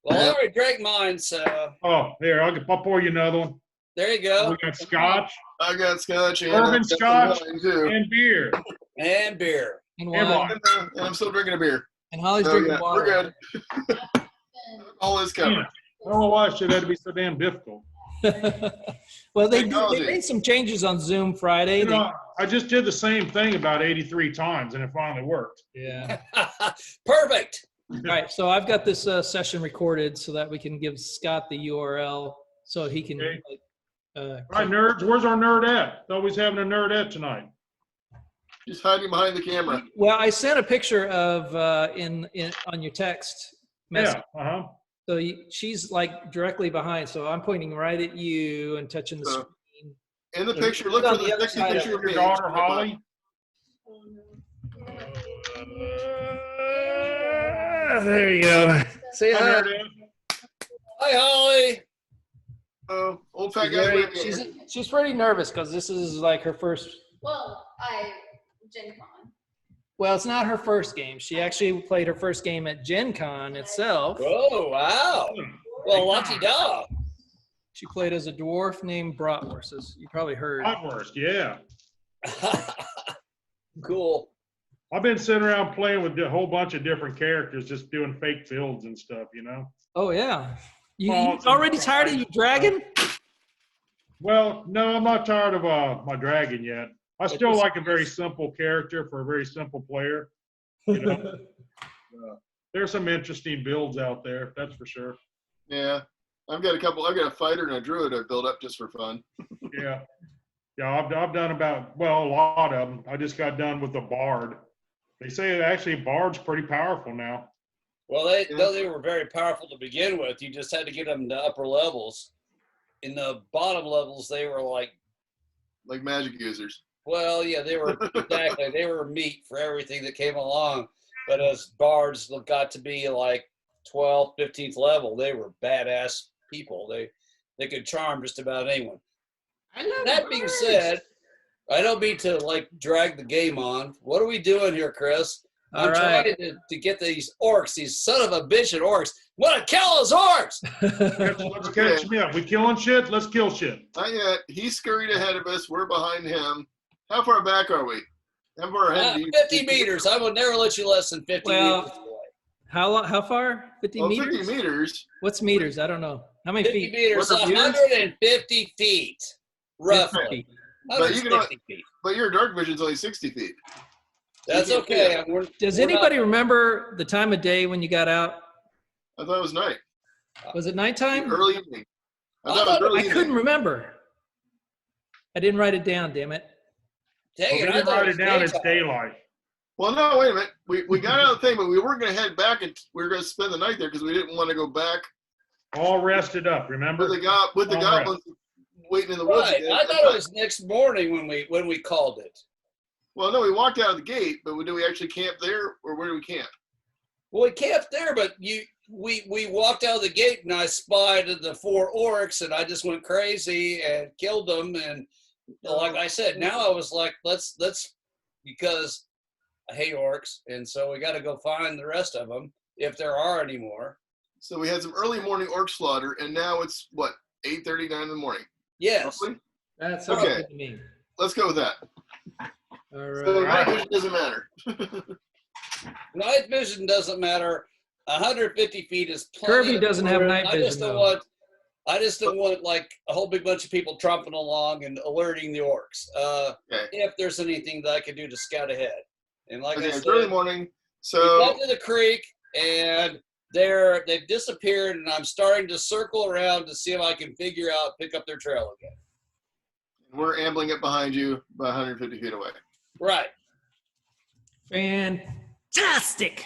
Well, I already drank mine, so. Oh, here, I'll pour you another one. There you go. We got scotch. I got scotch and Bourbon, scotch, wine too. and beer. And beer. And And wine. wine. And I'm still drinking a beer. And Holly's So, drinking yeah, water. we're good. All is covered. Yeah. I don't know why it should have to be so damn difficult. Well, they Technology. made some changes on Zoom Friday. You know, I just did the same thing about 83 times, and it finally worked. Yeah. Perfect. All right. So I've got this session recorded so that we can give Scott the URL so he can. Okay. Like, All right, nerds, where's our nerdette? Always having a nerdette tonight. Just hiding behind the camera. well, I sent a picture of in on your text message. Yeah, uh-huh. So she's like directly behind. So I'm pointing right at you and touching the So, screen. In the So picture, she's look on for the the other sexy side of picture of Your me. daughter, Holly. There you go. Say Hi, hi. nerdette. Hi, Holly. Oh, old fat guy. She's pretty nervous because this is like her first. Well, Gen Con. Well, it's not her first game. She actually played her first game at Gen Con itself. Oh, wow. Well, lucky dog. She played as a dwarf named Bratwurst, as you probably heard. Bratwurst, yeah. Cool. I've been sitting around playing with a whole bunch of different characters, just doing fake builds and stuff, you know? Oh, yeah. You Oh, already tired of your dragon? Well, no, I'm not tired of my dragon yet. I still like a very simple character for a very simple player. You know? There's some interesting builds out there, that's for sure. Yeah. I've got a fighter and a druid I built up just for fun. Yeah. Yeah, I've done a lot of them. I just got done with the bard. They say actually bard's pretty powerful now. Well, they were very powerful to begin with. You just had to get them to upper levels. In the bottom levels, they were like magic users. Well, yeah, they were exactly. They were meat for everything that came along. But as bards got to be like 12th, 15th level, they were badass people. They could charm just about anyone. That being said, I don't mean to like drag the game on. What are we doing here, Chris? I'm trying to get these orcs, these son of a bitch orcs. Want to kill those orcs? Let's catch me up. We killing shit? Let's kill shit. Not yet. He scurried ahead of us. We're behind him. How far back are we? How far ahead? 50 meters. I will never let you less than 50 meters away. How far? 50 meters? 50 meters. What's meters? I don't know. How many 50 feet? meters, 150 feet, roughly. But you can 150 feet. But your dark vision's only 60 feet. That's okay. Does anybody remember the time of day when you got out? I thought it was night. Was it nighttime? Early evening. I couldn't remember. I didn't write it down, damn it. Dang We it, I didn't thought write it it was down as daytime. daylight. Well, no, wait a minute. We got out of the thing, but we weren't going to head back, and we were going to spend the night there because we didn't want to go back All rested up, remember? with the All goblins waiting in the woods. Right. again. I thought it was next morning when we called it. Well, no, we walked out of the gate, but do we actually camp there, or where do we camp? Well, we camped there, but we walked out of the gate and I spied the 4 orcs and I just went crazy and killed them. And like I said, now I was like, let's because I hate orcs, and so we got to go find the rest of them if there are any more. So we had some early morning orc slaughter, and now it's what, 8:39 in the morning. Yes. Roughly? That sounds Okay. good to me. Let's go with that. All So right. night vision doesn't matter. Night vision doesn't matter. 150 feet is plenty. Kirby doesn't have night I just vision, don't though. want. I just don't want like a whole big bunch of people tromping along and alerting the orcs. Okay. If there's anything that I could do to scout ahead, and like Okay, I it's said, early morning. we So got to the creek and they've disappeared, and I'm starting to circle around to see if I can pick up their trail again. we're ambling it behind you about 150 feet away. Right. Fantastic.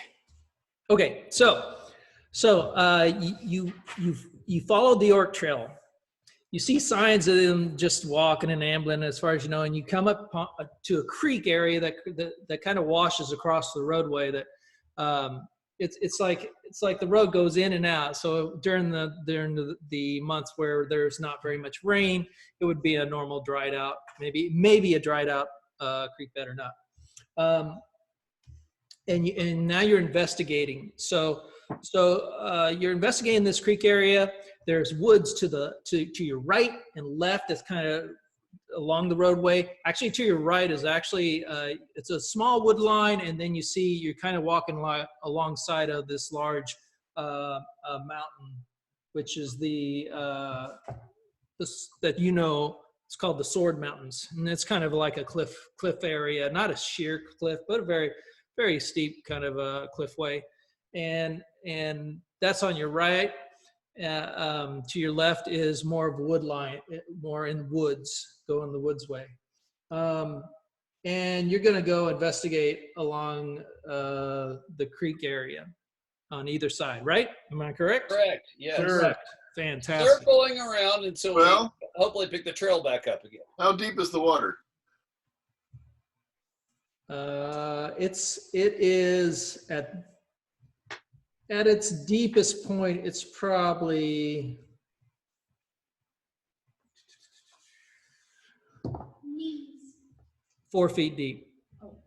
Okay, so you followed the orc trail. You see signs of them just walking and ambling, as far as you know, and you come up to a creek area that kind of washes across the roadway. That it's like the road goes in and out. So during the months where there's not very much rain, it would be a normal dried out, maybe a dried out creek bed or not. And now you're investigating. So So you're investigating this creek area. There's woods to your right and left. That's kind of along the roadway. Actually, to your right is actually it's a small wood line, and then you're kind of walking alongside of this large mountain, which is it's called the Sword Mountains, and it's kind of like a cliff area, not a sheer cliff, but a very, very steep kind of a cliff way, and that's on your right. To your left is more of wood line, more in woods, going the woods way, and you're going to go investigate along the creek area on either side, right? Am I correct? Correct. Yes. Correct. Fantastic. Circling around until Well- we hopefully pick the trail back up again. How deep is the water? It is at its deepest point. It's probably Knees. 4 feet deep.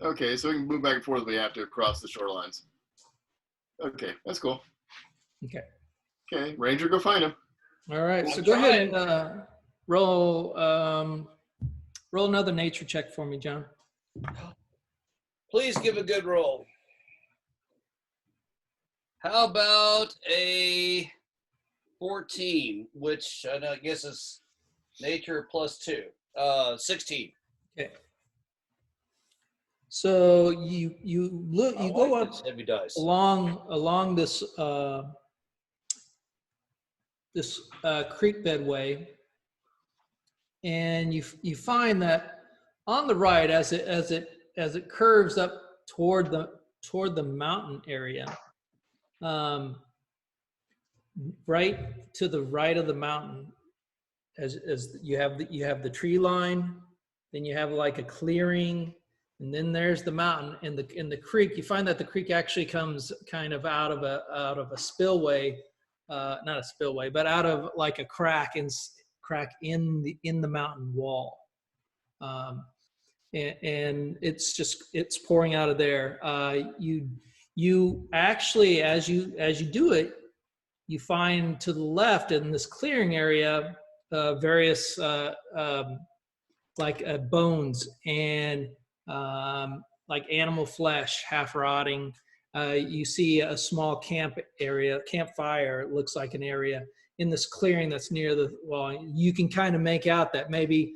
Okay, so we can move back and forth if we have to across the shorelines. Okay, that's cool. Okay. Okay, Ranger, go find him. All right. We'll So go try ahead and roll another nature check for me, John. Please give a good roll. How about a 14, which I guess is nature plus 2. 16. Okay. So you go up this heavy dice. along this creek bedway, and you find that on the right, as it curves up toward the mountain area, right to the right of the mountain, as you have the tree line, then you have like a clearing, and then there's the mountain and the creek. You find that the creek actually comes kind of out of a spillway, not a spillway, but out of like a crack in the mountain wall, and it's pouring out of there. You actually, as you do it, you find to the left in this clearing area various bones and like animal flesh, half rotting. You see a small campfire. It looks like an area in this clearing that's near the wall. You can kind of make out that maybe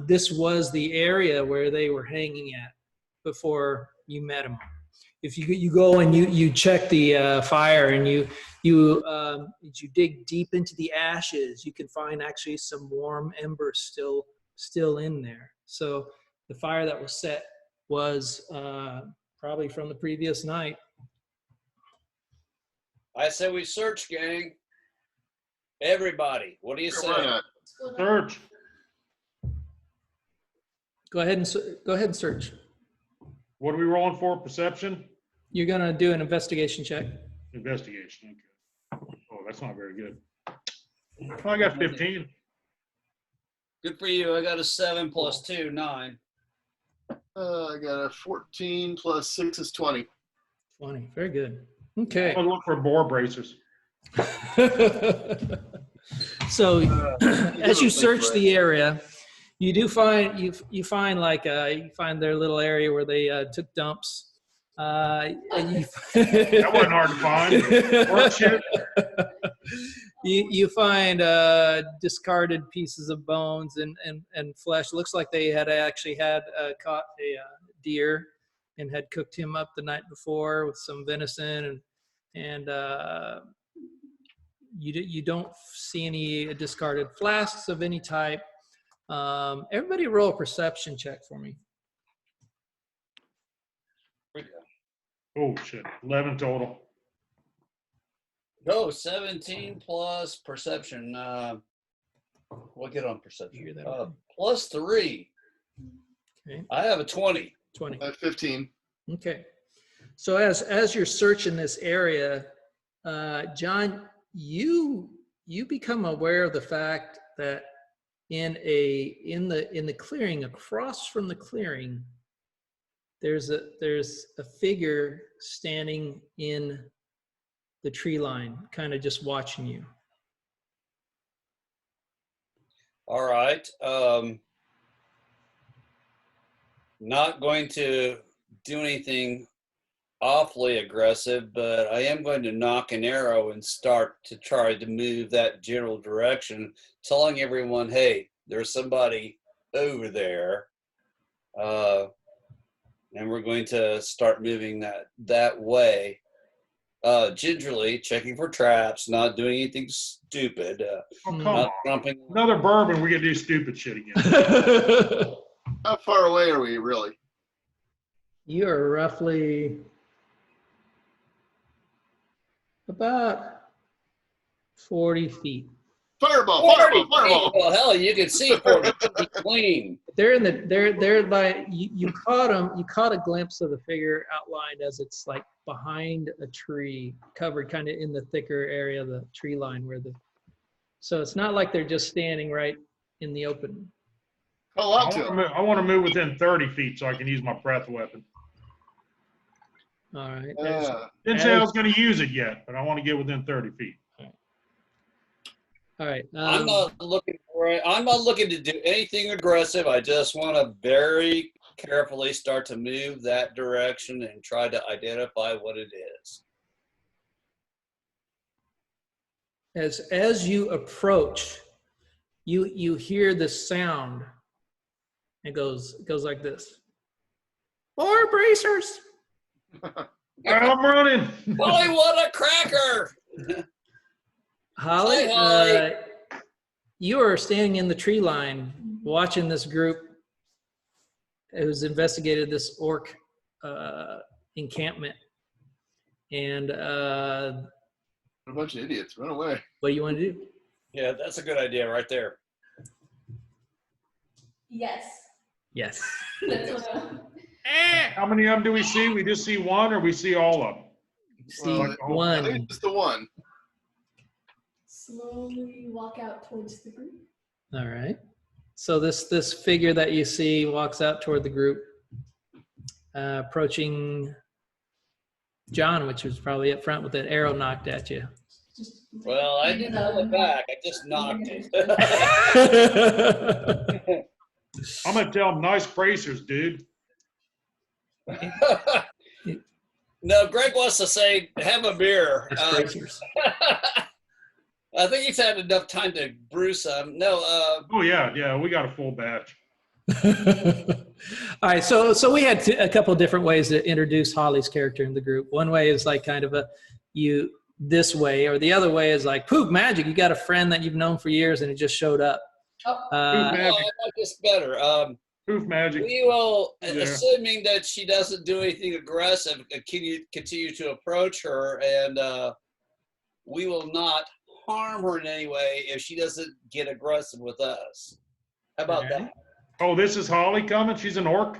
this was the area where they were hanging at before you met them. If you go and you check the fire and you dig deep into the ashes, you can find actually some warm embers still in there. So the fire that was set was probably from the previous night. I say we search, gang. Everybody, what do you Sure, say? why not? Split up. Search. Go ahead and search. What are we rolling for? Perception? You're gonna do an investigation check. Investigation. Okay. Oh, that's not very good. Oh, I got 15. Good for you. I got a 7 plus 2, 9. I got a 14 plus 6 is 20. 20. Very good. Okay. I'll look for bore bracers. So as you search the area, you do find you find their little area where they took dumps. And That wasn't hard to find. Work shit. You find discarded pieces of bones and flesh. Looks like they had actually caught a deer and had cooked him up the night before with some venison, and you don't see any discarded flasks of any type. Everybody roll a perception check for me. Oh, shit. 11 total. Go 17 plus perception. We'll get on perception. Figure that out. Plus 3. Okay. I have a 20. 20. I have 15. Okay. So as you're searching this area, John, you become aware of the fact that in the clearing, across from the clearing, there's a figure standing in the tree line, kind of just watching you. All right. Not going to do anything awfully aggressive, but I am going to knock an arrow and start to try to move that general direction, telling everyone, hey, there's somebody over there. And we're going to start moving that way. Gingerly, checking for traps, not doing anything stupid. Oh, come Not on. jumping. Another bourbon, we're going to do stupid shit again. How far away are we, really? You are roughly about 40 feet. Fireball, fireball, fireball. Well, hell, you can see 40 feet clean. They're like, you caught a glimpse of the figure outlined as it's like behind a tree, covered kind of in the thicker area of the tree line so it's not like they're just standing right in the open. Call out to him. I want to move within 30 feet so I can use my breath weapon. All right. Didn't say I was going to use it yet, but I want to get within 30 feet. All right. I'm not looking for it. I'm not looking to do anything aggressive. I just want to very carefully start to move that direction and try to identify what it is. As you approach, you hear the sound. It goes like this. More bracers. I'm running. Holly, what a cracker! Holly, Hi. you are standing in the tree line watching this group who's investigated this orc encampment. And A bunch of idiots. Run away. what do you want to do? Yeah, that's a good idea right there. Yes. Yes. That's what I'm. How many of them do we see? We just see one, or we see all of them? See Well, I one. think it's the one. Slowly walk out towards the group. All right. So this figure that you see walks out toward the group, approaching John, which was probably up front with that arrow knocked at you. Just Well, I didn't pull it back. I just knocked it. I'm going to tell them, nice bracers, dude. No, Greg wants to say, have a beer. That's bracers. I think he's had enough time to brew some. No, Oh, yeah, we got a full batch. All right, so we had a couple of different ways to introduce Holly's character in the group. One way is like kind of this way, or the other way is like, poof, magic. You got a friend that you've known for years and it just showed up. Oh. I like this better. Poof magic. We will, Yeah. assuming that she doesn't do anything aggressive, continue to approach her, and we will not harm her in any way if she doesn't get aggressive with us. How about that? Oh, this is Holly coming? She's an orc?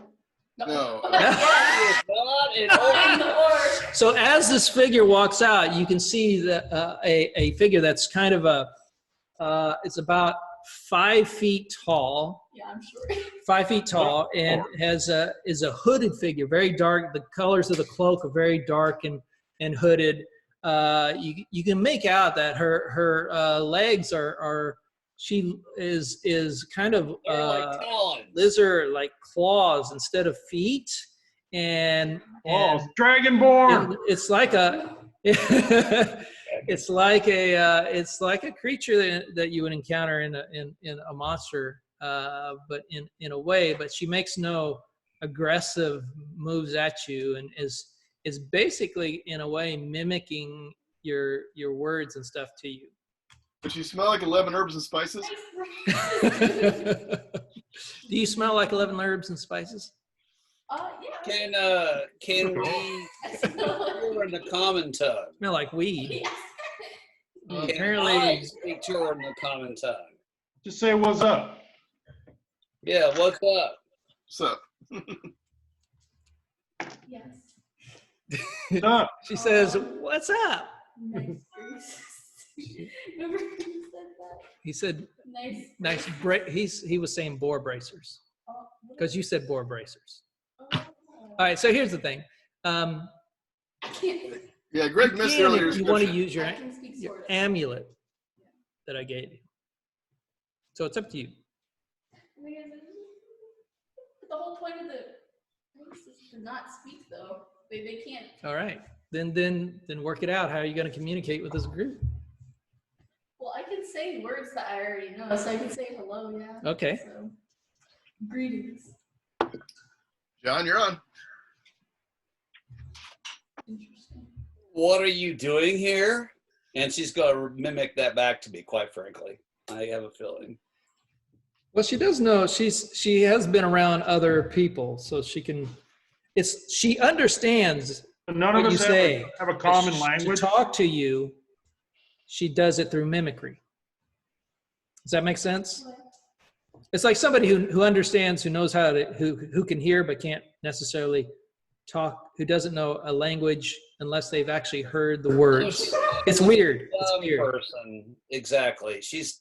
No. It's not an orc. So as this figure walks out, you can see that a figure that's kind of it's about 5 feet tall. Yeah, I'm sure. 5 feet tall, and is a hooded figure, very dark. The colors of the cloak are very dark and hooded. You can make out that her legs are she is kind of Like talons. lizard like claws instead of feet, and Dragonborn. it's like a it's like a creature that you would encounter in a monster, but in a way. But she makes no aggressive moves at you, and is basically in a way mimicking your words and stuff to you. But you smell like 11 herbs and spices? Do you smell like 11 herbs and spices? Yeah. Can we hear in the common tongue? Smell like weed. Yes. Well, Can apparently, I speak to her in the common tongue? Just say what's up. Yeah, what's up? So, Yes. What's up? she says, "What's up?" Nice. Remember when you said that? He said, Nice. He was saying boar bracers Oh, because you said boar bracers. oh. All right, so here's the thing. I can't. Yeah, Greg missed the And earlier if you want to description. use your I can speak sort of. amulet that I gave you. So it's up to you. But the whole point of the race is to not speak, though. They can't. All right. Then work it out. How are you going to communicate with this group? Well, I can say words that I already know, so I can say hello, yeah. Okay. So, greetings. John, you're on. Interesting. What are you doing here? And she's going to mimic that back to me, quite frankly. I have a feeling. Well, she does know she has been around other people, so she understands None what of you us say. have a common To language. talk to you, she does it through mimicry. Does that make sense? It's like somebody who understands, who knows how to, who can hear but can't necessarily talk, who doesn't know a language unless they've actually heard the words. It's weird. It's Dumb weird. person. Exactly. She's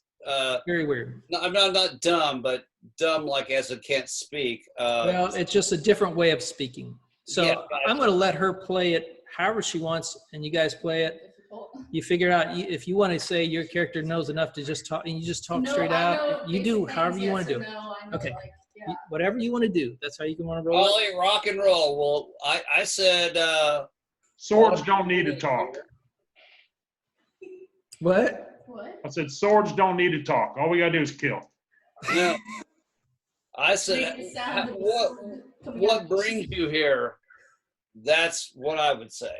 Very weird. no, I'm not dumb, but dumb like as it can't speak. Well, it's just a different way of speaking. So Yeah, I'm going to let her play it however she wants, and you guys play it. Difficult. You figure out if you want to say your character knows enough to just talk, and you just talk No, straight I out. know You do basic however things, you want to yes do or it. no, I know, Okay. like, yeah. Whatever you want to do. That's how you can want to roll it. Ollie, rock and roll. Well, I said Swords don't need to talk. What? What? I said swords don't need to talk. All we gotta do is kill. no. I said Make the sound of the what sword coming what out. brings you here? That's what I would say.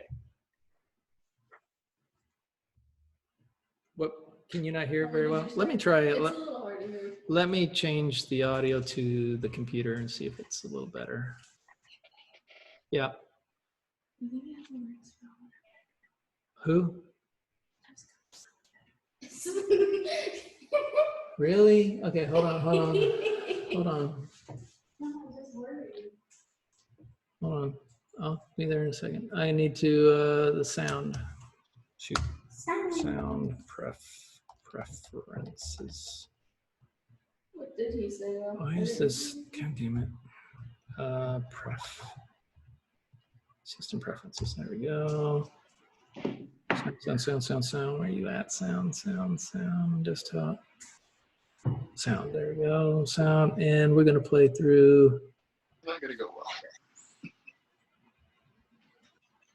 What? Can you not hear it very well? Let me try it. It's a little hard to hear. Let me change the audio to the computer and see if it's a little better. Yeah. Who? Really? Okay, hold on. Hold on. I'll be there in a second. I need to, the sound. Shoot. Sound preferences. What did he say? Why is this? God damn it. System preferences. There we go. Sound. Where are you at? Sound. Desktop. Sound. There we go. Sound. And we're going to play through. Not gonna go well.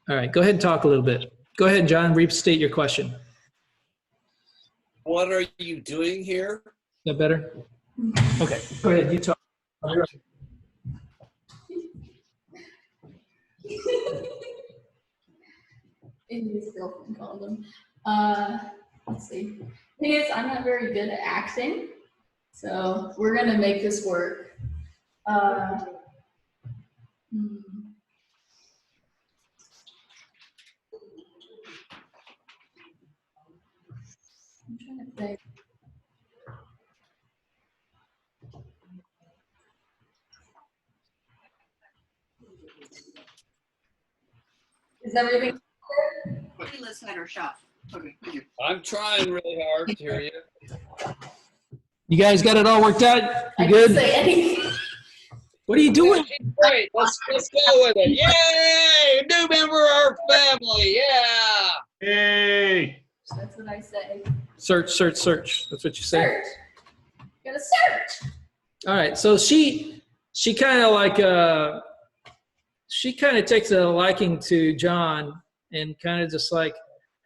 All right. Go ahead and talk a little bit. Go ahead, John. Restate your question. Is What are you doing here? that better? Okay. Go ahead. You talk. In his girlfriend called him. Let's see. Thing is, I'm not very good at acting, so we're gonna make this work. Hmm. I'm trying to think. Is everything? Let's let her shop. Okay, thank you. I'm trying really hard to hear you. You guys got it all worked out? You I good? can say anything. What are you doing? Great. Let's go with it. Yay! New member of our family. Yeah. Hey, That's what I say. Search. That's what you say. Search. Gotta search. All right. So she kind of like she kind of takes a liking to John and kind of just like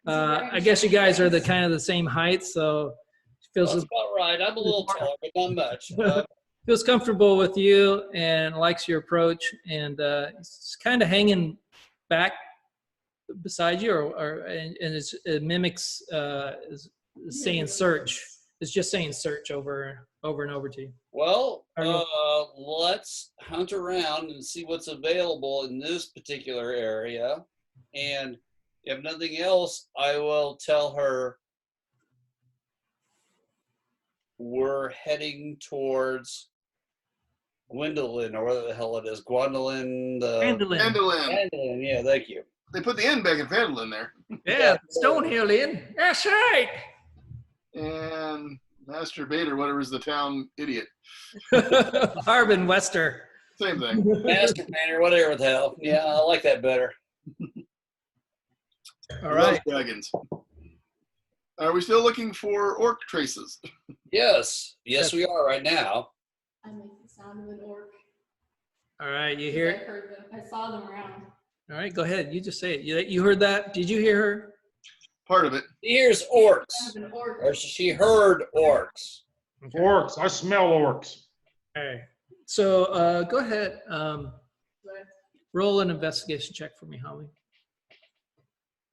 I guess you guys are the kind of the same height, so she feels That's about right. I'm a little taller, but not much. feels comfortable with you and likes your approach, and it's kind of hanging back beside you, and it mimics is saying search. It's just saying search over and over to you. Well, Are you- let's hunt around and see what's available in this particular area. And if nothing else, I will tell her we're heading towards Gwendolyn, or whatever the hell it is. Gwendolyn. Mandolin. Mandolin. Yeah, thank you. They put the N back in Mandolin there. Yeah, Stonehill Inn. That's right. And Master Bader, whatever is the town idiot. Harbin Wester. Same thing. Master Man or whatever the hell. Yeah, I like that better. All I love right. dragons. Are we still looking for orc traces? Yes. Yes, Yes. we are right now. I make the sound of an orc. All right. You 'cause hear I it? heard them. I saw them around. All right. Go ahead. You just say it. You heard that? Did you hear her? Part of it. She hears orcs. Sound of an orc. Or she heard orcs. Okay. Orcs. I smell orcs. All right. So go ahead. But Roll an investigation check for me, Holly.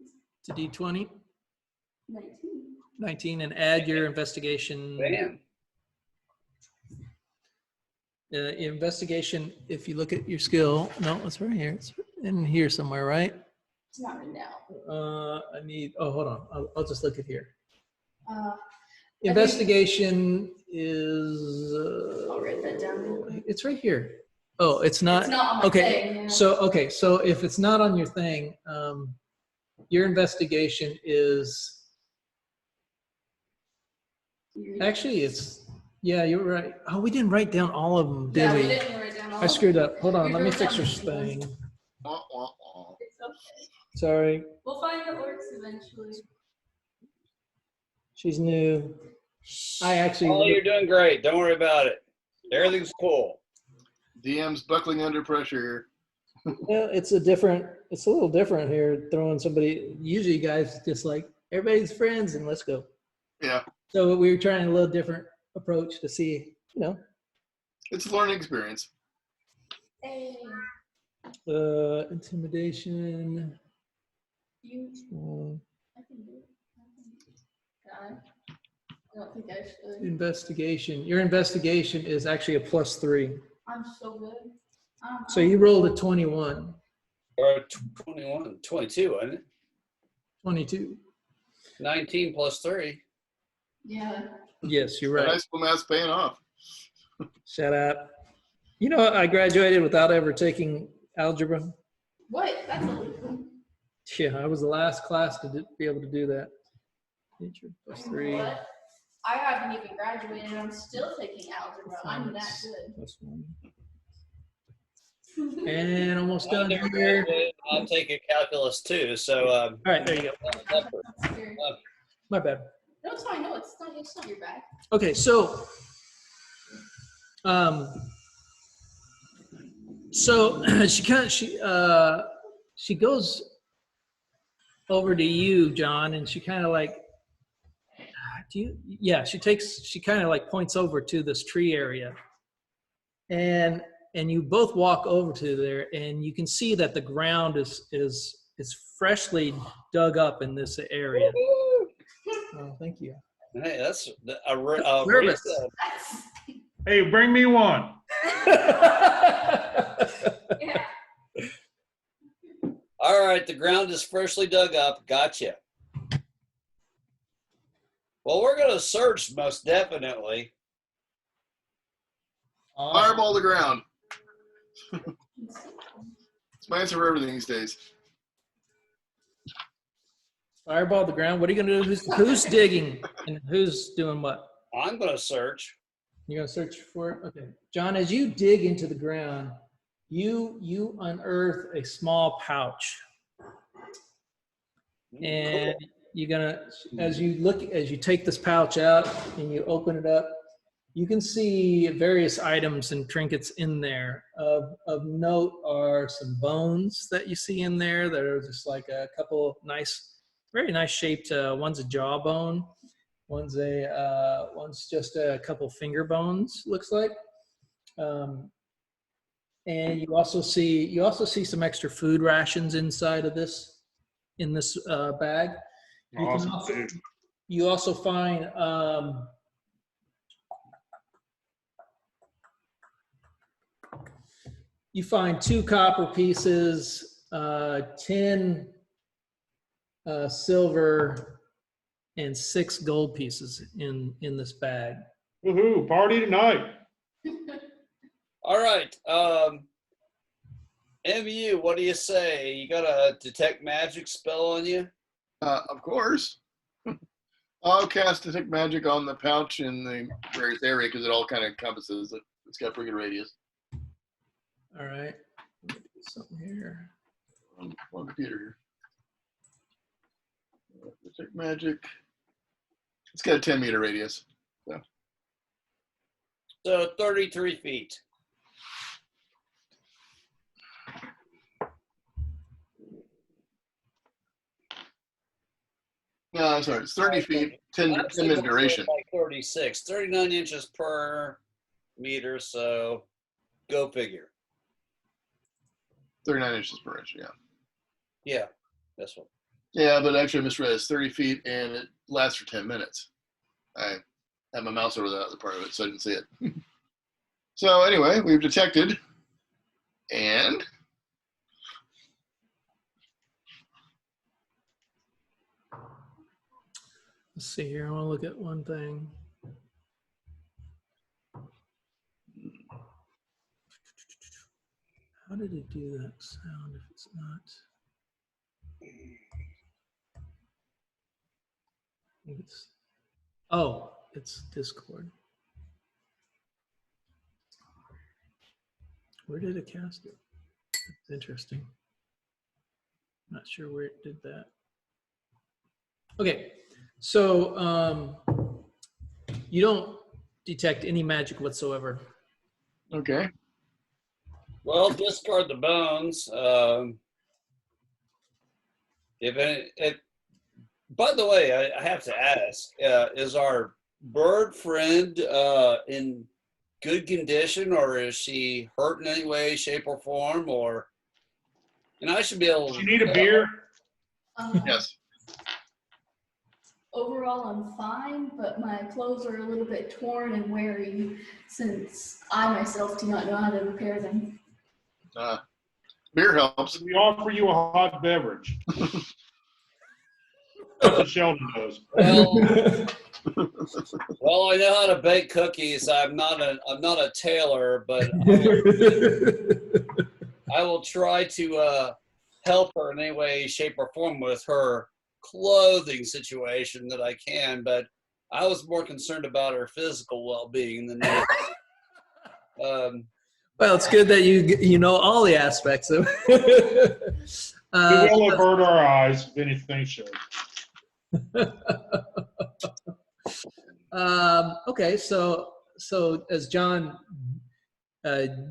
It's a D20, 19. 19, and add your investigation. Bam. Investigation, if you look at your skill, no, it's right here. It's in here somewhere, right? It's not right now. Hold on. I'll just look at here. think- Investigation is, I'll write that down real quick. it's right here. Oh, it's not? It's not on my Okay, thing. Yeah. so if it's not on your thing, your investigation is, actually yeah, you're right. Oh, we didn't write down all of them, did Yeah, we? we didn't write down all I of screwed them. up. Hold on, We let me wrote fix down your the names. thing. Wah, wah, wah. It's okay. Sorry, We'll find the orcs eventually. she's new. I Oh, actually, you're doing great. Don't worry about it. Everything's cool. DM's buckling under pressure. yeah, it's a little different here, throwing somebody, usually guys just like, everybody's friends and let's go. Yeah, So we were trying a little different approach to see, it's a learning experience. Hey, intimidation. I can do it. Can I don't think I should. Investigation. Your investigation is actually a +3. I'm so good. So you rolled a 21, Or 21, 22, wasn't it? 22. 19 plus 3. Yeah. Yes, you're High right. school math's paying off. Shut up. You know, I graduated without ever taking algebra. What? That's illegal. Yeah, I was the last class to be able to do that. Nature +3. What? I haven't even graduated. I'm still taking algebra. I'm that good. +1. And almost I've done never here. graduated. I'm taking calculus too. So, All right, there you go. That's scary. My bad. No, it's fine. No, it's not your bag. Okay, so she goes over to you, John, and she kind of like, she kind of like points over to this tree area, and you both walk over to there, and you can see that the ground is freshly dug up in this area. Oh, thank you. hey, that's a Nervous. That's Hey, bring me one. yeah. All right, the ground is freshly dug up. Gotcha. Well, we're going to search most definitely. Fireball the ground. It's my answer for everything these days. Fireball the ground. What are you gonna do? Who's digging and who's doing what? I'm going to search. You're gonna search for it? Okay. John, as you dig into the ground, you unearth a small pouch. And you're gonna, as you take this pouch out and you open it up, you can see various items and trinkets in there. Of note are some bones that you see in there that are just like a couple very nice shaped. One's a jawbone, one's just a couple finger bones. Looks like. And you also see some extra food rations inside of this, in this bag. Awesome. You also find you find 2 copper pieces, 10 silver, and 6 gold pieces in this bag. Woohoo! Party tonight. All right. MU, what do you say? You got a detect magic spell on you? Of course. I'll cast Detect Magic on the pouch in the various area because it all kind of encompasses it. It's got a pretty good radius. All right. Let me do something here. On computer here. Detect magic. It's got a 10-meter radius. So 33 feet. No, I'm sorry. It's 30 feet, 10 Actually, minute we'll go duration. Like 36, 39 inches per meter. So go figure. 39 inches per inch, yeah. Yeah, this one. Yeah, but actually I misread. It's 30 feet and it lasts for 10 minutes. I had my mouse over the other part of it, so I didn't see it. So anyway, we've detected, and Let's see here. I want to look at one thing. How did it do that sound if it's not? It's Discord. Where did it cast it? It's interesting. Not sure where it did that. Okay, so you don't detect any magic whatsoever. okay. Well, discard the bones. By the way, I have to ask: is our bird friend in good condition, or is she hurt in any way, shape, or form? Or, and I should be able. You need a beer? Yes. Overall, I'm fine, but my clothes are a little bit torn and weary since I myself do not know how to repair them. Beer helps. We offer you a hot beverage. That's what Sheldon does. Well, I know how to bake cookies. I'm not a tailor, but I will try to help her in any way, shape, or form with her clothing situation that I can. But I was more concerned about her physical well-being than anything. Well, it's good that you know all the aspects of it. We will avert our eyes if anything shows. Okay, so as John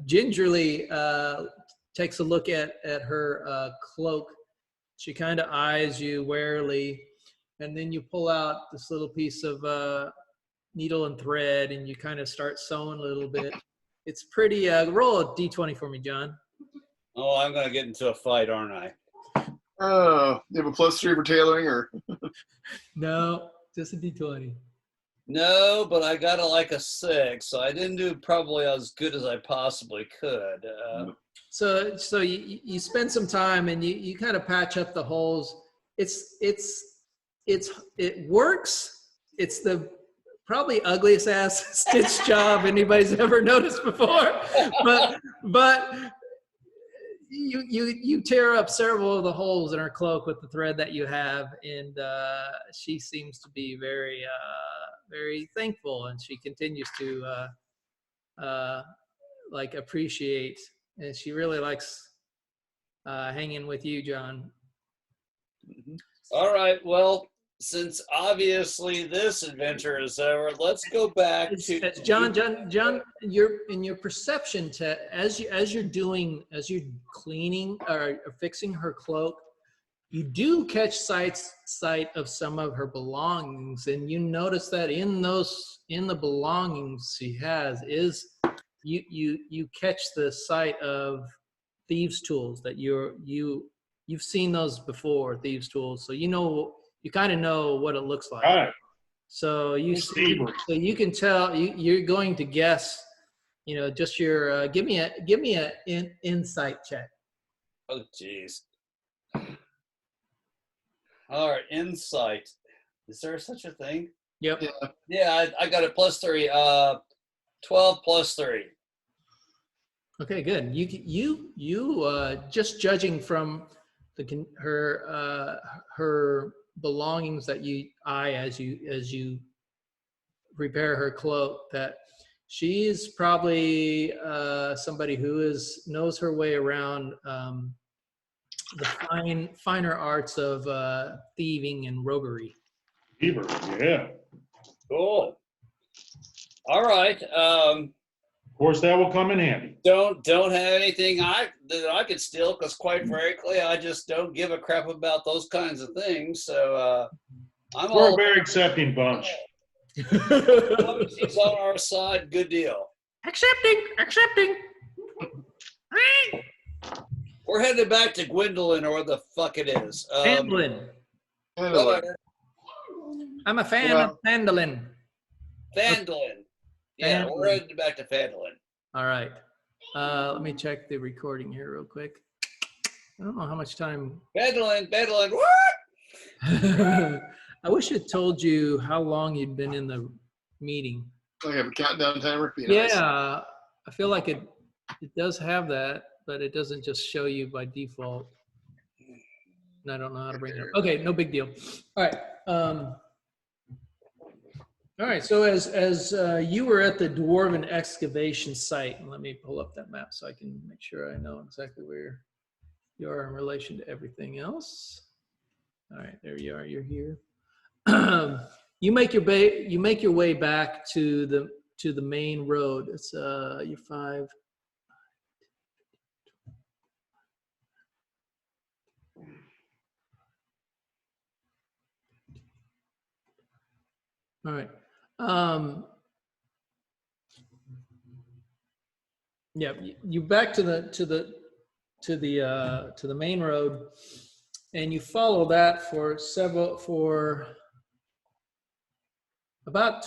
gingerly takes a look at her cloak, she kind of eyes you warily, and then you pull out this little piece of needle and thread, and you kind of start sewing a little bit. It's pretty. Roll a d20 for me, John. Oh, I'm gonna get into a fight, aren't I? Oh, you have a +3 for tailoring, or? No, just a d20. No, but I got a 6, so I didn't do probably as good as I possibly could. So you spend some time and you kind of patch up the holes. It works. It's the probably ugliest ass stitch job anybody's ever noticed before, but you tear up several of the holes in her cloak with the thread that you have, and she seems to be very very thankful, and she continues to appreciate, and she really likes hanging with you, John. All right. Well, since obviously this adventure is over, let's go back to John. Your perception as you're cleaning or fixing her cloak, you do catch sight of some of her belongings, and you notice that in the belongings she has is you catch the sight of thieves' tools that you've seen those before, thieves' tools, so you kind of know what it looks like. All right. So you can tell you're going to guess, just your give me an insight check. Oh, geez. All right, insight. Is there such a thing? Yep. Yeah, I got a +3. 12 + 3. Okay, good. You just judging from her belongings that you eye as you repair her cloak, that she's probably somebody who knows her way around finer arts of thieving and roguery. Beaver, yeah. Cool. All right. Of course, that will come in handy. Don't have anything that I could steal, because quite frankly, I just don't give a crap about those kinds of things. So I'm We're all a very accepting bunch. He's on our side. Good deal. Accepting. We're headed back to Gwendolyn, or what the fuck it is. Fandolin. Whatever. I'm a fan of Fandolin. Fandolin. Yeah, Fandolin. we're headed back to Fandolin. All right. Let me check the recording here real quick. I don't know how much time. Fandolin, what? I wish it told you how long you'd been in the meeting. I have a countdown timer. Be Yeah, nice. I feel like it does have that, but it doesn't just show you by default. And I don't know how to bring it up. Okay, no big deal. All right. All right. So as you were at the Dwarven excavation site, and let me pull up that map so I can make sure I know exactly where you are in relation to everything else. All right, there you are. You're here. You make your way back to the main road. It's your 5. All right. Yeah, you back to the main road, and you follow that for about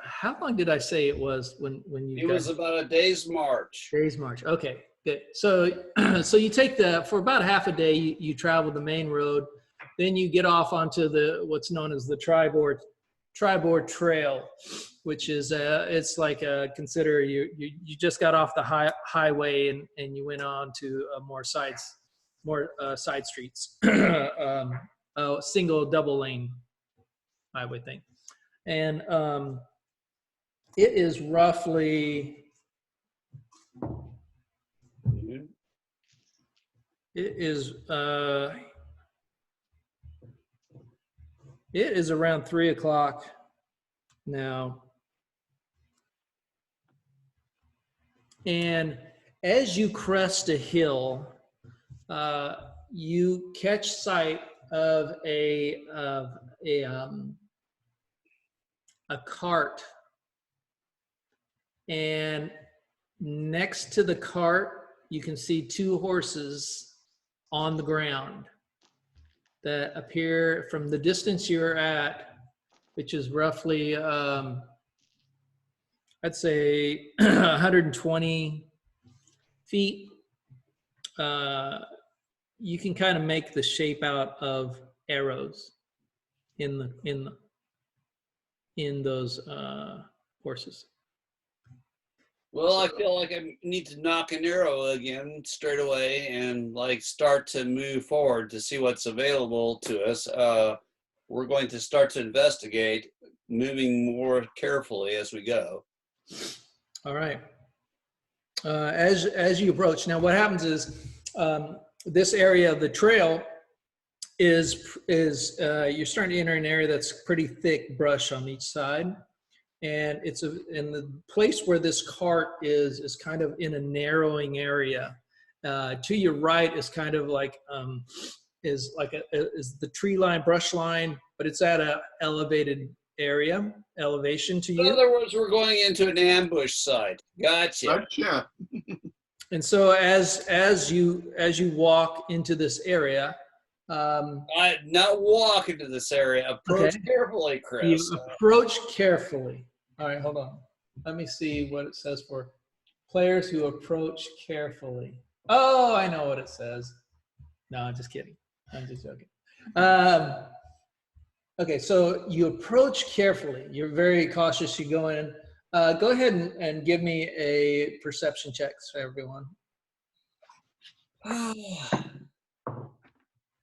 how long did I say it was when you It was about a day's march. Day's march. Okay, good. So you take for about half a day, you travel the main road, then you get off onto what's known as the Tribord Trail, which is it's like consider you just got off the highway and you went on to more side streets, single double lane highway thing, and it is roughly it is around 3 o'clock now. And as you crest a hill, you catch sight of a cart. And next to the cart, you can see 2 horses on the ground that appear from the distance you're at, which is roughly, I'd say 120 feet. You can kind of make the shape out of arrows in those horses. Well, I feel like I need to knock an arrow again straight away and start to move forward to see what's available to us. We're going to start to investigate, moving more carefully as we go. All right. As you approach, now what happens is this area of the trail is you're starting to enter an area that's pretty thick brush on each side. And in the place where this cart is kind of in a narrowing area. To your right is kind of like is the tree line, brush line, but it's at a elevation to you. In other words, we're going into an ambush site. Gotcha. Gotcha. And so as you walk into this area. Not walk into this area. Approach carefully, Chris. You approach carefully. All right, hold on. Let me see what it says for players who approach carefully. Oh, I know what it says. No, I'm just kidding. I'm just joking. Okay, so you approach carefully. You're very cautious. You go in. Go ahead and give me a perception check for everyone.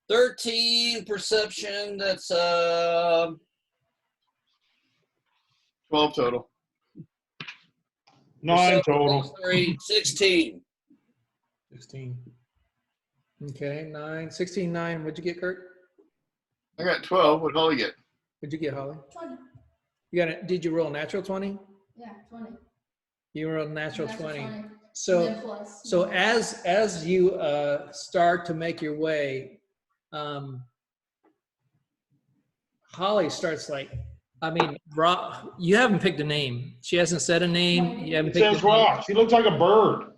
13 perception. That's 12 total. 9 total. 16. 16. Okay, 9, 16, 9. What'd you get, Kurt? I got 12. What'd Holly get? What'd you get, Holly? 20. You got it. Did you roll natural 20? Yeah, 20. You rolled natural 20. And then So, plus. so as you start to make your way, Holly starts like, I mean, you haven't picked a name. She hasn't said a name. You haven't It picked says a name. rock. She looks like a bird.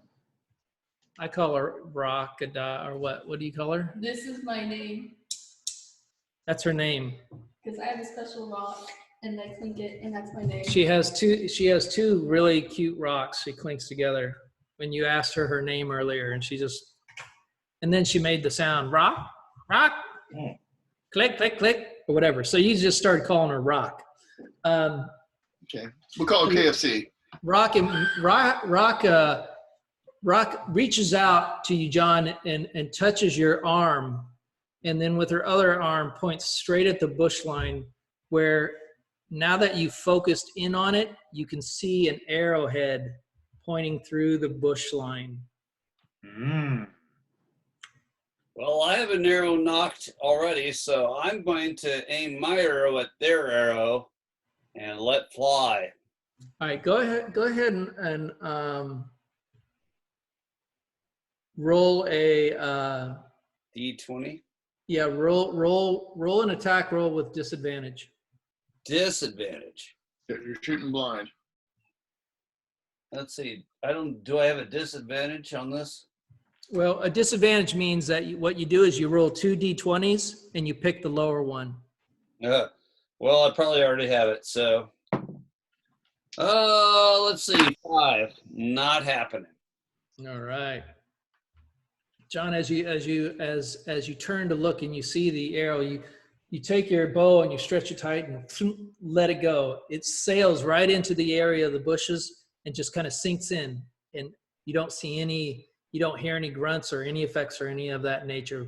I call her Rockada, or what? What do you call her? This is my name That's her name. because I have a special rock and I clink it, and that's my name. She has two really cute rocks she clinks together. When you asked her name earlier, and then she made the sound rock, Hmm. click, click, click, or whatever. So you just started calling her Rock. Okay. We'll call it KFC. Rock reaches out to you, John, and touches your arm, and then with her other arm points straight at the bush line, where now that you've focused in on it, you can see an arrowhead pointing through the bush line. Mm. Well, I have an arrow knocked already, so I'm going to aim my arrow at their arrow and let fly. All right, go ahead and roll a D20. yeah, roll an attack roll with disadvantage. Disadvantage. You're shooting blind. Let's see. Do I have a disadvantage on this? Well, a disadvantage means that what you do is you roll 2 d20s and you pick the lower one. Well, I probably already have it. So, let's see. 5. Not happening. All right, John. As you turn to look and you see the arrow, you take your bow and you stretch it tight and let it go. It sails right into the area of the bushes and just kind of sinks in, and you don't hear any grunts or any effects or any of that nature.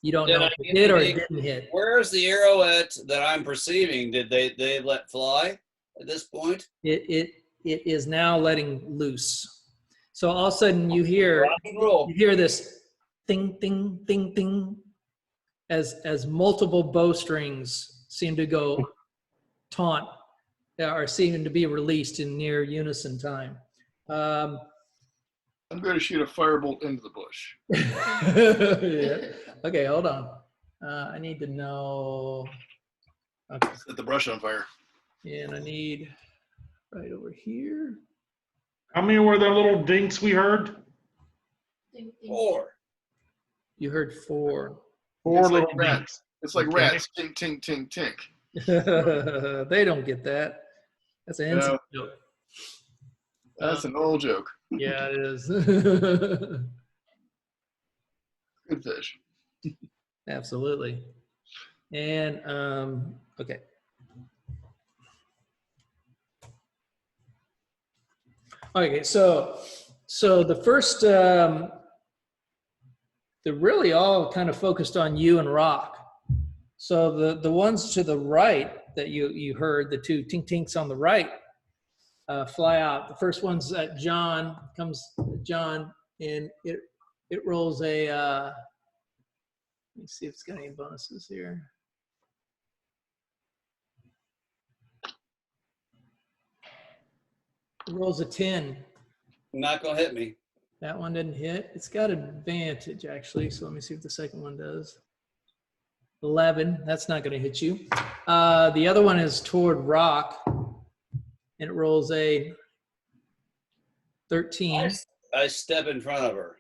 You don't know if it did or it didn't hit. Where's the arrow at that I'm perceiving? Did they let fly at this point? It is now letting loose. So all of a sudden you hear Rock and roll. this ding ding ding ding as multiple bowstrings seem to go taunt or seem to be released in near unison time. I'm going to shoot a firebolt into the bush. Yeah. Okay, hold on. I need to know. Okay. Set the brush on fire. And I need right over here. How many were there little dinks we heard? Ding, ding. 4. You heard 4. Four It's like little rats. dinks. It's like Okay. rats. Tink, tink, tink, tink. They don't get that. That's an inside joke. That's an old joke. Yeah, it is. Good fish. Absolutely. And okay. Okay, so the first they're really all kind of focused on you and Rock. So the ones to the right that you heard, the two tink tinks on the right, fly out. The first one's at John, and it rolls a let me see if it's got any bonuses here. It rolls a 10. Not going to hit me. That one didn't hit. It's got advantage, actually. So let me see if the second one does. 11. That's not going to hit you. The other one is toward Rock, and it rolls a 13. I step in front of her.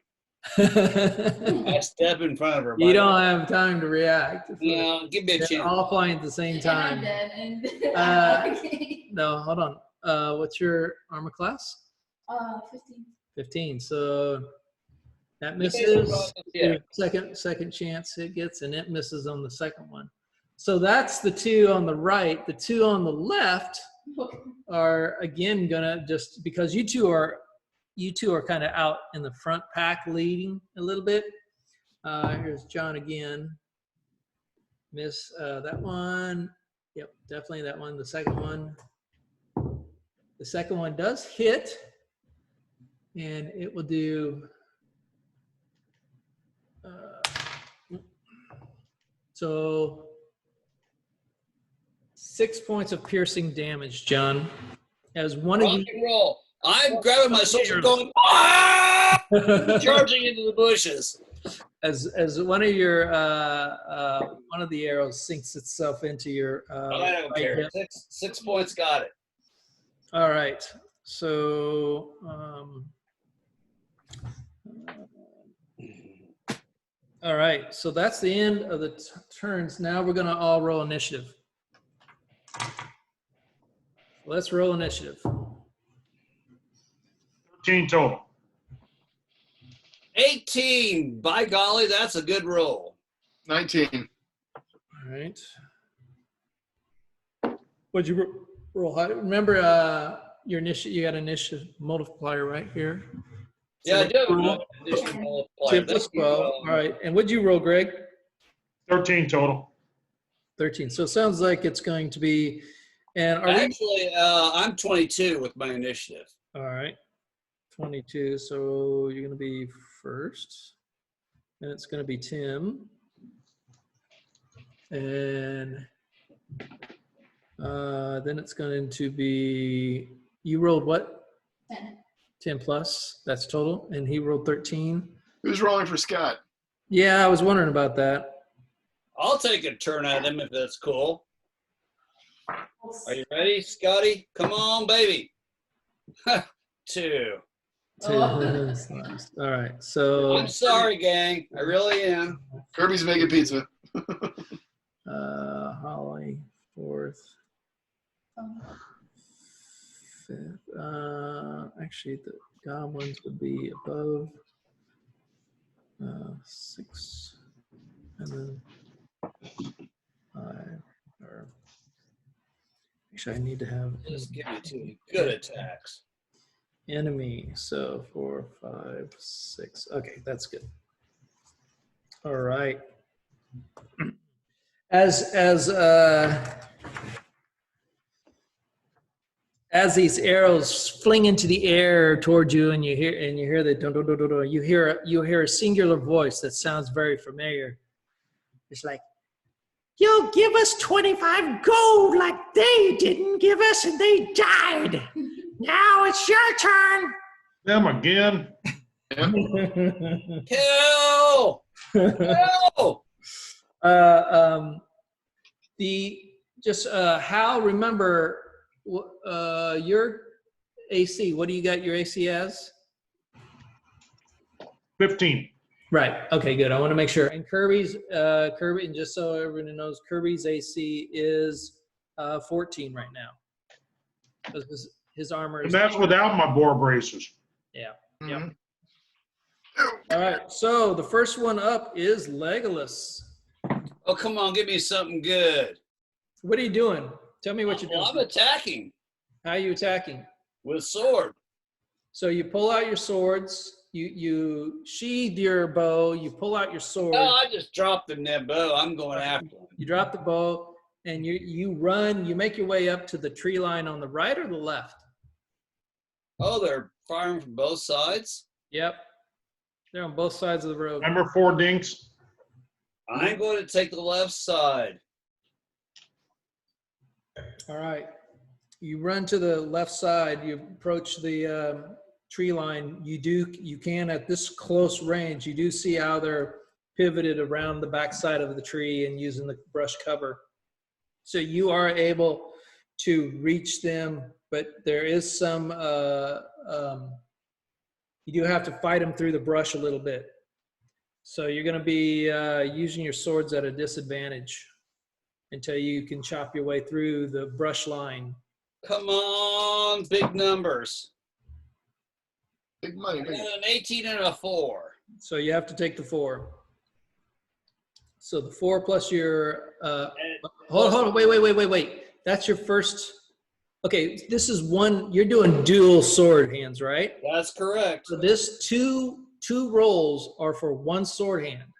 You I step in front of her. don't have time to react. No, give me a They're chance. all flying at the same And I'm time. dead. And okay. No, hold on. What's your armor class? 15. 15. So that You guys are misses. wrong. Yeah. Second chance it gets, and it misses on the second one. So that's the two on the right. The two on the left are again gonna, just because you two are kind of out in the front pack leading a little bit. Here's John again. Miss that one. Yep, definitely that one. The second one. The second one does hit, and it will do So 6 points of piercing damage, John. As one of Rock you and roll. I'm grabbing my sword and going, ah! Charging into the bushes. as one of your one of the arrows sinks itself into your I don't right care. hip. 6 points got it. All right. So all right. So that's the end of the turns. Now we're gonna all roll initiative. Let's roll initiative. 13 total. 18. By golly, that's a good roll. 19. All right. What'd you roll high? Remember your initiative, you got initiative multiplier right here. Yeah, I do have roll. an additional multiplier. 10 plus Thank you, 12. All right. And what'd you roll, Greg? 13 total. 13. So it sounds like it's going to be, and are we? Actually, I'm 22 with my initiative. All right. 22. So you're going to be first. And it's going to be Tim. And then it's going to be, you rolled what? 10. 10 plus. That's total. And he rolled 13. Who's rolling for Scott? Yeah, I was wondering about that. I'll take a turn at him if that's cool. Are you ready, Scotty? Come on, baby. 2. Oh. That's nice. All right. So I'm sorry, gang. I really am. Kirby's making pizza. Holly, 4th. 5th. Actually, the goblins would be above 6, and then 5. Or actually, I need to have Just give me 2 good attacks. enemy. So 4, 5, 6. Okay, that's good. All right. As these arrows fling into the air toward you, and you hear the dun, dun, dun, dun, dun, you hear a singular voice that sounds very familiar. It's like, "You'll give us 25 gold like they didn't give us, and they died. Now it's your turn." Them again. Kill! Kill! Hal, remember your AC. What do you got your AC as? 15. Right. Okay, good. I want to make sure. And Kirby, and just so everyone knows, Kirby's AC is 14 right now. Because his armor And is. that's without my bore braces. Yeah. Mhm. All right. So the first one up is Legolas. Oh, come on, give me something good. What are you doing? Tell me what you're Well, I'm doing. attacking How are you attacking? with sword. So you pull out your swords. You sheathe your bow. You pull out your sword. No, I just dropped the bow. I'm going after him. You drop the bow, and you run. You make your way up to the tree line on the right or the left. Oh, they're firing from both sides? Yep, they're on both sides of the road. Remember 4 dinks? I'm going to take the left side. All right. You run to the left side. You approach the tree line. You can at this close range. You do see how they're pivoted around the backside of the tree and using the brush cover. So you are able to reach them, but there is some. You do have to fight them through the brush a little bit. So you're going to be using your swords at a disadvantage until you can chop your way through the brush line. Come on, big numbers. Big money. I got an 18 and a 4. So you have to take the 4. So the 4 plus your hold on, wait. That's your first. Okay, this is one. You're doing dual sword hands, right? That's correct. So this two rolls are for one sword hand.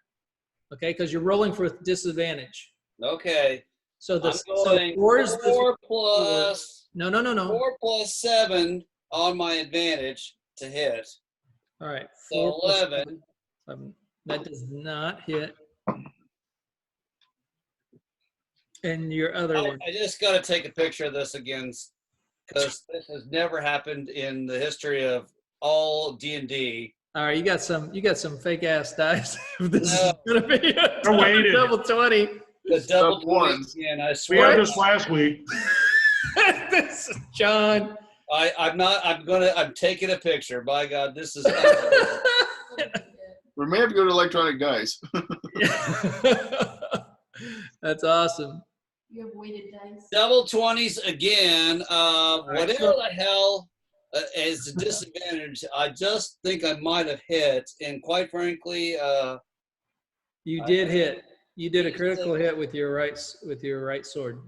Okay, because you're rolling for disadvantage. Okay. So the I'm going 4 plus No. 4 plus 7 on my advantage to hit. All right. So 4 plus 11. 11. That does not hit. And your other one. I just got to take a picture of this again because this has never happened in the history of all D&D. All right, you got some fake ass dice. This is No. gonna be a I waited. double 20. The double Double ones. ones again. I We swear. had this last week. This is John. I'm taking a picture. By God, this is. We may have to go to electronic dice. That's awesome. You have weighted dice. Double 20s again. Whatever so- the hell is a disadvantage, I just think I might have hit. And quite frankly, You did hit. You did a critical hit with your right sword.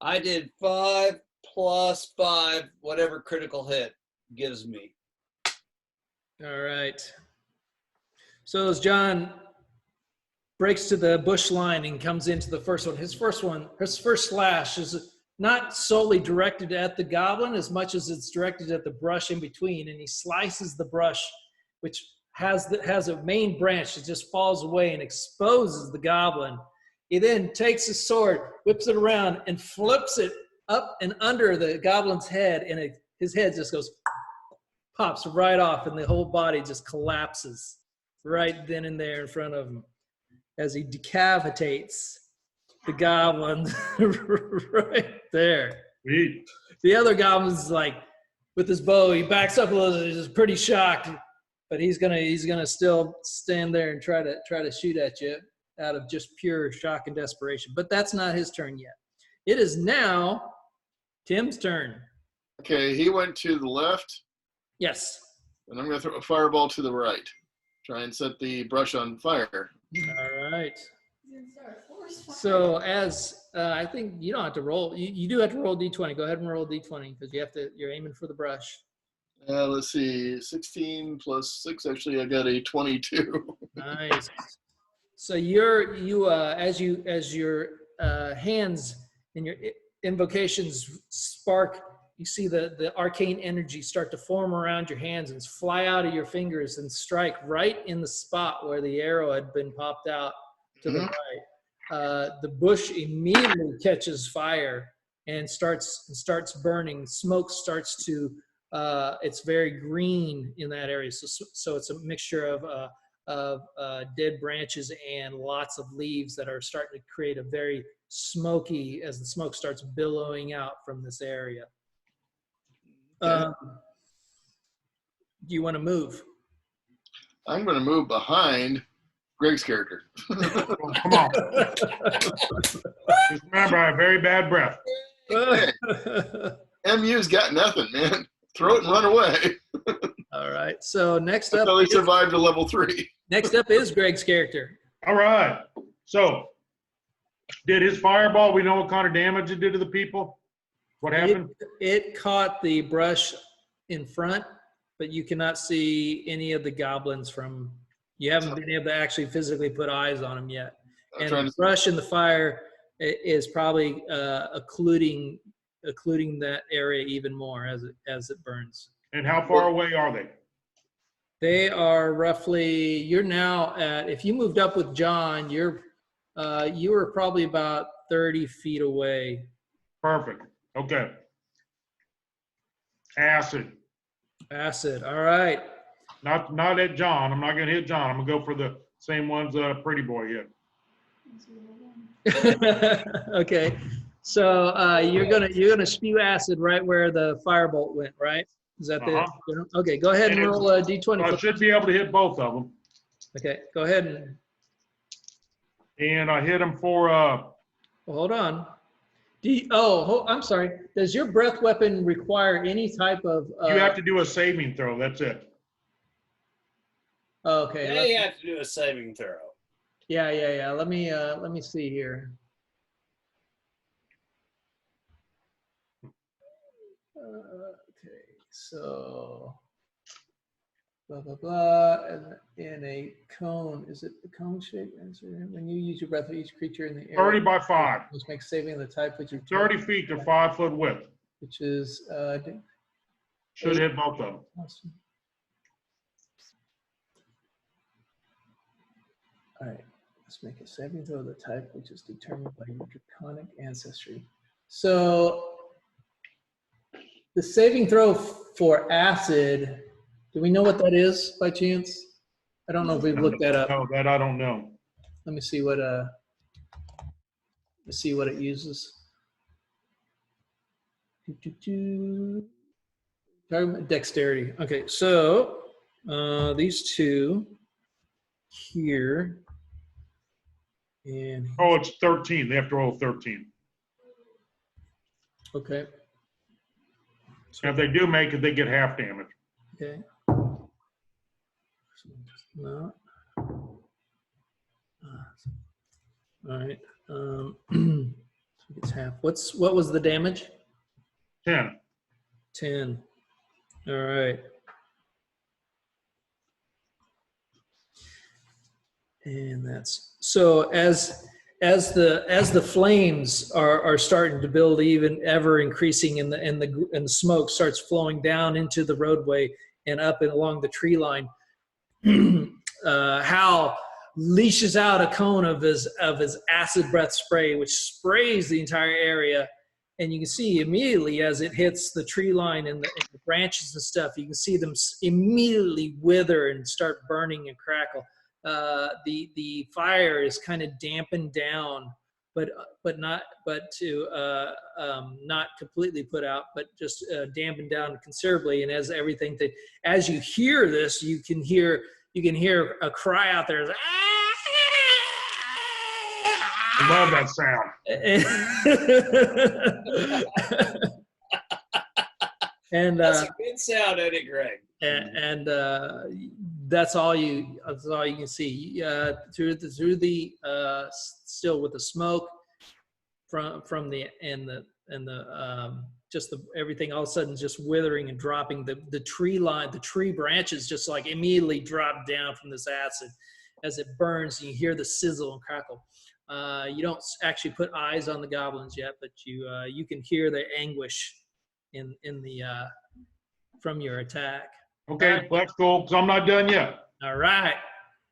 I did 5 plus 5, whatever critical hit gives me. All right. So as John breaks to the bush line and comes into the first one, his first slash is not solely directed at the goblin as much as it's directed at the brush in between, and he slices the brush, which has a main branch that just falls away and exposes the goblin. He then takes his sword, whips it around, and flips it up and under the goblin's head, and his head just pops right off, and the whole body just collapses right then and there in front of him as he decapitates the goblin right there. Sweet. The other goblin's like, with his bow, he backs up a little. He's pretty shocked, but he's gonna still stand there and try to shoot at you out of just pure shock and desperation. But that's not his turn yet. It is now Tim's turn. Okay, he went to the left, Yes. and I'm going to throw a fireball to the right. Try and set the brush on fire. All right. He's gonna start a forest fire. So as I think you don't have to roll. You do have to roll D20. Go ahead and roll D20 because you're aiming for the brush. Let's see, 16 plus 6. Actually, I got a 22. Nice. So as your hands and your invocations spark, you see the arcane energy start to form around your hands and fly out of your fingers and strike right in the spot where the arrow had been popped out to the right. The bush immediately catches fire and starts burning. Smoke starts to it's very green in that area. So it's a mixture of dead branches and lots of leaves that are starting to create a very smoky as the smoke starts billowing out from this area. Do you want to move? I'm going to move behind Greg's character. Come on. Just remember, I have very bad breath. MU's got nothing, man. Throw it and run away. All right. So next up, Until he survived to level 3. next up is Greg's character. All right. So, did his fireball, we know what kind of damage it did to the people? What happened? It caught the brush in front, but you cannot see any of the goblins from. You haven't been able to actually physically put eyes on them yet. And the brush and the fire is probably occluding that area even more as it burns. And how far away are they? They are roughly. You're now at. If you moved up with John, you were probably about 30 feet away. Perfect. Okay. Acid. All right. Not at John. I'm not going to hit John. I'm going to go for the same ones Pretty Boy hit. Okay. So you're gonna spew acid right where the firebolt went, right? Is that the? Okay. Go ahead and roll a d20. I should be able to hit both of them. Okay. Go ahead And I hit him for hold on. I'm sorry. Does your breath weapon require any type of? you have to do a saving throw. That's it. Okay. They have to do a saving throw. Yeah. Let me see here. Okay, so blah blah blah, and in a cone, is it the cone shape? When you use your breath for each creature in the area, 30 by 5. must make saving the type which you 30 feet to 5 foot width. which is Should hit both of them. all right. Must make a saving throw of the type which is determined by your draconic ancestry. So the saving throw for acid, do we know what that is by chance? I don't know if we've looked that up. No, that I don't know. Let me see what it uses. Dexterity. Okay, so these two here and Oh, it's 13. They have to roll 13. okay. And if they do make it, they get half damage. Okay. No. All right. So it's half. What was the damage? 10. 10. All right. And that's so as the flames are starting to build, even ever increasing, and the smoke starts flowing down into the roadway and up and along the tree line. Hal leashes out a cone of his acid breath spray, which sprays the entire area. And you can see immediately as it hits the tree line and the branches and stuff, you can see them immediately wither and start burning and crackle. The fire is kind of dampened down, but not completely put out, but just dampened down considerably. And as you hear this, you can hear a cry out there. I love that sound. And That's a good sound, Eddie Greg. and that's all you can see through the still with the smoke from the just everything all of a sudden just withering and dropping. The tree line, the tree branches just like immediately drop down from this acid as it burns, and you hear the sizzle and crackle. You don't actually put eyes on the goblins yet, but you can hear the anguish in the from your attack. Okay, All right. well, that's cool, because I'm not done yet. All right.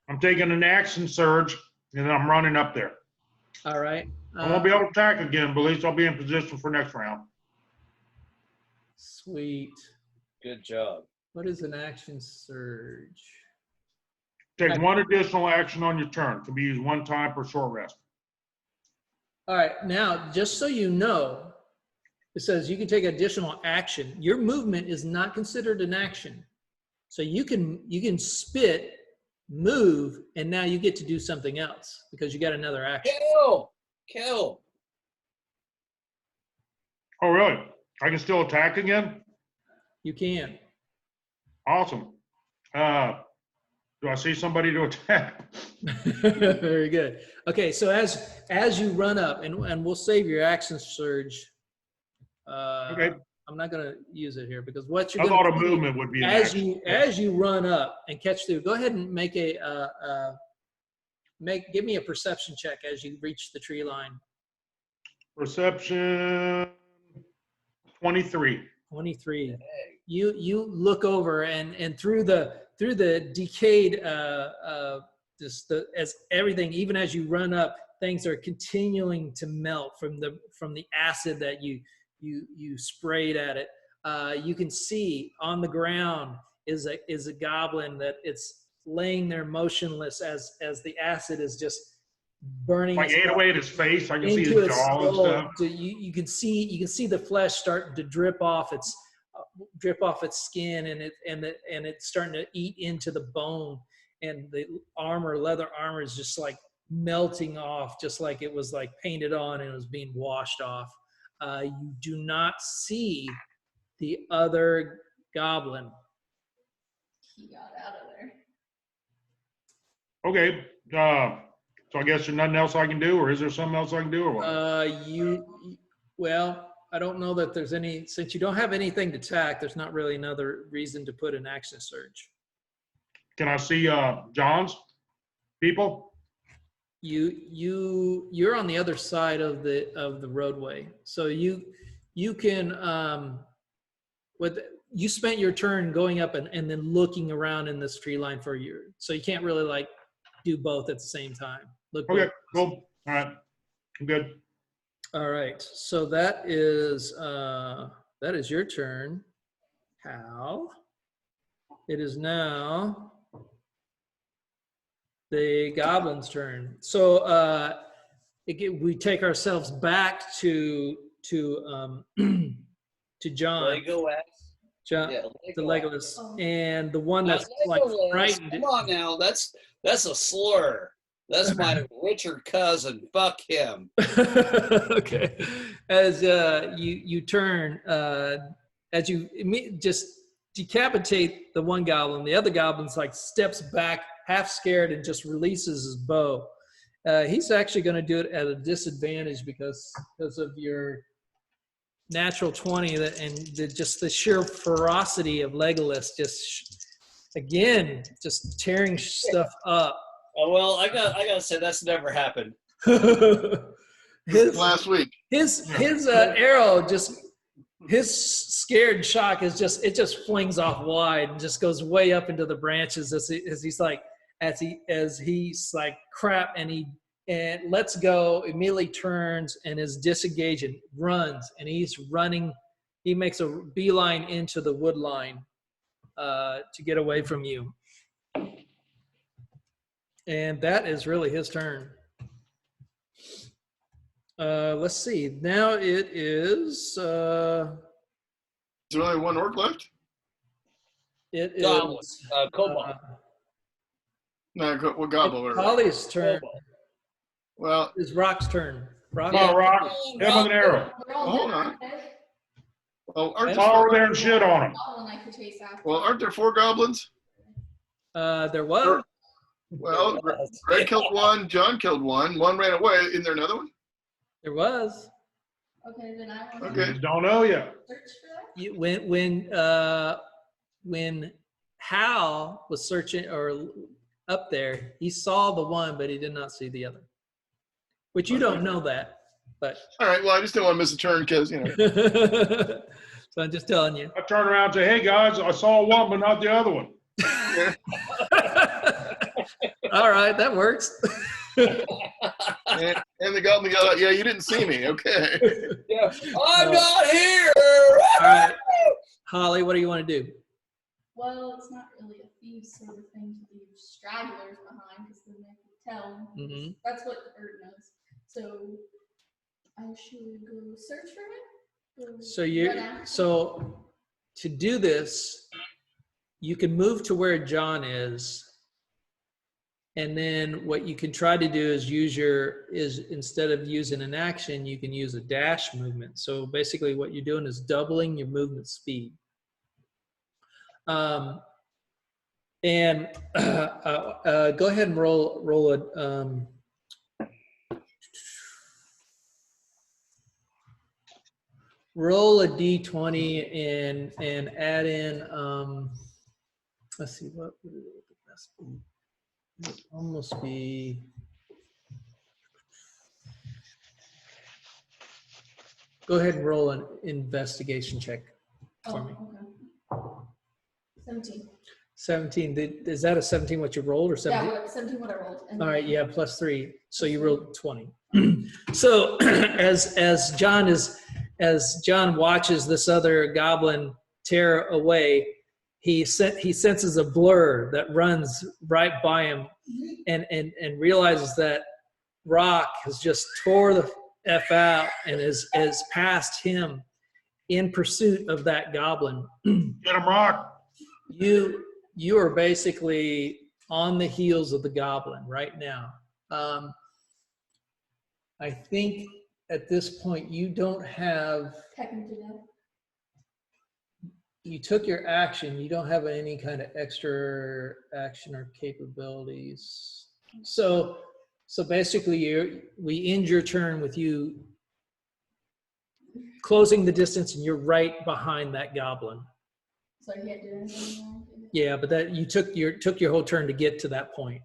I'm taking an action surge, and then I'm running up there. All right. I won't be able to attack again, but at least I'll be in position for next round. Sweet. Good job. What is an action surge? Take one additional action on your turn. Can be used one time per short rest. All right. Now, just so you know, it says you can take additional action. Your movement is not considered an action. So you can spit, move, and now you get to do something else because you got another action. Kill. Oh, really? I can still attack again? You can. Awesome. Do I see somebody to attack? Very good. Okay, so as you run up, and we'll save your action surge. Okay. I'm not going to use it here because what you're I thought going a to do movement would be an as action. as you run up and catch through. Go ahead and make give me a perception check as you reach the tree line. Perception 23. 23. You look over and through the decayed as everything, even as you run up, things are continuing to melt from the acid that you sprayed at it. You can see on the ground is a goblin that it's laying there motionless as the acid is just burning. Like ate away at his face. I can see into his its jaw and skull. stuff. You can see the flesh starting to drip off its skin, and it's starting to eat into the bone, and the leather armor is just like melting off, just like it was like painted on and it was being washed off. You do not see the other goblin. He got out of there. Okay. So I guess there's nothing else I can do, or is there something else I can do, or what? Well, I don't know that there's any, since you don't have anything to attack, there's not really another reason to put an action surge. Can I see John's people? You're on the other side of the roadway, so you can you spent your turn going up and then looking around in this tree line so you can't really like do both at the same time. Look Okay, both. cool. All right. I'm good. All right. So that is your turn, Hal. It is now the goblin's turn. So we take ourselves back to to John. Lego ass. John, Yeah, the Lego Legolas, Oh. and the one Now, that's like Legolas, frightened. come on now, that's a slur. That's my Richard cousin. Fuck him. Okay. As you turn, as you just decapitate the one goblin, the other goblin's like steps back, half scared, and just releases his bow. He's actually going to do it at a disadvantage because of your natural 20 and just the sheer ferocity of Legolas, again, just tearing stuff up. Oh well, I gotta say that's never happened. Last week. His arrow his scared shock is just flings off wide and just goes way up into the branches as he's like crap, and he lets go, immediately turns and is disengaged and runs, and he's running. He makes a beeline into the wood line to get away from you. And that is really his turn. Let's see. Now it is. Is there only one orc left? It Goblin. is. Kobold. No, what goblin? Whatever. Holly's turn. Kobold. Well, It's Rock's turn. Rock. Come on, Rock. Hit him with an arrow. We're all Hold dead, on. aren't they? well, aren't, Power there and shit on him. Goblin I could chase after. well, aren't there 4 goblins? There was. Well, Greg killed one, John killed one ran away. Isn't there another one? There was. Okay, then I want Okay. Just don't know yet. to search for that. When Hal was searching or up there, he saw the one, but he did not see the other. Which you don't know that, but All right. Well, I just didn't want to miss a turn because, so I'm just telling you. I turn around and say, hey, guys, I saw one, but not the other one. All right, that works. and the goblin yelled out, yeah, you didn't see me. Okay. Yeah. I'm not here. All right, Holly, what do you want to do? Well, it's not really a thief sort of thing to leave stragglers behind because then they can tell. Mhm. That's what the bird knows. So I should go search for it. So to do this, you can move to where John is, and then what you can try to do is instead of using an action, you can use a dash movement. So basically, what you're doing is doubling your movement speed. And go ahead and roll a. Roll a d20 and add in. Let's see what would the best be. It would almost be. Go ahead and roll an investigation check for me. Okay. 17. 17. Is that a 17 what you rolled or 17? Yeah, 17 what I rolled. And All right, yeah, plus 3. So you rolled 20. So as John watches this other goblin tear away, he senses a blur that runs right by him, and realizes that Rock has just tore the F out and is past him in pursuit of that goblin. Get him, Rock. You are basically on the heels of the goblin right now. I think at this point you don't have. peck him to death. You took your action. You don't have any kind of extra action or capabilities. So basically, we end your turn with you closing the distance, and you're right behind that goblin. So I can't do anything wrong. Yeah, but that you took your whole turn to get to that point,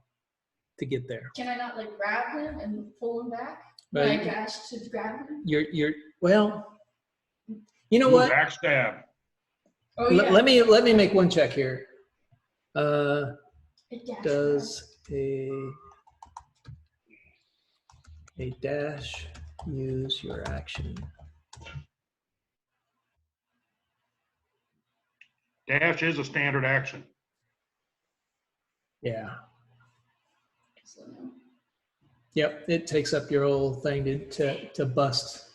to get there. Can I not like grab him and pull him back? Right. Like dash to grab him? You're well. You know what? Backstab. Oh yeah. Let me make one check here. It dash Does a a dash, use your action. Dash is a standard action. Yeah. So, no. Yep, it takes up your whole thing to bust,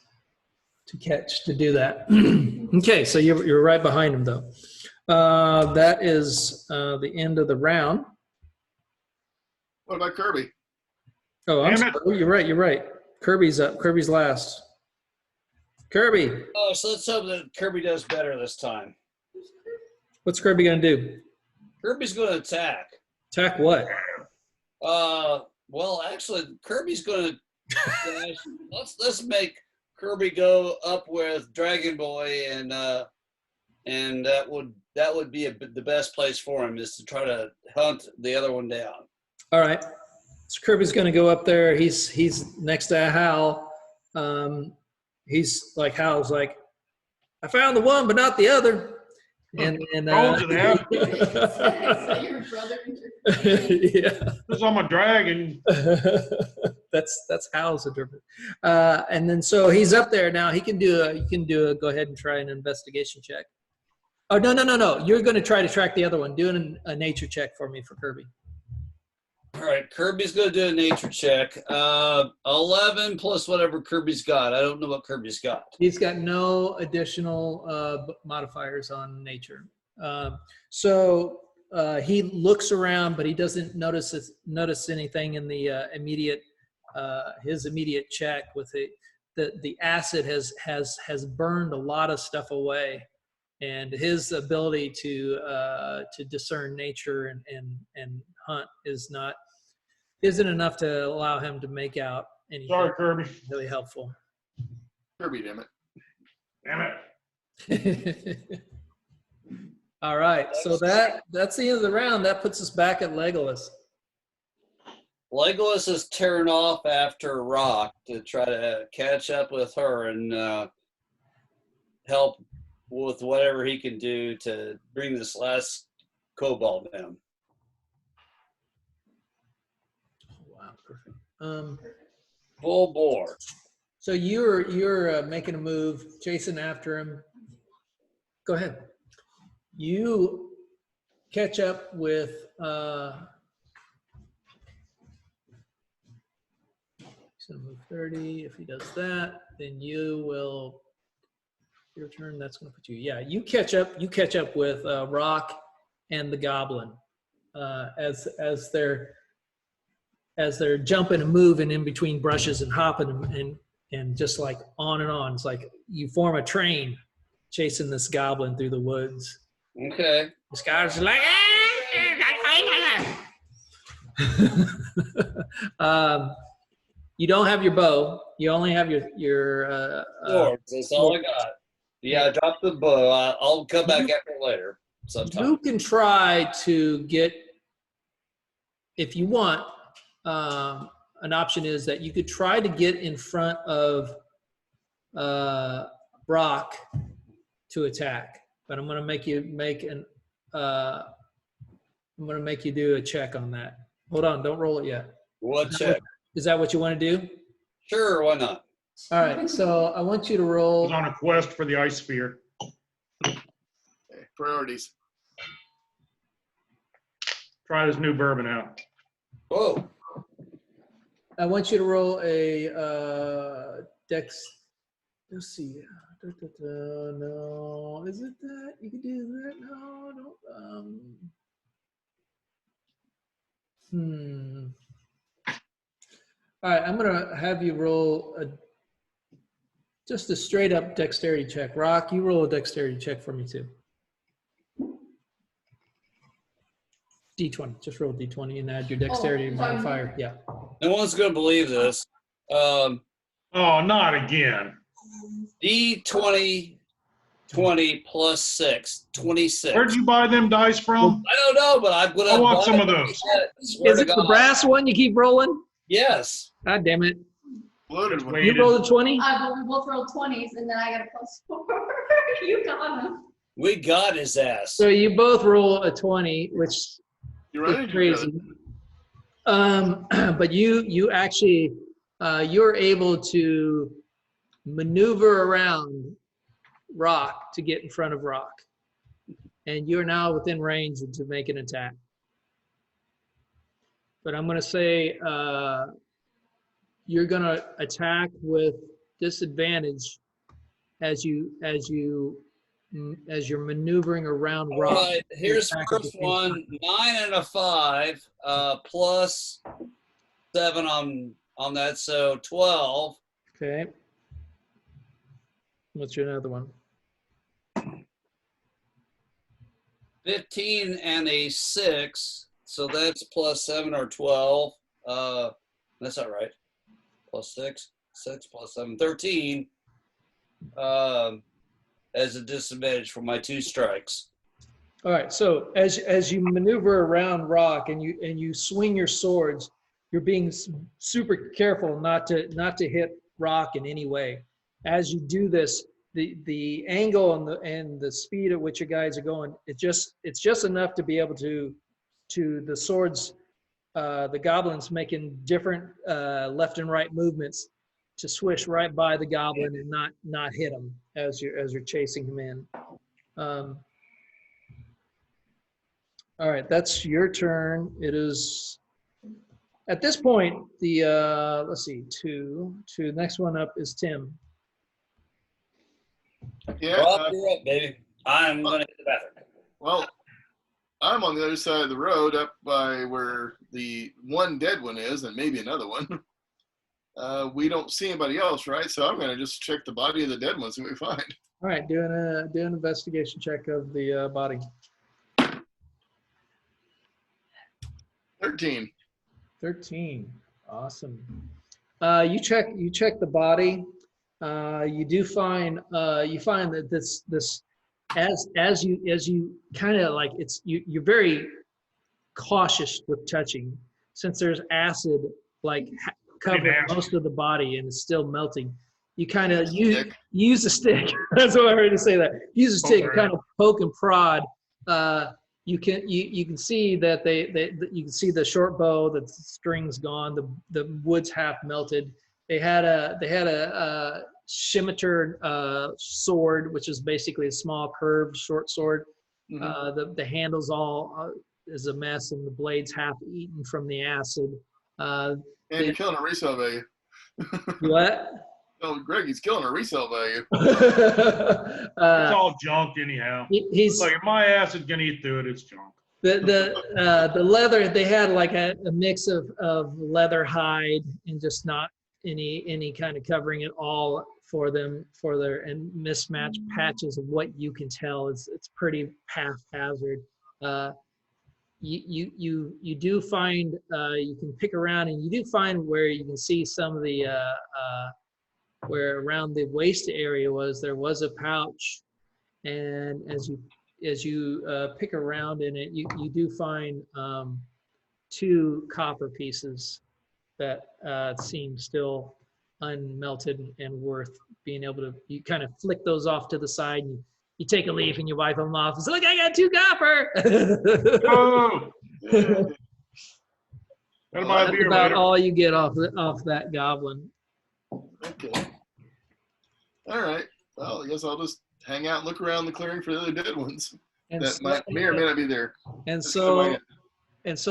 to catch, to do that. Okay, so you're right behind him though. That is the end of the round. What about Kirby? Oh, I'm Damn it. sorry. You're right. You're right. Kirby's up. Kirby's last. Kirby, Oh, so let's hope that Kirby does better this time. what's Kirby gonna do? Kirby's going to attack. Attack what? Well, actually, Kirby's going to. Let's make Kirby go up with Dragon Boy, and that would be the best place for him, is to try to hunt the other one down. All right. So Kirby's gonna go up there. He's next to Hal. He's like, Hal's like, I found the one, but not the other. And Told you that. So your brother. Yeah. Because I'm a dragon. That's Hal's interpretation. And then so he's up there now. You can go ahead and try an investigation check. Oh no! You're going to try to track the other one. Do a nature check for me for Kirby. All right, Kirby's going to do a nature check. 11 plus whatever Kirby's got. I don't know what Kirby's got. He's got no additional modifiers on nature. So he looks around, but he doesn't notice anything in the his immediate check. With the acid has burned a lot of stuff away, and his ability to discern nature and hunt isn't enough to allow him to make out anything Sorry, Kirby. really helpful. Kirby, damn it. Damn it. All right, so that's the end of the round. That puts us back at Legolas. Legolas is tearing off after Rock to try to catch up with her and help with whatever he can do to bring this last kobold down. Wow, perfect. Full bore. So you're making a move, chasing after him. Go ahead. You catch up with he's gonna move 30. If he does that, then you will your turn. That's gonna put you. Yeah, you catch up with Rock and the Goblin as they're jumping and moving in between brushes and hopping and just like on and on. It's like you form a train chasing this goblin through the woods. Okay. This guy's like, you don't have your bow. You only have your Swords, that's all I got. Yeah, I dropped the bow. I'll come back after later sometime. You can try to get, if you want, an option is that you could try to get in front of Brock to attack. But I'm going to make you do a check on that. Hold on, don't roll it yet. What check? Is that what you want to do? Sure, why not? All right, so I want you to roll. He's on a quest for the ice sphere. Okay, priorities. Try this new bourbon out. Whoa. I want you to roll a dex. Let's see. No, is it that? You can do that? No, don't. All right, I'm gonna have you roll just a straight up dexterity check. Rock, you roll a dexterity check for me too. D20. Just roll D20 and add your dexterity modifier. Yeah. No one's going to believe this. Oh, not again. D20, 20 plus 6, 26. Where'd you buy them dice from? I don't know, but I'm going to I want some of those. Is it the brass one you keep rolling? Yes. God damn it. Loaded one. Wait. You rolled a 20? But we both rolled 20s, and then I got a +4. You got them. We got his ass. So you both roll a 20, which You're is right. crazy. But you actually you're able to maneuver around rock to get in front of rock. And you're now within range to make an attack. But I'm going to say you're going to attack with disadvantage as you're maneuvering around All rock. right, here's Attack at the first same one, time. 9 and a 5, plus 7 on that, so 12. Okay. What's your another one? 15 and a 6, so that's plus 7 or 12. That's not right. Plus 6, 6 plus 7, 13. As a disadvantage for my 2 strikes. All right. So as you maneuver around rock and you swing your swords, you're being super careful not to hit rock in any way. As you do this, the angle and the speed at which your guys are going, it's just enough to be able to the swords, the goblins making different left and right movements to swish right by the goblin and not hit him as you're chasing him in. All right, that's your turn. It is at this point the let's see, two. Next one up is Tim. Yeah. Rob, you're up, baby. I'm gonna hit the bathroom. Well, I'm on the other side of the road, up by where the one dead one is, and maybe another one. We don't see anybody else, right? So I'm gonna just check the body of the dead one, see what we find. All right, do an investigation check of the body. 13. 13. Awesome. You check the body. You do find that this as you kind of like you're very cautious with touching, since there's acid like covering most of the body and it's still melting. You kind of use a stick. That's what I heard you say that. Use a stick, kind of poke and prod. You can see that you can see the short bow, the string's gone, the wood's half melted. They had a scimitar sword, which is basically a small curved short sword. Mm-hmm. The handle's all is a mess, and the blade's half eaten from the acid. And you're killing a resale value. What? Oh, Greg, he's killing a resale value. It's all junk anyhow. He's like, if my ass is gonna eat through it, it's junk. the leather, they had like a mix of leather hide and just not any kind of covering at all for their and mismatched patches of what you can tell. It's pretty haphazard. You do find you can pick around and you do find where you can see some of the where around the waist area there was a pouch, and as you pick around in it, you do find 2 copper pieces that seem still unmelted and worth being able to. You kind of flick those off to the side, and you take a leaf and you wipe them off. It's like, I got 2 copper. Oh! That's about all you get off that goblin. Okay. All right. Well, I guess I'll just hang out and look around the clearing for the other dead ones And that may or may not be there. And so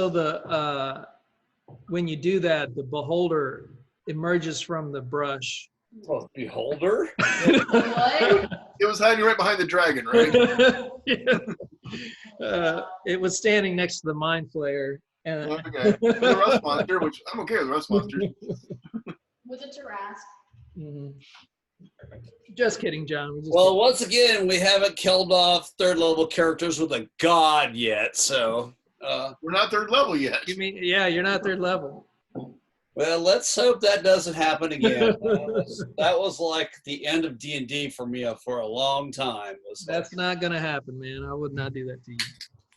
the when you do that, the beholder emerges from the brush. Oh, beholder? What? It was hiding right behind the dragon, right? It was standing next to the mind flayer. And Okay. The rust monster, which I'm okay with rust monsters. With a Tarrasque. Mhm. Just kidding, John. Well, once again, we haven't killed off 3rd level characters with a god yet, so. We're not 3rd level yet. You mean, yeah, you're not 3rd level. Well, let's hope that doesn't happen again. That was like the end of D&D for me for a long time. That's not going to happen, man. I would not do that to you.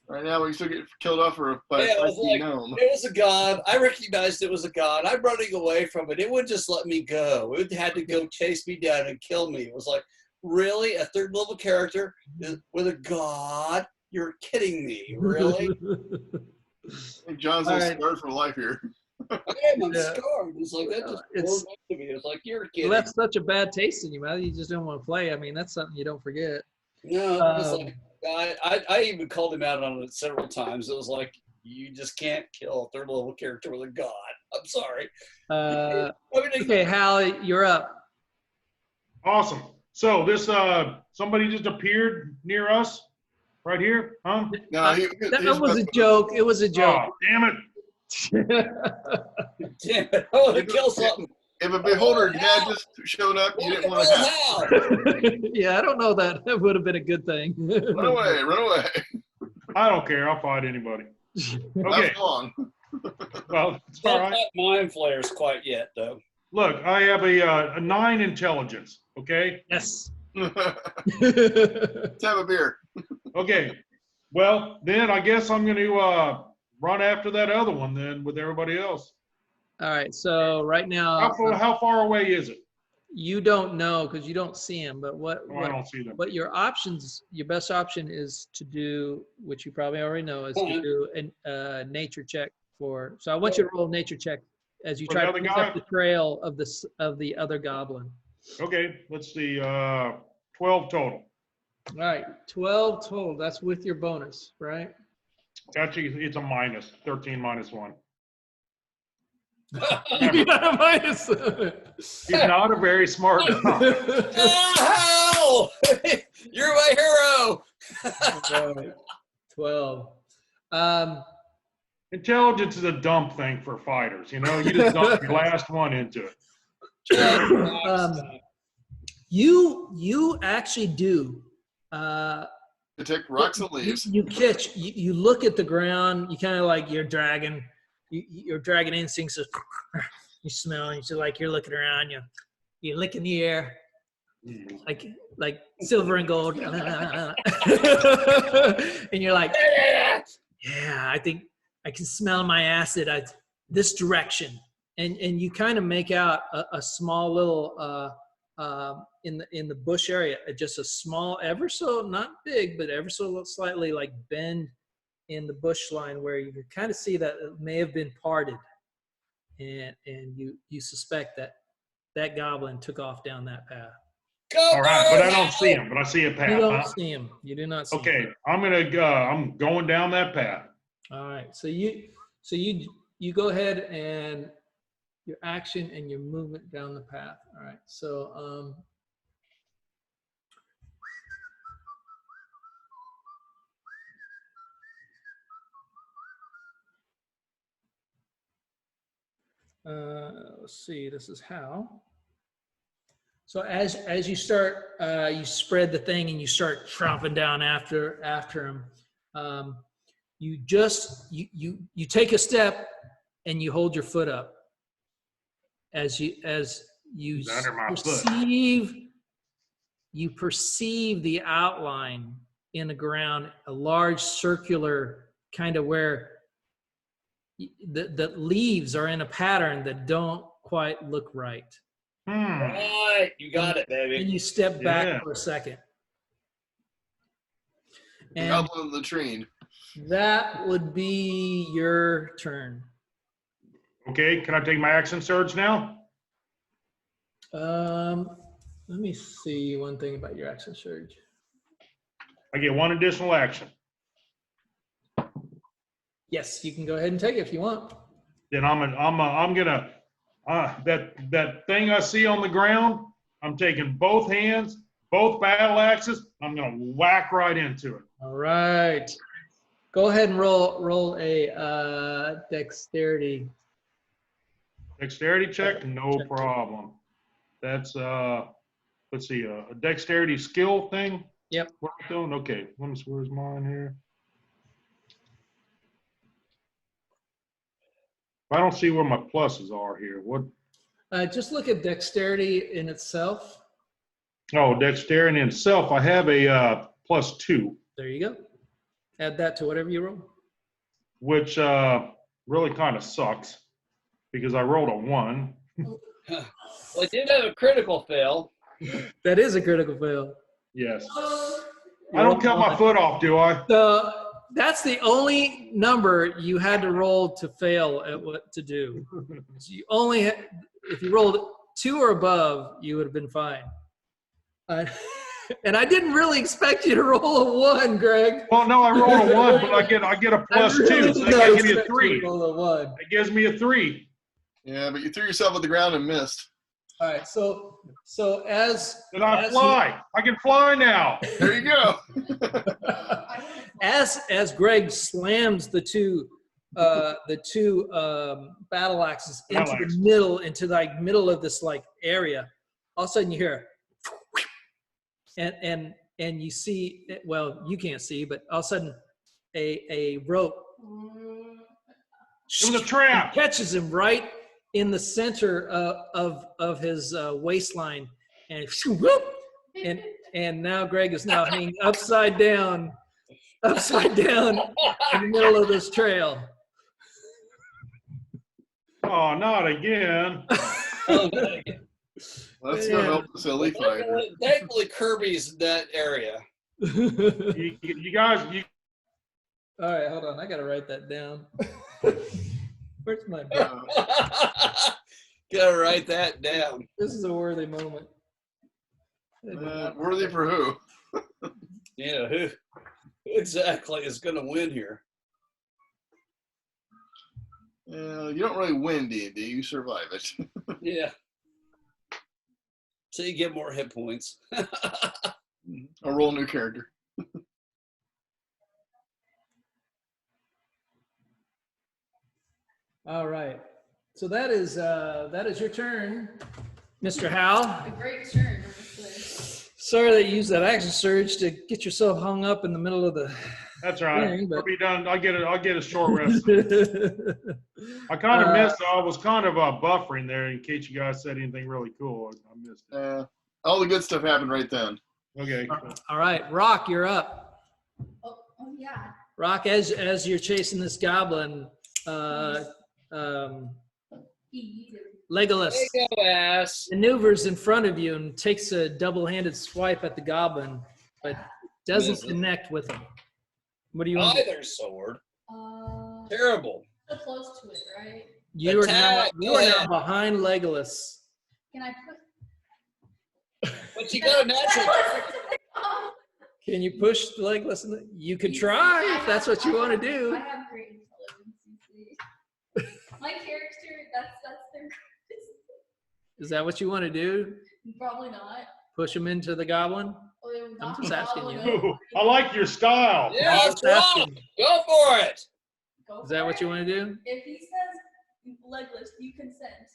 Right now, we still get killed off by a feisty gnome. It was a god. I recognized it was a god. I'm running away from it. It wouldn't just let me go. It had to go chase me down and kill me. It was like, really? A 3rd level character with a god? You're kidding me. Really? I think John's a little scarred for life here. I am, I'm Yeah. scarred. It's like, that just It's- blows up to me. It's like, you're kidding. left such a bad taste in your mouth. You just don't want to play. I mean, that's something you don't forget. No, it's Um, like, I even called him out on it several times. It was like, you just can't kill a third level character with a god. I'm sorry. I mean, Okay, Hal, you're up. Awesome. So this somebody just appeared near us, right here, huh? No, That was a joke. It was a Oh, joke. damn it! damn it, I want to kill something. If a beholder had just showed up, you didn't want to have. Hal. Yeah, I don't know that. That would have been a good thing. Run away, run away. I don't care. I'll fight anybody. Not Okay. for long. Well, it's all Not right. mind flayers quite yet, though. Look, I have a 9 intelligence. Okay. Yes. Let's have a beer. Okay. Well, then I guess I'm going to run after that other one then with everybody else. All right. So right now, How far away is it? you don't know because you don't see him. But Oh, I don't see them. what your options, your best option is to do, which you probably already know, is to Mhm. do a nature check for. So I want you to roll a nature check as you For try the to other pick guy? up the trail of the other goblin. Okay. Let's see. 12 total. All right, 12 total. That's with your bonus, right? Actually, it's a minus. 13 minus 1. Yeah, minus. He's not a very smart guy. Hal! You're my hero. All right, 12. Intelligence is a dumb thing for fighters. You know, you just dump your last one into it. You actually do. Detect rocks and leaves. You catch. You look at the ground. You kind of like your dragon. Your dragon instincts. Is, you smell. And you're looking around. You lick in the air, like silver and gold. And you're like, yeah, I think I can smell my acid this direction. And you kind of make out a small little in the bush area, just a small, ever so not big, but ever so slightly like bend in the bush line where you can kind of see that it may have been parted, and you suspect that goblin took off down that path. Go All right, but I bird, don't Hal! see him, but I see a path. You don't Huh? see him. You do not see him. Okay, I'm going down that path. All right. So you go ahead and your action and your movement down the path. All right. So let's see. This is how. So as you start, you spread the thing and you start tromping down after him. You take a step and you hold your foot up as you It's under my foot. perceive the outline in the ground, a large circular kind of where the leaves are in a pattern that don't quite look right. Right, you got it, And baby. you step back Yeah. for a second. The And goblin of the train. that would be your turn. Okay, can I take my action surge now? Let me see one thing about your action surge. I get one additional action. Yes, you can go ahead and take it if you want. Then I'm gonna that thing I see on the ground. I'm taking both hands, both battle axes. I'm gonna whack right into it. All right. Go ahead and roll a dexterity. Dexterity check, no problem. That's let's see, a dexterity skill thing. Yep. What I'm doing? Okay, let me see, where's mine here? I don't see where my pluses are here. What? Just look at dexterity in itself. Oh, dexterity in itself. I have a +2, There you go. Add that to whatever you roll. which really kind of sucks because I rolled a 1. Well, I did have a critical fail. That is a critical fail. Yes. I don't cut my foot off, do I? So that's the only number you had to roll to fail at what to do. So you only if you rolled 2 or above, you would have been fine. And I didn't really expect you to roll a 1, Greg. Well, no, I rolled a 1, but I get a plus 2, so that gives me a 3. Roll a 1. It gives me a 3. Yeah, but you threw yourself at the ground and missed. All right, so as And I fly. I can fly now. There you go. as Greg slams the two battle axes into the middle of this like area, all of a sudden you hear, and you see, well, you can't see, but all of a sudden a rope It was a trap. catches him right in the center of his waistline, and whoop, and now Greg is now hanging upside down in the middle of this trail. Oh, not again. Let's go help the silly fighter. Thankfully, Kirby's in that area. You guys, All right, hold on. I got to write that down. Where's my book? Gotta write that down. This is a worthy moment. Worthy for who? Yeah, who exactly is going to win here? You don't really win D&D. You survive it. Yeah. So you get more hit points. Or roll a new character. All right. So that is your turn, Mr. Hal. A great turn, honestly. Sorry that you used that action surge to get yourself hung up in the middle of the that's right. thing, but- I'll be done. I'll get a short rest. I kind of missed. I was kind of buffering there in case you guys said anything really cool. I missed it. All the good stuff happened right then. Okay. All right, Rock, you're up. Oh yeah. Rock, as you're chasing this goblin, Legolas There you go, ass. maneuvers in front of you and takes a double-handed swipe at the goblin, but doesn't Misses. connect with him. What do you want? Either sword. Terrible. Still close to it, right? You are Attack, now go ahead. behind Legolas. Can I put? But you got a natural. Can you push Legolas? You could try if that's what you want to I do. have great intelligence, you see. My character, that's their. Is that what you want to do? Probably not. Push him into the goblin? Oh, they would I'm knock just the asking goblin you. over. Ooh, I like your style. Yeah, I'm that's just wrong. asking. Go for it. Go Is that for what you it. want to do? If he says legless, you consent.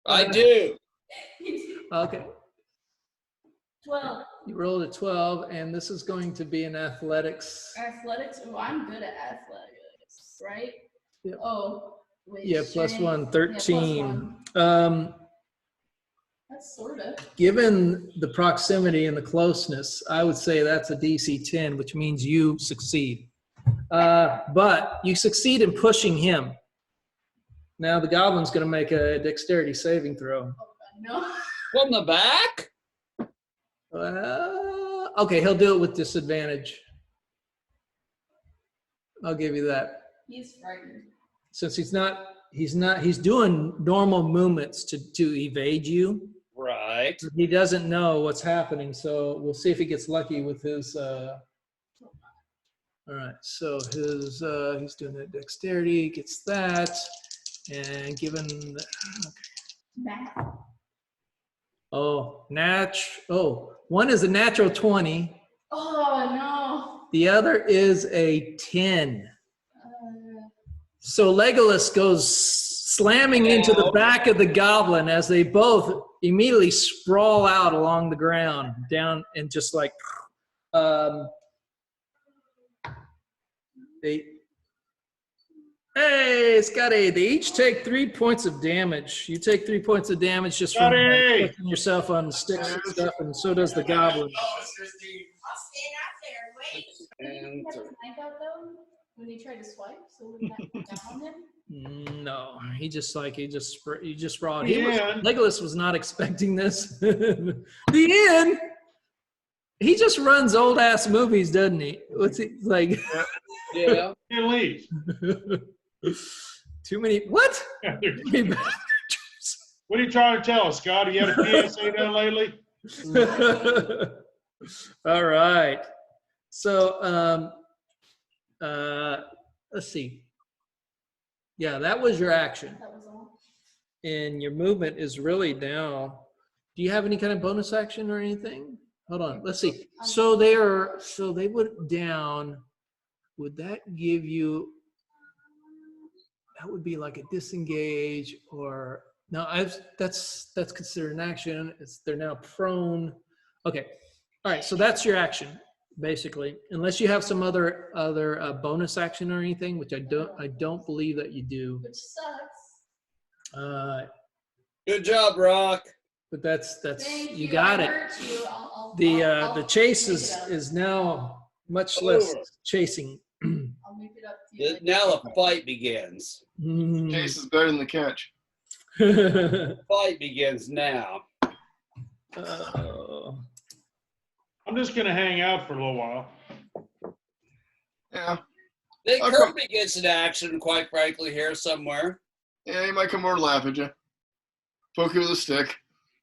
I do. Okay. 12. You rolled a 12, and this is going to be an athletics. Athletics? Oh, I'm good at athletics, right? Yep. Oh, wait. Yeah, plus strength. 1, Yeah, 13. That's sort of. Given the proximity and the closeness, I would say that's a DC 10, which means you succeed. But you succeed in pushing him. Now the goblin's going to make a dexterity saving throw. No. From the back? Okay, he'll do it with disadvantage. I'll give you that. He's frightened. Since he's doing normal movements to evade you. Right. He doesn't know what's happening, so we'll see if he gets lucky with his. All right, so his he's doing that dexterity, gets that, and given. Matt. One is a natural 20. Oh, no. The other is a 10. So Legolas goes slamming into the back of the goblin as they both immediately sprawl out along the ground, down and just like Scotty, they each take 3 points of damage. You take 3 points of damage just from Scotty! pushing yourself on the sticks and stuff, and so does the goblin. I'll stand out there and wait. Did he have his knife out, though, when he tried to swipe? So wouldn't that go down on him? No, he just brought. The end. Legolas was not expecting this. The end. He just runs old ass movies, doesn't he? What's he like? Yeah. He leaves. Too many. What? Too many What are you trying to tell us, Scott? You had a PSA done lately? All right. So, let's see. Yeah, that was your action. That was all. And your movement is really now. Do you have any kind of bonus action or anything? Hold on. Let's see. So they went down. Would that give you, that would be like a disengage or no, that's considered an action. They're now prone. Okay. All right. So that's your action basically, unless you have some other bonus action or anything, which I don't believe that you do. Which sucks. Good job, Rock. But that's Thank you got I it. hurt you. I'll The chase make it up. is now much less Over. chasing. I'll make it up to you. later. Now the fight begins. Chase is better than the catch. Fight begins now. Oh. I'm just going to hang out for a little while. Yeah. Then Okay. Kirby gets an action, quite frankly, here somewhere. Yeah, he might come over and laugh at you. Poke you with a stick.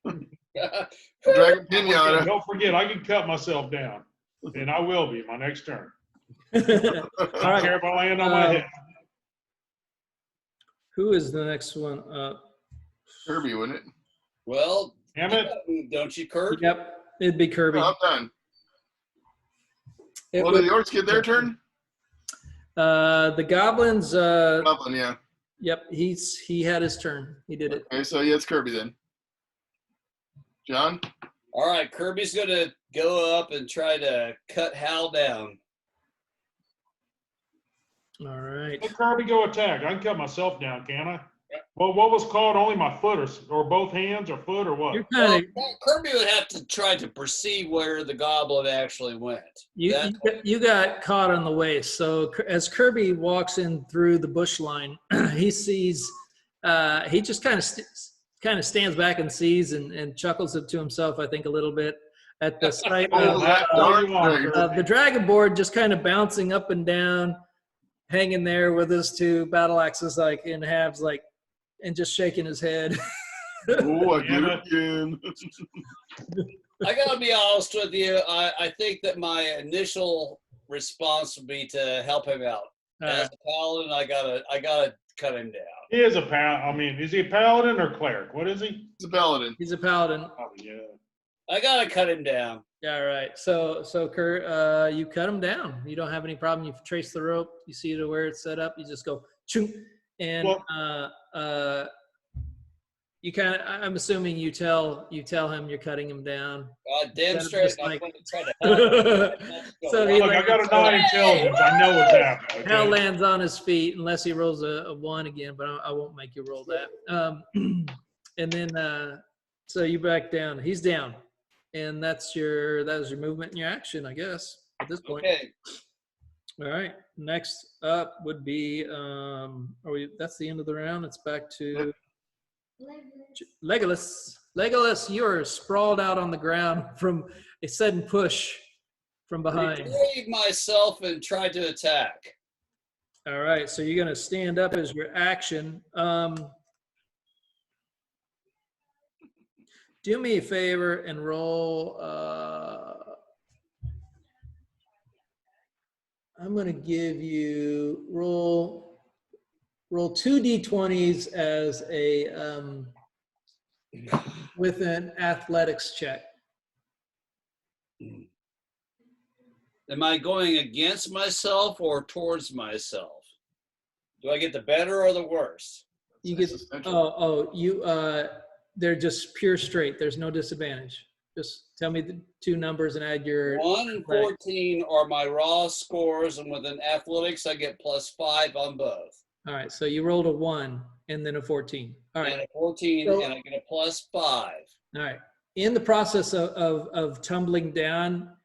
Drag a Okay, pinata. don't forget, I can cut myself down. And I will be my next turn. All I don't right. care if I land on my head. Who is the next one up? Kirby, wouldn't it? Well, Damn it. don't you, Kurt? Yep, it'd be Kirby. Oh, I'm done. It Well, would- did the orcs get their turn? the goblins. Goblin, yeah. Yep, he had his turn. He did it. Okay, so yeah, it's Kirby then. John? All right, Kirby's going to go up and try to cut Hal down. All right. Let Kirby go attack. I can cut myself down, can I? Well, what was called only my foot or both hands or foot or what? You're Well, kind of Kirby would have to try to perceive where the goblin actually went. you got caught on the waist. So as Kirby walks in through the bush line, he sees. He just kind of stands back and sees and chuckles to himself. I think a little bit at the sight Oh, that darn thing. of the dragon board just kind of bouncing up and down, hanging there with his two battle axes like in halves, like, and just shaking his head. Oh, I get Damn it again. I gotta be honest with you. I think that my initial response would be to help him out. As a paladin, I gotta cut him down. He is a paladin. I mean, is he a paladin or cleric? What is he? It's a paladin. He's a paladin. Oh, yeah. I gotta cut him down. Yeah, right. So Kurt, you cut him down. You don't have any problem. You trace the rope. You see to where it's set up. You just go chunk, and you kind of. I'm assuming you tell him you're cutting him down. Damn Instead of straight. just I'm like- going to try to help him. So he Look, I got a 9 intelligence. I know what's happening. Hal Okay? lands on his feet unless he rolls a 1 again, but I won't make you roll that. And then so you back down. He's down, and that was your movement and your action, I guess, at this point. Okay. All right. Next up would be that's the end of the round. It's back to Legolas. Legolas, you're sprawled out on the ground from a sudden push from behind. Retrieve myself and try to attack. All right, so you're gonna stand up as your action. Do me a favor and roll. I'm gonna give you roll 2 d20s as a with an athletics check. Am I going against myself or towards myself? Do I get the better or the worse? You get they're just pure straight. There's no disadvantage. Just tell me the two numbers and add your 1 and 14 are my raw scores, and with an athletics, I get +5 on both. All right, so you rolled a 1 and then a 14. All right. And a 14, So- and I get a +5. All right. In the process of tumbling down,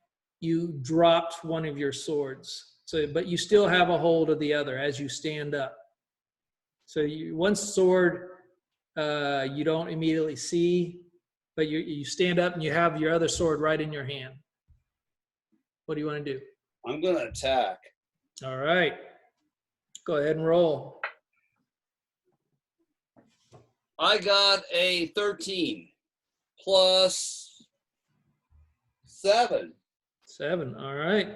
you dropped one of your swords. So, but you still have a hold of the other as you stand up. So one sword you don't immediately see, but you stand up and you have your other sword right in your hand. What do you want to do? I'm gonna attack. All right. Go ahead and roll. I got a 13 plus 7. 7. All right.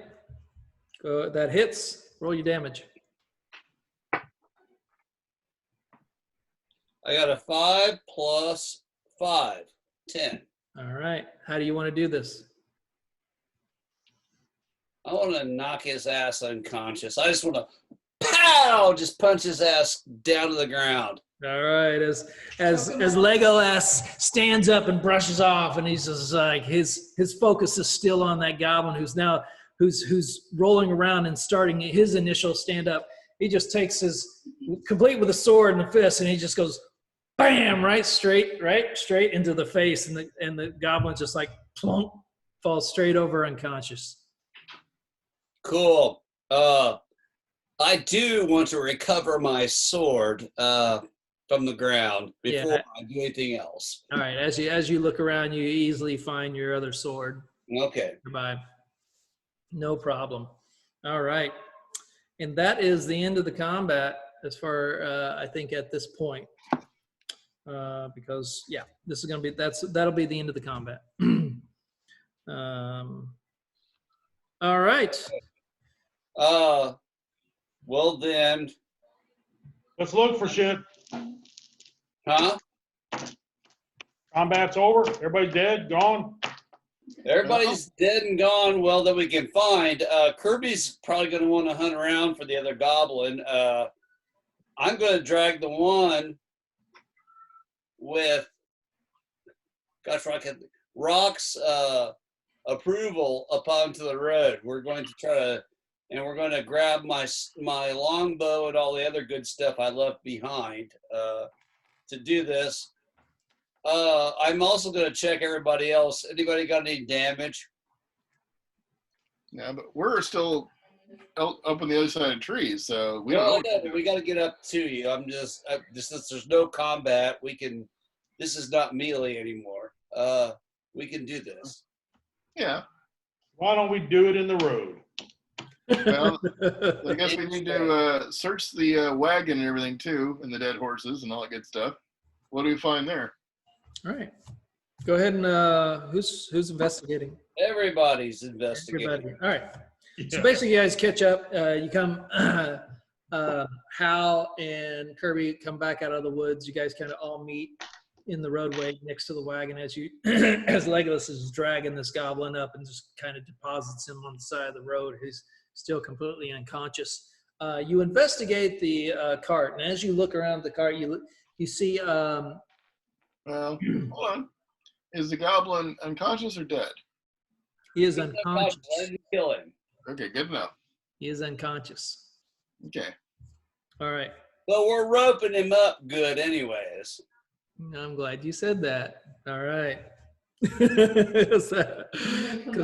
Go. That hits. Roll your damage. I got a 5 plus 5, 10. All right. How do you want to do this? I want to knock his ass unconscious. I just want to pow, just punch his ass down to the ground. All right. As Legolas stands up and brushes off, and he's just like his focus is still on that goblin who's rolling around and starting his initial stand up. He just takes his complete with a sword and a fist, and he just goes bam, right straight into the face, and the goblin just like plunk, falls straight over unconscious. Cool. I do want to recover my sword from the ground before I do anything else. All right. As you look around, you easily find your other sword. Okay. Goodbye. No problem. All right. And that is the end of the combat as far, I think, at this point. Because, yeah, this is going to be, that'll be the end of the combat. All right. Well then. Let's look for shit. Huh? Combat's over. Everybody dead, gone. Everybody's dead and gone. Well, that we can find. Kirby's probably going to want to hunt around for the other goblin. I'm going to drag the one with, Rock's approval up onto the road. We're going to try to, and we're going to grab my longbow and all the other good stuff I left behind to do this. I'm also going to check everybody else. Anybody got any damage? Yeah, but we're still up on the other side of trees, so we don't No, know. What we got to get up to you. I'm just since there's no combat, we can. This is not melee anymore. We can do this. Yeah. Why don't we do it in the road? Well, I guess we need to search the wagon and everything too, and the dead horses and all that good stuff. What do we find there? All right. Go ahead and who's investigating? Everybody's investigating. Everybody. All right. Yeah. So basically, you guys catch up. You come, Hal and Kirby come back out of the woods. You guys kind of all meet in the roadway next to the wagon as as Legolas is dragging this goblin up and just kind of deposits him on the side of the road. He's still completely unconscious. You investigate the cart, and as you look around the cart, you see. Hold on. Is the goblin unconscious or dead? He is unconscious. Why did you kill him? Okay, good enough. He is unconscious. Okay. All right. Well, we're roping him up good anyways. I'm glad you said that. All right. Because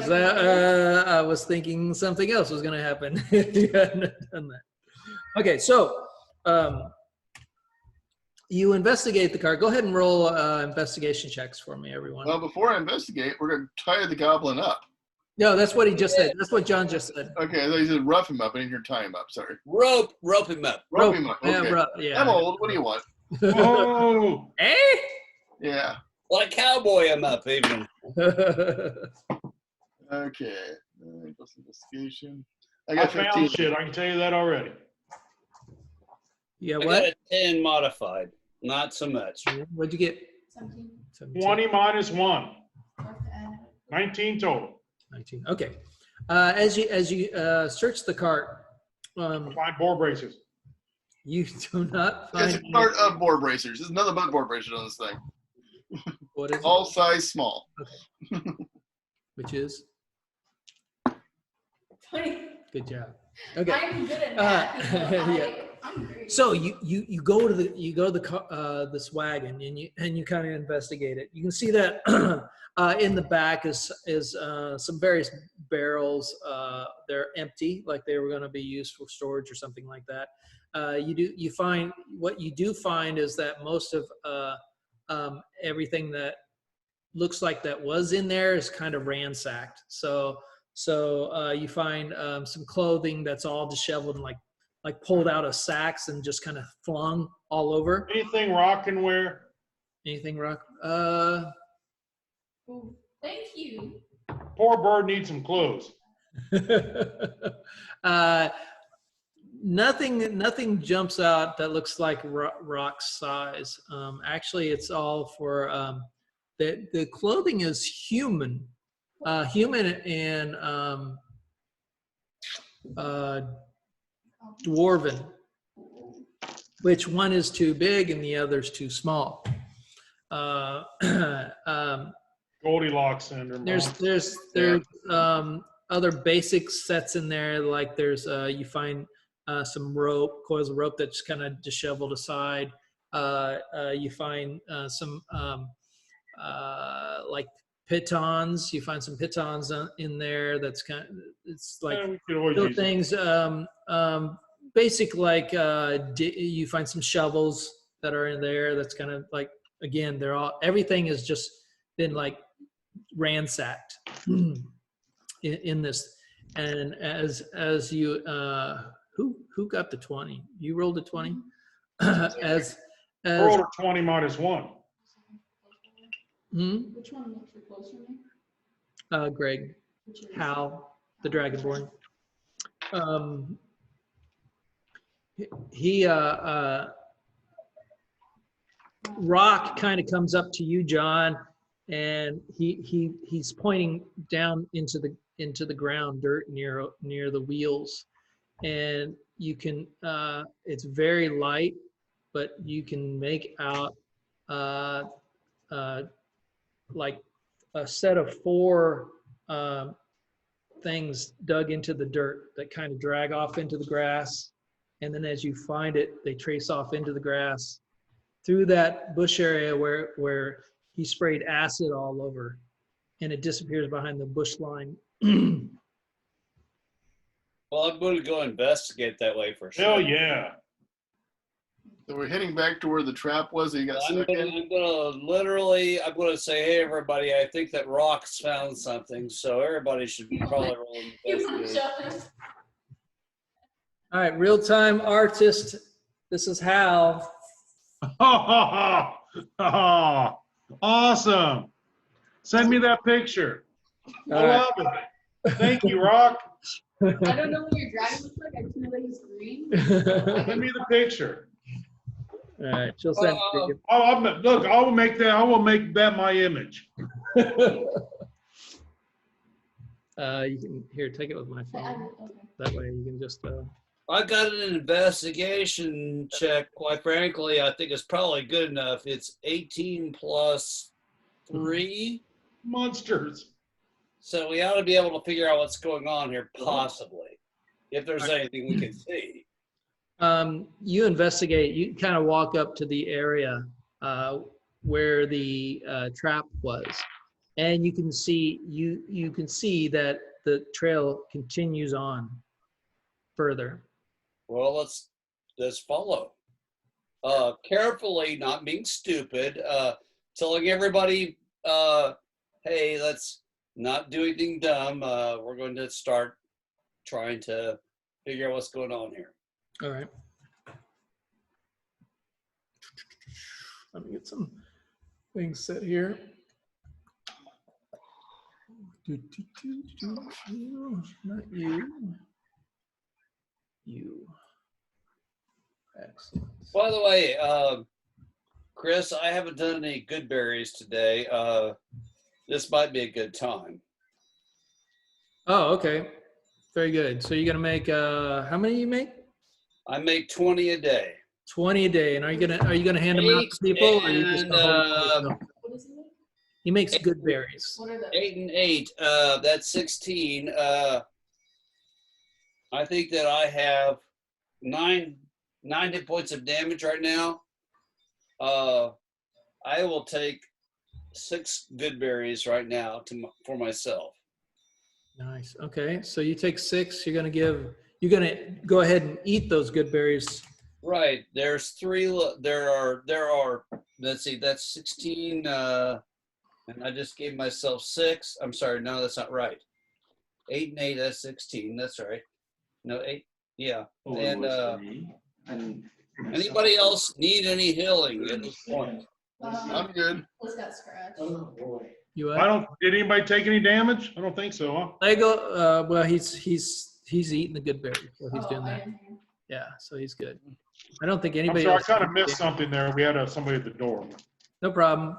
I was thinking something else was going to happen if you hadn't done that. Okay, so you investigate the car. Go ahead and roll investigation checks for me, everyone. Well, before I investigate, we're going to tie the goblin up. No, that's what he just said. That's what John just said. Okay, I thought you said rough him up. I didn't hear tie him up. Sorry. Rope him up. Rope him up. Okay. Yeah. I'm old. What do you want? Oh, Eh? Yeah. Like cowboy him up even. Okay. Investigation. I I got found 15. shit. I can tell you that already. Yeah, I got what? a 10 modified. Not so much. What'd you get? 17. 20 minus 1. 19 total. 19. Okay. As you search the cart, Find boar braces. you do not It's find a part of boar bracers. There's nothing but boar bracers on this thing. what is it? All size small. Which is 20. good job. Okay. I'm good at that. Yeah. I'm great. So you go to this wagon and you kind of investigate it. You can see that in the back is some various barrels. They're empty, like they were going to be used for storage or something like that. You find is that most of everything that looks like that was in there is kind of ransacked. So So you find some clothing that's all disheveled and like pulled out of sacks and just kind of flung all over. Anything Rock can wear? Anything, Rock? Ooh, thank you. Poor bird needs some clothes. Nothing jumps out that looks like Rock's size. Actually, it's all for the clothing is human and dwarven. Which one is too big and the other's too small? Goldilocks syndrome. There's other basic sets in there, like there's you find some coils of rope that's kind of disheveled aside. You find some like pitons. You find some pitons in there. That's kind of, it's like we could always little use things. Basic like you find some shovels that are in there. That's kind of like, again, everything has just been like ransacked in this. And as you who got the 20? You rolled a 20. as rolled a 20 minus 1. Which one looks the closer name? Greg, Hal, the Dragonborn. Rock kind of comes up to you, John, and he's pointing down into the ground, dirt near the wheels, and you can it's very light, but you can make out like a set of 4 things dug into the dirt that kind of drag off into the grass, and then as you find it, they trace off into the grass through that bush area where he sprayed acid all over, and it disappears behind the bush line. Well, I'm going to go investigate that way for sure. Hell yeah. So we're heading back to where the trap was that you got I'm stuck in. I'm going to say, hey, everybody, I think that Rock's found something, so everybody should be probably rolling You want to investigate. show us? All right, real-time artist. This is Hal. Awesome. Send me that picture. I All right. love it. Thank you, Rock. I don't know what your dragon looks like. I just know that he's green. Send me the picture. All right, she'll send it to you. Look, I will make that my image. You can take it with my phone. Okay. That way you can just. I got an investigation check. Quite frankly, I think it's probably good enough. It's 18 plus 3. Monsters. So we ought to be able to figure out what's going on here, possibly, if there's anything we can see. You investigate. You kind of walk up to the area where the trap was, and you can see that the trail continues on further. Well, let's follow. Carefully, not being stupid, telling everybody, hey, let's not do anything dumb. We're going to start trying to figure out what's going on here. All right. Let me get some things set here. Not you. You. Excellent. By the way, Chris, I haven't done any good berries today. This might be a good time. Oh, okay. Very good. So you're gonna make how many you make? I make 20 a day. 20 a day. And are you gonna hand them out to people? Or are you just gonna hold them for yourself? What is it? He makes good berries. What are the? 8 and 8. That's 16. I think that I have 9 hit points of damage right now. I will take 6 good berries right now for myself. Nice. Okay. So you take 6. You're gonna go ahead and eat those good berries. Right. There's 3. There are. Let's see. That's 16. And I just gave myself 6. I'm sorry. No, that's not right. 8 and 8, that's 16. That's right. No, 8. Yeah. Oh, And it was for me. And anybody else need any healing at this point? I'm good. Let's got scratched. Oh boy. You I what? don't. Did anybody take any damage? I don't think so. Huh? Lego. Well, he's eating the good berry, so he's doing I that. didn't hear. Yeah, so he's good. I don't think I'm anybody sorry. I else. kind of missed something there. We had somebody at the door. No problem.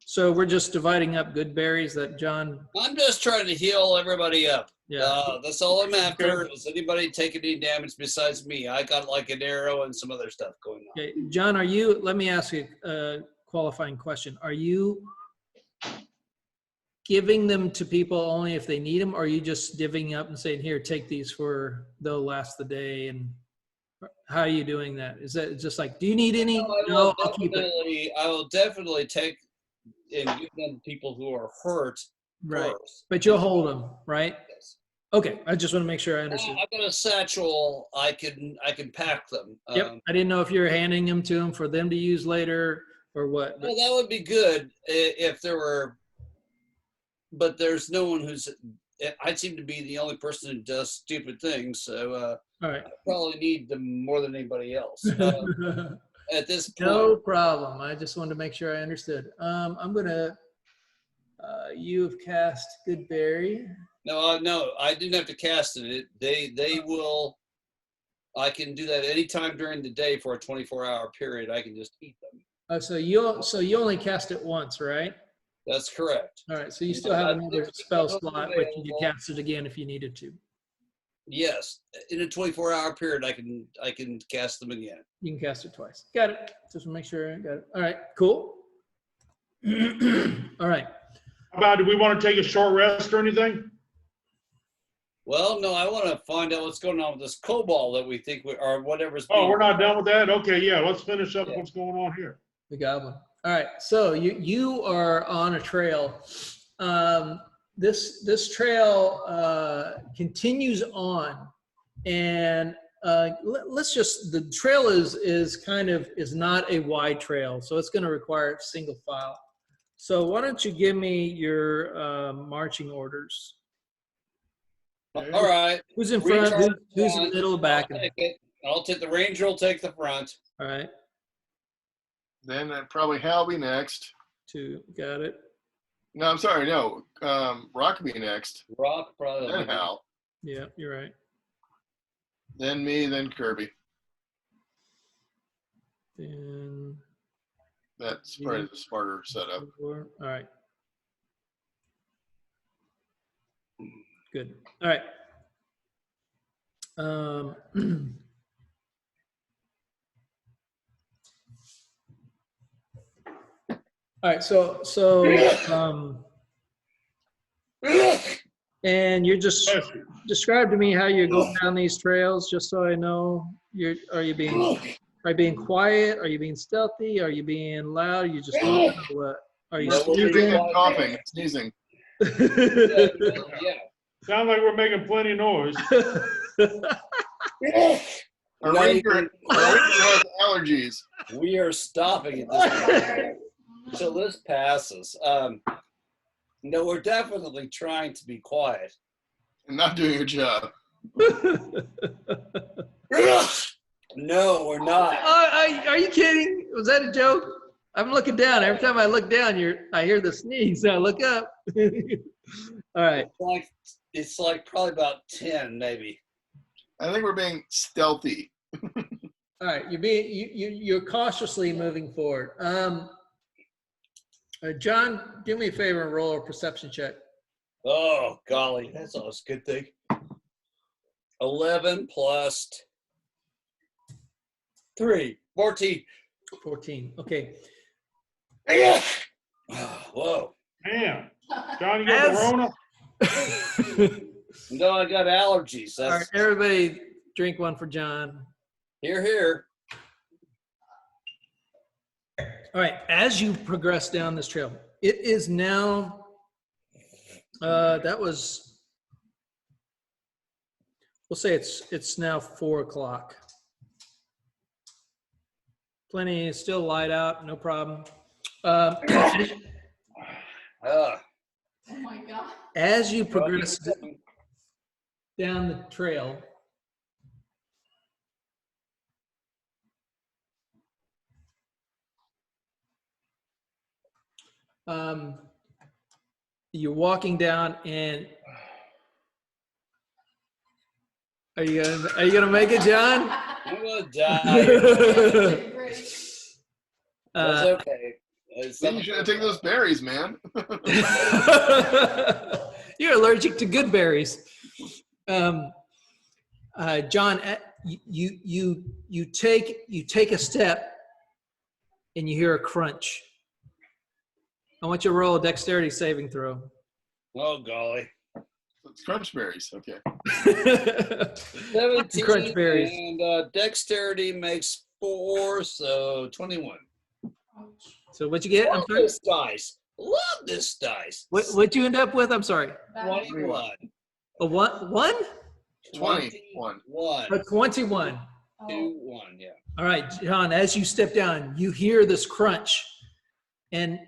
So we're just dividing up good berries that John. I'm just trying to heal everybody up. Yeah. That's all I'm after. Is anybody taking any damage besides me? I got like an arrow and some other stuff going on. Okay, John, are you? Let me ask you a qualifying question. Are you giving them to people only if they need them, or are you just divvying up and saying, "Here, take these for they'll last the day"? And how are you doing that? Is that just like, do you need any? No, I'll keep it. I will definitely take and give them to people who are hurt Right, first. but you'll hold them, right? Yes. Okay, I just want to make sure I understood. I've got a satchel. I can pack them. Yep, I didn't know if you were handing them to them for them to use later or what. Well, that would be good if there were, but there's no one who's. I seem to be the only person who does stupid things, so All right. I probably need them more than anybody else. At this point, No problem. I just wanted to make sure I understood. I'm gonna. You have cast Goodberry. no, I didn't have to cast it. They will. I can do that anytime during the day for a 24-hour period. I can just eat them. Oh, so you only cast it once, right? That's correct. All right. So you still have another spell slot, which you can cast it again if you needed to. Yes, in a 24-hour period, I can cast them again. You can cast it twice. Got it. Just to make sure I got it. All right. Cool. All right. How about, do we want to take a short rest or anything? Well, no, I want to find out what's going on with this cobalt that we think or whatever's. Oh, we're not done with that? Okay, yeah, let's finish up Yeah. what's going on here. The goblin. All right. So you are on a trail. This trail continues on, and let's just, the trail is not a wide trail, so it's going to require single file. So why don't you give me your marching orders? All right. Who's in front? Recharge Who's in the front. middle, back? I'll take the ranger. Will take the front. All right. Then probably Hal be next. 2. Got it. No, I'm sorry. No, Rock be next. Rock probably. Then Hal. Yeah, you're right. Then me. Then Kirby. Then That's probably the smarter setup. 4. All right. Good. All right. All right. And you're just describe to me how you're going down these trails, just so I know. Are you being quiet? Are you being stealthy? Are you being loud? Are you just walking or what? Are you Sneezing speaking? and coughing. Sneezing. Yeah. Sounds like we're making plenty of noise. Our ranger has allergies. We are stopping at this point until this passes. No, we're definitely trying to be quiet. And not doing your job. No, we're not. Are you kidding? Was that a joke? I'm looking down. Every time I look down, I hear the sneeze. So I look up. All right. It's like probably about 10, maybe. I think we're being stealthy. All right. You're cautiously moving forward. John, do me a favor and roll a perception check. Oh, golly, that's always a good thing. 11 plus 3, 14. 14. Okay. Whoa. Damn. John, you got the Rona? No, I got allergies. All right. That's Everybody drink one for John. here. All right, as you progress down this trail, it is now, we'll say it's now 4 o'clock. Plenty, still light out, no problem. Oh my god. As you progress, down the trail. You're walking down, and are you gonna make it, John? I'm gonna die. That's Uh, okay. It's Then you should have taken those berries, man. you're allergic to good berries. John, you take a step, and you hear a crunch. I want you to roll a dexterity saving throw. Oh golly. It's crunch berries. Okay. 17 Crunch berries. and dexterity makes 4, so 21. So what'd you get? I'm Love sorry. this dice. Love this dice. What'd you end up with? I'm sorry. 21. A one? 21. 1. A 21. 2, 1, yeah. All right, John, as you step down, you hear this crunch, and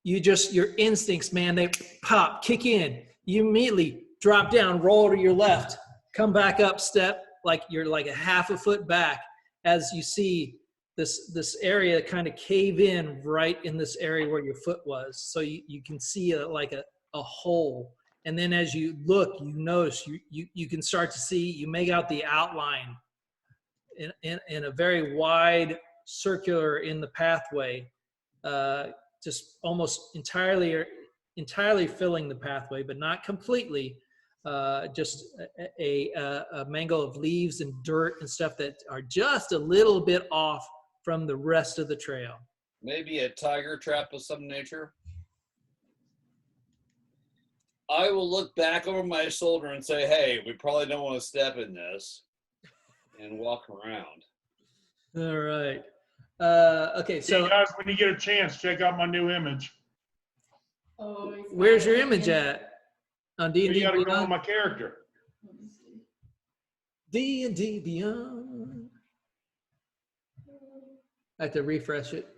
your instincts, man, they pop, kick in. You immediately drop down, roll to your left, come back up, step like you're like a half a foot back as you see this area kind of cave in right in this area where your foot was. So you can see like a hole. And then as you look, you notice you can start to see, you make out the outline in a very wide circular in the pathway, just almost entirely filling the pathway, but not completely. Just a mangle of leaves and dirt and stuff that are just a little bit off from the rest of the trail. Maybe a tiger trap of some nature. I will look back over my shoulder and say, hey, we probably don't want to step in this, and walk around. All right. Okay, So so guys, when you get a chance, check out my new image. Oh, where's your image at? On You D&D got to go on Beyond? my character. Let me see. D&D Beyond. I have to refresh it.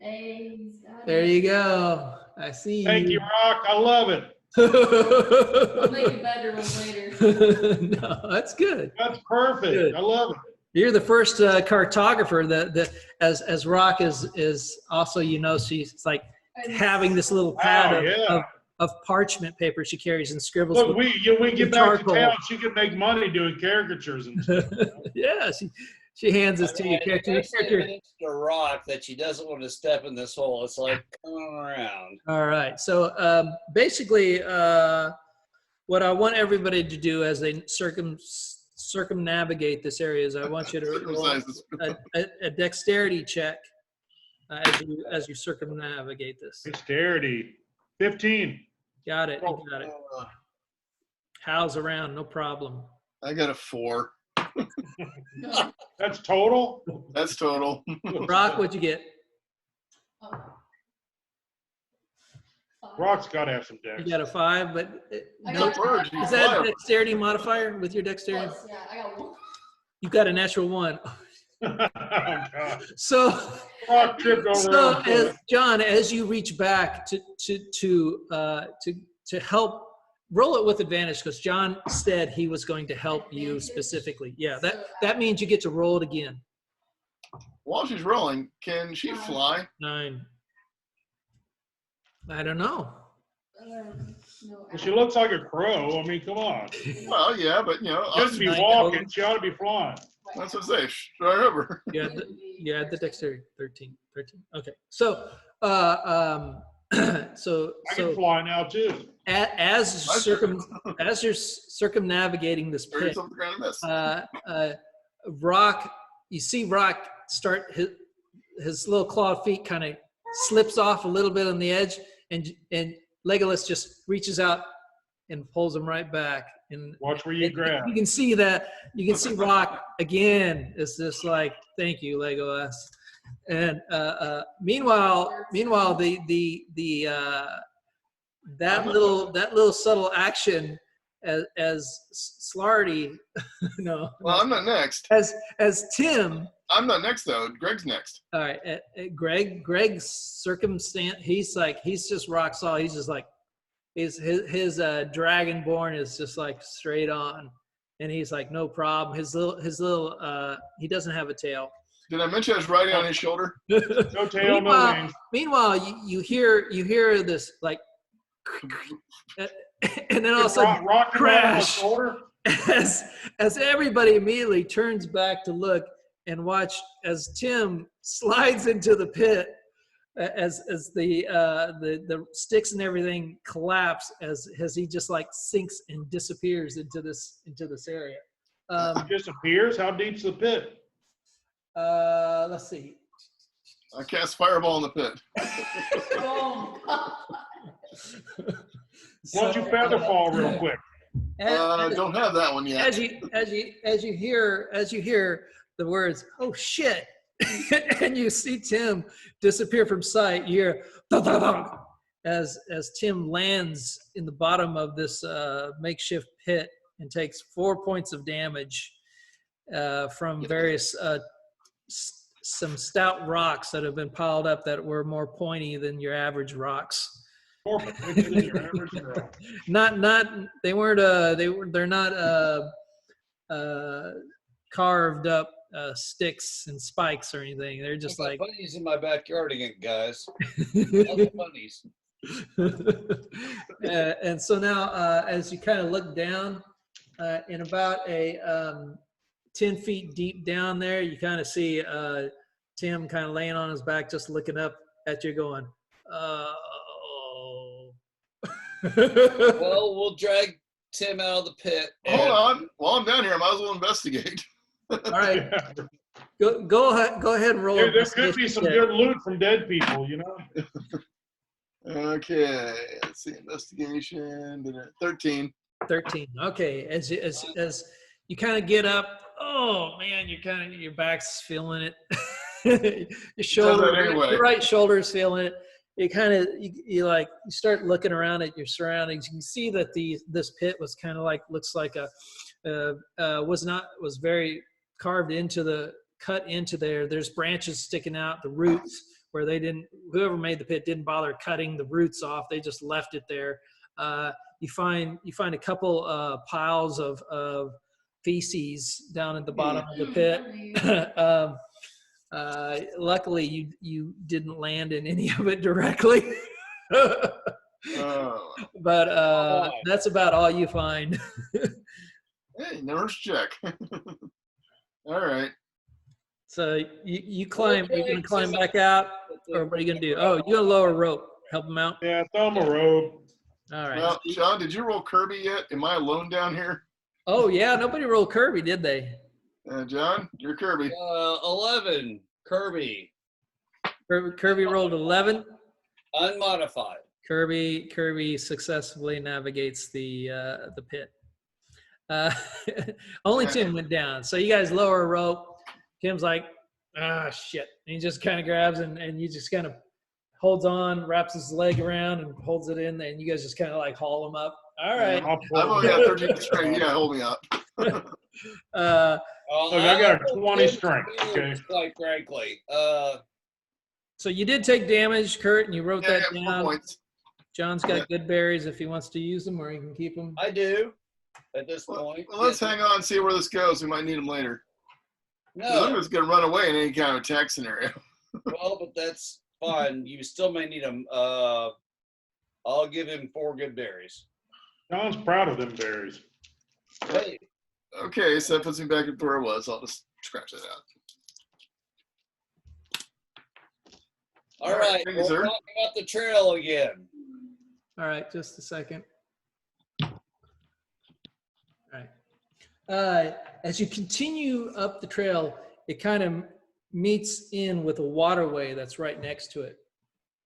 Hey, he's got There it. you go. I see Thank you, you. Rock. I love it. I'll make a better one later. No, that's good. That's perfect. Good. I love it. You're the first cartographer that as Rock is also, she's like having this little pad Wow, yeah. of parchment paper she carries and scribbles. Look, we get back to charcoal. town, she could make money doing caricatures and stuff. Yeah, she hands this to you. To Rock that she doesn't want to step in this hole. It's like coming around. All right. So basically, what I want everybody to do as they circumnavigate this area is I want you to roll a dexterity check as you circumnavigate this. Dexterity. 15. Got it. You got it. How's around? No problem. I got a 4. That's total? That's total. Rock, what'd you get? Oh. Rock's got to have some dex. You got a 5, but I no, got- Bird, you is that fly a dexterity modifier with your dexterity? Plus, yeah, I got one. You got a natural 1. Oh, God. So, Rock tripped over. so her as, foot. John, as you reach back to help, roll it with advantage because John said he was going to help you specifically. Yeah, that means you get to roll it again. While she's rolling, can she fly? 9. I don't know. No, Well, she looks like a crow. I mean, come on. Well, yeah, but She shouldn't be walking. She ought to be flying. that's what I say. Start over. You had the dexterity 13. Okay, so so I can fly now, too. as you're circumnavigating this Or pit, something kind of miss. Rock, you see Rock start his little clawed feet kind of slips off a little bit on the edge, and Legolas just reaches out and pulls him right back. And Watch where you grab. you can see Rock again. It's just like, thank you, Legolas. And meanwhile, that little subtle action as Slarty, no, Well, I'm not next. as Tim. I'm not next, though. Greg's next. All right, Greg's circumstance. He's just rock solid. He's just like, his dragonborn is just like straight on, and he's like, no problem. His little he doesn't have a tail. Did I mention I was riding on his shoulder? No tail, no wings. Meanwhile, you hear this like, and then all of a sudden Rocking crash. shoulder. As everybody immediately turns back to look and watch as Tim slides into the pit, as the sticks and everything collapse as he just like sinks and disappears into this area. Disappears? How deep's the pit? Let's see. I cast fireball in the pit. Oh, God. Why don't you feather fall real quick? Don't have that one yet. As you hear the words, "Oh shit," and you see Tim disappear from sight, you hear "Dun, dun, dun," as Tim lands in the bottom of this makeshift pit and takes 4 points of damage from various some stout rocks that have been piled up that were more pointy than your average rocks. More pointy than your average rock. They're not carved up sticks and spikes or anything. They're just I got like bunnies in my backyard again, guys. Love the bunnies. and so now as you kind of look down in about a 10 feet deep down there, you kind of see Tim kind of laying on his back, just looking up at you going, oh. Well, we'll drag Tim out of the pit. Hold on. While I'm down here, I might as well investigate. All right. Go ahead and roll. There could be some good loot from dead people, you know? Okay. Let's see. Investigation. 13. 13. Okay. As you kind of get up, oh man, your back's feeling it. Your shoulder, anyway. your right shoulder's feeling it. You kind of you start looking around at your surroundings. You can see that this pit was kind of like, looks like was very carved cut into there. There's branches sticking out, the roots where whoever made the pit didn't bother cutting the roots off. They just left it there. You find a couple piles of feces down at the bottom of the pit. Luckily, you didn't land in any of it directly. But that's about all you find. Hey, nurse check. All right. So you climb. Are you gonna climb back out, or what are you gonna do? Oh, you're gonna lower a rope. Help him out. Yeah, throw him a rope. All right. Well, John, did you roll Kirby yet? Am I alone down here? Oh yeah, nobody rolled Kirby, did they? John, you're Kirby. 11. Kirby. Kirby rolled 11. Unmodified. Kirby successfully navigates the pit. Only Tim went down. So you guys lower a rope. Tim's like, shit. And he just kind of grabs and you just kind of holds on, wraps his leg around and holds it in, and you guys just kind of like haul him up. All right. I've only got 13 strength. Yeah, hold me up. Look, I got a 20 strength. Okay. Quite frankly. So you did take damage, Kurt, and you wrote that I got 4 down. points. John's got good berries if he wants to use them, or he can keep them. I do. At this point. Well, let's hang on and see where this goes. We might need them later. No. I'm just going to run away in any kind of attack scenario. Well, but that's fine. You still may need them. I'll give him 4 good berries. John's proud of them berries. Hey. Okay, so that puts me back at where I was. I'll just scratch that out. All right. Thank We're you, sir. talking about the trail again. All right, just a second. All right. As you continue up the trail, it kind of meets in with a waterway that's right next to it.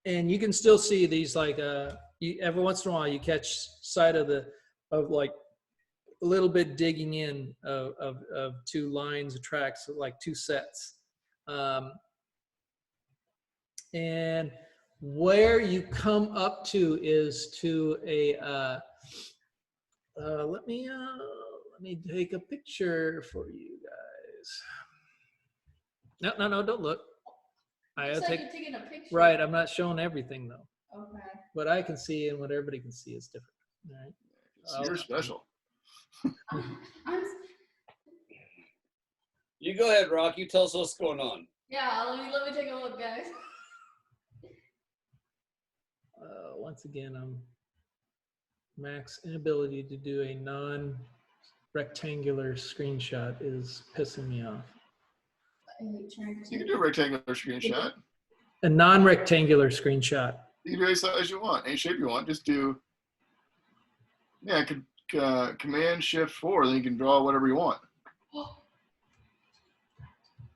And you can still see these every once in a while you catch sight of like a little bit digging in of 2 lines of tracks, like 2 sets. And where you come up to is to a let me take a picture for you guys. No, don't look. You said you're taking a picture. Right, I'm not showing everything though. Okay. What I can see and what everybody can see is different. All right. So you're special. I'm, You go ahead, Rock. You tell us what's going on. yeah, let me take a look, guys. Once again, Mac's inability to do a non-rectangular screenshot is pissing me off. I hate trying You can to. do a rectangular screenshot. A non-rectangular screenshot. You can do any size you want, any shape you want. Just do, yeah, Command Shift 4, then you can draw whatever you want.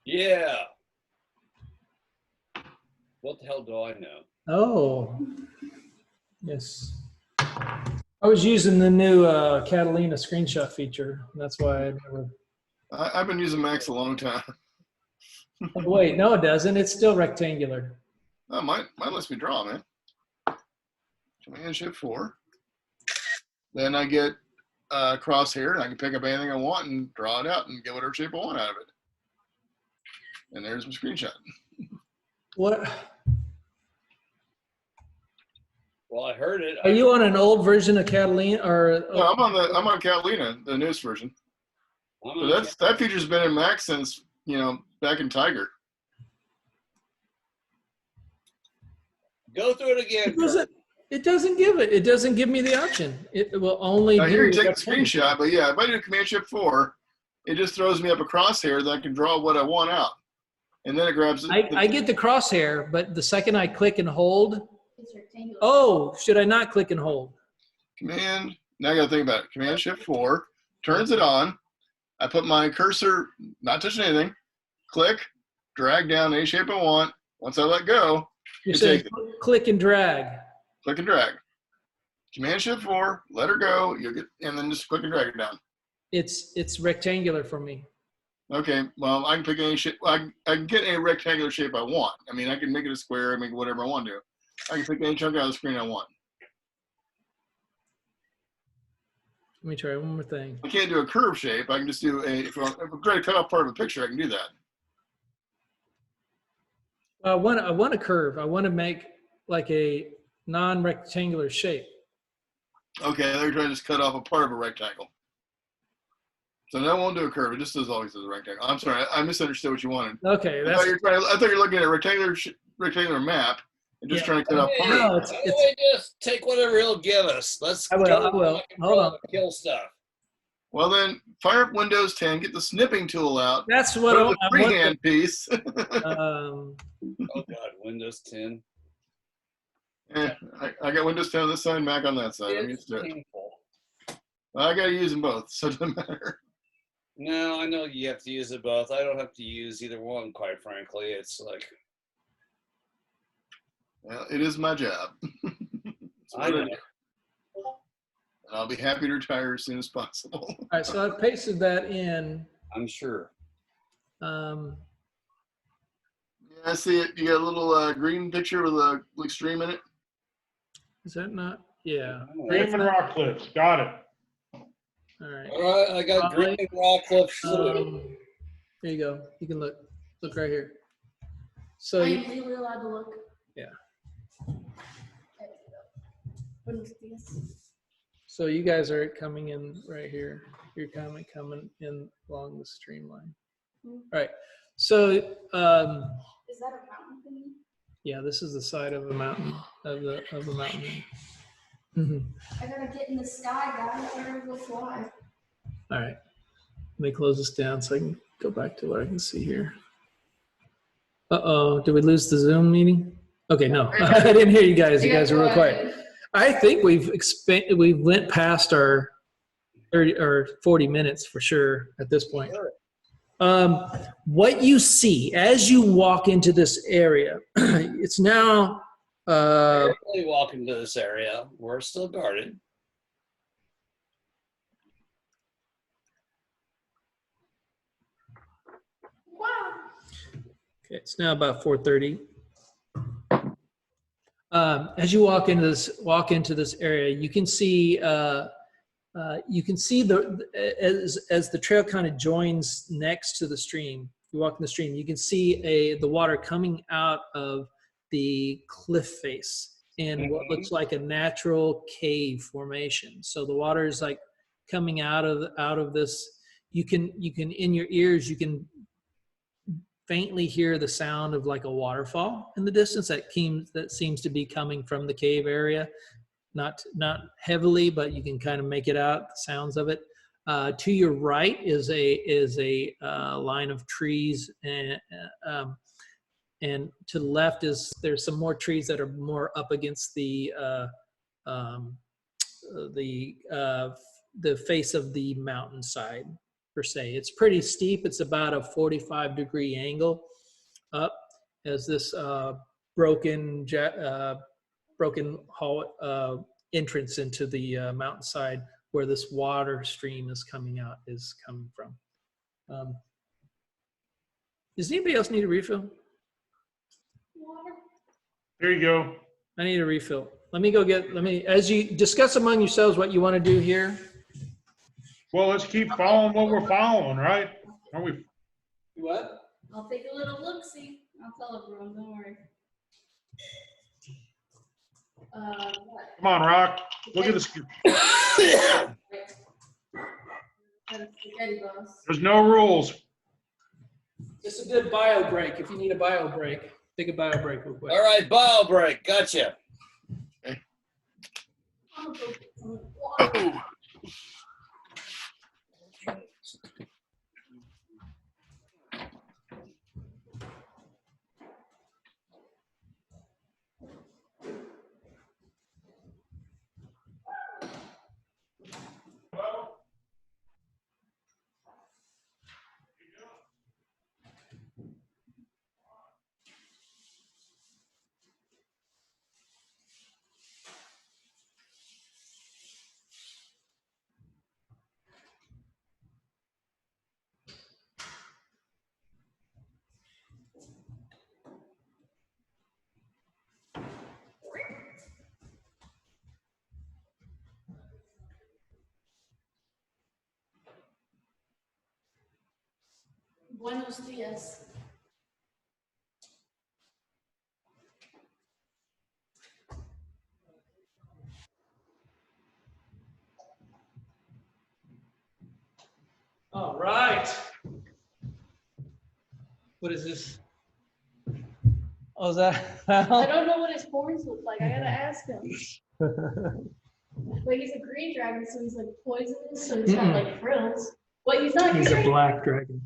Yeah. What the hell do I know? Oh, yes. I was using the new Catalina screenshot feature. That's why I never. I've been using Max a long time. Oh, wait, no, it doesn't. It's still rectangular. Oh, mine lets me draw, man. Command Shift 4. Then I get crosshair, and I can pick up anything I want and draw it out and get whatever shape I want out of it. And there's my screenshot. What? Well, I heard it. Are you on an old version of Catalina or? No, I'm on Catalina, the newest version. So that feature's been in Max since back in Tiger. Go through it again. It doesn't give it. It doesn't give me the option. It will only. Now here you take the rectangle. screenshot, but yeah, if I do Command Shift 4, it just throws me up a crosshair that I can draw what I want out, and then it grabs it. I get the crosshair, but the second I click and hold. It's rectangular. Oh, should I not click and hold? Command. Now I got to think about it. Command Shift 4 turns it on. I put my cursor, not touching anything. Click, drag down any shape I want. Once I let go, You're you saying take it. click and drag. Click and drag. Command Shift 4, let her go. You get, and then just click and drag it down. It's rectangular for me. Okay, well, I can pick any shape. I can get any rectangular shape I want. I mean, I can make it a square, make it whatever I want to. I can pick any chunk out of the screen I want. Let me try one more thing. I can't do a curve shape. I can just do if I'm trying to cut off part of a picture, I can do that. I want a curve. I want to make like a non-rectangular shape. Okay, they're trying to just cut off a part of a rectangle. So that won't do a curve. It just always does a rectangle. I'm sorry, I misunderstood what you wanted. Okay, I thought you were looking at a rectangular map and just trying to cut off part. No, Why don't we just take whatever he'll give us? Let's I will. Hold on. Kill stuff. Well, then fire up Windows 10, get the snipping tool out. That's what Go to I the freehand piece. Oh God, Windows 10. I got Windows 10 on this side, Mac on that side. I'm used to it. Painful. Well, I got to use them both, so it doesn't matter. No, I know you have to use it both. I don't have to use either one, quite frankly. It's like Well, it is my job. It's what I know. do. And I'll be happy to retire as soon as possible. All right, so I've pasted that in. I'm sure. Yeah, I see it. You got a little green picture with a stream in it. Is that not? Yeah. Cream and rock clips. Got it. All right. All right, I got green rock clips. There you go. You can look right here. So Are you, you legally allowed to look? Yeah. What is this? so you guys are coming in right here. You're coming in along the streamline. All right. So Is that a mountain thingy? yeah, this is the side of a mountain of a mountain. Mm-hmm. I gotta get in the sky, guys. I gotta go fly. All right. Let me close this down so I can go back to what I can see here. Uh-oh, did we lose the Zoom meeting? Okay, no, I didn't hear you guys. You guys are real quiet. I think we went past our 30 or 40 minutes for sure at this point. What you see as you walk into this area, it's now Carefully walk into this area. We're still guarded. Wow. okay, it's now about 4:30. As you walk into this area, you can see the as the trail kind of joins next to the stream. You walk in the stream, you can see the water coming out of the cliff face, in what looks like a natural cave formation. So the water is like coming out of this. You can in your ears you can faintly hear the sound of like a waterfall in the distance that seems to be coming from the cave area. Not heavily, but you can kind of make it out, the sounds of it. To your right is a line of trees, and to the left there's some more trees that are more up against the face of the mountainside per se. It's pretty steep. It's about a 45-degree angle up as this broken hall entrance into the mountainside where this water stream is coming from. Does anybody else need a refill? Here you go. I need a refill. As you discuss among yourselves what you want to do here. Well, let's keep following what we're following, right? Are we? What? I'll take a little look-see. I'll tell everyone, don't worry. What? Come on, Rock. Look at this. Spaghetti boss. There's no rules. It's a good bio break. If you need a bio break, take a bio break real quick. All right, bio break. Gotcha. I'm gonna go get some water. Oh. Buenos dias. All right. What is this? Oh, is that? I don't know what his horns look like. I gotta ask him. But he's a green dragon, so he's like poisonous, so he's got like frills. But he's not He's a green. black dragon.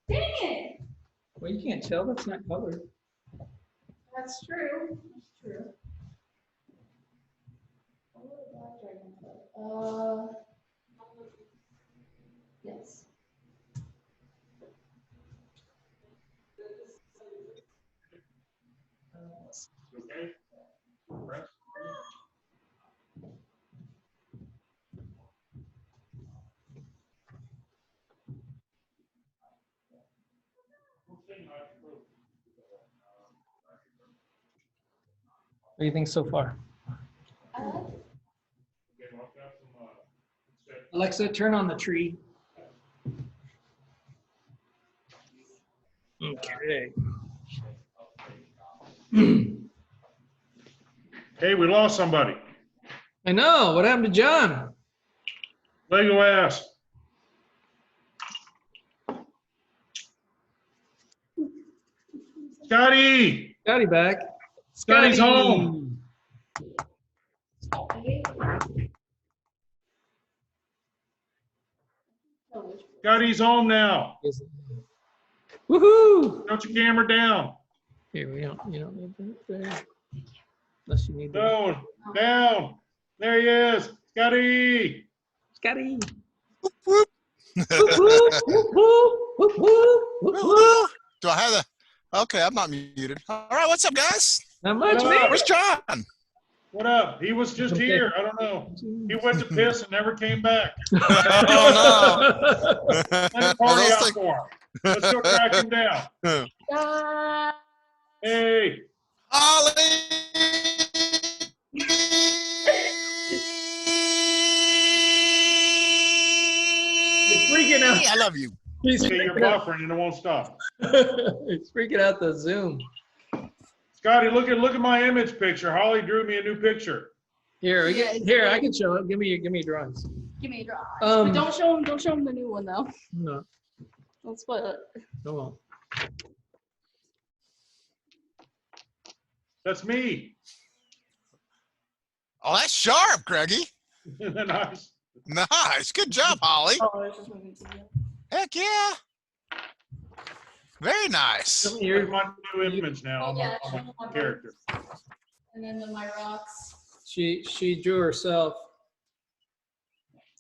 Dang it! Well, you can't tell. That's not colored. That's true. That's true. What would a black dragon look like? Yes. Okay. Press. What do you think so far? I like it. Okay, well, I've got some, Alexa, turn on the tree. Okay. Hey, we lost somebody. I know. What happened to John? Lego ass. Scotty! Scotty back. Scotty's Scotty! home. I hate it. Oh, which one? Scotty's home now. Woohoo! Put your camera down. Here, you don't need that there. Unless you need that. No, down. There he is. Scotty! Scotty! Whoop, whoop. Whoop, whoop, whoop, whoop, whoop, whoop, whoop, whoop. Do I have the? Okay, I'm not muted. All right, what's up, guys? Not much, What man. up? Where's John? What up? He was just Okay. here. I don't know. He went to piss and never came back. Oh Let no! me Well, party those out things- for him. Let's go track him down. Hey, You're freaking out. I love you. He's okay, you're freaking out. buffering and it won't stop. He's freaking out the Zoom. Scotty, look at my image picture. Holly drew me a new picture. Here, Yeah, it's here, good. I can show it. Give me your drawings. Give me a draw. Um, But don't show him the new one though. No, Don't spoil it. no won't. That's me. Oh, that's sharp, Greggy. Isn't that nice? Nice. Good job, Holly. Oh, it's just moving to the Heck yeah. Very nice. Show me Here's your, my new image now on Yeah, my character. and then my rocks. she drew herself.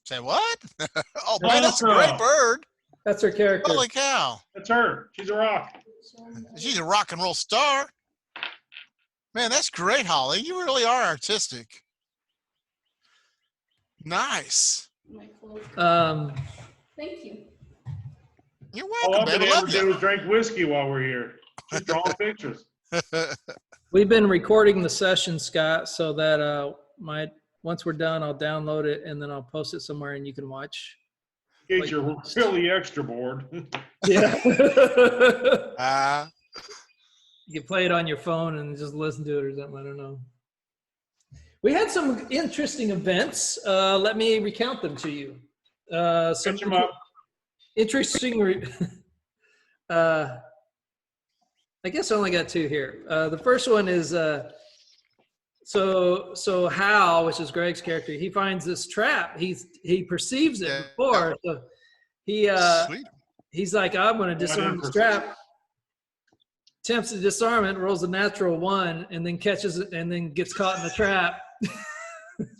Say what? Oh, man, that's a great Awesome. bird. That's her character. Holy cow. That's her. She's a rock. She's a rock and roll star. Man, that's great, Holly. You really are artistic. Nice. My clothes. Thank you. You're All welcome, I'm baby. gonna ever Love do you. is drink whiskey while we're here. Just drawing pictures. We've been recording the session, Scott, so that once we're done, I'll download it and then I'll post it somewhere and you can watch. In case you're really extra bored. Yeah. Uh, You can play it on your phone and just listen to it or something. I don't know. We had some interesting events. Let me recount them to you. Some Catch 'em up. interesting. I guess I only got two here. The first one is so Hal, which is Greg's character, he finds this trap. He perceives it Yeah. before. So sweet. he's like, I'm going to disarm this trap. Attempts to disarm it, rolls a natural 1, and then catches it, and then gets caught in the trap.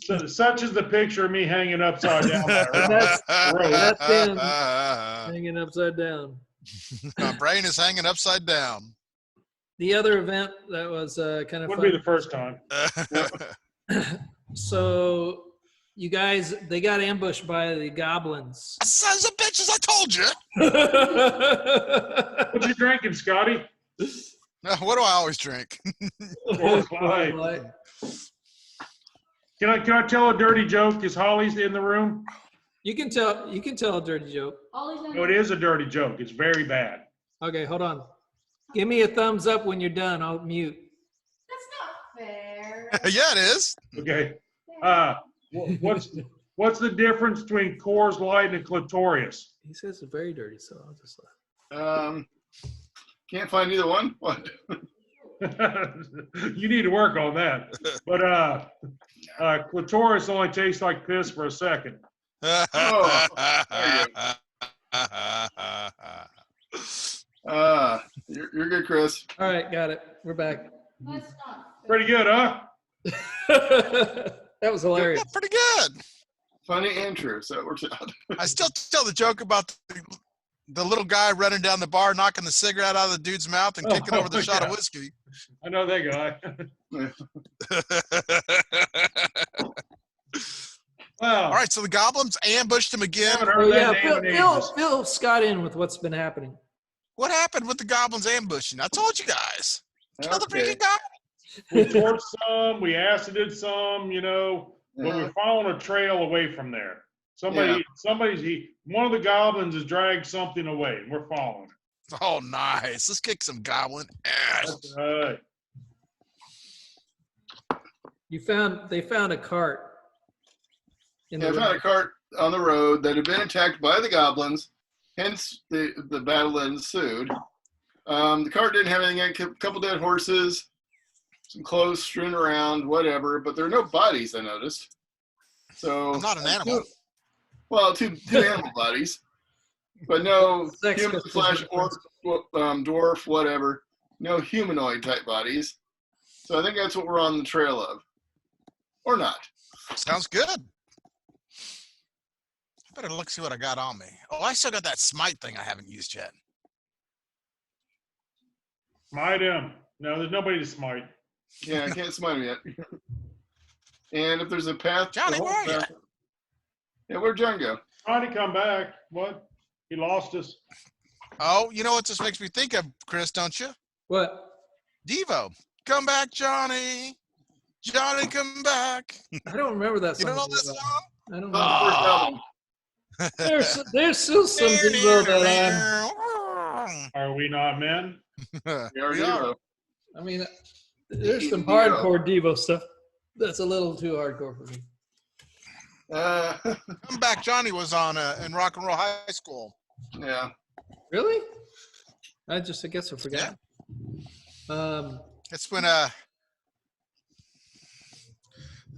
So, such is the picture of me hanging upside down. That's him. Hanging upside down. My brain is hanging upside down. The other event that was kind of Wouldn't be fun. the first time. So you guys, they got ambushed by the goblins. Sons of bitches, I told you. What you drinking, Scotty? What do I always drink? Coors Light. Can I tell a dirty joke? Is Holly's in the room? You can tell a dirty joke. Ollie's not. No, it is a dirty joke. It's very bad. Okay, hold on. Give me a thumbs up when you're done. I'll mute. That's not fair. Yeah, it is. Okay. What's the difference between Coors Light and a clitorius? He says it's very dirty, so I'll just. Can't find either one. What? You need to work on that. But clitoris only tastes like piss for a second. Oh, there you're good, Chris. All right, got it. We're back. That's not fair. Pretty good, huh? That was hilarious. Yeah, pretty good. Funny and true, so it works out. I still tell the joke about the little guy running down the bar, knocking the cigarette out of the dude's mouth and kicking over the shot of whiskey. I know that guy. Wow. All right, so the goblins ambushed him again. Haven't Oh, heard yeah, that name in fill ages. Scott in with what's been happening. What happened with the goblins ambushing? I told you guys. Kill the Okay. freaking guy. We torched some, we acided some, but Yeah. we're following a trail away from there. One of the goblins has dragged something away, and we're following it. Oh, nice. Let's kick some goblin ass. That's right. They found a cart. In Yeah, I the found a cart on the road that had been attacked by the goblins, hence the battle that ensued. The cart didn't have anything in it, a couple dead horses, some clothes strewn around, whatever, but there are no bodies, I noticed. So I'm not an animal. Well, two animal bodies, but no Sex human goes slash to orc, dwarf, whatever. No humanoid type bodies. So I think that's what we're on the trail of, or not. Sounds good. I better look see what I got on me. Oh, I still got that smite thing I haven't used yet. Smite him. No, there's nobody to smite. Yeah, I can't smite him yet. And if there's a path, Johnny, where are you? Yeah, where'd John go? Trying to come back. What? He lost us. Oh, you know what this makes me think of, Chris, don't you? What? Devo. Come back, Johnny. Johnny, come back. I don't remember that You song. don't know that song? I don't Oh, know. the first album. There's still some Devo that Are we not men? We are We are. Devo. I mean, There's some D&D. hardcore Devo stuff. That's a little too hardcore for me. Come Back Johnny was on in Rock and Roll High School. Yeah. Really? I guess I forgot. It's when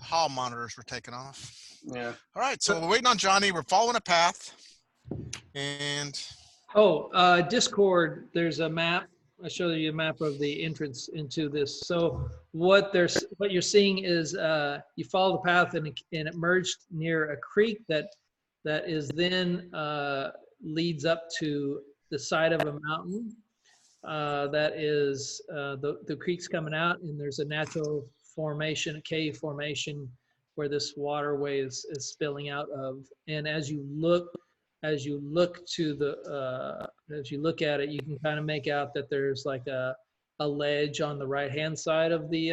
hall monitors were taken off. Yeah. All right, so we're waiting on Johnny. We're following a path. And Discord, there's a map. I'll show you a map of the entrance into this. So what you're seeing is you follow the path and it merged near a creek that is then leads up to the side of a mountain. That is the creek's coming out, and there's a natural formation, a cave formation, where this waterway is spilling out of. And as you look to the as you look at it, you can kind of make out that there's like a ledge on the right hand side of the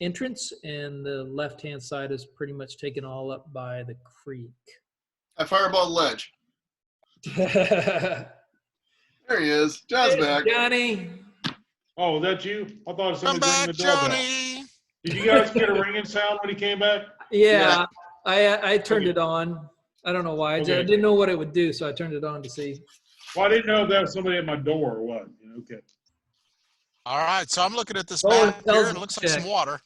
entrance, and the left hand side is pretty much taken all up by the creek. I fireball the ledge. There he is. John's back. Johnny. Oh, was that you? I thought come somebody ringing back, the doorbell. Johnny. Did you guys get a ringing sound when he came back? Yeah, I turned it on. I don't know why. I Okay. didn't know what it would do, so I turned it on to see. Well, I didn't know if that was somebody at my door or what. Okay. All right, so I'm looking at this Oh, map it tells here, and it me looks check. like some water.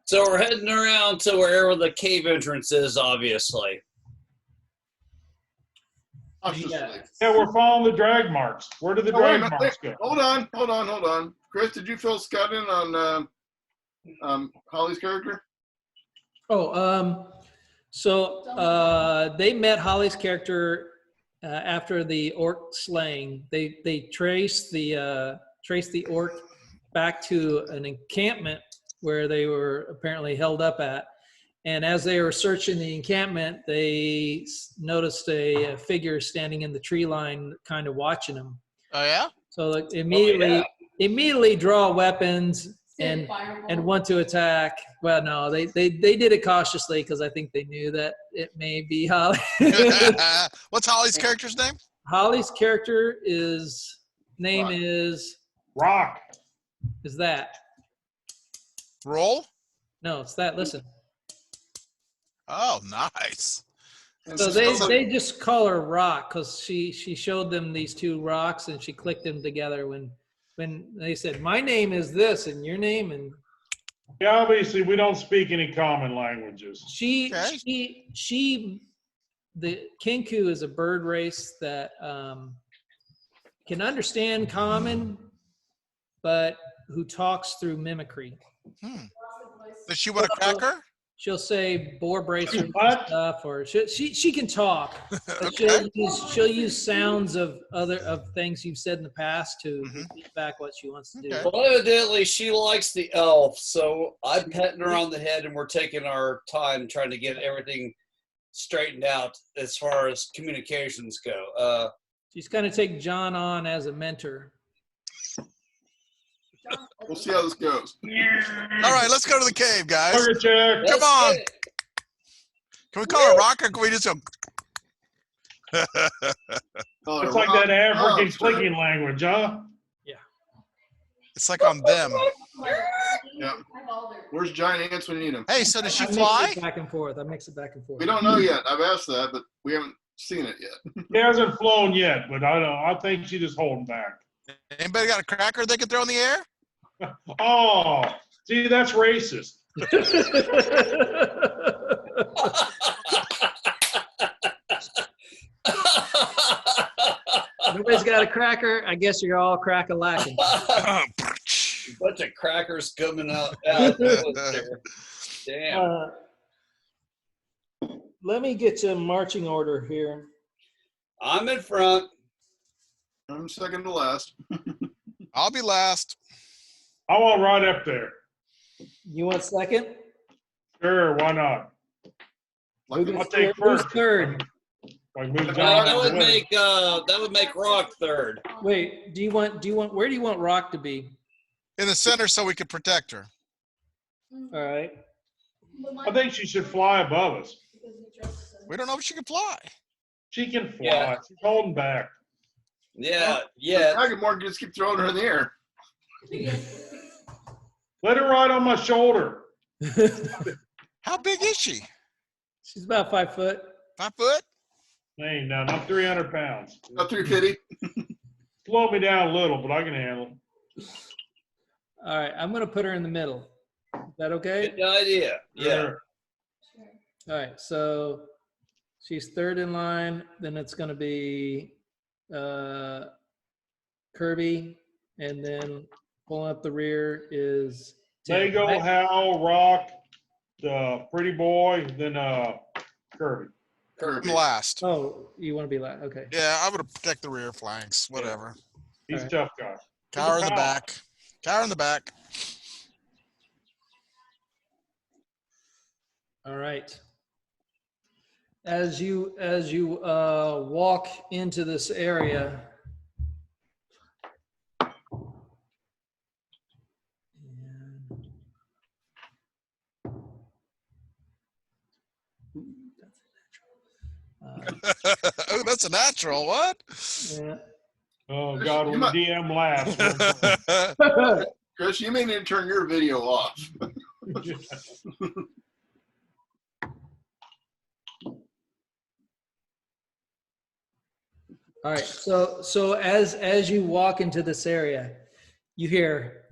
So we're heading around to wherever the cave entrance is, obviously. Cautiously. Yeah, we're following the drag marks. Where did the Oh, wait a drag minute. marks go? Hold on. Chris, did you fill Scott in on Holly's character? So they met Holly's character after the orc slaying. They traced the orc back to an encampment where they were apparently held up at. And as they were searching the encampment, they noticed a figure standing in the tree line, kind of watching them. Oh, yeah? So like, immediately draw weapons and Fireball. want to attack. Well, no, they did it cautiously because I think they knew that it may be Holly. What's Holly's character's name? Holly's character name Rock. is that. Roll? No, it's that. Listen. Oh, nice. So they just call her Rock because she showed them these two rocks and she clicked them together when they said, my name is this and your name, and Yeah, obviously we don't speak any common languages. the Kinku is a bird race that can understand common, but who talks through mimicry. Does she want a cracker? She'll say boar bracer What? stuff, or she can talk. But Okay. she'll use sounds of things you've said in the past to Mhm. repeat back what she wants to do. Okay. Well, evidently she likes the elf, so I'm petting her on the head, and we're taking our time trying to get everything straightened out as far as communications go. She's going to take John on as a mentor. We'll see how this goes. All right, let's go to the cave, guys. Target check. Come let's on. get it. Can we call her Rock, or can we just go? Oh, It's like that African oh, clicking language, huh? It's like on them. Yeah. Where's Giant Ants when you need them? Hey, so does she I mix fly? it back and forth. I mix it back and forth. We don't know yet. I've asked that, but we haven't seen it yet. He hasn't flown yet, but I think she's just holding back. Anybody got a cracker they can throw in the air? Oh, see, that's racist. Nobody's got a cracker. I guess you're all crack-a-lacking. Bunch of crackers coming out there. Damn. Let me get you a marching order here. I'm in front. I'm second to last. I'll be last. I want right up there. You want second? Sure, why not? Like, I'll take Who's first. third? Like move John That out would of the way. make Rock third. Wait, where do you want Rock to be? In the center so we can protect her. All right. I think she should fly above us. We don't know if she can fly. She can fly. Yeah. She's holding back. Yeah, The yeah. Dragonborn can just keep throwing her in the air. Let her ride on my shoulder. How big is she? She's about 5 foot. 5 foot? Hey, now I'm 300 pounds. Up to your pity. Slow me down a little, but I can handle it. All right, I'm going to put her in the middle. Is that okay? Good idea. Yeah. Sure. All right, so she's third in line. Then it's going to be Kirby, and then pulling up the rear is Tim, Lego, right? Hal, Rock, the pretty boy, then Kirby. I'm last. Oh, you want to be last? Okay. Yeah, I would protect the rear flanks. Whatever. He's All a tough guy. Cower in the Power. back. Cower in the back. All right. As you walk into this area, Oh, that's a natural. What? yeah. Oh God, when the DM laughs. Chris, you may need to turn your video off. All right. So as you walk into this area, you hear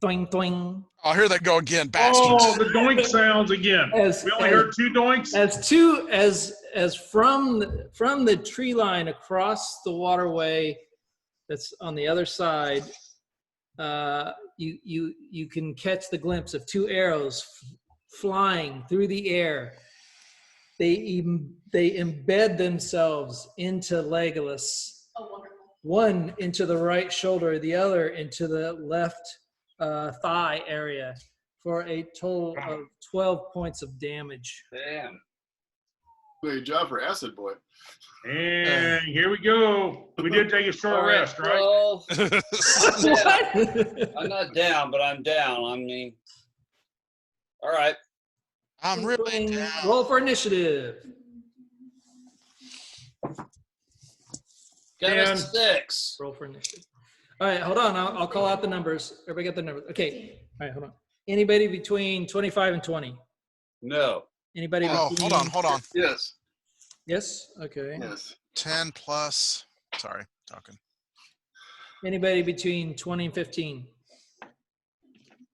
doing doing Oh, here they go again, bastards. Oh, the doink sounds again. We only heard 2 doinks. as from the tree line across the waterway that's on the other side. You can catch the glimpse of 2 arrows flying through the air. They embed themselves into Legolas. Oh, wonderful. One into the right shoulder, the other into the left thigh area, for a total of 12 points of damage. Damn. Good job for Acid Boy. And here we go. We did take a short All right, rest, right? well, What? I'm not down, but I'm down. I mean, all right. I'm really down. Roll for initiative. Got a Dan. 6. Roll for initiative. All right, hold on. I'll call out the numbers. Everybody got the numbers. Okay. All right, hold on. Anybody between 25 and 20? No. Anybody Oh, between... hold on. Yes. Yes? Okay. Yes. 10 plus. Sorry, talking. Anybody between 20 and 15?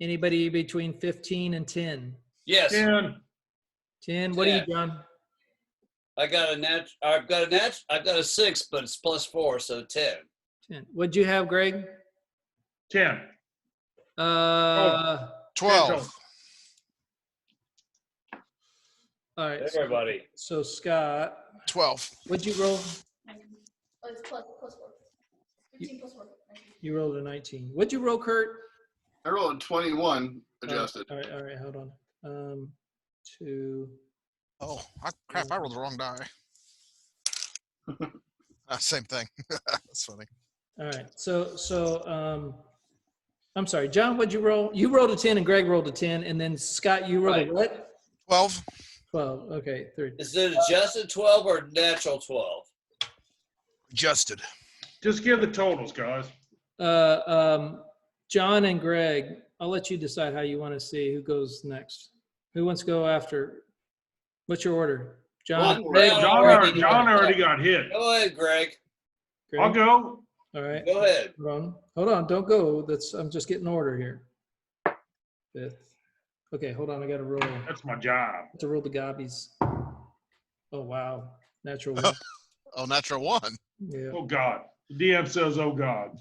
Anybody between 15 and 10? Yes. 10. What are you, John? I've got a 6, but it's +4, so 10. 10. What'd you have, Greg? 10. 12. All right. Everybody. So Scott, 12. what'd you roll? Oh, it's +4. 15 +4. You rolled a 19. What'd you roll, Kurt? I rolled a 21 adjusted. All right, hold on. 2. Oh, crap, I rolled the wrong die. Same thing. That's funny. All right. So I'm sorry, John, what'd you roll? You rolled a 10 and Greg rolled a 10, and then Scott, you rolled Right. a what? 12. 12. Okay, 3. Is it adjusted 12 or natural 12? Adjusted. Just give the totals, guys. John and Greg, I'll let you decide how you want to see who goes next. Who wants to go after? What's your order? John? Well, Greg? now- John already got hit. Go ahead, Greg. Greg? I'll go. All right. Go ahead. Hold on. Don't go. I'm just getting order here. 5th. Okay, hold on. I got to roll. That's my job. To roll the gobbies. Oh, wow. Natural 1. Oh, natural 1. Yeah. Oh God. The DM says, "Oh God."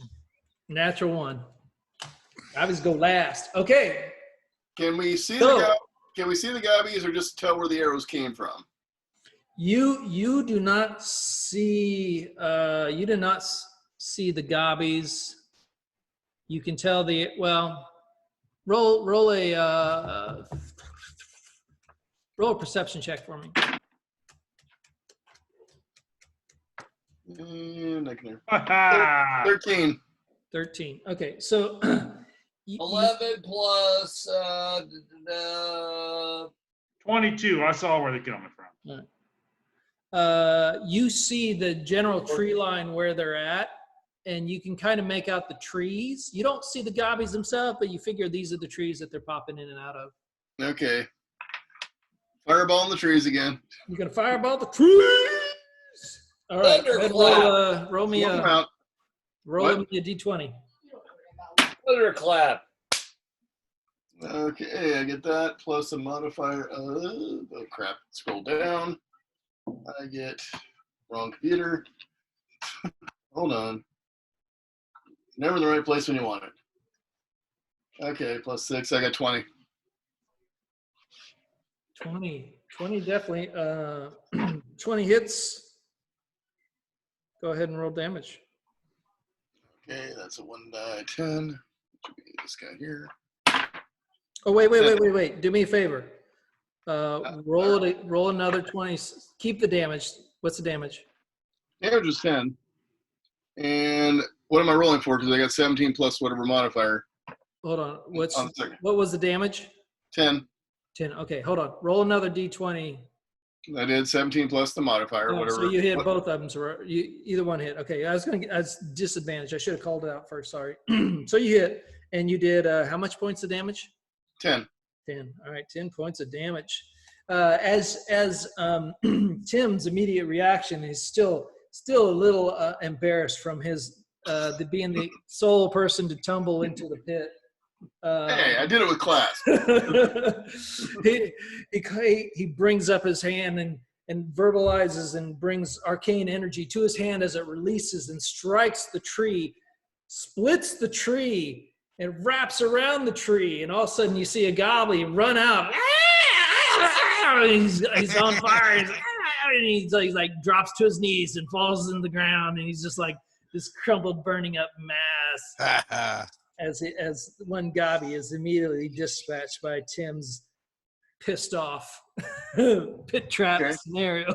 Natural 1. Gobbies go last. Okay. Can we see So- the gobbies or just tell where the arrows came from? You do not see see the gobbies. You can tell roll a perception check for me. And I can- Ha ha. 13. 13. Okay, so 11 plus 22. I saw where they're coming from. you see the general tree line where they're at, and you can kind of make out the trees. You don't see the gobbies themselves, but you figure these are the trees that they're popping in and out of. Okay. Fireball in the trees again. You're gonna fireball the trees. All right, go ahead, roll me Smoke 'em a out. roll me a d20. Thunderclap. Okay, I get that plus a modifier. Oh crap! Scroll down. I get wrong computer. Hold on. Never in the right place when you want it. Okay, plus 6. I got 20. 20 definitely. 20 hits. Go ahead and roll damage. Okay, that's a 1 die 10. Should be this guy here. Oh wait. Do me a favor. Roll another 20. Keep the damage. What's the damage? Damage is 10. And what am I rolling for? Because I got 17 plus whatever modifier. Hold on. On the second. What was the damage? 10. 10. Okay, hold on. Roll another d20. I did 17 plus the modifier, Oh, whatever. so you hit both of them. So either one hit. Okay, I was disadvantaged. I should have called it out first. Sorry. So you hit, and you did how much points of damage? 10. 10. All right, 10 points of damage. As Tim's immediate reaction is still a little embarrassed from his being the sole person to tumble into the pit. Hey, I did it with class. he brings up his hand and verbalizes and brings arcane energy to his hand as it releases and strikes the tree, splits the tree, and wraps around the tree. And all of a sudden you see a gobbly run out. He's on fire. And he's like drops to his knees and falls in the ground. And he's just like this crumpled, burning up mass. As one gobby is immediately dispatched by Tim's pissed off pit trap scenario.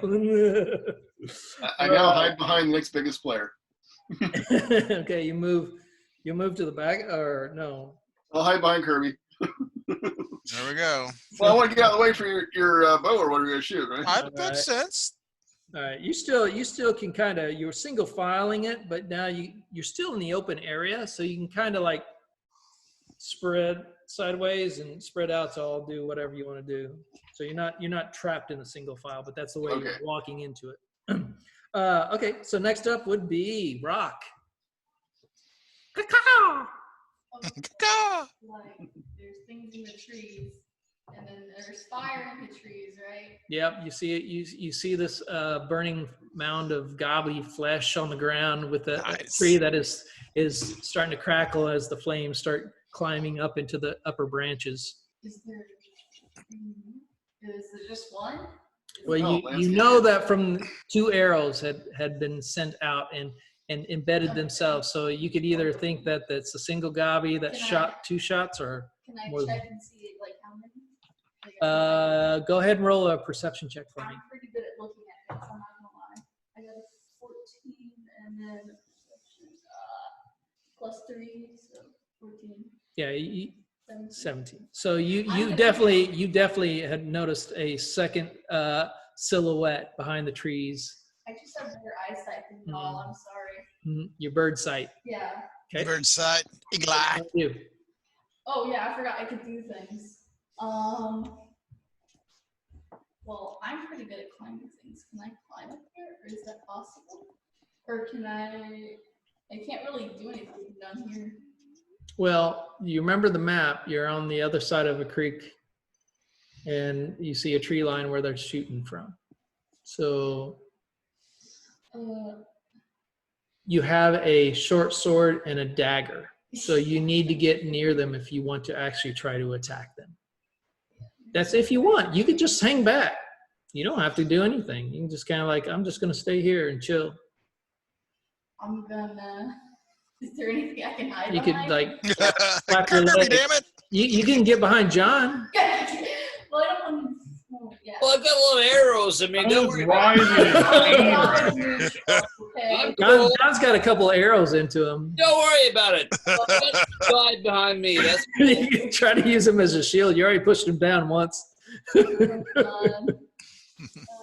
I now hide behind the next biggest player. Okay, you move to the back, or no? I'll hide behind Kirby. There we go. Well, I want to get out of the way for your bow or whatever you're going to shoot, right? Makes sense. All right, you still can kind of, you're single filing it, but now you're still in the open area, so you can kind of like spread sideways and spread out. So I'll do whatever you want to do. So you're not trapped in a single file, but that's the way you're walking into it. Okay, so next up would be Rock. Like, there's things in the trees, and then there's fire in the trees, right? Yep, you see it. You see this burning mound of gobbly flesh on the ground with a tree that is starting to crackle as the flames start climbing up into the upper branches. Is there just one? Well, you know that from 2 arrows had been sent out and embedded themselves. So you could either think that that's a single gobby that shot 2 shots, or can I more check and see like how many? Go ahead and roll a perception check for me. I'm pretty good at looking at things, I'm not gonna lie. I got a 14 and then plus 3, so 14. Yeah, 17. So you definitely had noticed a second silhouette behind the trees. I just have better eyesight than y'all, I'm sorry. Your bird sight. Yeah. Okay. Bird sight. Eagle eye. You. Oh yeah, I forgot I could do things. Well, I'm pretty good at climbing things. Can I climb up here, or is that possible? Or can I can't really do anything down here. Well, you remember the map. You're on the other side of a creek, and you see a tree line where they're shooting from. So you have a short sword and a dagger. So you need to get near them if you want to actually try to attack them. That's if you want. You could just hang back. You don't have to do anything. You can just kind of like, I'm just going to stay here and chill. I'm gonna. Is there anything I can hide You could behind? like clap your Kirby, leg. damn it. You can get behind John. Well, I don't want to. Yeah. Well, I've got a lot of arrows. I mean, don't worry about it. Okay. John's got a couple arrows into him. Don't worry about it. Just slide behind me. That's You can try to use him as a shield. You already pushed him down once.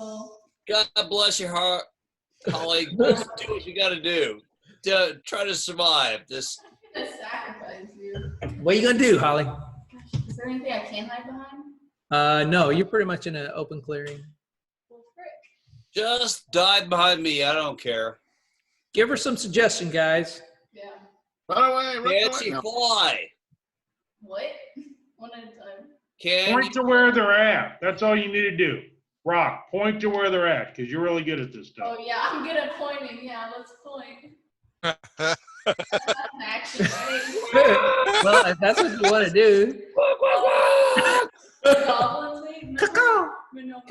Oh, God bless your heart, colleague. Just do what you got to do. try to survive this. I'm gonna sacrifice you. What are you gonna do, Holly? Gosh, is there anything I can hide behind? No, you're pretty much in an open clearing. Well, frick. Just dive behind me. I don't care. Give her some suggestion, guys. Yeah. Run away, run Can't away. she No. fly? What? One at a time. Can Point to where they're at. That's all you need to do. Rock, point to where they're at, because you're really good at this stuff. Oh yeah, I'm good at pointing. Yeah, let's point. That's not an action, right? Well, if that's what you want to do. The goblins leave? No. No.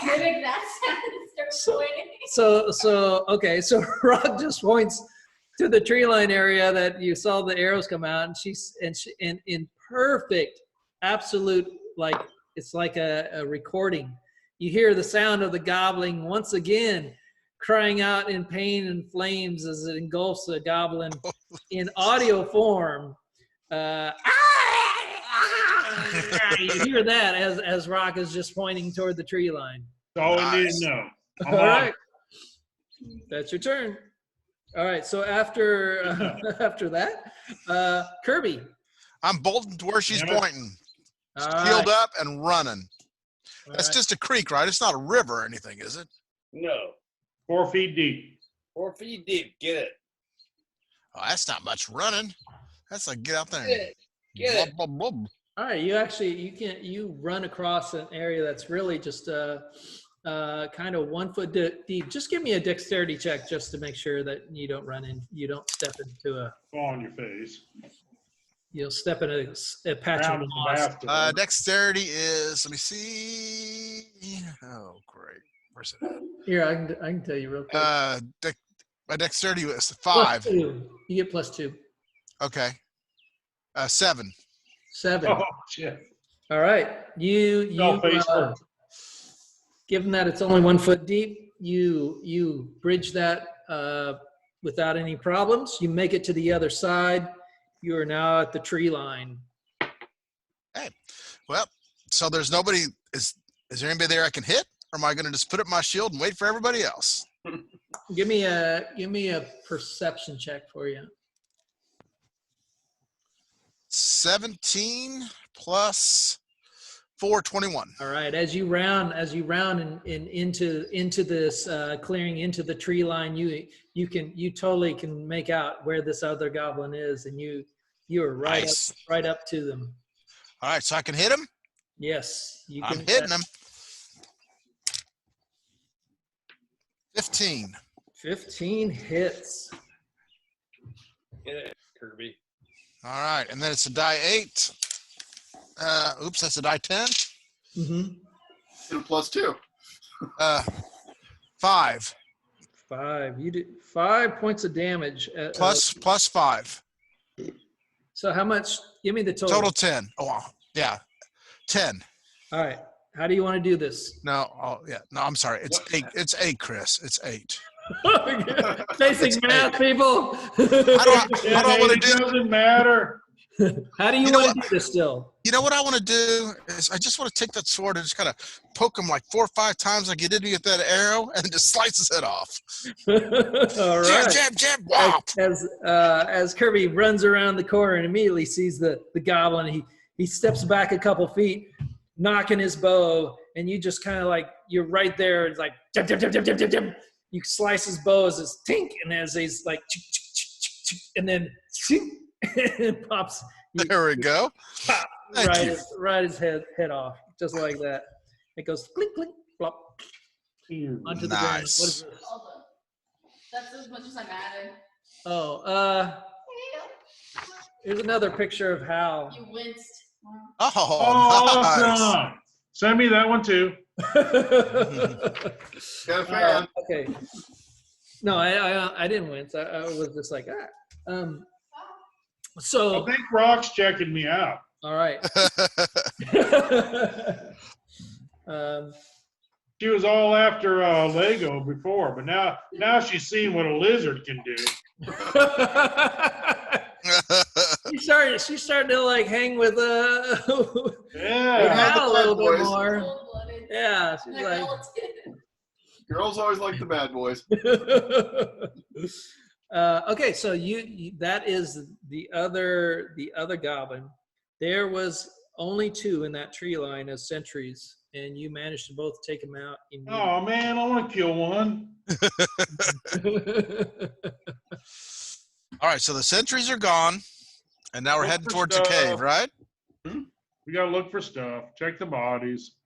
Mimic that sound and start pointing. Okay, so Rock just points to the tree line area that you saw the arrows come out, and she in perfect, absolute, like it's like a recording. You hear the sound of the goblin once again crying out in pain and flames as it engulfs the goblin in audio form. You hear that as Rock is just pointing toward the tree line. That's all we need to know. I'm All on. right, that's your turn. All right, so after after that, Kirby. I'm bolting to where she's Damn it. pointing. All Healed right, up and running. all That's right. just a creek, right? It's not a river or anything, is it? No. 4 feet deep. 4 feet deep. Get it. Oh, that's not much running. That's like get out there. Get it. Get it. Blub, blub, blub. All right, you run across an area that's really just kind of 1 foot deep. Just give me a dexterity check just to make sure that you don't step into Fall on your face. you'll step in a patch Round of in the moss. bathtub. Dexterity is, let me see. Oh, great. Where's it at? Here, I can tell you real quick. My dexterity was Plus 5. 2. You get +2. Okay. 7. 7. Oh, shit. All right. No face first. Given that it's only 1 foot deep, you bridge that without any problems. You make it to the other side. You are now at the tree line. Hey, well, so there's nobody. Is there anybody there I can hit, or am I going to just put up my shield and wait for everybody else? Give me a perception check for you. 17 plus 4, 21. All right. As you round into this clearing, into the tree line, you totally can make out where this other goblin is, and you are Nice. right up to them. All right, so I can hit him. Yes, you I'm can. hitting him. 15. 15 hits. Get it, Kirby. All right, and then it's a die 8. Oops, that's a die 10. Mm-hmm. And a +2. 5 5. You did 5 points of damage. plus 5. So how much? Give me the total. Total 10. Oh, wow. Yeah, 10. All right. How do you want to do this? No, oh yeah, no, I'm sorry. It's 8. It's 8, Chris. It's 8. Basic math, people. How do I want to It do? doesn't matter. How do you, You know want to do this still? You know what I want to do is I just want to take that sword and just kind of poke him like 4 or 5 times like you did with that arrow, and just slice his head off. All Jab, right. jab, jab. Wow. As Kirby runs around the corner and immediately sees the goblin, he steps back a couple feet, knocking his bow, and you just kind of like, you're right there. It's like, jab, jab, jab, jab, jab, jab, jab. You slice his bow as it's tink, and as he's like, and then it pops. There we go. Pop, Thank you. right his head off, just like that. It goes clink, clink, flop, onto the ground. What Nice. is this? Hold on. That's as much as I'm adding. Oh, here's another picture of Hal. You winced. Wow. Oh, nice. Awesome. Send me that one too. Got a fan. Okay. No, I didn't wince. I was just like, So, I think Rock's checking me out. all right. She was all after Lego before, but now she's seeing what a lizard can do. She's starting to like hang with Yeah. Hal a little bit boys. more. Cold-blooded. Yeah, she's like, Relative. Girls always like the bad boys. Okay, so you that is the other goblin. There was only 2 in that tree line as sentries, and you managed to both take them out immediately. Oh man, I want to kill one. All right, so the sentries are gone, and now we're Look heading for towards the cave, stuff. right? We gotta look for stuff. Check the bodies.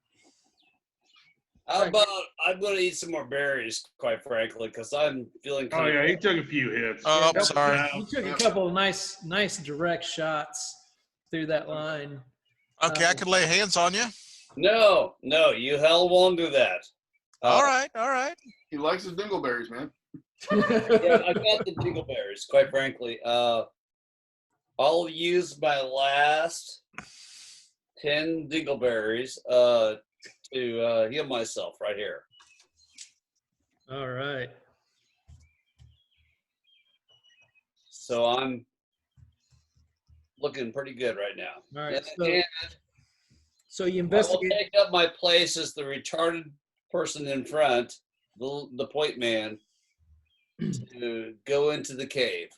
How about I'm going to eat some more berries, quite frankly, because I'm feeling Oh kind yeah, of. he took a few hits. Oh, Help sorry. him out. You took a couple of nice direct shots through that line. Okay, I could lay hands on you. No, you held on to that. All right. He likes his dingleberries, man. Yeah, I got the dingleberries, quite frankly. I'll use my last 10 dingleberries to heal myself right here. All right. So I'm looking pretty good right now. All right. And So you I will investigate. take up my place as the retarded person in front, the point man, to go into the cave.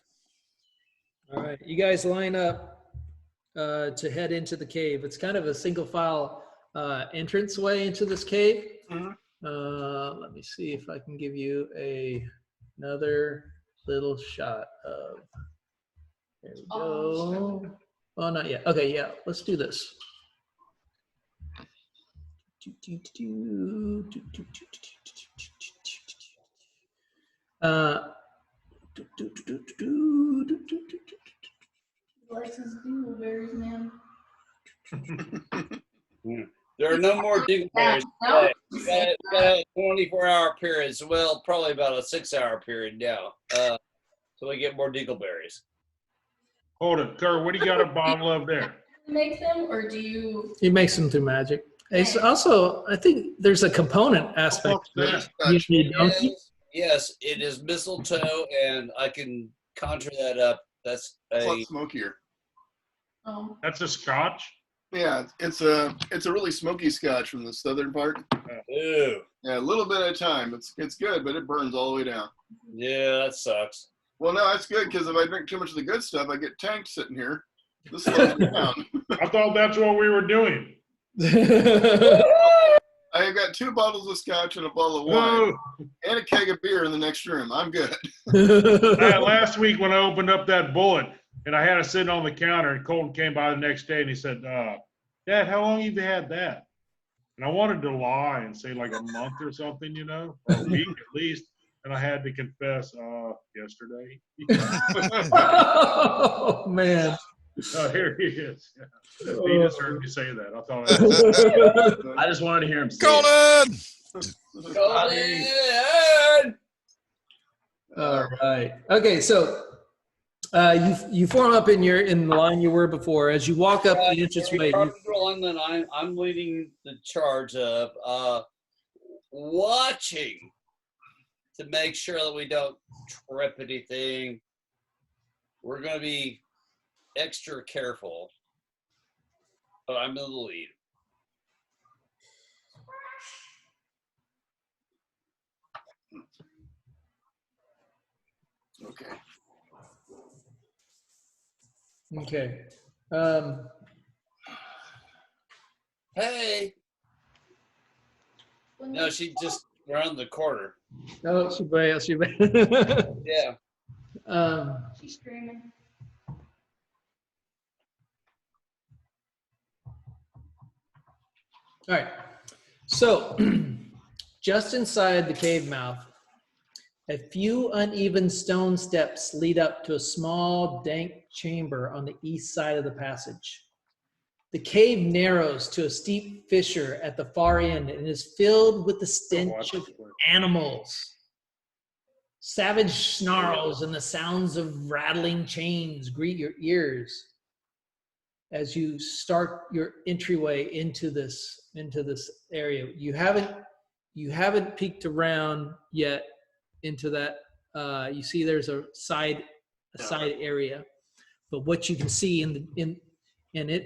All right, you guys line up to head into the cave. It's kind of a single file entrance way into this cave. Mhm. Let me see if I can give you another little shot of. There we go. Oh, not yet. Okay, yeah, let's do this. He likes his dingleberries, man. There are no more dingleberries. No? We got a 24-hour period, so well, probably about a 6-hour period now. So we get more dingleberries. Hold it, Kurt. What do you got a bottle of there? Make them, or do you? He makes them through magic. It's also, I think there's a component aspect to Fuck's it. You need donkey. Yes, it is mistletoe, and I can conjure that up. That's It's a lot a smokier. Oh, That's a scotch. Yeah, it's a really smoky scotch from the southern part. ew. Yeah, a little bit at a time. It's good, but it burns all the way down. Yeah, that sucks. Well, no, that's good because if I drink too much of the good stuff, I get tanked sitting here. This slows me down. I thought that's what we were doing. I have got 2 bottles of scotch and a bottle of wine Oh, and a keg of beer in the next room. I'm good. last week when I opened up that bullet and I had it sitting on the counter, and Colton came by the next day and he said, Dad, how long have you had that? And I wanted to lie and say like a month or something, or a week at least. And I had to confess, yesterday. Oh, man. Oh, here he is. Yeah. He just heard me say that. I thought I just wanted to hear him say it. Golden! Golden! All right. Okay, so you form up in the line you were before. As you walk up the entranceway, Then I'm leading the charge of watching to make sure that we don't trip anything. We're going to be extra careful, but I'm in the lead. Okay. okay. Hey, no, she just around the corner. Oh, she bailed. Yeah. she's screaming. All right. So, just inside the cave mouth, a few uneven stone steps lead up to a small, dank chamber on the east side of the passage. The cave narrows to a steep fissure at the far end and is filled with the stench of animals. Savage snarls and the sounds of rattling chains greet your ears as you start your entryway into this area. You haven't peeked around yet into that. You see there's a side area, but what you can see and it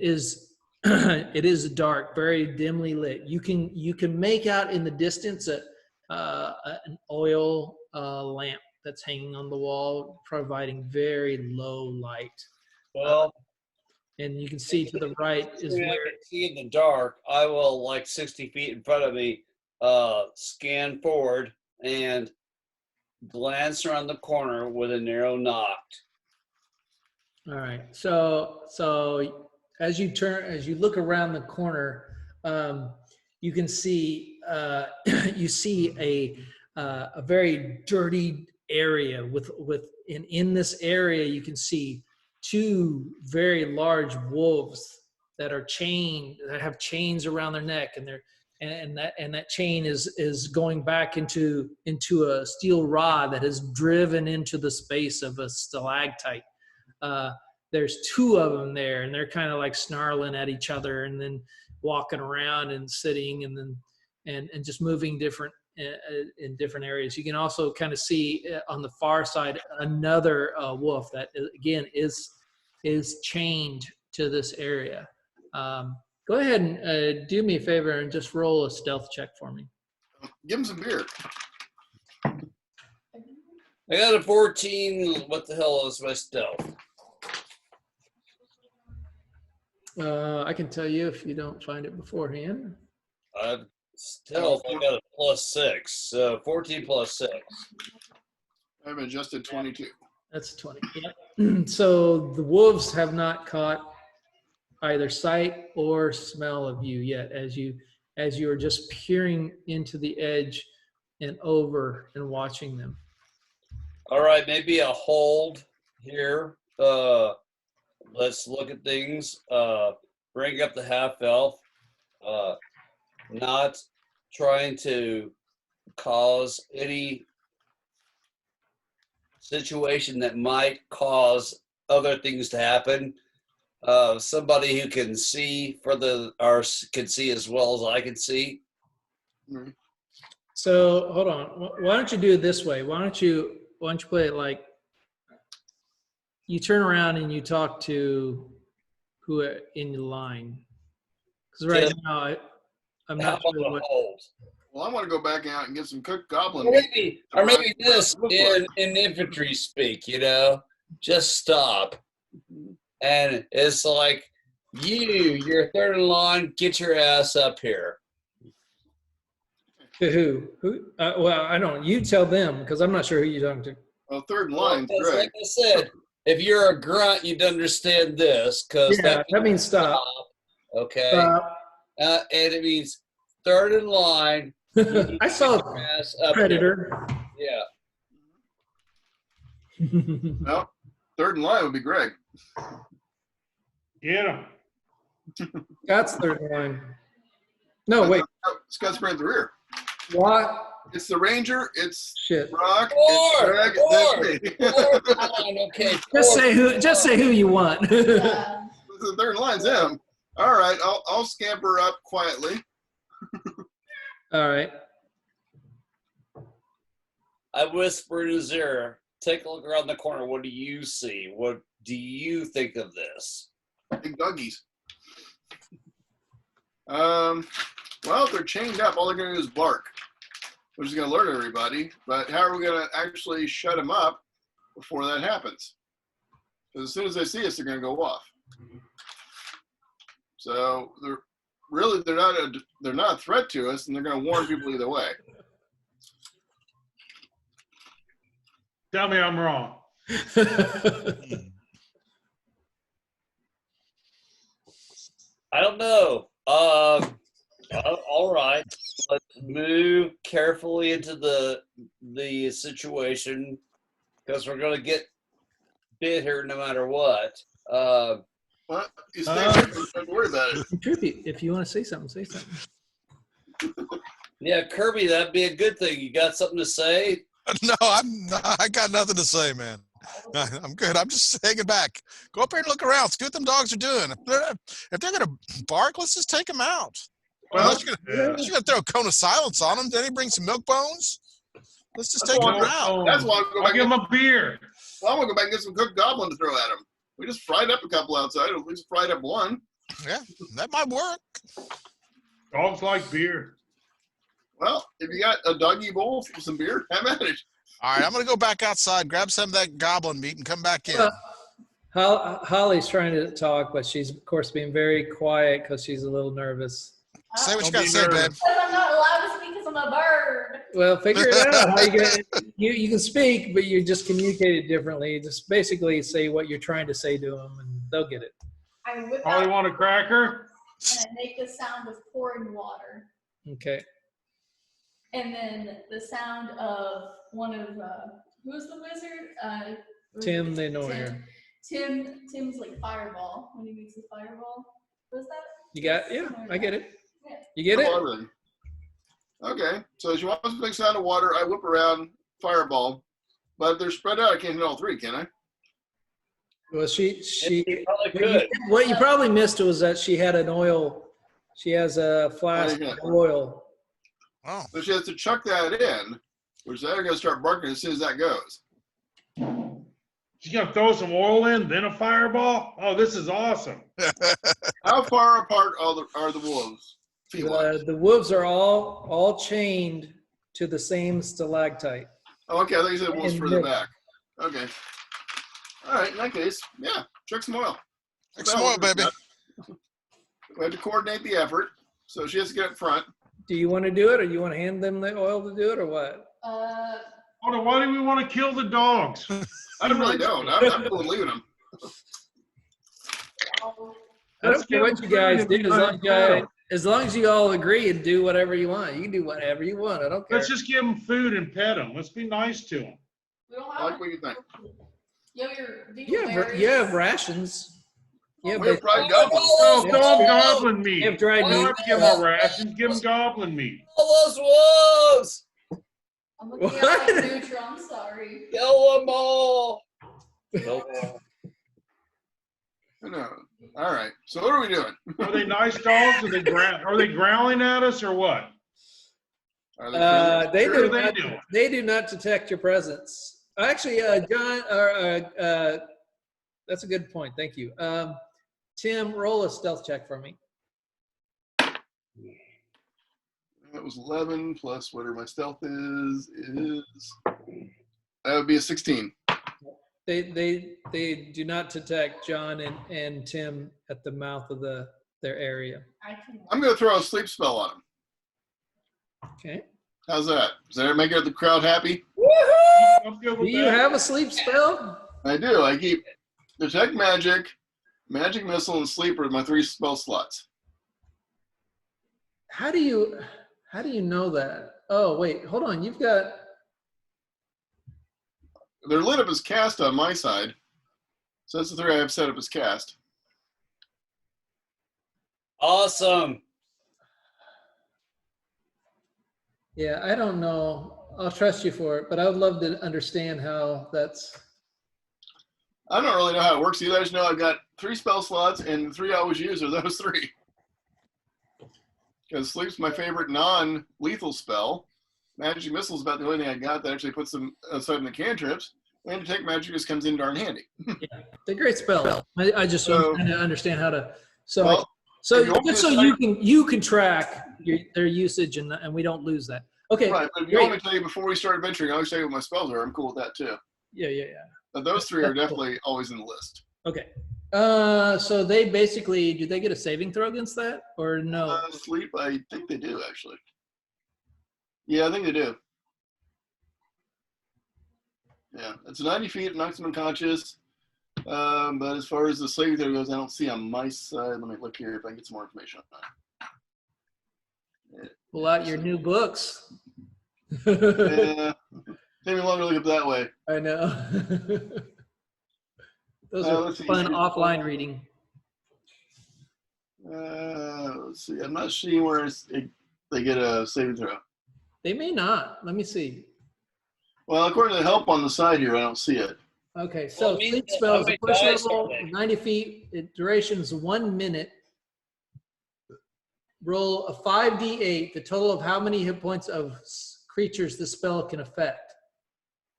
is it is dark, very dimly lit. You can make out in the distance an oil lamp that's hanging on the wall, providing very low light. Well, And you can see to the right is I where can see in the dark. I will, like 60 feet in front of me, scan forward and glance around the corner with a narrow knock. All right. So as you look around the corner, you can see you see a very dirty area in this area you can see two very large wolves that are chained, that have chains around their neck, and that chain is going back into a steel rod that is driven into the space of a stalactite. There's two of them there, and they're kind of like snarling at each other, and then walking around and sitting, and then and just moving different in different areas. You can also kind of see on the far side another wolf that again is chained to this area. Go ahead and do me a favor and just roll a stealth check for me. Give him some beer. I got a 14. What the hell is my stealth? I can tell you if you don't find it beforehand. Stealth, I got a +6. So 14 + 6. I've adjusted 22. That's 20. Yep. So the wolves have not caught either sight or smell of you yet, as you are just peering into the edge and over and watching them. All right, maybe a hold here. Let's look at things. Bring up the half elf. Not trying to cause any situation that might cause other things to happen. Somebody who can see can see as well as I can see. Mm-hmm. So hold on. Why don't you do it this way? Why don't you play it like you turn around and you talk to who in the line? Because right now I'm not sure what. Hold? Well, I want to go back out and get some cooked goblin Or meat. maybe this in infantry speak, just stop. And it's like, you're third in line, get your ass up here. To who? Well, I don't. You tell them because I'm not sure who you're talking to. Well, third line, Well, Greg. like I said, if you're a grunt, you'd understand this because Yeah, that means stop. Okay. Stop. And it means third in line. I saw Ass up Predator. here. Yeah. No, third in line would be Greg. Get him. That's third line. No, wait. Scott's right at the rear. What? It's the Ranger. It's Shit. Brock. It's Greg. That's me. Okay. Just say who you want. The third line's him. All right, I'll scamper up quietly. All right. I whisper in his ear, take a look around the corner. What do you see? What do you think of this? Big doggies. Well, if they're chained up, all they're going to do is bark, which is going to alert everybody. But how are we going to actually shut them up before that happens? Because as soon as they see us, they're going to go off. So they're not a threat to us, and they're going to warn people either way. Tell me I'm wrong. I don't know. All right. Let's move carefully into the situation because we're going to get bit here no matter what. What? You stay there. Don't worry about it. Trippy, if you want to say something, say something. Yeah, Kirby, that'd be a good thing. You got something to say? No, I got nothing to say, man. I'm good. I'm just hanging back. Go up here and look around. See what them dogs are doing. If they're gonna bark, let's just take them out. Well, Unless you're gonna throw a cone of silence on them. Then he brings some milk bones. Let's just take them out. That's why I'll give him a beer. Well, I'm going to go back and get some cooked goblin to throw at them. We just fried up a couple outside. At least fried up one. Yeah, that might work. Dogs like beer. Well, if you got a doggy bowl for some beer, have at it. All right, I'm gonna go back outside, grab some of that goblin meat, and come back in. Holly's trying to talk, but she's of course being very quiet because she's a little nervous. Say what you Don't gotta be say, babe. nervous. Because I'm not allowed to speak because I'm a bird. Well, figure it out. How you gonna? You can speak, but you just communicate it differently. Just basically say what you're trying to say to them, and they'll get it. I whip Oh, you out want a cracker? and I make the sound of pouring water. Okay. And then the sound of one of, who's the wizard? Tim, they know here. Tim's like fireball, when he makes his fireball. What's that? You got? Yeah, Something like I get that. it. Yeah. You get it? Everything. Okay, so she wants a big sound of water. I whip around, fireball. But if they're spread out, I can't hit all three, can I? Well, she. You probably could. What you probably missed was that she had an oil. She has a flask yeah. of oil. Oh, So she has to chuck that in, which they're going to start barking as soon as that goes. She's gonna throw some oil in, then a fireball. Oh, this is awesome. How far apart are the wolves? Feet-wise? The wolves are all chained to the same stalactite. Oh, okay. I thought you said wolves in further the- back. Okay. All right. In that case, yeah, chuck some oil. take some oil, baby. We have to coordinate the effort, so she has to get up front. Do you want to do it, or you want to hand them the oil to do it, or what? Hold on, why do we want to kill the dogs? I really don't. I'm cool with leaving them. I don't care what you guys do, as long as you all agree and do whatever you want. You can do whatever you want. I don't care. Let's just give them food and pet them. Let's be nice to them. We don't I have like what you think. You have your You have rations. Yeah, We have but fried goblins. Oh, Yeah. give them goblin meat. you have dried Why meat. not give them rations? Give them goblin meat. All those wolves! I'm looking at my neutral, I'm sorry. Kill them all! No. All right. So what are we doing? Are they nice dogs? Are they growling at us or what? Are they They Sure do they not. do. They do not detect your presence. Actually, John, that's a good point. Thank you. Tim, roll a stealth check for me. That was 11 plus whatever my stealth is that would be a 16. They do not detect John and Tim at the mouth of their area. I can. I'm going to throw a sleep spell on them. Okay. How's that? Does that make the crowd happy? I'm good Do with you that. have a sleep spell? I do. I keep detect magic, magic missile, and sleeper as my 3 spell slots. How do you know that? Oh wait, hold on. You've got. They're lit up as cast on my side. So that's the 3 I have set up as cast. Awesome. Yeah, I don't know. I'll trust you for it, but I would love to understand how that's. I don't really know how it works either. I just know I've got 3 spell slots, and the 3 I always use are those 3. Because sleep's my favorite non-lethal spell. Magic missile is about the only thing I got that actually puts them aside in the cantrips. And detect magic just comes in darn handy. They're great spells. I just So- want to understand how to. So Well, if so you want me just to so say- you can track their usage and we don't lose that. Okay. Right, but if you great. want me to tell you before we start adventuring, I'll tell you what my spells are. I'm cool with that too. Yeah. But those 3 are That's cool. definitely always in the list. Okay. So they basically, do they get a saving throw against that or no? Sleep, I think they do actually. Yeah, I think they do. Yeah, it's 90 feet, it knocks them unconscious. But as far as the saving throw goes, I don't see on my side. Let me look here if I can get some more information on that. Pull out your new books. Yeah, take me longer to look up that way. I know. Those are let's see. fun offline reading. Let's see. I'm not seeing where they get a saving throw. They may not. Let me see. Well, according to the help on the side here, I don't see it. Okay, so Well, sleep how spells, many first dice level, are they? 90 feet, duration is 1 minute. Roll a 5d8, the total of how many hit points of creatures the spell can affect.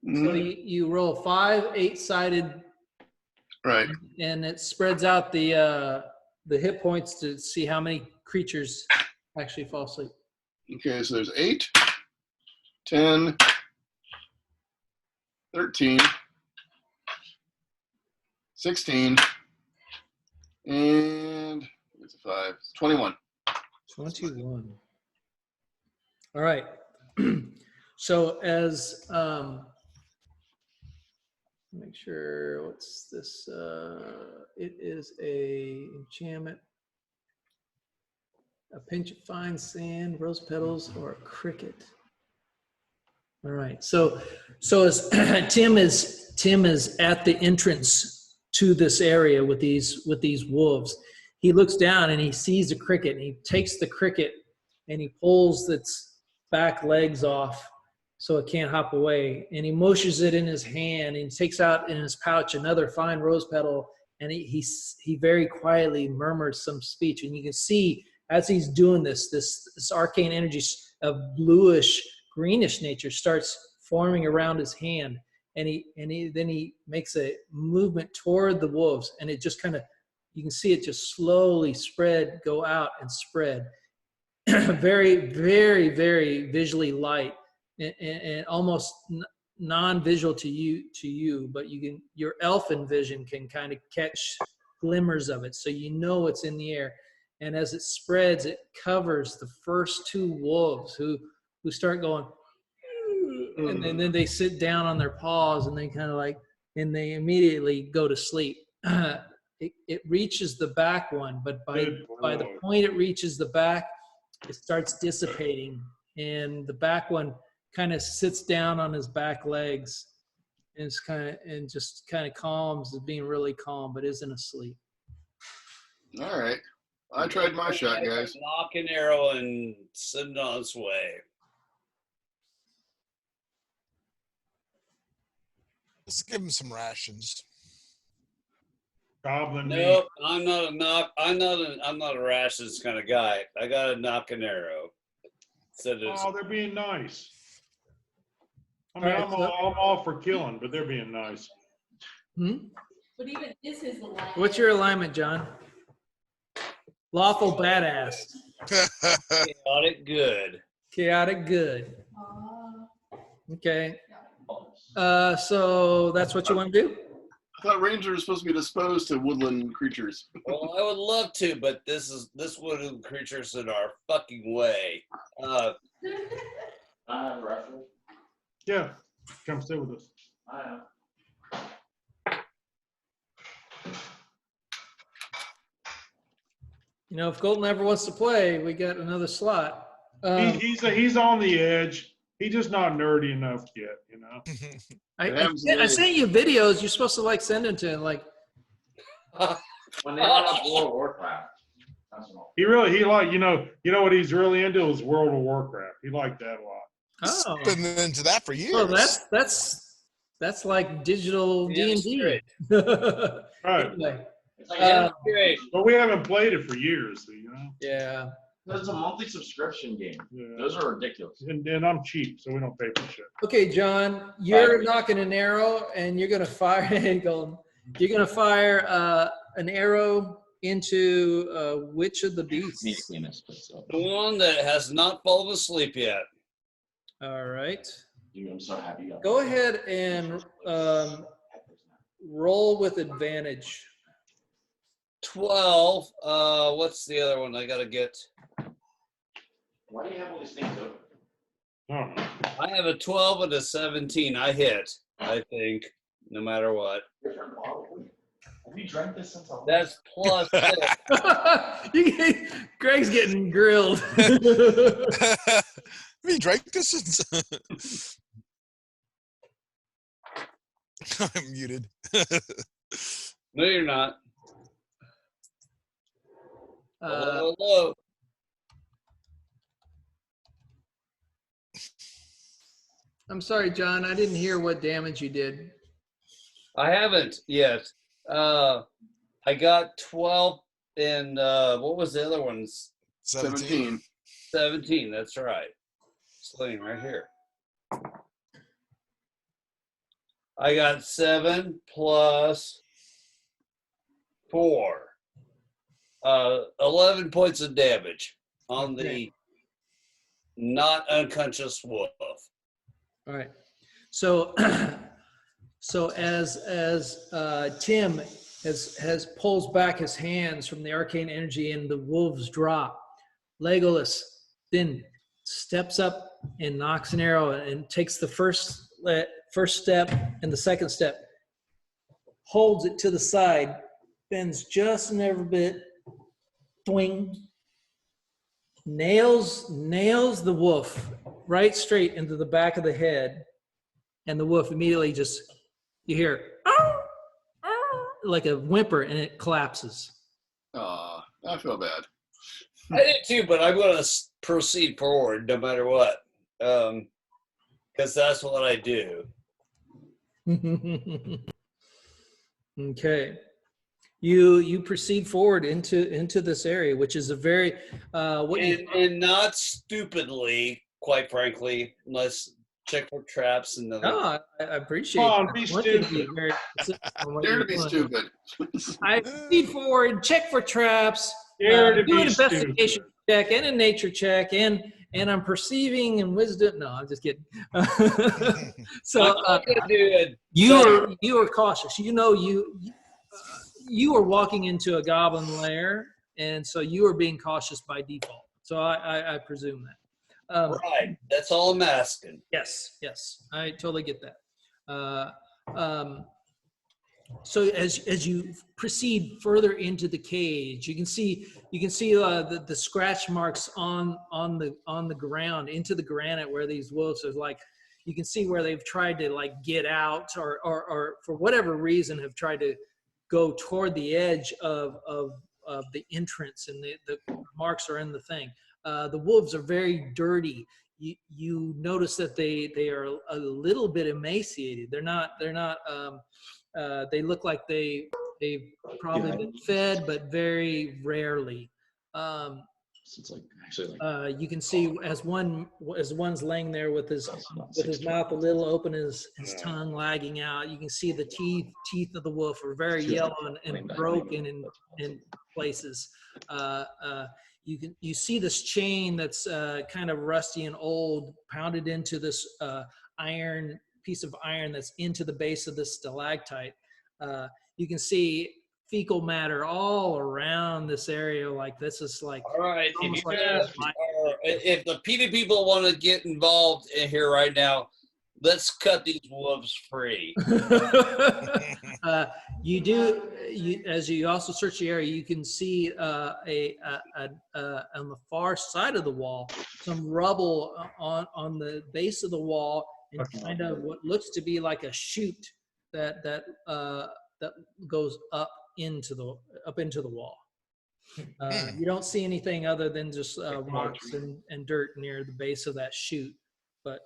So Mhm. you roll 5 8-sided, Right. and it spreads out the hit points to see how many creatures actually fall asleep. Okay, so there's 8, 10, 13, 16, and it's a 5. 21. 21. All right. So as make sure what's this? It is a enchantment. A pinch of fine sand, rose petals, or a cricket. All right. So as Tim is at the entrance to this area with these wolves. He looks down and he sees a cricket, and he takes the cricket and he pulls its back legs off so it can't hop away. And he motions it in his hand and takes out in his pouch another fine rose petal, and he very quietly murmurs some speech. And you can see as he's doing this arcane energy of bluish greenish nature starts forming around his hand, and he makes a movement toward the wolves, and it just kind of, you can see it just slowly go out and spread. Very, very, very visually light, and almost non-visual to you, but your elfin vision can kind of catch glimmers of it, so you know it's in the air. And as it spreads, it covers the first 2 wolves who start going, and then they sit down on their paws, and they kind of and they immediately go to sleep. It reaches the back one, but by the point it reaches the back, it starts dissipating, and the back one kind of sits down on his back legs, and just kind of calms, is being really calm, but isn't asleep. All right. I tried my shot, guys. Knock an arrow and send it on its way. Let's give him some rations. Goblin meat. Nope, I'm not a rations kind of guy. I got to knock an arrow. Oh, they're being nice. I mean, I'm all for killing, but they're being nice. But even this is alignment. What's your alignment, John? Lawful badass. Chaotic good. Chaotic good. Okay. So that's what you want to do? I thought rangers are supposed to be disposed to woodland creatures. Well, I would love to, but this woodland creature's in our fucking way. I have a rifle. Yeah, come stay with us. I am. If Colton ever wants to play, we got another slot. He's on the edge. He's just not nerdy enough yet, I sent you videos. You're supposed to send them to him. When they brought up World of Warcraft. He like you know what he's really into is World of Warcraft. He liked that a lot. Oh, Been into that for years. well, that's like digital D&D. Right. Anyway, It's like, But we haven't played it for years, yeah. it's a monthly subscription game. Yeah. Those are ridiculous. And I'm cheap, so we don't pay for shit. Okay, John, you're knocking an arrow, and you're gonna fire. You're gonna fire an arrow into which of the beasts? The one that has not fallen asleep yet. All right. Dude, I'm so happy. Go ahead and roll with advantage. 12. What's the other one I gotta get? Why do you have all these things open? Oh, I have a 12 and a 17. I hit, I think, no matter what. Different bottle. Have you drank this since I was? That's plus 6. Greg's getting grilled. Have you drank this? I'm muted. No, you're not. Hello. I'm sorry, John. I didn't hear what damage you did. I haven't yet. I got 12 and what was the other ones? 17. 17, that's right. Sling right here. I got 7 plus 4. 11 points of damage on the not unconscious wolf. All right. So, so as Tim has pulls back his hands from the arcane energy and the wolves drop, Legolas then steps up and knocks an arrow and takes the first step and the second step, holds it to the side, bends just an every bit, twing, nails the wolf right straight into the back of the head, and the wolf immediately just, you hear like a whimper, and it collapses. I feel bad. I did too, but I'm going to proceed forward no matter what, because that's what I do. Okay. You proceed forward into this area, which is a very and not stupidly, quite frankly. Let's check for traps and I appreciate Come on, that. be I want you to stupid. be very specific on what Dare you're to be doing. stupid. I proceed forward, check for traps, Dare to do be an investigation stupid. check and a nature check, and I'm perceiving and wisdom. No, I'm just kidding. So I'm going to do it. you are cautious. You know you are walking into a goblin lair, and so you are being cautious by default. So I presume that. Right. That's all I'm asking. Yes, I totally get that. So as you proceed further into the cage, you can see the scratch marks on the ground, into the granite, where these wolves are like. You can see where they've tried to like get out, or for whatever reason have tried to go toward the edge of the entrance, and the marks are in the thing. The wolves are very dirty. You notice that they are a little bit emaciated. They're not. They look like they've probably been fed, but very rarely. So it's like actually like You can see as one's laying there with his mouth a little open, his tongue lagging out. You can see the teeth of the wolf are very yellow and broken in places. You see this chain that's kind of rusty and old, pounded into this piece of iron that's into the base of this stalactite. You can see fecal matter all around this area. Like this is like, All right. almost If the PvP people want to get involved in here right now, let's cut these wolves free. As you also search the area, you can see on the far side of the wall some rubble on the base of the wall, and kind of what looks to be like a chute that goes up into the wall. You don't see anything other than just rocks and dirt near the base of that chute, but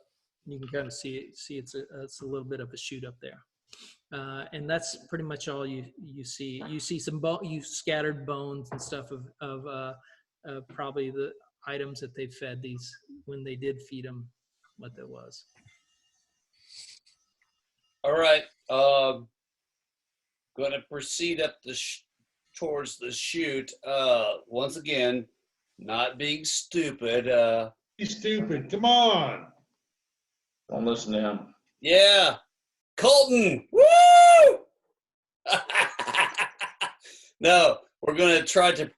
you can kind of see it's a little bit of a chute up there. And that's pretty much all you see. You see some scattered bones and stuff of probably the items that they fed these when they did feed them what that was. All right. Going to proceed up towards the chute. Once again, not being stupid. Be stupid. Come on. don't listen to him. Yeah. Colton. Woo! No, we're going to try to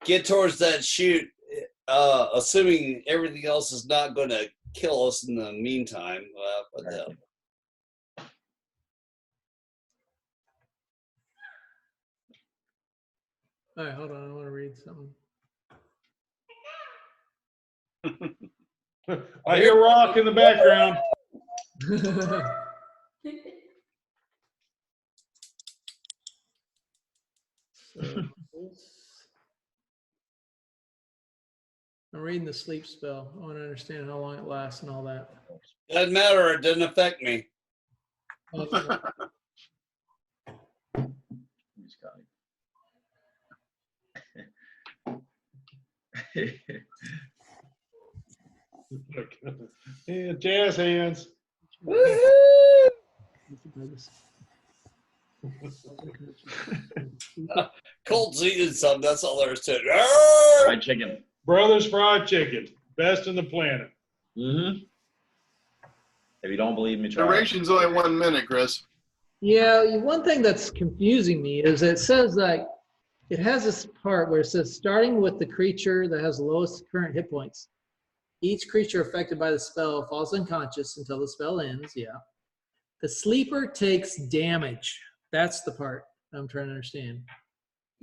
get towards that chute, assuming everything else is not going to kill us in the meantime. All right, hold on. I want to read something. I hear rock in the background. I'm reading the sleep spell. I want to understand how long it lasts and all that. Doesn't matter. It doesn't affect me. He's got it. Yeah, jazz hands. Colt's eating something. That's all there is to it. Fried chicken. Brothers fried chicken. best in the planet. Mm-hmm. If you don't believe me, try it. Duration's only 1 minute, Chris. Yeah, one thing that's confusing me is it says like it has this part where it says starting with the creature that has the lowest current hit points. Each creature affected by the spell falls unconscious until the spell ends. Yeah. The sleeper takes damage. That's the part I'm trying to understand.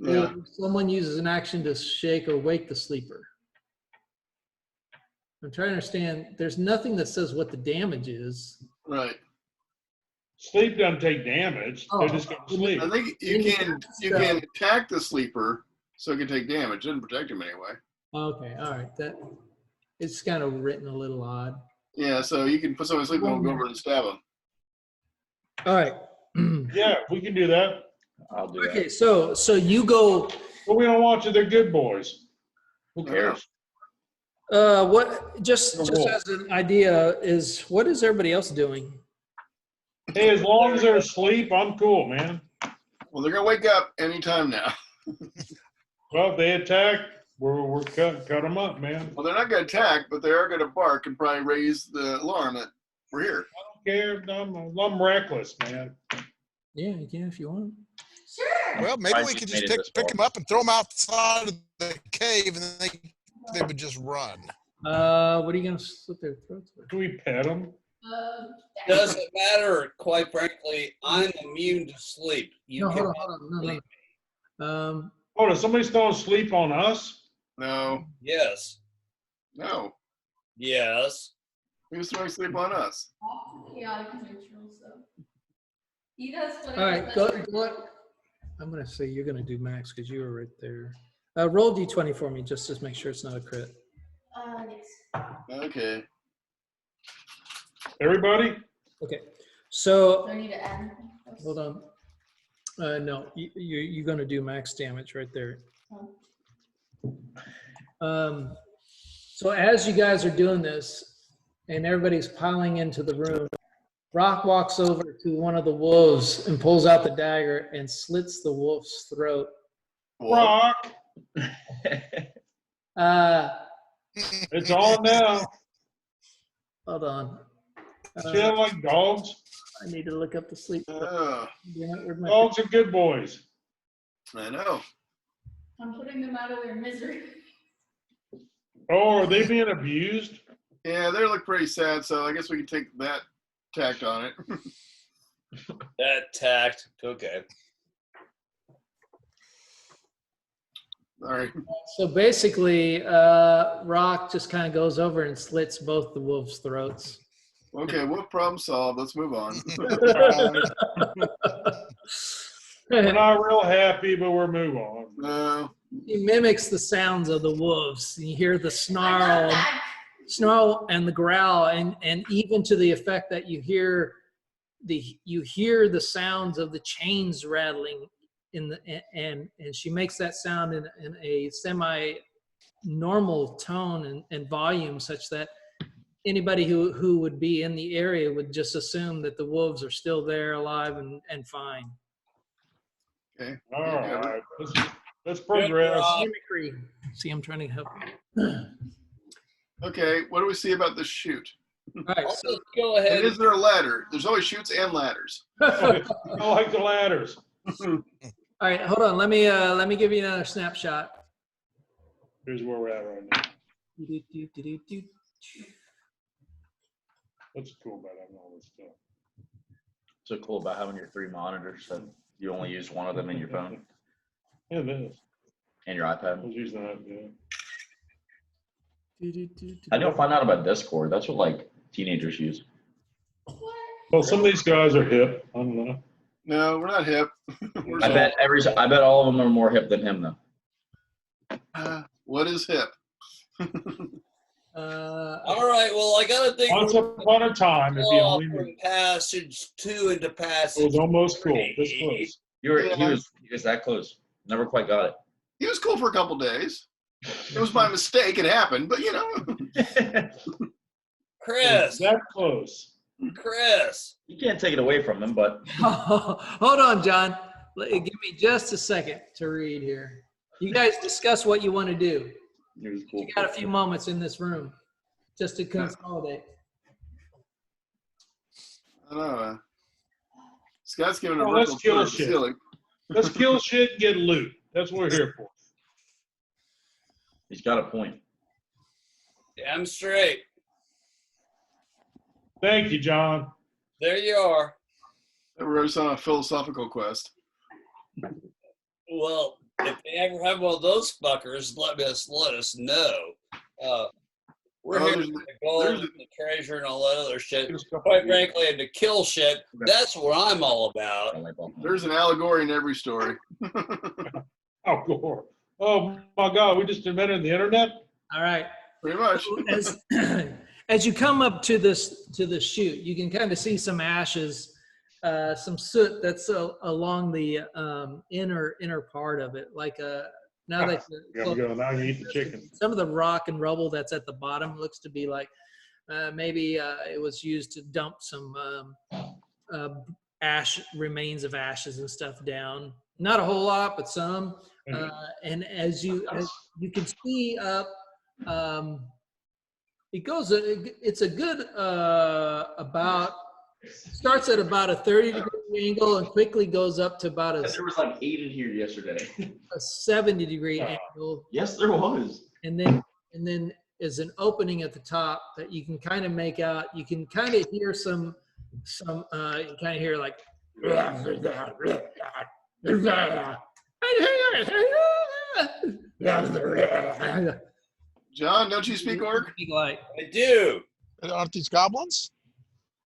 Yeah. Someone uses an action to shake or wake the sleeper. I'm trying to understand. There's nothing that says what the damage is. Right. Sleep doesn't take damage. They're just going to sleep. I think you can attack the sleeper so it can take damage. It doesn't protect him anyway. Okay, all right. That it's kind of written a little odd. Yeah, so you can put someone to sleep and go over and stab them. All right. Yeah, we can do that. I'll do Okay, that. so you go. But we don't want you. They're good boys. Who cares? What just wolf. as an idea is what is everybody else doing? Hey, as long as they're asleep, I'm cool, man. Well, they're gonna wake up anytime now. Well, if they attack, we're cut them up, man. Well, they're not gonna attack, but they are gonna bark and probably raise the alarm that we're here. I don't care. I'm reckless, man. Yeah, you can if you want. Sure. Well, maybe we could just pick them up and throw them outside of the cave, and then they would just run. What are you gonna slit their throats with? Can we pet them? Doesn't matter, quite frankly. I'm immune to sleep. You No, hold cannot on, sleep. no. Oh, does somebody still sleep on us? No, Yes. no. Yes. Who's throwing sleep on us? Chaotic neutral, so he does whatever. All right, go. I'm gonna say you're gonna do max because you were right there. Roll d20 for me just to make sure it's not a crit. Yes. Okay. Everybody? Okay, so Do I need to add? hold on. No, you're gonna do max damage right there. So as you guys are doing this and everybody's piling into the room, Rock walks over to one of the wolves and pulls out the dagger and slits the wolf's throat. Rock. It's on now. Hold on. Chill like dogs. I need to look up the sleep. Dogs are good boys. I know. I'm putting them out of their misery. Oh, are they being abused? Yeah, they look pretty sad, so I guess we can take that tact on it. That tact. Okay. All right. So basically, Rock just kind of goes over and slits both the wolves' throats. Okay, wolf problem solved. Let's move on. We're not real happy, but we'll move on. No. He mimics the sounds of the wolves. You hear the snarl and the growl, and even to the effect that you hear the sounds of the chains rattling and she makes that sound in a semi-normal tone and volume, such that anybody who would be in the area would just assume that the wolves are still there, alive and fine. Okay. All right. Let's progress. Mimicry. See, I'm trying to help. Okay, what do we see about this chute? All right, I'll so just go ahead. And is there a ladder? There's always chutes and ladders. I like the ladders. all right, hold on. Let me give you another snapshot. Here's where we're at right now. What's cool about having all this stuff? So cool about having your 3 monitors that you only use one of them in your phone Yeah, it is. and your I iPad. was using that. Yeah. I don't find out about Discord. That's what like teenagers use. Well, some of these guys are hip. I don't know. No, we're not hip. We're I bet all of them are more hip than him though. What is hip? All right. Well, I gotta think. Once upon a time, if you only knew. From passage 2 into It passage. was almost cool. This close. He was that close. Never quite got it. He was cool for a couple days. It was by mistake. It happened, but you know. Chris. That close. Chris. You can't take it away from him, but Hold on, John. Give me just a second to read here. You guys discuss what you want to do. he was cool. You got a few moments in this room. just to consolidate. I don't know. Scott's giving a Oh, vertical let's kill tour of the shit. ceiling. Let's kill shit and get loot. That's what we're here for. He's got a point. Damn straight. Thank you, John. There you are. We're just on a philosophical quest. Well, if they ever have one of those fuckers, let us know. We're Oh, here there's- for the gold there's- and the treasure and all that other shit. Get a couple Quite of- frankly, and to kill shit, that's what I'm all about. There's an allegory in every story. Oh, Gore. Oh my God, we just invented the internet. All right. Pretty much. As as you come up to this chute, you can kind of see some ashes, some soot that's along the inner part of it. Like now that Here we go. Now you eat the chicken. some of the rock and rubble that's at the bottom looks to be like maybe it was used to dump some remains of ashes and stuff down. Not a whole lot, but some. And as you can see up, it goes. It's a good starts at about a 30-degree angle and quickly goes up to about There was like 8 in here yesterday. a 70-degree angle. Yes, there was. And then is an opening at the top that you can kind of make out. You can kind of hear some you kind of hear like John, don't you speak orc like I do. Aren't these goblins?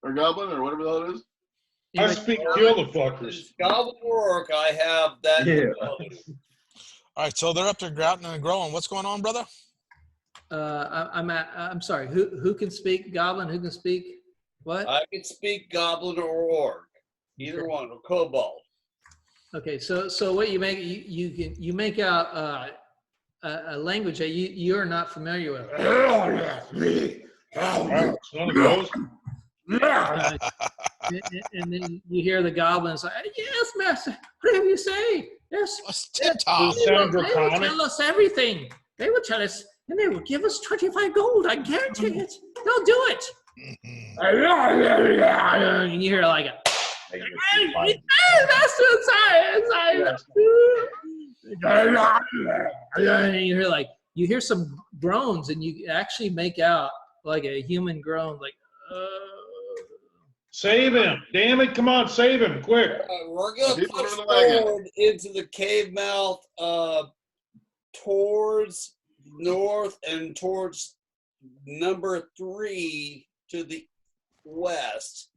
or goblin or whatever the hell it is? I speak kill the fuckers. Goblin Work, I have that. Yeah. ability. All right, so they're up there grouting and growing. What's going on, brother? I'm sorry. Who can speak Goblin? Who can speak what? I can speak Goblin or Orc, either one, or Kobold. Okay, so what you make you make out a language that you're not familiar with. All right, son of those. And then you hear the goblins like, "Yes, master. Whatever you say. Yes, What's Tip Does Top? it sound they will draconic? tell us everything. They will tell us, and they will give us 25 gold. I guarantee it. They'll do it." And you hear like a, "Hey, master of science, and you hear you hear some groans, and you actually make out like a human groan, like. Save him. Damn it. Come on, save him quick. We're going to People push in the wagon. forward into the cave mouth towards north and towards number 3 to the west.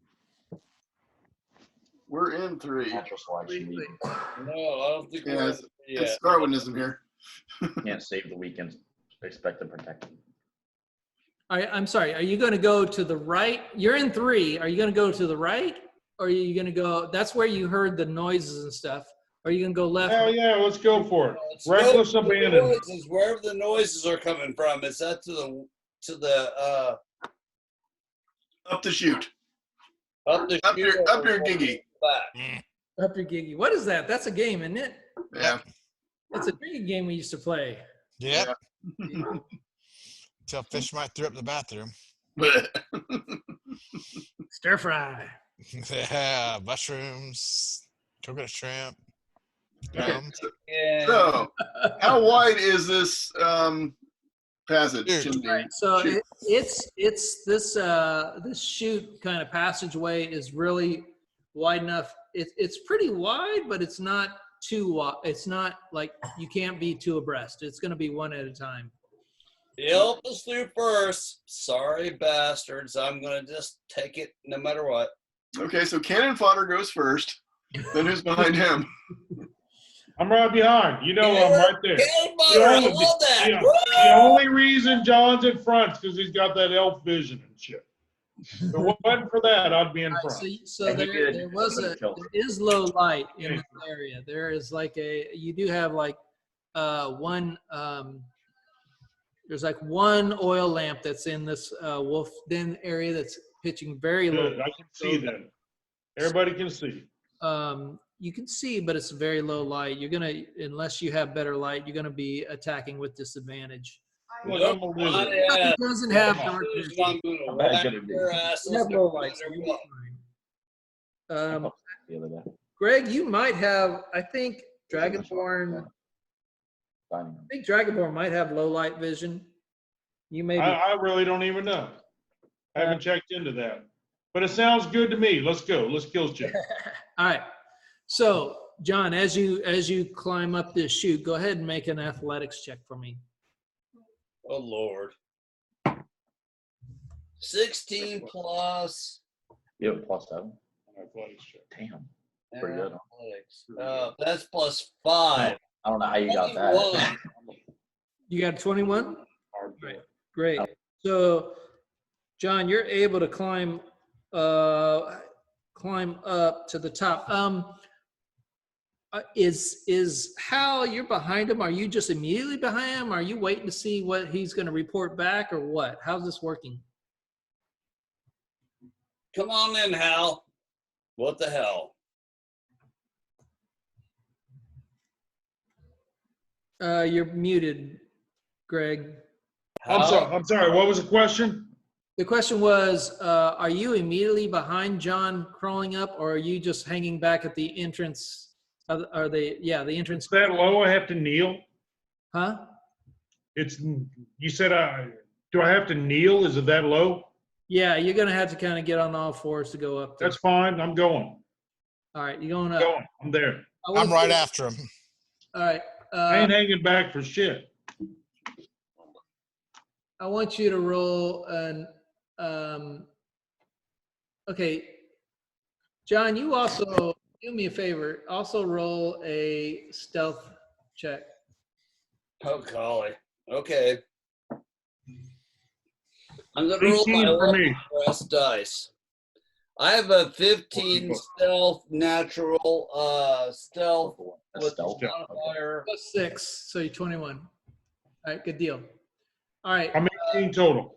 We're in 3. Natural selection week. No, I don't think Yeah, we're it's yet. Darwinism here. Can't save the weekend. Expect to protect them. I'm sorry. Are you going to go to the right? You're in 3. Are you going to go to the right, or are you going to go? That's where you heard the noises and stuff. Or are you going to go left? Hell yeah, let's go for it. Let's Reckless go to the abandon. noises, wherever the noises are coming from. It's that to the Up the chute. up the Up your chute or giggy. back. Up your giggy. What is that? That's a game, isn't it? Yeah. It's a big game we used to play. Yep. Till Fish might throw up the bathroom. Stir fry. Yeah, mushrooms, coconut shrimp. Okay. Yum. Yeah. So, how wide is this passage? Dude. Chimney? Right. So Chute? it's this chute kind of passageway is really wide enough. It's pretty wide, but it's not too wide. It's not like you can't be two abreast. It's going to be one at a time. Help us through first. Sorry, bastards. I'm going to just take it no matter what. Okay, so cannon fodder goes first. Then who's behind him? I'm right behind. You know I'm right there. Cannon fodder, I love that. Yeah. Woo! The only reason John's in front is because he's got that elf vision and shit. If it wasn't for that, I'd be in All right, front. so And he there did. there is low light in this area. There is you do have one there's one oil lamp that's in this wolf den area that's pitching very low. Good. I can see that. Everybody can see. You can see, but it's very low light. You're gonna, unless you have better light, you're gonna be attacking with disadvantage. Look, I'm a lizard. It doesn't have dark I'm vision. gonna I'm bad whack good at your this. asses You have no low lights. matter You'll be what. fine. The other day. Greg, you might have. I think Dragonborn. Dining room. I think Dragonborn might have low light vision. You may be. I really don't even know. I haven't checked into that. But it sounds good to me. Let's go. Let's kill check. All right. So, John, as you climb up this chute, go ahead and make an athletics check for me. Oh Lord. 16 plus. You have a +7. Athletics check. Damn. Pretty good. Athletics. That's plus 5. I don't know how you got that. 21. You got 21? Hard Right. Great. So, John, you're able to climb up to the top. Is Hal, you're behind him? Are you just immediately behind him? Are you waiting to see what he's going to report back or what? How's this working? Come on in, Hal. What the hell? You're muted, Greg. I'm sorry. What was the question? The question was, are you immediately behind John crawling up, or are you just hanging back at the entrance? The entrance. Is that low? I have to kneel? Huh? You said, do I have to kneel? Is it that low? Yeah, you're going to have to kind of get on all fours to go up there. That's fine. I'm going. All right, you're going up. I'm there. I'm right after him. All right. I ain't hanging back for shit. I want you to roll an, okay. John, you also, do me a favor, also roll a stealth check. Oh, golly. Okay. I'm going to roll 18 my for me. lucky press dice. I have a 15 stealth natural stealth with Stealth. modifier. +6, so you're 21. All right, good deal. All right. I'm 18 total.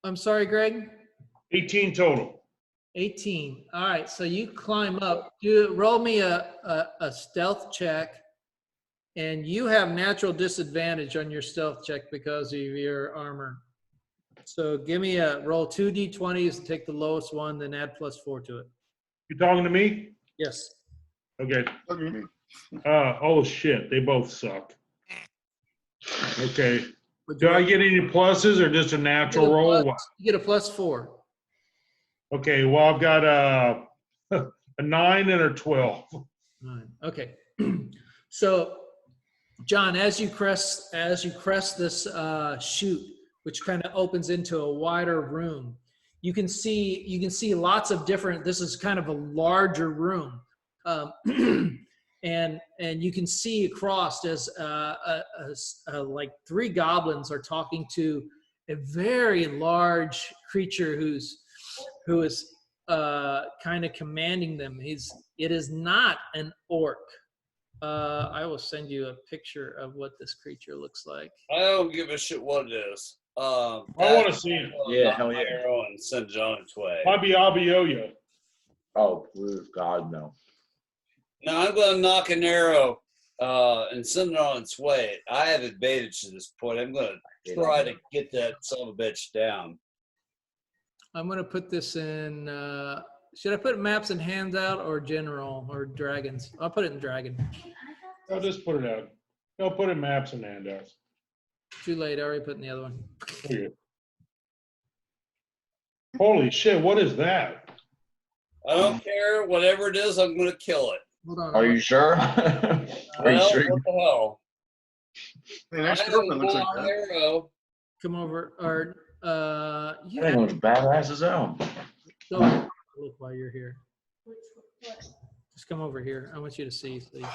I'm sorry, Greg. 18 total. 18. All right, so you climb up. Roll me a stealth check, and you have natural disadvantage on your stealth check because of your armor. So give me roll 2 d20s and take the lowest one, then add +4 to it. You talking to me? Yes. Okay. Look at me. Oh shit, they both suck. Okay. Do I get any pluses or just a natural roll? You get a +4. Okay, well I've got a 9 and a 12. 9. Okay. So, John, as you crest this chute, which kind of opens into a wider room, you can see lots of different. This is kind of a larger room, and you can see across as like 3 goblins are talking to a very large creature who is kind of commanding them. It is not an orc. I will send you a picture of what this creature looks like. I don't give a shit what it is. I want to see it. Yeah, hell yeah. Arrow and send it on its way. Might be Abioyo. Oh, please, God, no. Now I'm going to knock an arrow and send it on its way. I have advantage to this point. I'm going to try to get that son of a bitch down. I'm going to put this in. Should I put maps and handout or general or dragons? I'll put it in dragon. I'll just put it out. I'll put in maps and handouts. Too late. I already put in the other one. Okay. Holy shit, what is that? I don't care. Whatever it is, I'm going to kill it. Hold on. Are you sure? Are you Well, sure? what the hell? Hey, I nice have girlfriend looks like one that. arrow. Come over. Or you That thing looks badass as hell. go look while you're here. Just come over here. I want you to see. Please.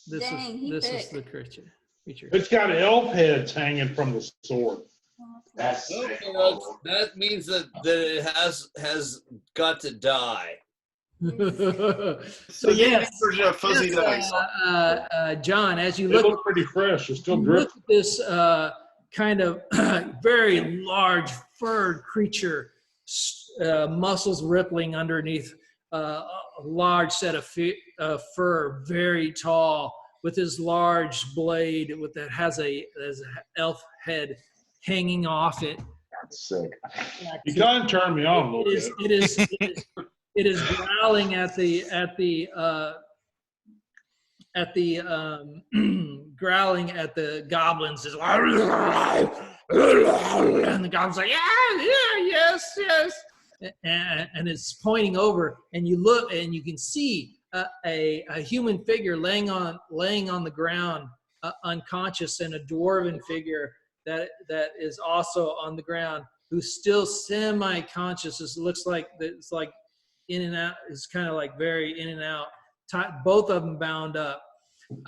Dang, This he is the thick. creature. It's got elf heads hanging from the sword. That's Okay, that means that it has got to die. So yes, Version of fuzzy dice. John, as you They look look pretty fresh. They're still look dripping. at this kind of very large furred creature, muscles rippling underneath a large set of fur, very tall, with his large blade that has an elf head hanging off it. That's sick. You kind of turned me on a little bit. It is growling at the growling at the goblins. Is and the goblin's like, yes. And it's pointing over, and you look, and you can see a human figure laying on the ground, unconscious, and a dwarven figure that is also on the ground, who's still semi-conscious. It looks like it's like in and out. It's kind of like very in and out. Both of them bound up.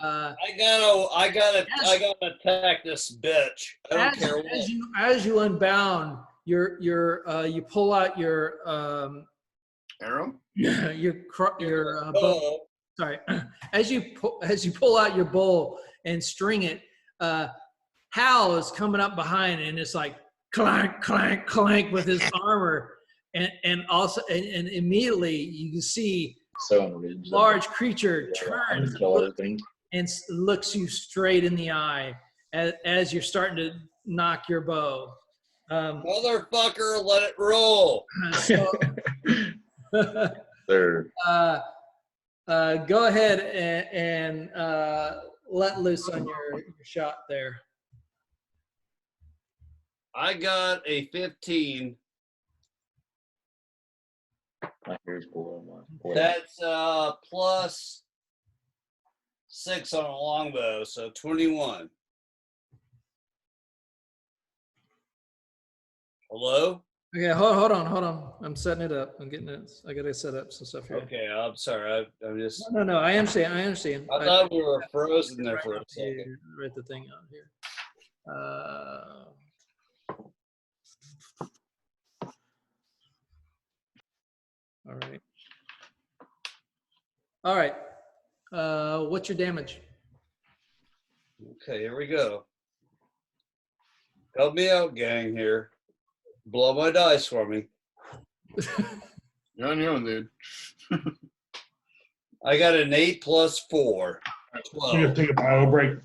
I gotta attack this bitch. I don't care what. As you unbound, you pull out your Arrow? your bow. Sorry, as you pull out your bow and string it, Hal is coming up behind, and it's like clank, clank, clank with his armor, and also and immediately you can see large creature turns and looks you straight in the eye as you're starting to knock your bow. Motherfucker, let it roll. Go ahead and let loose on your shot there. I got a 15. My hair's below mine. That's plus 6 on a longbow, so 21. Hello? Okay, hold on. I'm setting it up. I'm getting it. I got to set up some stuff here. Okay, I'm sorry. I'm just. No. I understand. I thought we were frozen there for a second. Write the thing out here. All right. What's your damage? Okay, here we go. Help me out, gang, here. Blow my dice for me. You're on your own, dude. I got an 8 plus 4. I'm going to take a bio break.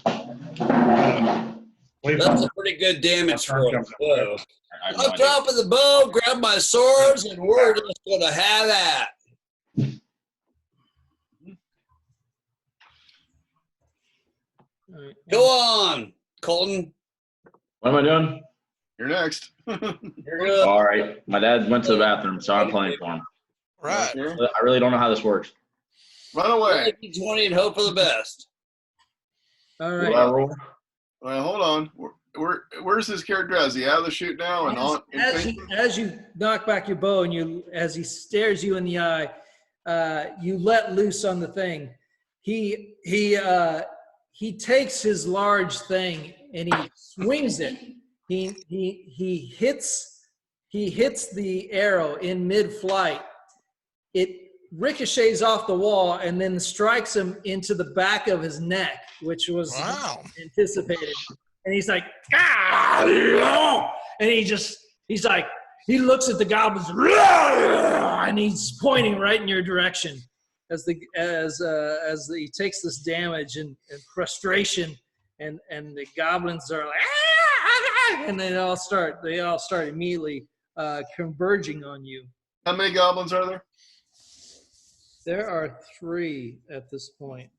That's a pretty good damage for a bow. I'm dropping the bow, grab my swords, and we're just going to have at. Right. Go on, Colton. What am I doing? You're next. You're good. All right. My dad went to the bathroom, so I'm playing for him. Right. I really don't know how this works. Run away. 20 and hope for the best. All What do right. I roll? Well, hold on. Where's this character? Is he out of the shoot now? And on? As you knock back your bow and as he stares you in the eye, you let loose on the thing. He takes his large thing and he swings it. He hits the arrow in mid-flight. It ricochets off the wall and then strikes him into the back of his neck, which was anticipated. And he's like, ah! And he looks at the goblins, and he's pointing right in your direction as he takes this damage and frustration, and the goblins are like, ah! And they all start immediately converging on you. How many goblins are there? There are 3 at this point.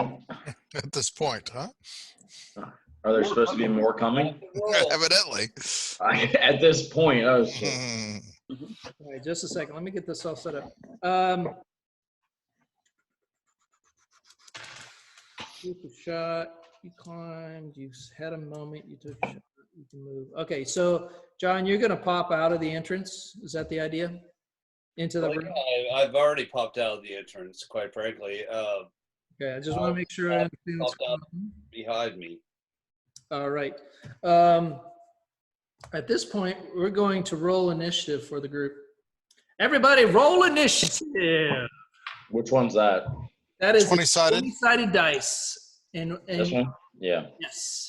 At this point, huh? Are there supposed to be more coming? Evidently. At this point, oh shit. Mm. All right, just a second. Let me get this all set up. You took a shot. You climbed. You had a moment. You took a shot. You can move. Okay, so John, you're going to pop out of the entrance. Is that the idea? Into the room? I've already popped out of the entrance, quite frankly. Okay, I just want to make sure I understand what's going on. Behind me. All right. At this point, we're going to roll initiative for the group. Everybody, roll initiative. Which one's that? That is 20-sided? 20-sided dice. And This one? Yeah. yes.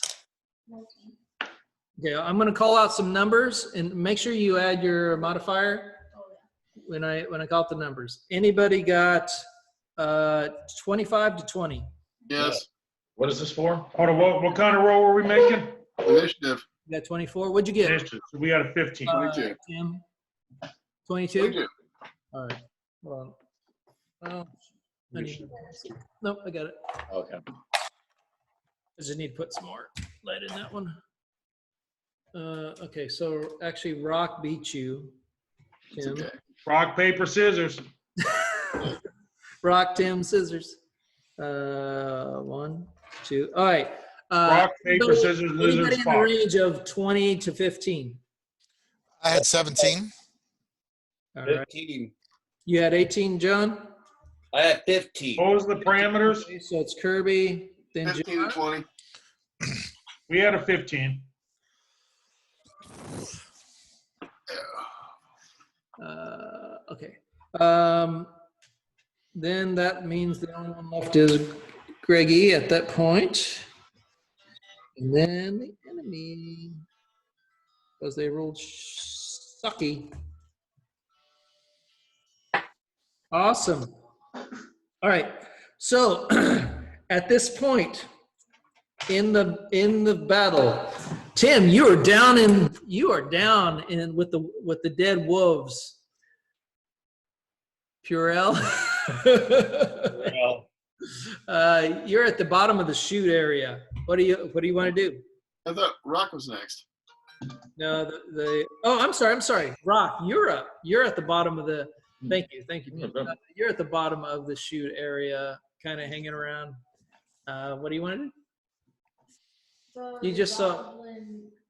Okay, I'm going to call out some numbers and make sure you add your modifier. when I got the numbers. Anybody got 25 to 20? Yes. What is this for? Hold on, what kind of roll were we making? Initiative. You got 24? What'd you get? Initiative. So we got a 15. 22. Tim? 22? 22. All right. Well, nope, I got it. Okay. I just need to put some more lead in that one. Okay, so actually Rock beat you, It's Tim. okay. Rock, paper, scissors. Rock, Tim, scissors. 1, 2. All right. Rock, paper, scissors, Anybody lizard, in the spot. range of 20 to 15? I had 17. All right. 15. You had 18, John? I had 15. What was the parameters? Okay, so it's Kirby, then 15 to John. 20. We had a 15. Okay. Then that means the only one left is Greggy at that point. And then the enemy, because they rolled sucky. Awesome. All right. So at this point in the battle, Tim, you are down in with the dead wolves. Purell. Well, You're at the bottom of the chute area. What do you want to do? I thought Rock was next. No, oh, I'm sorry. Rock, you're up. You're at the bottom of the. Thank you. Tim. You're at the bottom of the chute area, kind of hanging around. What do you want to do? You just saw.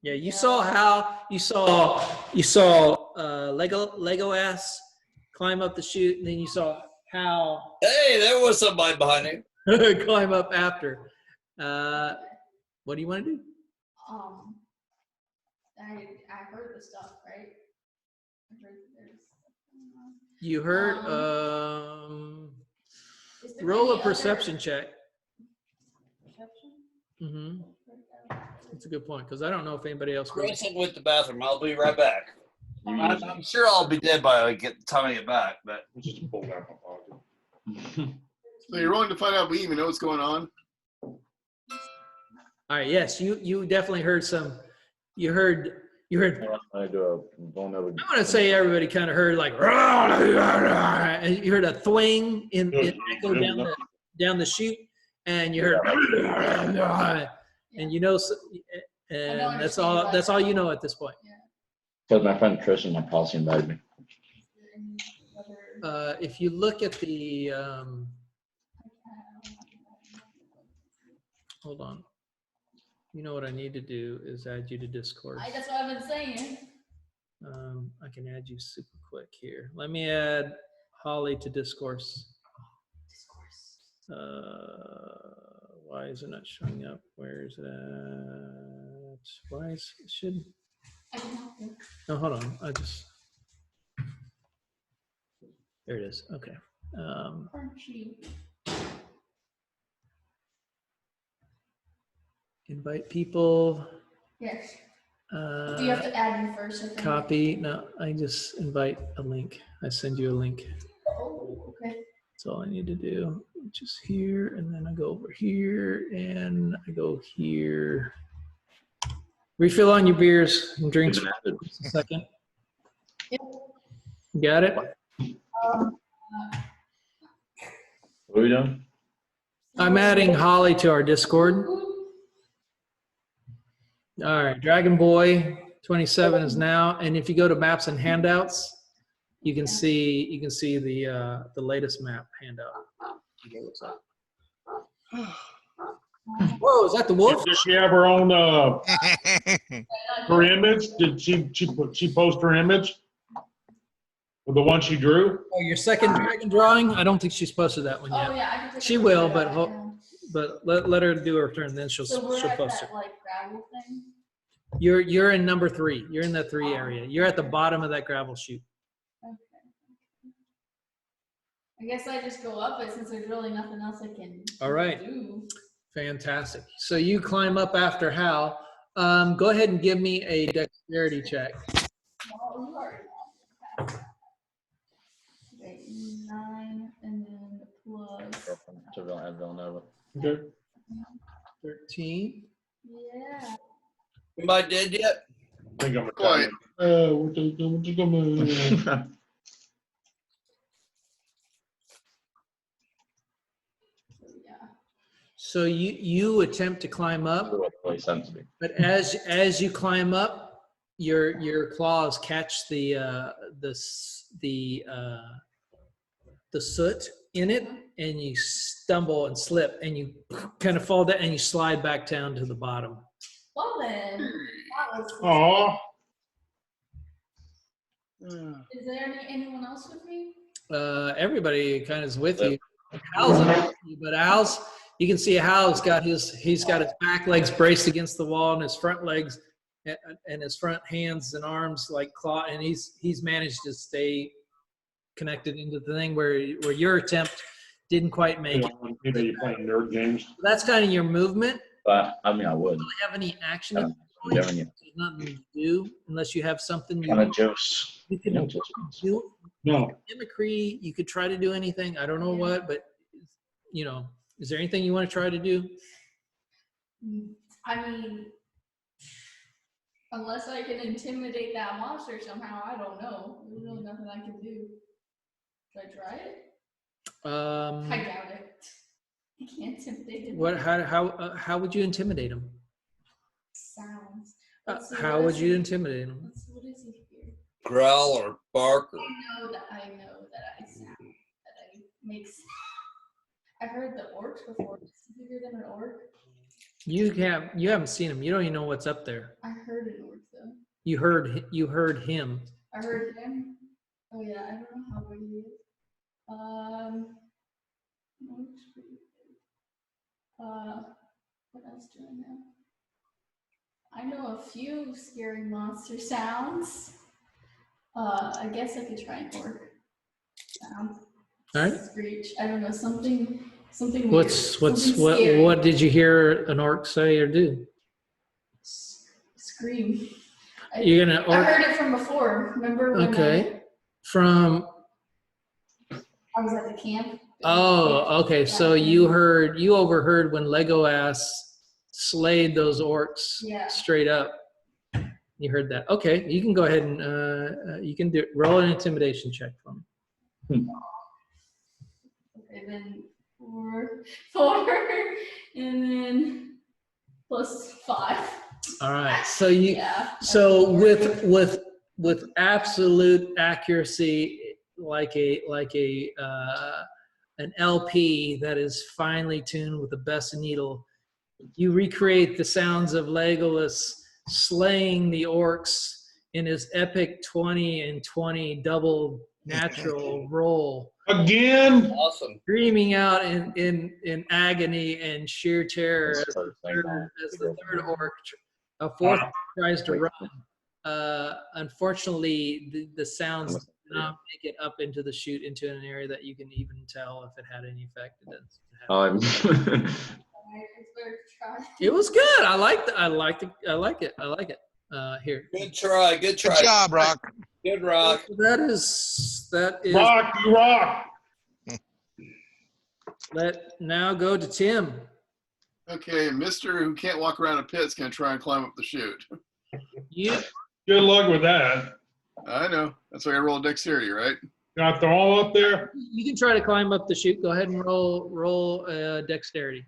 Yeah, you saw how you saw Lego ass climb up the chute, and then you saw how hey, there was somebody behind him. climb up after. What do you want to do? I heard the stuff, right? I heard there's stuff going on. You heard. Is there Roll a any perception other check. perception? Mm-hmm. That's a good point because I don't know if anybody else. Grayson went to the bathroom. I'll be right back. You I'm sure I'll be dead by the time I get back, but Just pull out my pocket. So you're rolling to find out we even know what's going on? All right. Yes, you definitely heard some. You heard. I do a vulnerable. I want to say everybody kind of heard like, and you heard a thwing in echo down the chute, and you heard, and you know, and that's all you know at this point. Because my friend Chris and my policy invited me. If you look at the, hold on. You know what I need to do is add you to Discord. That's what I've been saying. I can add you super quick here. Let me add Holly to Discourse. Why is it not showing up? Where is it at? Why is it should? I can help you. No, hold on. There it is. Okay. Aren't you? Invite people. Yes. Do you have to add me first? I think? Copy. No, I just invite a link. I send you a link. Oh, okay. That's all I need to do. Just here, and then I go over here, and I go here. Refill on your beers and drinks. Just a second. Yep. Got it? What are we doing? I'm adding Holly to our Discord. All right, Dragon Boy 27 is now, and if you go to maps and handouts, you can see the latest map handout. Whoa, is that the wolf? Does she have her own her image? Did she post her image? With the one she drew? Oh, your second dragon drawing? I don't think she's posted that one yet. Oh yeah, I can take She a will, picture of but that, but let her do her turn, then she'll yeah. So we're at post that it. like gravel thing. You're in number 3. You're in that 3 area. You're at the bottom of that gravel chute. Okay. I guess I just go up it since there's really nothing else I can All right. do. Fantastic. So you climb up after Hal. Go ahead and give me a dexterity check. Well, you already know. at Villanova. Okay. 13. Yeah. Am I dead yet? I think I'm a Quiet. what you gonna? Yeah. So you attempt to climb up, Really sensitive. but as you climb up, your claws catch the soot in it, and you stumble and slip, and you kind of fall down, and you slide back down to the bottom. Well then, that was. Aw. Is there anyone else with me? Everybody kind of is with you. Hal's with you, but Hal's, you can see Hal's got he's got his back legs braced against the wall, and his front legs and his front hands and arms like claw, and he's managed to stay connected into the thing where your attempt didn't quite make it. You know, you playing nerd games. That's kind of your movement. But I mean, I would. You don't have any action. Yeah, at this point. giving you There's nothing to do unless you have something kind of juice. you can No juice. do. No. Mimicry, you could try to do anything. I don't know what, but is there anything you want to try to do? I mean, unless I can intimidate that monster somehow, I don't know. There's really nothing I can do. Should I try it? I doubt it. I can't intimidate him. What? How would you intimidate him? Sounds. Let's see, How what would is you he- intimidate him? What is he here? Growl or bark or I know that I sound, that I make sound. I heard the orcs before. Is he bigger than an orc? You haven't seen him. You don't even know what's up there. I heard an orc though. You heard him. I heard him. Oh yeah, I don't know how big he is. Orc's pretty big. What else do I know? I know a few scary monster sounds. I guess I could try an orc sound. All right. Screech. I don't know, something weird. What Scary. did you hear an orc say or do? Scream. You're gonna I orc. heard it from before. Remember when Okay. From. I was at the camp? Oh, okay. So you overheard when Legolas slayed those orcs Yeah. straight up. You heard that. Okay, you can go ahead and you can roll an intimidation check for me. Okay, then four, and then +5. All right. So Yeah. with absolute accuracy, like an LP that is finely tuned with the best needle, you recreate the sounds of Legolas slaying the orcs in his epic 20 and 20 double natural roll, Again? awesome. screaming out in agony and sheer terror as the third orc, a fourth tries to run. Unfortunately, the sounds did not make it up into the chute into an area that you can even tell if it had any effect. It doesn't have. It was good. I liked it. Here. Good try. Good try. Good job, Rock. Good rock. That is Rock, you rock. let now go to Tim. Okay, Mr. who can't walk around a pit's gonna try and climb up the chute. You Good luck with that. I know. That's why I roll dexterity, right? Got them all up there? you can try to climb up the chute. Go ahead and roll dexterity.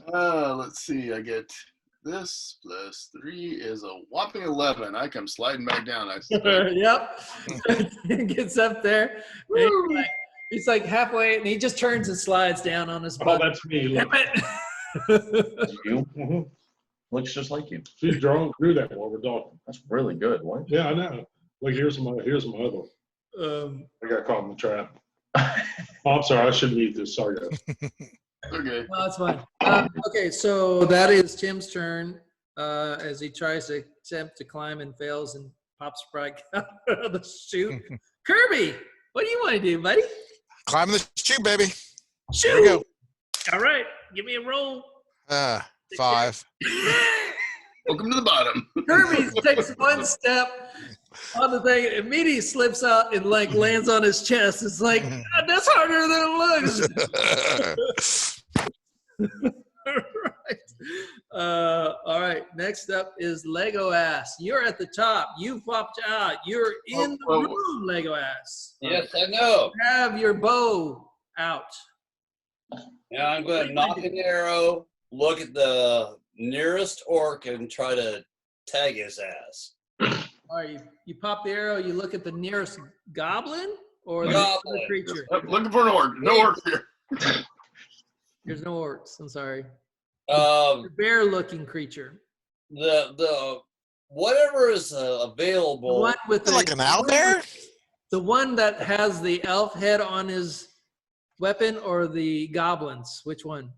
Let's see. I get this +3 is a whopping 11. I come sliding back down. I suspect. Yep. Gets up there. And he's like halfway, and he just turns and slides down on his Oh, butt. that's me. Damn Look. it. You Mhm. looks just like you. She's drawn through that while we're talking. That's really good. What? Yeah, I know. Look, here's my other one. I got caught in the trap. Oh, I'm sorry. I shouldn't eat this. Sorry, guys. Okay. No, that's fine. Okay, so that is Tim's turn as he tries to attempt to climb and fails and pops right out of the chute. Kirby, what do you want to do, buddy? Climb the chute, baby. Shoot! Here we go. All right, give me a roll. 5. Welcome to the bottom. Kirby takes one step on the thing, it immediately slips out and like lands on his chest. It's like, God, that's harder than it looks. Right. All right. Next up is Lego Ass. You're at the top. You popped out. You're in the room, Lego Ass. Yes, I know. Have your bow out. Now I'm going to knock an arrow, look at the nearest orc, and try to tag his ass. All right. You pop the arrow. You look at the nearest goblin or the Goblin. creature. Looking for an orc. No orc here. There's no orcs. I'm sorry. The Bear-looking creature. whatever is The available. one with the, Like an owlbear? the one that has the elf head on his weapon, or the goblins? Which one?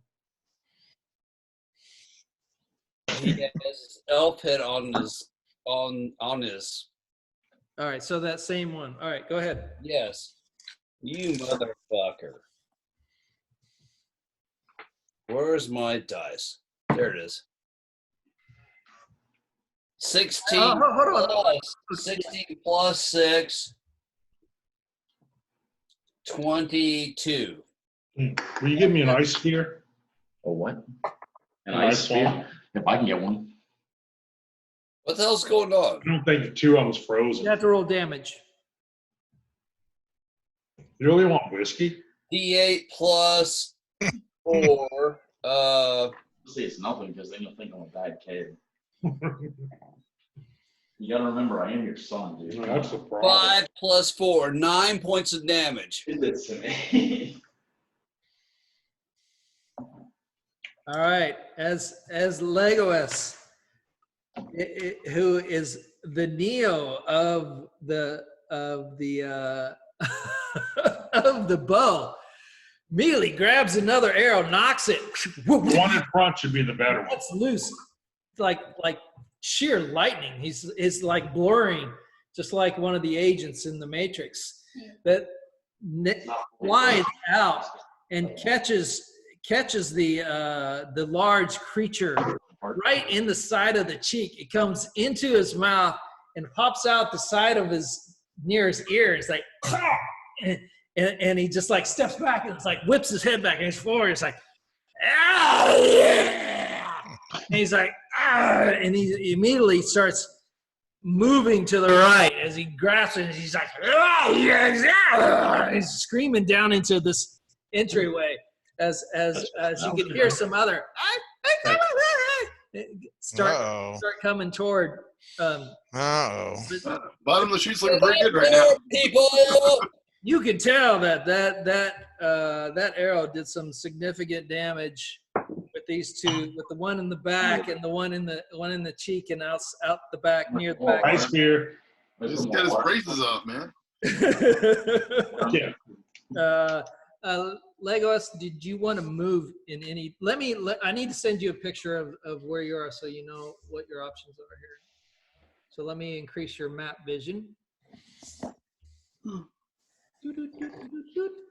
He has elf head on his on his. All right, so that same one. All right, go ahead. Yes, you motherfucker. Where's my dice? There it is. 16 hold on. plus 16 plus 6. 22. Will you give me an ice sphere? A what? An An ice ice sphere? wall? If I can get one. What the hell's going on? I don't think the two of them's frozen. You have to roll damage. You really want whiskey? D8 plus 4. See, it's nothing because then you'll think I'm a bad kid. You gotta remember, I am your son, dude. That's the problem. 5 plus 4. 9 points of damage. Is it to me? All right, as Legolas, who is the Neo of the of the bow, immediately grabs another arrow, knocks it. The one in front should be the better one. That's loose, like sheer lightning. He's like blurring, just like one of the agents in the Matrix that flies out and catches the large creature right in the side of the cheek. It comes into his mouth and pops out the side of his near his ear. It's like, and he just like steps back and it's like whips his head back and he's forward. It's like, ah, yeah. And he's like, ah, and he immediately starts moving to the right as he grasps it. And he's like, ah, yes, ah. He's screaming down into this entryway as you can hear some other start coming toward. Bottom of the sheet's looking pretty good right now. People. You can tell that arrow did some significant damage with these two, with the one in the back and the one in the cheek and out the back near the back. Ice spear. Just got his braces off, man. Yeah. Legolas, did you want to move in any? I need to send you a picture of where you are so you know what your options are here. So let me increase your map vision.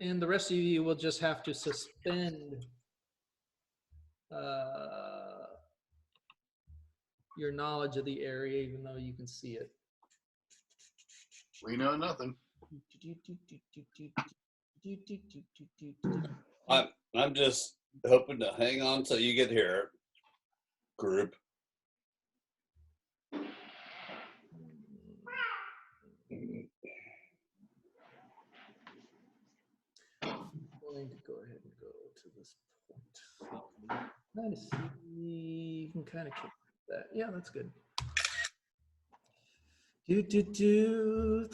And the rest of you will just have to suspend your knowledge of the area, even though you can see it. We know nothing. I'm just hoping to hang on till you get here, group. I'm going to go ahead and go to this point. Trying to see, you can kind of keep that. Yeah, that's good.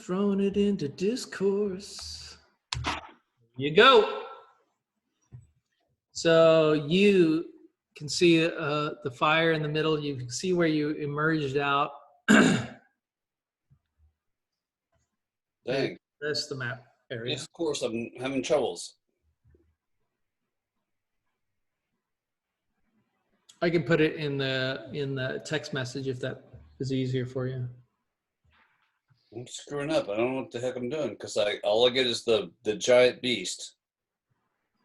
Throwing it into discourse. You go. So you can see the fire in the middle. You can see where you emerged out. Dang. That's the map area. Yes, of course, I'm having troubles. I can put it in the text message if that is easier for you. I'm screwing up. I don't know what the heck I'm doing because all I get is the giant beast.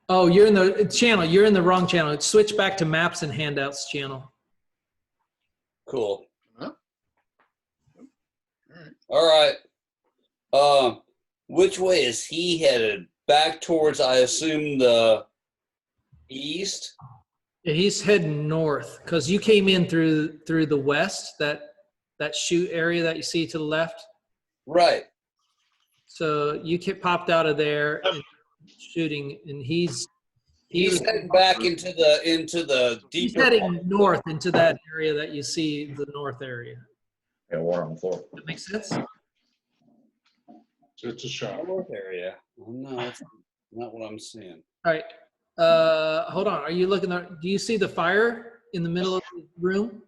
Oh, you're in the channel. You're in the wrong channel. Switch back to maps and handouts channel. Cool. Huh? All right. Which way is he headed? Back towards, I assume, the east? Yeah, he's heading north because you came in through the west, that chute area that you see to the left. Right. So you popped out of there and shooting, and he's heading back into the he's deeper. heading north into that area that you see, the north area. Yeah, water on the floor. That makes sense? It's a shot. north area. Oh, no, that's not what I'm seeing. All right. Hold on. Are you looking at? Do you see the fire in the middle of the room?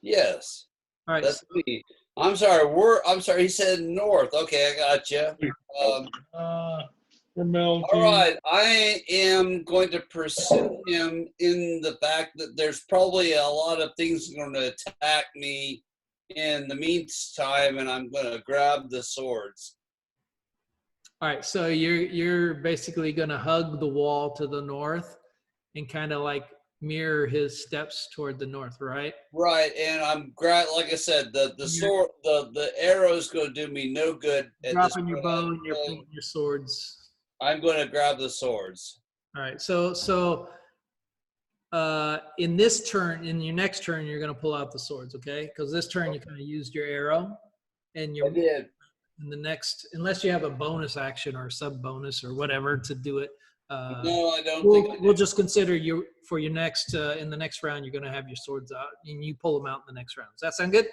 Yes. All right. That's me. I'm sorry. I'm sorry. He said north. Okay, I got you. We're melting. All right. I am going to pursue him in the fact that there's probably a lot of things going to attack me in the meantime, and I'm going to grab the swords. All right. So you're basically going to hug the wall to the north and kind of like mirror his steps toward the north, right? Right, and I'm like I said, the sword, the arrow is going to do me no good. Dropping your bow and you're pulling your swords. I'm going to grab the swords. All right. So in this turn, in your next turn, you're going to pull out the swords, okay? Because this turn you kind of used your arrow, and I did. in the next, unless you have a bonus action or a sub bonus or whatever to do it. No, I don't we'll, think I did. we'll just consider you for your next in the next round. You're going to have your swords out, and you pull them out in the next round. Does that sound good?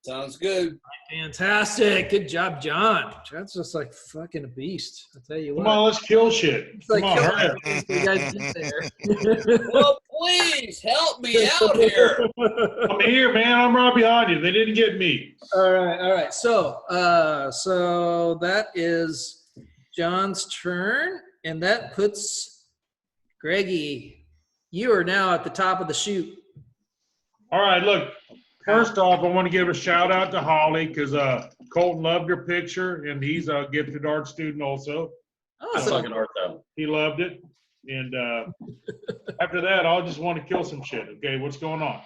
Sounds good. Fantastic. Good job, John. John's just like fucking a beast. I'll tell you what. Come on, let's kill shit. It's like, Come on, hurry up. you guys get there. Well, please help me out here. I'm here, man. I'm right behind you. They didn't get me. All right. So that is John's turn, and that puts Greggy. You are now at the top of the chute. All right, look. First off, I want to give a shout out to Holly because Colton loved her picture, and he's a gifted art student also. Oh, That's so fucking art though. He loved it. And after that, I'll just want to kill some shit. Okay, what's going on?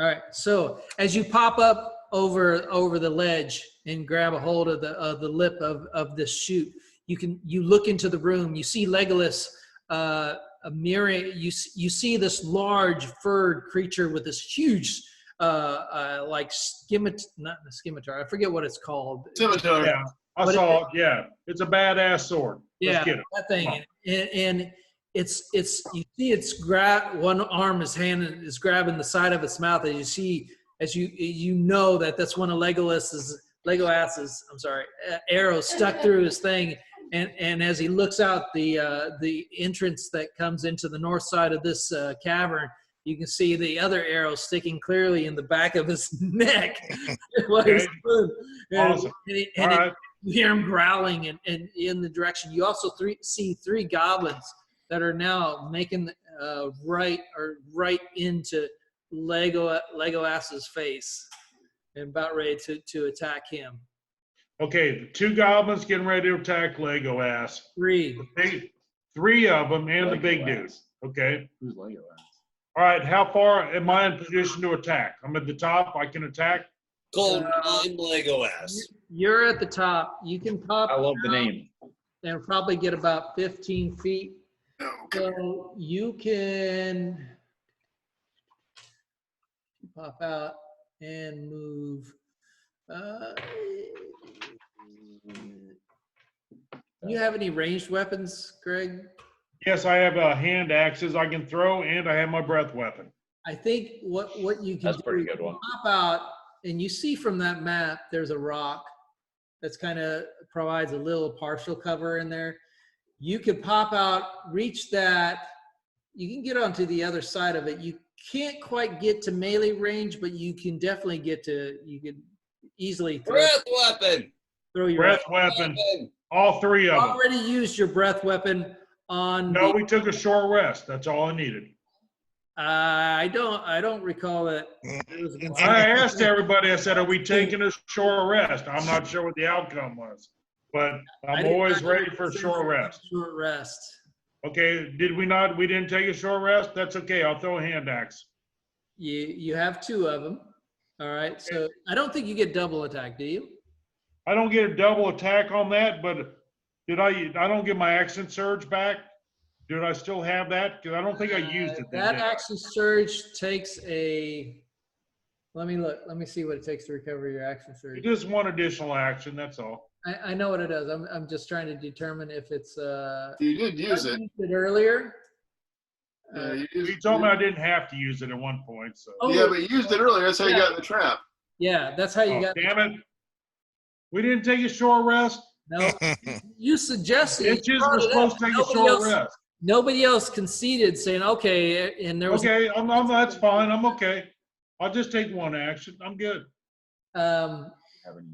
all right. So as you pop up over the ledge and grab a hold of the lip of this chute, you look into the room. You see Legolas. A mirror. You see this large furred creature with this huge. Like not a scimitar. I forget what it's called. Scimitar. Yeah, I saw it. Yeah, it's a badass sword. Let's Yeah, get it. that thing. And it's you see it's one arm, his hand is grabbing the side of its mouth. As you know that's one of Legolas's arrows stuck through his thing. And as he looks out the entrance that comes into the north side of this cavern, you can see the other arrow sticking clearly in the back of his neck. Okay. Awesome. And you hear him growling and in the direction. You also see three goblins that are now making right into Legolas's face and about ready to attack him. Okay, the two goblins getting ready to attack Legolas. Three of them and the big dude. Okay. Who's Legolas? All right, how far am I in position to attack? I'm at the top. I can attack. Golden Line Legolas. You're at the top. You can pop. I love the name. And probably get about 15 feet. So you can pop out and move. You have any ranged weapons, Greg? Yes, I have hand axes I can throw, and I have my breath weapon. I think what you can That's a do pretty is good one. pop out, and you see from that map there's a rock that's kind of provides a little partial cover in there. You could pop out, reach that. You can get onto the other side of it. You can't quite get to melee range, but you can definitely you could easily throw your Breath weapon. All three of them. already used your breath weapon on. No, we took a short rest. That's all I needed. I don't recall that. I asked everybody, I said, are we taking a short rest? I'm not sure what the outcome was, but I'm always ready for a short rest. Short rest. Okay, we didn't take a short rest? That's okay, I'll throw a hand axe. You have two of them. All right, so I don't think you get double attack, do you? I don't get a double attack on that, but I don't get my action surge back. Did I still have that? Because I don't think I used it then. That did I? action surge takes a. Let me look. Let me see what it takes to recover your action surge. It is one additional action. That's all. I know what it does. I'm just trying to determine if it's. You did use it. I used it earlier. Yeah, You told me I didn't have to use it at one point. So. Yeah, but you used it earlier. That's how you got in the trap. Yeah, that's how you Oh, got. damn it! We didn't take a short rest. No, you suggested. Bitches were supposed to take a short rest. Nobody else conceded, saying okay, and there was. Okay, that's fine. I'm okay. I'll just take one action. I'm good.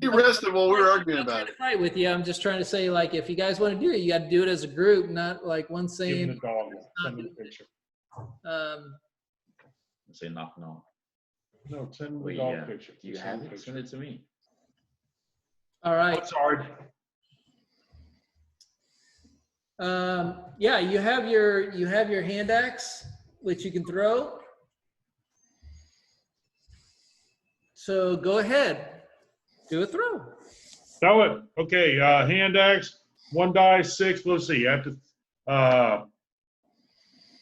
You rested while we were arguing about it. Fight with you. I'm just trying to say, like, if you guys want to do it, you got to do it as a group, not like one Give saying. me the dog. Send me the picture. Say knock knock. No, send me the Wait, dog yeah. picture. Do you have it? Send it to me. All right. I'm sorry. Yeah, you have your hand axe, which you can throw. So go ahead, do a throw. Throw it. Okay, hand axe, 1 die, 6. Let's see. I have to.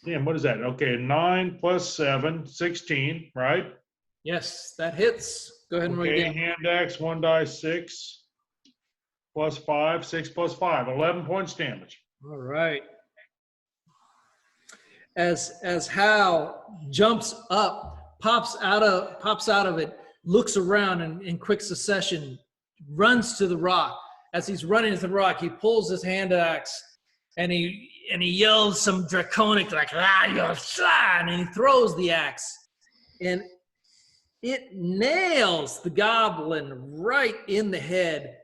Damn, what is that? Okay, 9 plus 7, 16, right? Yes, that hits. Go ahead and roll Okay, again. hand axe, 1 die, 6 plus 5, 6 plus 5, 11 points damage. All right. As Hal jumps up, pops out of it, looks around in quick succession, runs to the rock. As he's running to the rock, he pulls his hand axe and he yells some draconic like and he throws the axe and it nails the goblin right in the head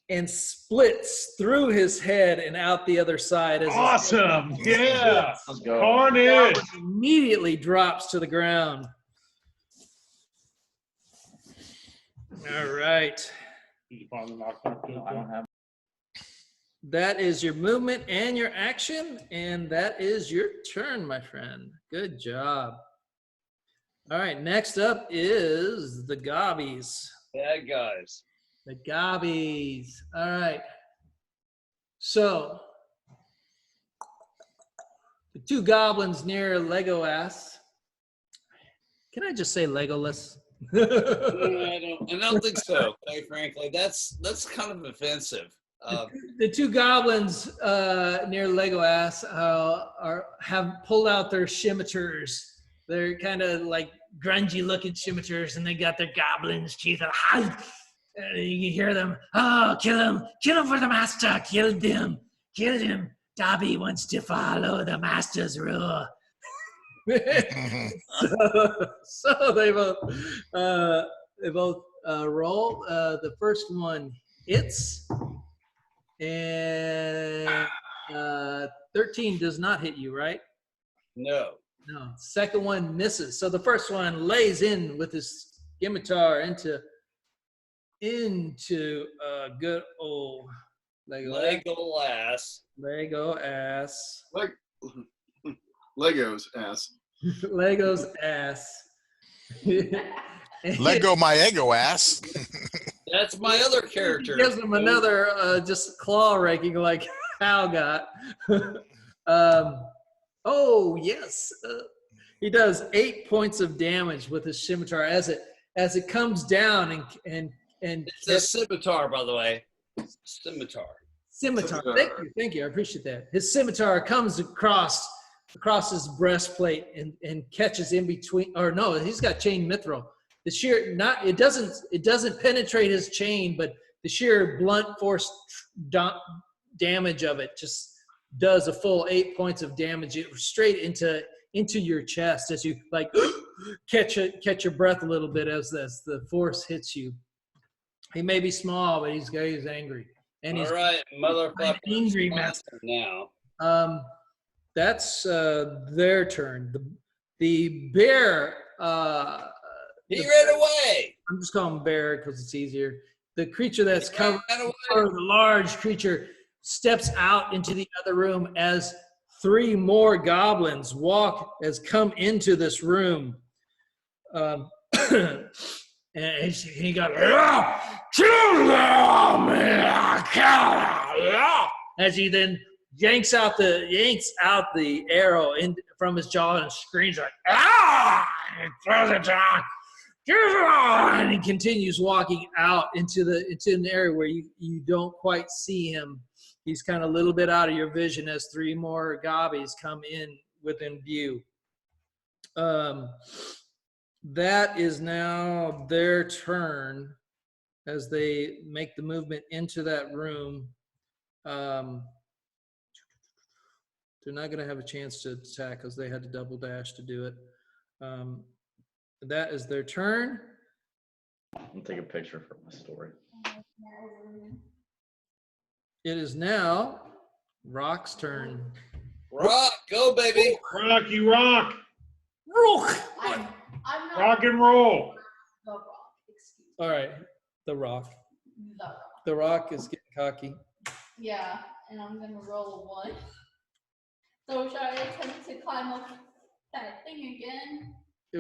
and splits through his head and out the other side. As Awesome! Yeah! Let's go. Carnage! Immediately drops to the ground. All right. Did you finally knock that No, I don't have. That is your movement and your action, and that is your turn, my friend. Good job. All right, next up is the gobbies. Bad guys. The gobbies. All right. So, the two goblins near Legolas. Can I just say Legolas? I don't think so. Quite frankly, that's kind of offensive. The two goblins near Legolas have pulled out their scimitars. They're kind of like grungy-looking scimitars, and they got their goblins' teeth. And you hear them, oh, kill him for the master, kill him. Dobby wants to follow the master's rule. so they both roll. The first one hits, and 13 does not hit you, right? No. No. Second one misses. So the first one lays in with his scimitar into good old Legolas. Lego ass. Like Lego's ass. Lego's ass. Lego my ego ass. That's my other character. Gives him another just claw raking like Hal got. Oh yes, he does 8 points of damage with his scimitar as it comes down and It's a scimitar, by the way. Scimitar. Scimitar. Thank you. I appreciate that. His scimitar comes across his breastplate and catches in between. Or no, he's got chain mithril. The sheer it doesn't penetrate his chain, but the sheer blunt force damage of it just does a full 8 points of damage straight into your chest as you like catch your breath a little bit as the force hits you. He may be small, but he's angry. And he's all right, motherfucker. Angry master. Now. That's their turn. The bear. He ran away. I'm just calling him bear because it's easier. The creature that's covered, ran or the large creature, steps out into the other room as 3 more goblins come into this room. And he got as he then yanks out the arrow from his jaw and screams like and throws it down. And he continues walking out into an area where you don't quite see him. He's kind of a little bit out of your vision as 3 more gobbies come in within view. That is now their turn as they make the movement into that room. They're not going to have a chance to attack because they had to double dash to do it. That is their turn. I'll take a picture for my story. It is now Rock's turn. Rock, go, baby. Rock, you rock. Rock. I'm not Rock and roll. the rock. Excuse me. All right, the Rock. The rock. The Rock is getting cocky. Yeah, and I'm gonna roll a 1. So should I attempt to climb up that thing again?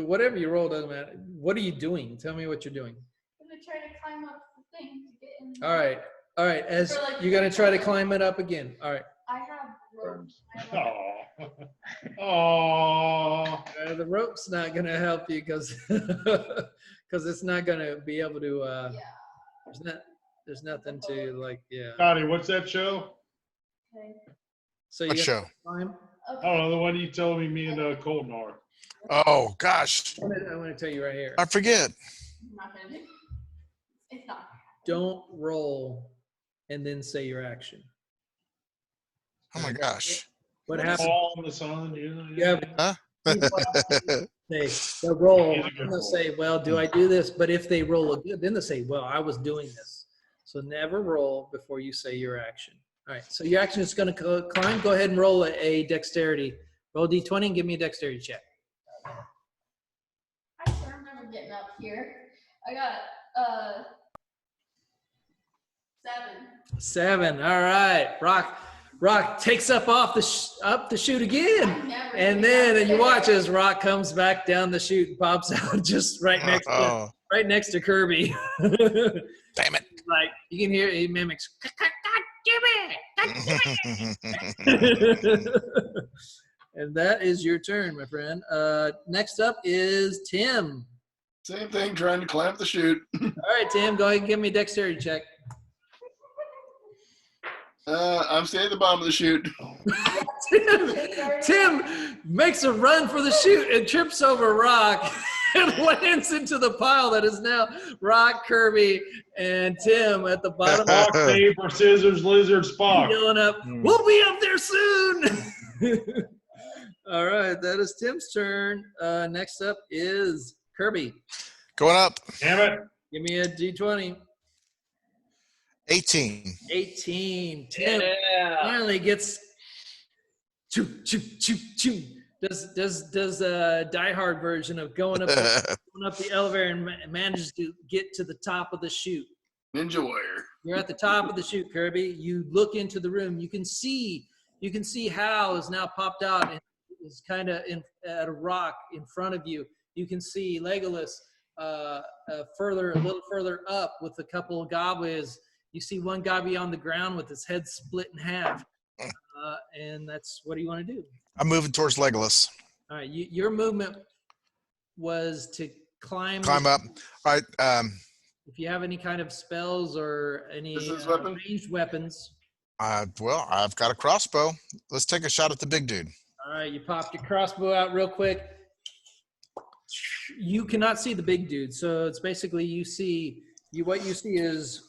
Whatever you roll doesn't matter. What are you doing? Tell me what you're doing. I'm gonna try to climb up the thing to get in. All right. All right. As For, like, you're gonna try to climb it up again. All right. I have ropes. I have, Oh. The rope's not gonna help you because it's not gonna be able to. yeah. There's nothing to like. Yeah. Scotty, what's that show? Okay. So you What got show? to climb. I Okay. don't know, the one you told me and Colton are. Oh gosh, I'm gonna tell you right here. I forget. I'm not gonna do. It's not. Don't roll, and then say your action. Oh my gosh. What happens? Fall in the sun, you Yeah. Huh? They'll roll, He's a good and they'll roll. say, well, do I do this? But if they roll a good, then they'll say, well, I was doing this. So never roll before you say your action. All right, so your action is going to climb. Go ahead and roll a dexterity. Roll D20 and give me a dexterity check. I still remember getting up here. I got 7. 7. All right, Rock takes up off up the chute again, I never and get then up you there. watch as Rock comes back down the chute and pops out just right Oh, next to Kirby. damn it. Like you can hear he mimics. And that is your turn, my friend. Next up is Tim. Same thing, trying to climb the chute. All right, Tim, go ahead and give me a dexterity check. I'm staying at the bottom of the chute. Tim makes a run for the chute and trips over Rock and lands into the pile that is now Rock, Kirby, and Tim at the bottom. Rock, paper, scissors, lizard, Spock. Yelling up, we'll be up there soon. All right, that is Tim's turn. Next up is Kirby. Going up. Damn it. Give me a D20. 18. 18. Tim Yeah. finally gets choo choo choo choo. Does a Die Hard version of going up the elevator and manages to get to the top of the chute. Ninja Warrior. You're at the top of the chute, Kirby. You look into the room. You can see Hal is now popped out and is kind of at a rock in front of you. You can see Legolas a little further up with a couple of goblins. You see one gobby on the ground with his head split in half. And that's what do you want to do? I'm moving towards Legolas. All right, your movement was to climb Climb up. All right. If you have any kind of spells or any Distance weapon? ranged weapons. Well, I've got a crossbow. Let's take a shot at the big dude. All right, you popped your crossbow out real quick. You cannot see the big dude, so it's basically what you see is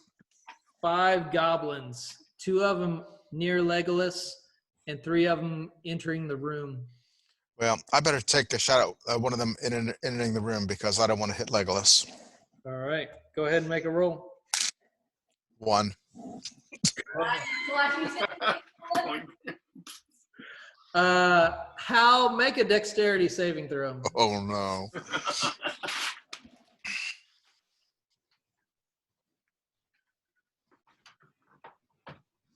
5 goblins, 2 of them near Legolas, and 3 of them entering the room. Well, I better take a shot at one of them entering the room because I don't want to hit Legolas. All right, go ahead and make a roll. 1. Hal, make a dexterity saving throw. Oh no.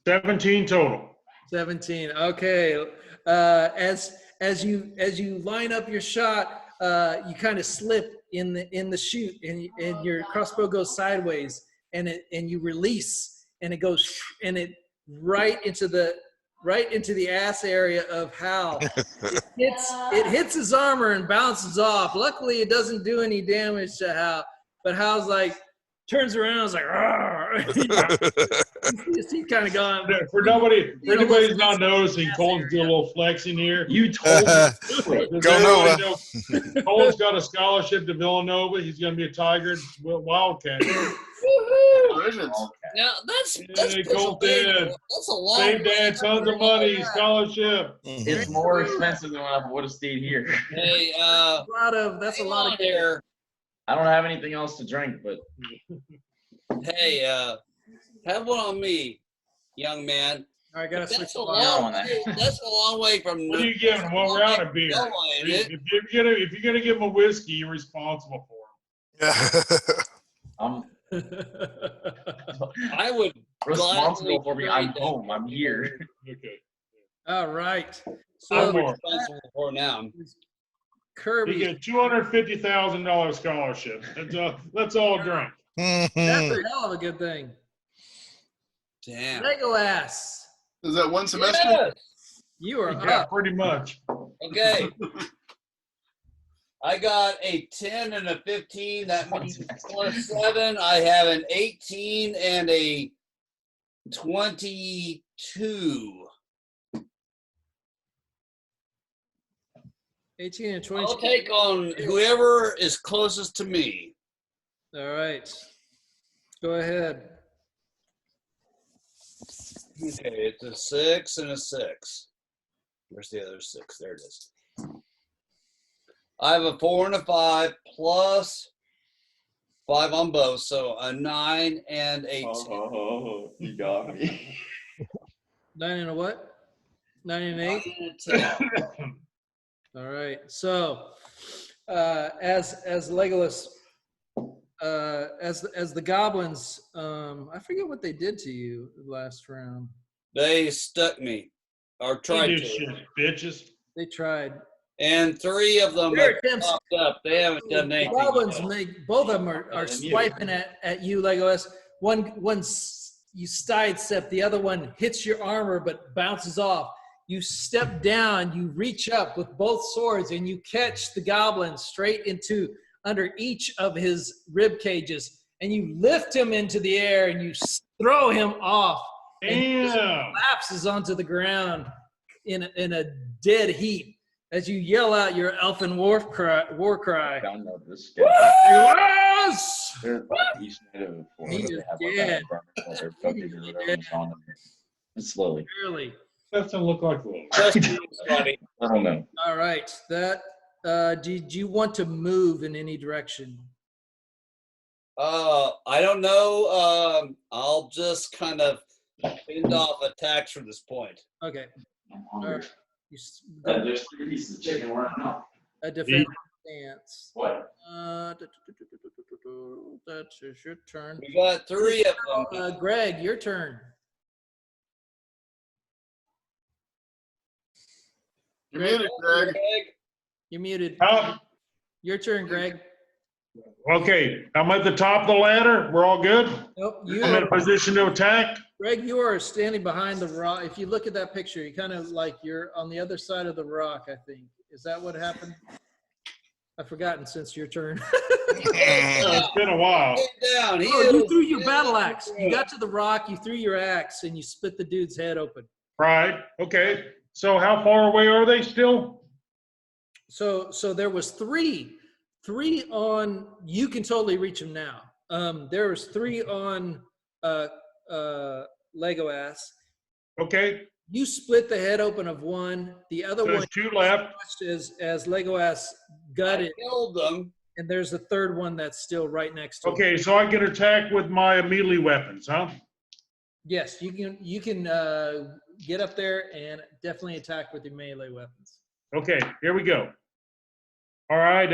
$17 total. 17. Okay. As you line up your shot, you kind of slip in the chute, and your crossbow goes sideways, and you release, and it goes and it right into the ass area of Hal. It hits his armor and bounces off. Luckily, it doesn't do any damage to Hal. But Hal's like turns around, and is like, he's kind of gone. For anybody's not noticing, Colin's doing a little flexing here. You told me. Go Nova. Colin's got a scholarship to Villanova. He's going to be a Tiger Wildcat. Now that's Colton. that's a long Save Dad tons of money, scholarship. It's more expensive than I would have stayed here. Hey, That's a lot of there. I don't have anything else to drink, but Hey, have one on me, young man. All right, gotta switch That's a the long on way, that's a long way from. What are you giving him? One round of beer. If you're gonna give him a whiskey, you're responsible for him. I would responsible for me. I'm home. I'm here. Okay. All right. I'm So responsible for now. You Kirby, get $250,000 scholarship. Let's all drink. that's a hell of a good thing. Damn. Lego ass, Is that one semester? Yes. you are Yeah, up. pretty much. Okay. I got a 10 and a 15. That means plus 7. I have an 18 and a 22. 18 and 20. I'll take on whoever is closest to me. All right. Go ahead. Okay, it's a 6 and a 6. Where's the other 6? There it is. I have a 4 and a 5 plus 5 on both, so a 9 and a 10. Oh, you got me. 9 and a what? 9 and 8? 9 and a 10. All right. So, as Legolas, as the goblins, I forget what they did to you last round. They stuck me, or tried You to. shit, bitches. They tried. And 3 of them Their have attempts. popped up. They haven't done The anything. goblins yet. both of them are swiping at you, Legolas. One you sidestep, the other one hits your armor but bounces off. You step down, you reach up with both swords, and you catch the goblin straight under each of his rib cages, and you lift him into the air and you throw him off. And he just Damn. collapses onto the ground in a dead heap as you yell out your elfin war cry. Download this guy. Yes! He's native before. He They is have dead. They're fucking or whatever's on them. It's slowly. Barely. Doesn't look like one. Trust me, buddy. I don't know. All right. That. Did you want to move in any direction? I don't know. I'll just kind of fend off attacks from this point. Okay. I'm All hungry. right. You There's 3 pieces of chicken. Where am I? a defensive stance. What? That's your turn. We got 3 of them. Greg, your turn. You're muted, Greg. You're muted. Oh, Your turn, Greg. okay, I'm at the top of the ladder. We're all good. Nope. I'm in a position to attack. Greg, you are standing behind the rock. If you look at that picture, you kind of like you're on the other side of the rock, I think. Is that what happened? I've forgotten since your turn. It's been a while. Get down. You threw your battle axe. You got to the rock, you threw your axe, and you split the dude's head open. Right. Okay. So how far away are they still? So there was three on. You can totally reach them now. There was 3 on Lego ass. Okay. You split the head open of one. The other There's one 2 left. as Lego ass gutted, killed them. and there's a third one that's still right next to it. Okay, so I can attack with my melee weapons, huh? Yes, you can get up there and definitely attack with your melee weapons. Okay, here we go. All right,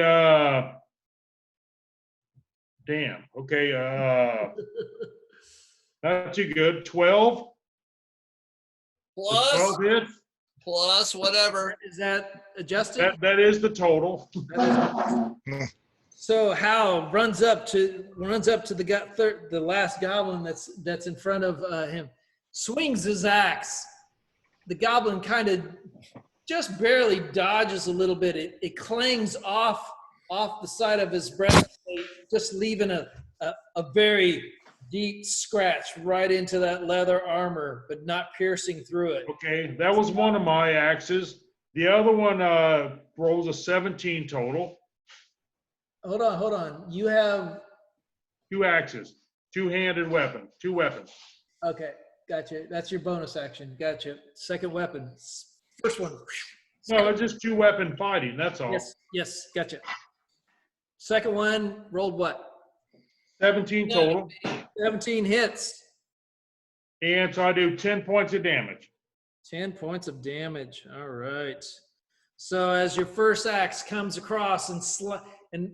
damn. Okay, not too good. 12. Plus, 12 hits. plus whatever. Is that adjusted? That is the total. So Hal runs up to the last goblin that's in front of him, swings his axe. The goblin kind of just barely dodges a little bit. It clangs off the side of his breastplate, just leaving a very deep scratch right into that leather armor, but not piercing through it. Okay, that was one of my axes. The other one rolls a 17 total. Hold on. You have 2 axes, 2-handed weapon, 2 weapons. okay. Gotcha. That's your bonus action. Gotcha. Second weapon. First one. No, it's just 2-weapon fighting. That's all. Yes. Gotcha. Second one rolled what? 17 total. 17 hits. And so I do 10 points of damage. 10 points of damage. All right. So as your first axe comes across and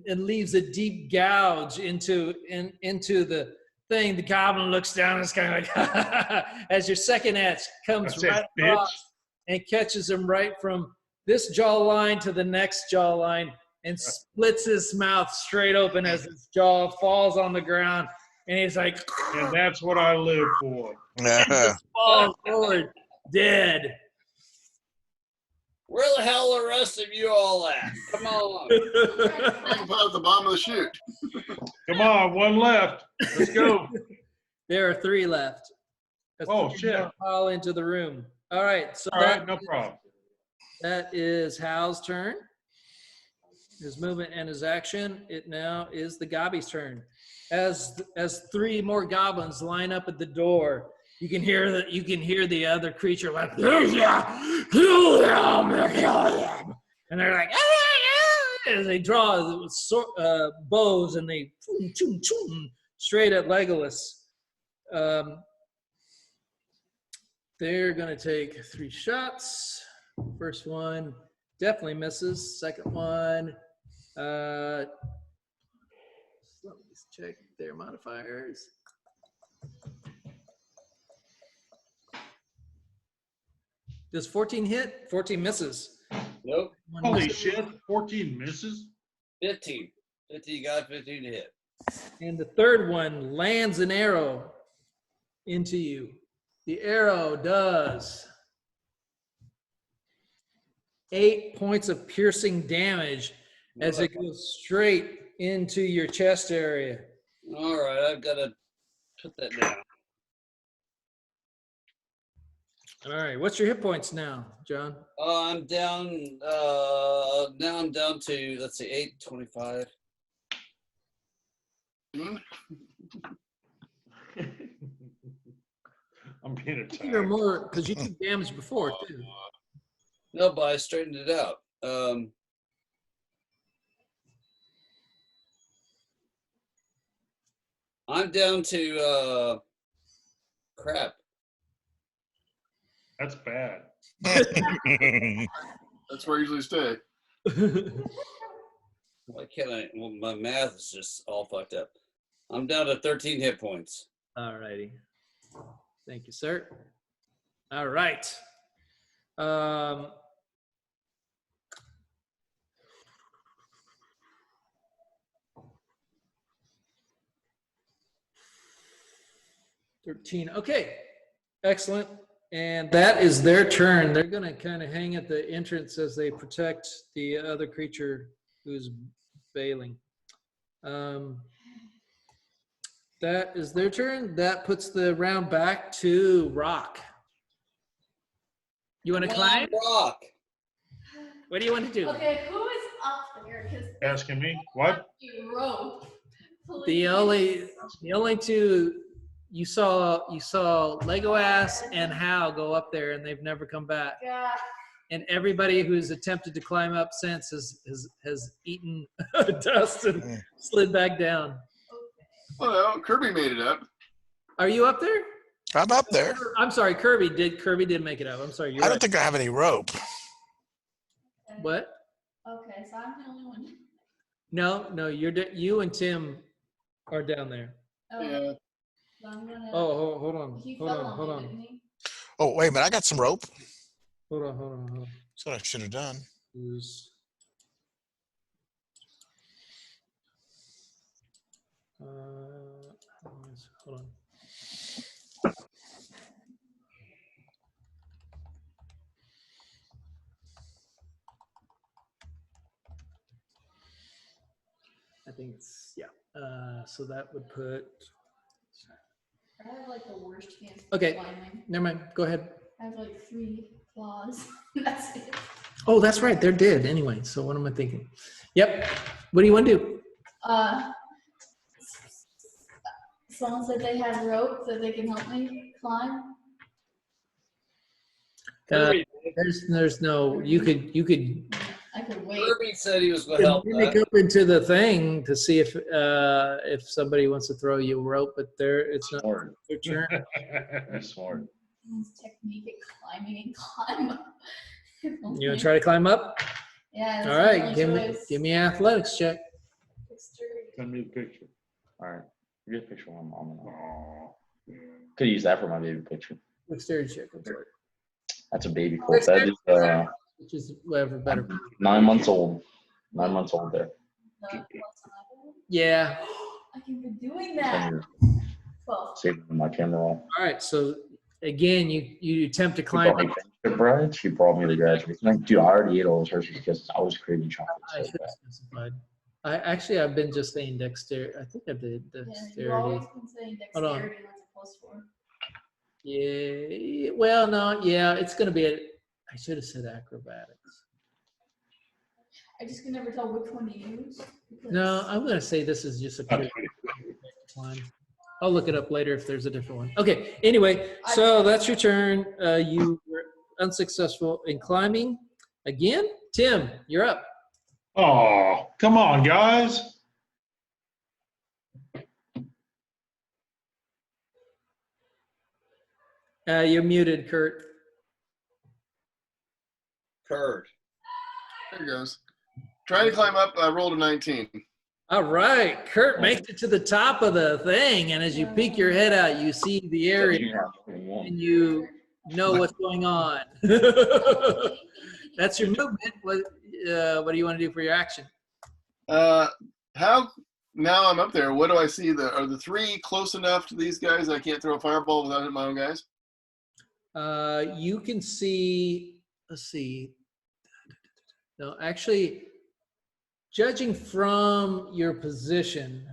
leaves a deep gouge into the thing, the goblin looks down and is kind of like, as your second axe comes right across and catches him right from this jawline to the next jawline and splits his mouth straight open as his jaw falls on the ground. And he's like, and that's what I live for. just falls forward, dead. Where the hell are the rest of you all at? Come on. About the bottom of the chute. Come on, one left. Let's go. There are 3 left. Oh, shit. Pile into the room. All right. So All right, no problem. That is Hal's turn. His movement and his action. It now is the Gobby's turn. As 3 more goblins line up at the door, you can hear the other creature like, and they're like, as they draw bows and they straight at Legolas. They're gonna take 3 shots. First one definitely misses. Second one, let me just check their modifiers. Does 14 hit? 14 misses. Nope. Holy shit, 14 misses? 15. 50, you got 15 to hit. And the third one lands an arrow into you. The arrow does 8 points of piercing damage as it goes straight into your chest area. All right, I've got to put that down. All right, what's your hit points now, John? I'm down. Now I'm down to, let's see, 825. I'm being attacked. You're more because you took damage before too. No, but I straightened it out. I'm down to crap. That's bad. That's where I usually stay. Why can't I? Well, my math is just all fucked up. I'm down to 13 hit points. All righty. Thank you, sir. All right. 13. Okay. Excellent. And that is their turn. They're going to kind of hang at the entrance as they protect the other creature who's bailing. That is their turn. That puts the round back to Rock. You want to climb? Rock. What do you want to do? Okay, who is up there? 'Cause Asking me? What? you rope. The only two you saw Legolas and Hal go up there, and they've never come back. God. And everybody who's attempted to climb up since has eaten dust and slid back down. Oh no, Kirby made it up. Are you up there? I'm up there. I'm sorry, Kirby did make it up. I'm sorry. You're I don't right. think I have any rope. What? Okay, so I'm the only one. No, you and Tim are down there. Oh, Yeah. so I'm gonna. Oh, hold on. He Hold fell on. on Hold me, on. didn't he? Oh, wait a minute. I got some rope. Hold on. That's what I should have done. Hold on. I think it's, yeah. So that would put. I have like the worst chance. Okay. Climbing. Never mind. Go ahead. I have like 3 claws. That's it. Oh, that's right. They're dead anyway. So what am I thinking? Yep. What do you want to do? Someone said they had rope that they can help me climb. There's no. You could. I could wait. Kirby said he was going to help Make that. up into the thing to see if somebody wants to throw you a rope, but it's not Smart. their turn. That's smart. Someone's technique at climbing and climb. You want to try to climb up? Yeah. All right. Give me an athletics check. Send me the picture. All right. Get a picture of my mom. Could use that for my baby picture. Dexterity check. I'm sorry. That's a baby colt. That is Which is whatever better. 9 months old. 9 months old there. Yeah. I can be doing that. 12. Save it on my camera roll. All right. So again, you attempt to She climb brought up. me friendship bread. She brought me the graduation. Like, dude, I already ate all those Hershey's Kisses. I was craving chocolate I so should bad. have specified. I've been just saying dexterity. I think I did Yeah, you've dexterity. always been saying Hold on. dexterity. What's it +4? Yeah. Well, no. Yeah, it's gonna be I should have said acrobatics. I just can never tell which one to use. No, I'm gonna say this is just a pure climb. I'll look it up later if there's a different one. Okay. Anyway, so that's your turn. You were unsuccessful in climbing again. Tim, you're up. Oh, come on, guys. You're muted, Kurt. Kurt. There he goes. Trying to climb up, I rolled a 19. All right, Kurt makes it to the top of the thing, and as you peek your head out, you see the area, and you know what's going on. That's your movement. What do you want to do for your action? How now I'm up there? What do I see? Are the 3 close enough to these guys? I can't throw a fireball without hitting my own guys. You can see. Let's see. No, actually, judging from your position,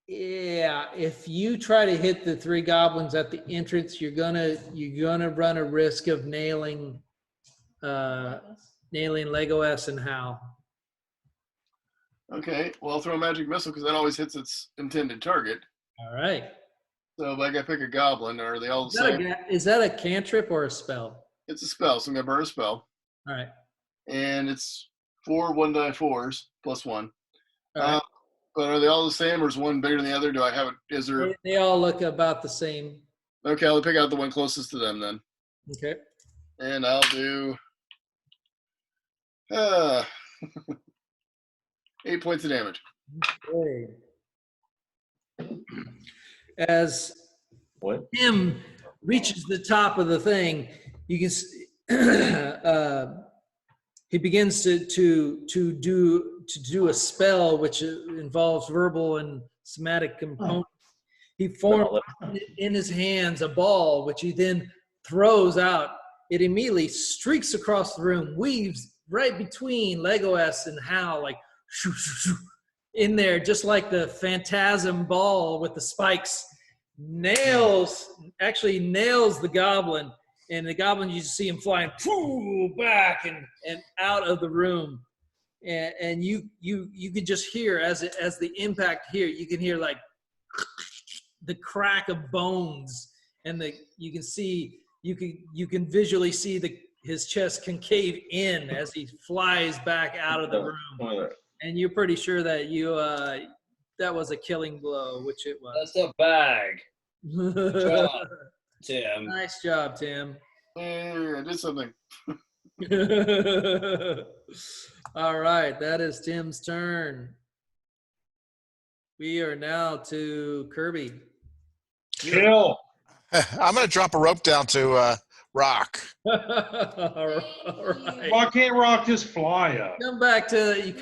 yeah, if you try to hit the 3 goblins at the entrance, you're gonna run a risk of nailing Legolas and Hal. Okay, well, I'll throw a magic missile because that always hits its intended target. All right. So if I gotta pick a goblin, are they all the same? Is that a cantrip or a spell? It's a spell, so I'm gonna burn a spell. All right. And it's 4 1d4s plus 1. All right. But are they all the same, or is one bigger than the other? Do I have it? Is there? They all look about the same. Okay, I'll pick out the one closest to them then. Okay. And I'll do 8 points of damage. Okay. As What? Tim reaches the top of the thing, you can see, he begins to do a spell which involves verbal and somatic components. He forms in his hands a ball which he then throws out. It immediately streaks across the room, weaves right between Legolas and Hal, like shoo, shoo, shoo, in there, just like the phantasm ball with the spikes. Nails the goblin, and the goblin, you see him flying back and out of the room, and you can just hear as the impact here, you can hear like the crack of bones, and you can visually see his chest concave in as he flies back out of the room, and you're pretty sure that that was a killing blow, which it was. That's a bag. Good job, Tim. Nice job, Tim. Hey, I did something. All right, that is Tim's turn. We are now to Kirby. Kill. I'm going to drop a rope down to Rock. All right. Why can't Rock just fly up? Come back to you.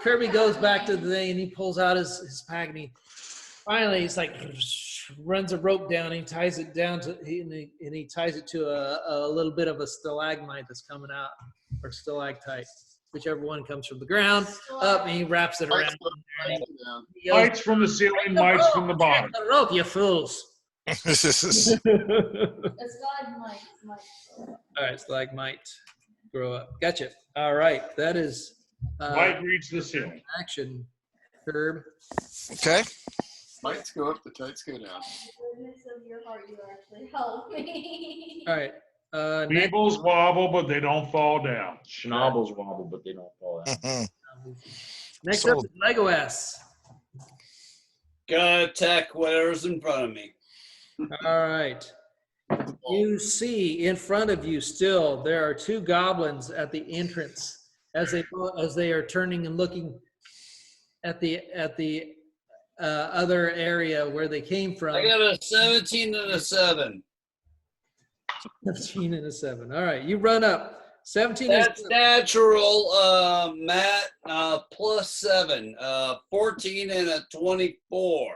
Kirby goes back to the thing and he pulls out his pack and he's like runs a rope down. And he ties it down to he ties it to a little bit of a stalagmite that's coming out, or stalactite, whichever one comes from the ground up, and he wraps it around. Mites from the ceiling, mites from the bottom. The rope, you fools! It's not my. All right, stalagmite, grow up. Gotcha. All right, that is Might reach the ceiling. action. Herb. Okay. Mites go up, the tights go down. The goodness of your heart, you actually help me. All right. Beebles wobble, but they don't fall down. Schnabels wobble, but they don't fall out. Next up is Legolas. Gonna attack whatever's in front of me. All right. You see in front of you still there are two goblins at the entrance as they are turning and looking at the other area where they came from. I got a 17 and a 7. 17 and a 7. All right, you run up. 17 That's is natural, Matt, plus 7. 14 and a 24.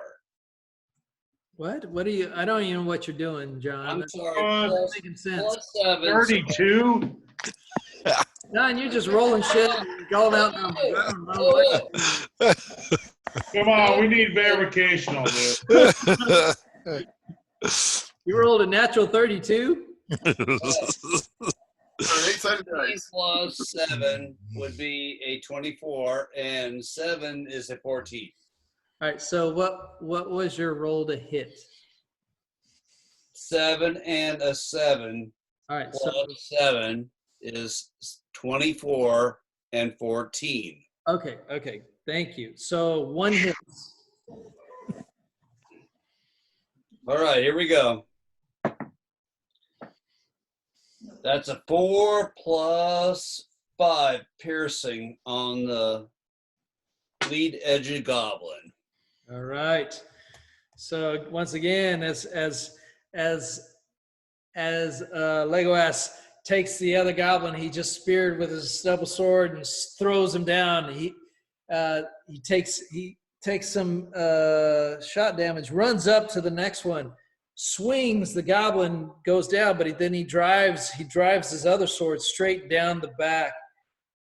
what are you? I don't even know what you're doing, John. I'm That's sorry, not plus, making sense. plus 7. 32? John, you're just rolling shit and going out numbers. I don't know. Come on, we need verification on this. You rolled a natural 32? 8-sided 20 dice. plus 7 would be a 24, and 7 is a 14. All right, so what was your roll to hit? 7 and a 7 All right, plus so 7 is 24 and 14. okay, thank you. So one hit. All right, here we go. That's a 4 plus 5 piercing on the lead edge goblin. All right. So once again, as Legolas takes the other goblin, he just speared with his double sword and throws him down. He takes some shot damage, runs up to the next one, swings. The goblin goes down, but then he drives his other sword straight down the back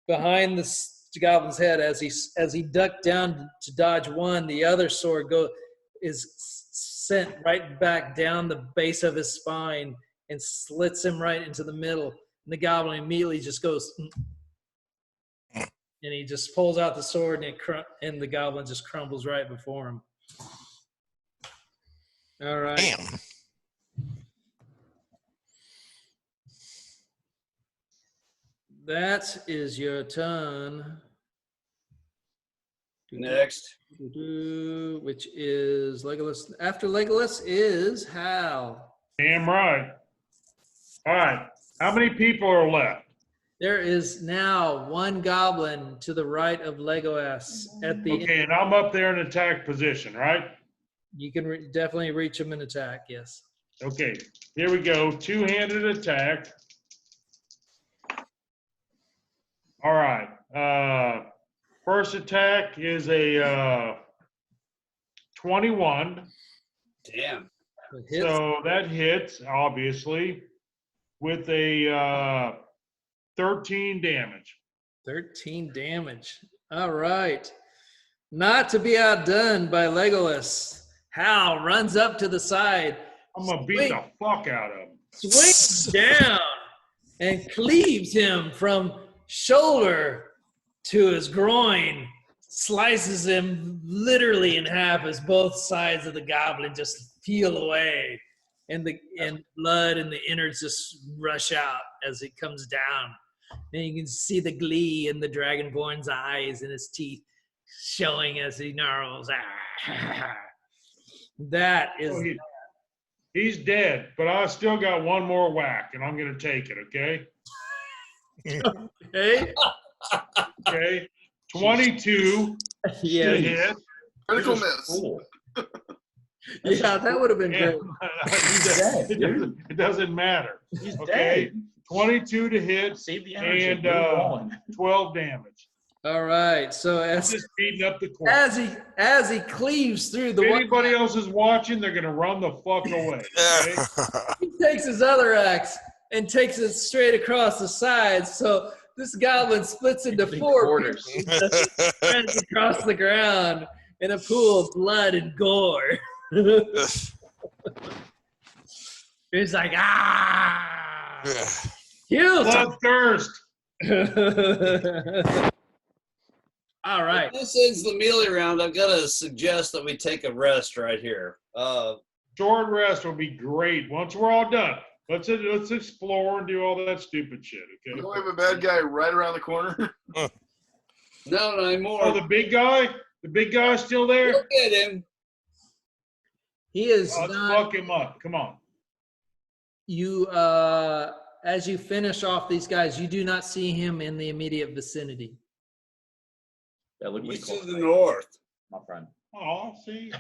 behind the goblin's head. As he ducked down to dodge one, the other sword is sent right back down the base of his spine and slits him right into the middle. And the goblin immediately just goes, and he just pulls out the sword, and the goblin just crumbles right before him. All right. Damn. That is your turn. Next. Which is Legolas. After Legolas is Hal. Damn right. All right. How many people are left? There is now one goblin to the right of Legolas at the. Okay, and I'm up there in attack position, right? You can definitely reach him and attack. Yes. Okay, here we go. Two-handed attack. All right. First attack is a 21. Damn. So that hits, obviously, with a 13 damage. 13 damage. All right. Not to be outdone by Legolas, Hal runs up to the side. I'm going to beat the fuck out of him. Swings down and cleaves him from shoulder to his groin, slices him literally in half as both sides of the goblin just peel away, and blood and the innards just rush out as it comes down. And you can see the glee in the Dragonborn's eyes and his teeth showing as he gnarls. That is. He's dead, but I still got one more whack, and I'm going to take it, okay? Okay. Okay. 22 Yeah. to hit. Critical miss. Cool. Yeah, that would have been Yeah. great. He's dead, dude. It doesn't matter. He's Okay. dead. 22 to hit Save the energy. and Move on. 12 damage. All right. So I'm as just beating up the corner. as he cleaves through the If one, anybody else is watching, they're gonna run the fuck away. Okay? he takes his other axe and takes it straight across the side. So this goblin splits into Big 4 quarters. pieces, spreads across the ground in a pool of blood and gore. He's like, ah, kill time. Bloodthirst. All right. If this ends the melee round, I'm gonna suggest that we take a rest right here. Short rest will be great. Once we're all done, let's explore and do all that stupid shit. Okay. Don't we have a bad guy right around the corner? No, not anymore. Oh, the big guy. The big guy's still there. Look at him. He is Let's not. fuck him up. Come on. You, as you finish off these guys, you do not see him in the immediate vicinity. Yeah, look what he He's calls to the me, north. my friend. Oh, see.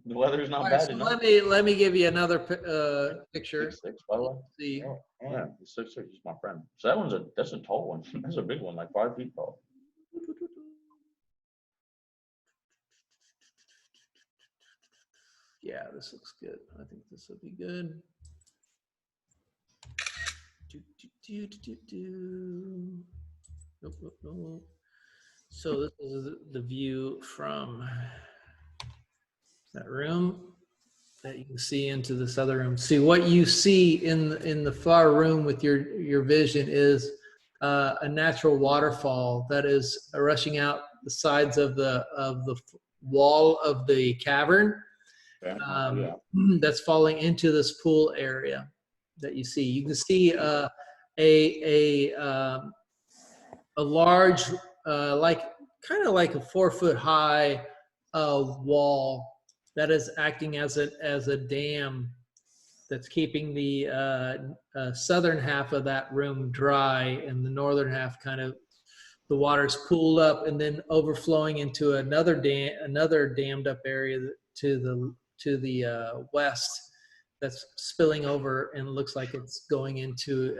The weather's not All right, bad so enough. let me give you another picture. 6'6", by the way. See, Oh, all Yeah, right. he's 6'6". He's my friend. So that's a tall one. That's a big one, like 5 feet tall. yeah, this looks good. I think this will be good. Nope, nope, nope. So this is the view from that room that you can see into this other room. See what you see in the far room with your vision is a natural waterfall that is rushing out the sides of the wall of the cavern. Okay? Yeah. That's falling into this pool area that you see. You can see a large, kind of like a 4-foot high wall that is acting as a dam that's keeping the southern half of that room dry, and the northern half kind of the water's pooled up and then overflowing into another dammed up area to the west that's spilling over and looks like it's going out into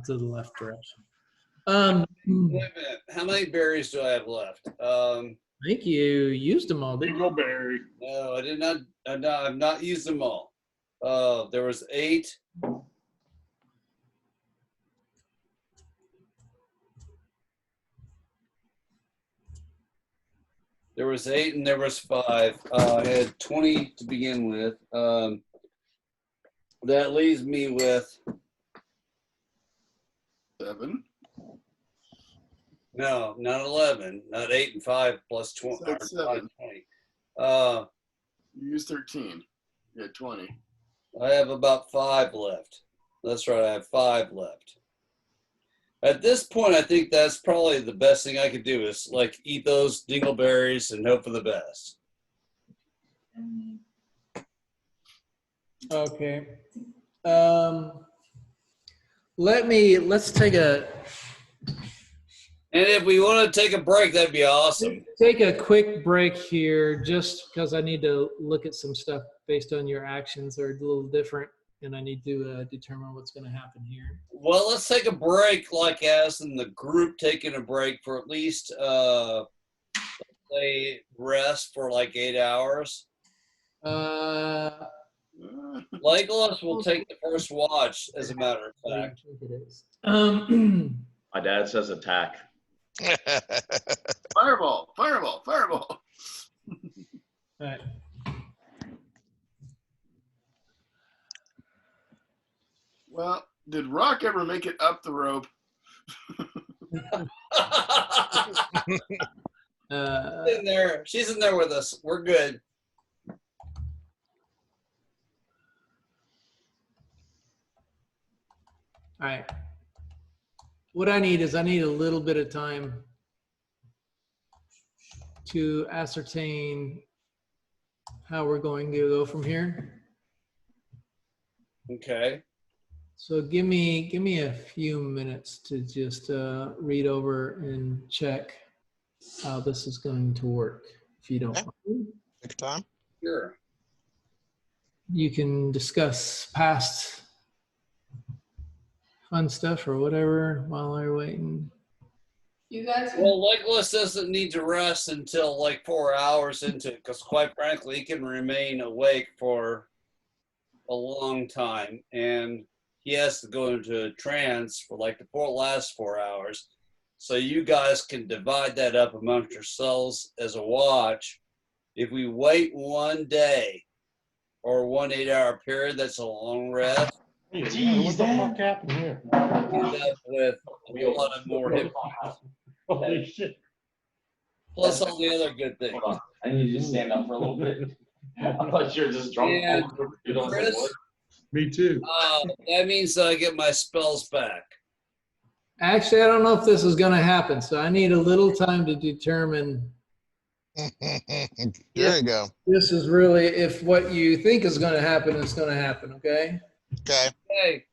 the left direction. Wait a minute. How many berries do I have left? I think you used them all, didn't you? Dingleberry. No, I did not. I've not used them all. There was 8. There was 8 and there was 5. I had 20 to begin with. That leaves me with 7. no, not 11, not 8 and 5 plus 20. Said 7. 20. You used 13. You had 20. I have about 5 left. That's right, I have 5 left. At this point, I think that's probably the best thing I could do is like eat those dingleberries and hope for the best. Okay. Let's take a And if we want to take a break, that'd be awesome. take a quick break here, just because I need to look at some stuff based on your actions. They're a little different, and I need to determine what's going to happen here. Well, let's take a break, like as in the group taking a break for at least say rest for like 8 hours. Legolas will take the first watch, as a matter of I fact. think it is. My dad says attack. Fireball, fireball, fireball. All right. Well, did Rock ever make it up the rope? In there, she's in there with us. We're good. All right. What I need is a little bit of time to ascertain how we're going to go from here. Okay. So give me a few minutes to just read over and check how this is going to work, if you don't mind. Take your time. Sure. You can discuss past fun stuff or whatever while they're waiting. You guys can Well, Legolas doesn't need to rest until like 4 hours into it, because quite frankly, he can remain awake for a long time, and he has to go into a trance for like the last 4 hours. So you guys can divide that up amongst yourselves as a watch. If we wait one day or 1 8-hour period, that's a long rest. Jeez, what the fuck happened here? End up with a lot of more hit points, Holy shit. plus all the other good things. Hold on. I need you to stand up for a little bit. I thought you were just drunk. And You don't say Chris? what? Me too. That means that I get my spells back. Actually, I don't know if this is going to happen, so I need a little time to determine There you go. this is really, if what you think is going to happen is going to happen, okay? Okay. Hey,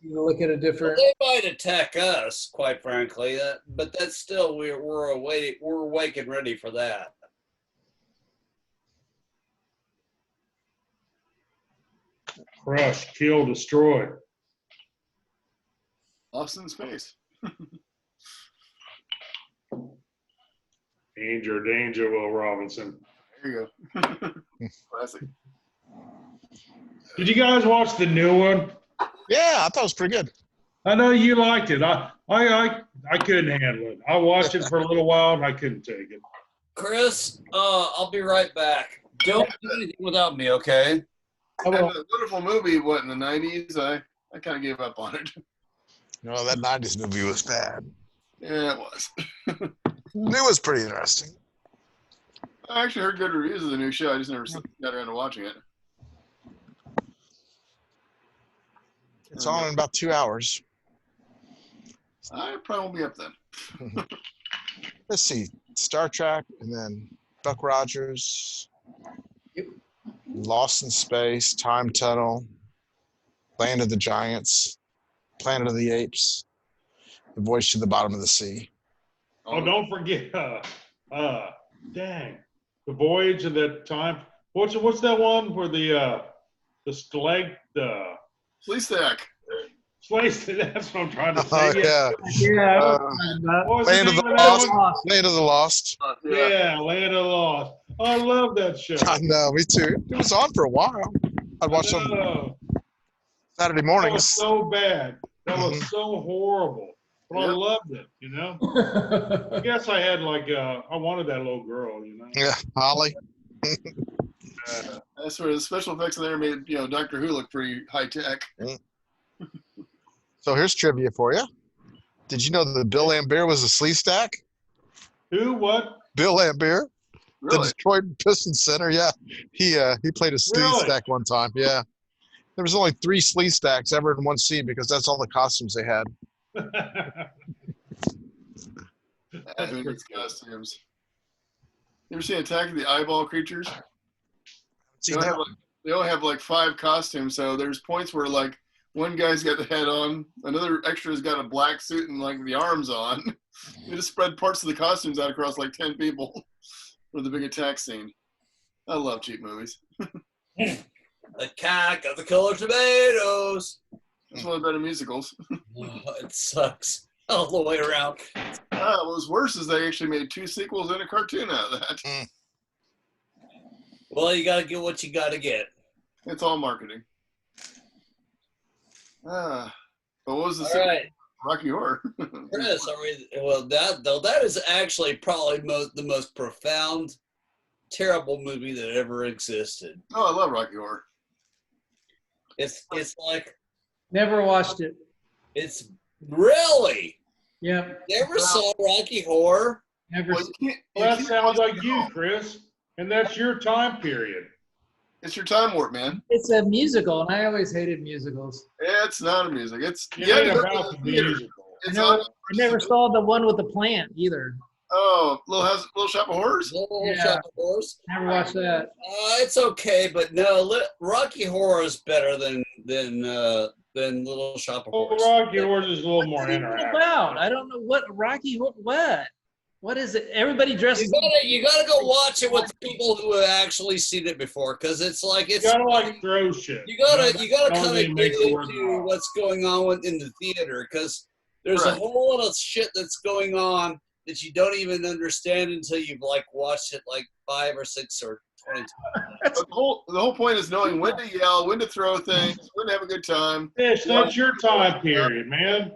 You look at a different. they might attack us, quite frankly, but that's still we're awake and ready for that. Crush, kill, destroy. Lost in space. Danger, danger, Will Robinson. There you go. Classic. Did you guys watch the new one? Yeah, I thought it was pretty good. I know you liked it. I couldn't handle it. I watched it for a little while and I couldn't take it. Chris, I'll be right back. Don't do anything without me, okay? And a wonderful movie, what, in the 90s? I kind of gave up on it. No, that 90s movie was bad. Yeah, it was. It was pretty interesting. I actually heard good reviews of the new show. I just never got around to watching it. It's on in about 2 hours. I probably won't be up then. Let's see. Star Trek, and then Buck Rogers, Lost in Space, Time Tunnel, Land of the Giants, Planet of the Apes, The Voyage to the Bottom of the Sea. Oh, don't forget, dang, the Voyage of that time. What's that one where the Flea Stack. Place, that's what I'm trying to say. Oh, yeah. Yeah. What was the Land of name the of that Lost. one? Land of the Lost. Yeah, Land of the Lost. I love that show. I know, me too. It was on for a while. I'd watch them No, Saturday that was mornings. so bad. That was so horrible. But I loved it, you know? I guess I had I wanted that little girl, you know? Yeah, Holly. That's where the special effects in there made, Doctor Who look pretty high tech. So here's trivia for you. Did you know that Bill Lambert was a sleeve stack? Who? What? Bill Lambert, the Really? Detroit Pistons center. Yeah, he played a sleeve Really? stack one time. Yeah, there was only 3 sleeve stacks ever in one scene because that's all the costumes they had. Who needs costumes? You ever seen Attack of the Eyeball Creatures? See, They only have like 5 costumes, so there's points where like one guy's got the head on, another extra's got a black suit and like the arms on. They just spread parts of the costumes out across like 10 people for the big attack scene. I love cheap movies. The cat got the color tomatoes. It's one of the better musicals. Oh, it sucks all the way around. What was worse is they actually made 2 sequels and a cartoon out of that. Well, you got to get what you got to get. It's all marketing. But what was the All sequel? right, Rocky Horror. Chris, that is actually probably the most profound, terrible movie that ever existed. Oh, I love Rocky Horror. It's like, Never watched it. it's really, Yep. never saw Rocky Horror. Never. Well, you Well, that can't sounds watch like it you, all. Chris. And that's your time period. It's your time warp, man. It's a musical, and I always hated musicals. It's not a music. It's It you had ain't to go to about the the theater. musical. It's I on. never saw the one with the plant either. Oh, Little Shop of Horrors. Little Yeah. Shop of Horrors. Never watched that. It's okay, but no, Rocky Horror is better than Little Shop of Well, Horrors. Rocky Horror is a little more What's it interactive. about? I don't know what Rocky. What? What is it? Everybody dresses. You gotta go watch it with people who have actually seen it before, because it's like You gotta like throw shit. you gotta kind of Only get make it into worthwhile. what's going on in the theater, because there's a Right. whole lot of shit that's going on that you don't even understand until you've like watched it like 5 or 6 or 20 times. But the whole point is knowing when to yell, when to throw things, when to have a good time. Fish, that's your time period, man.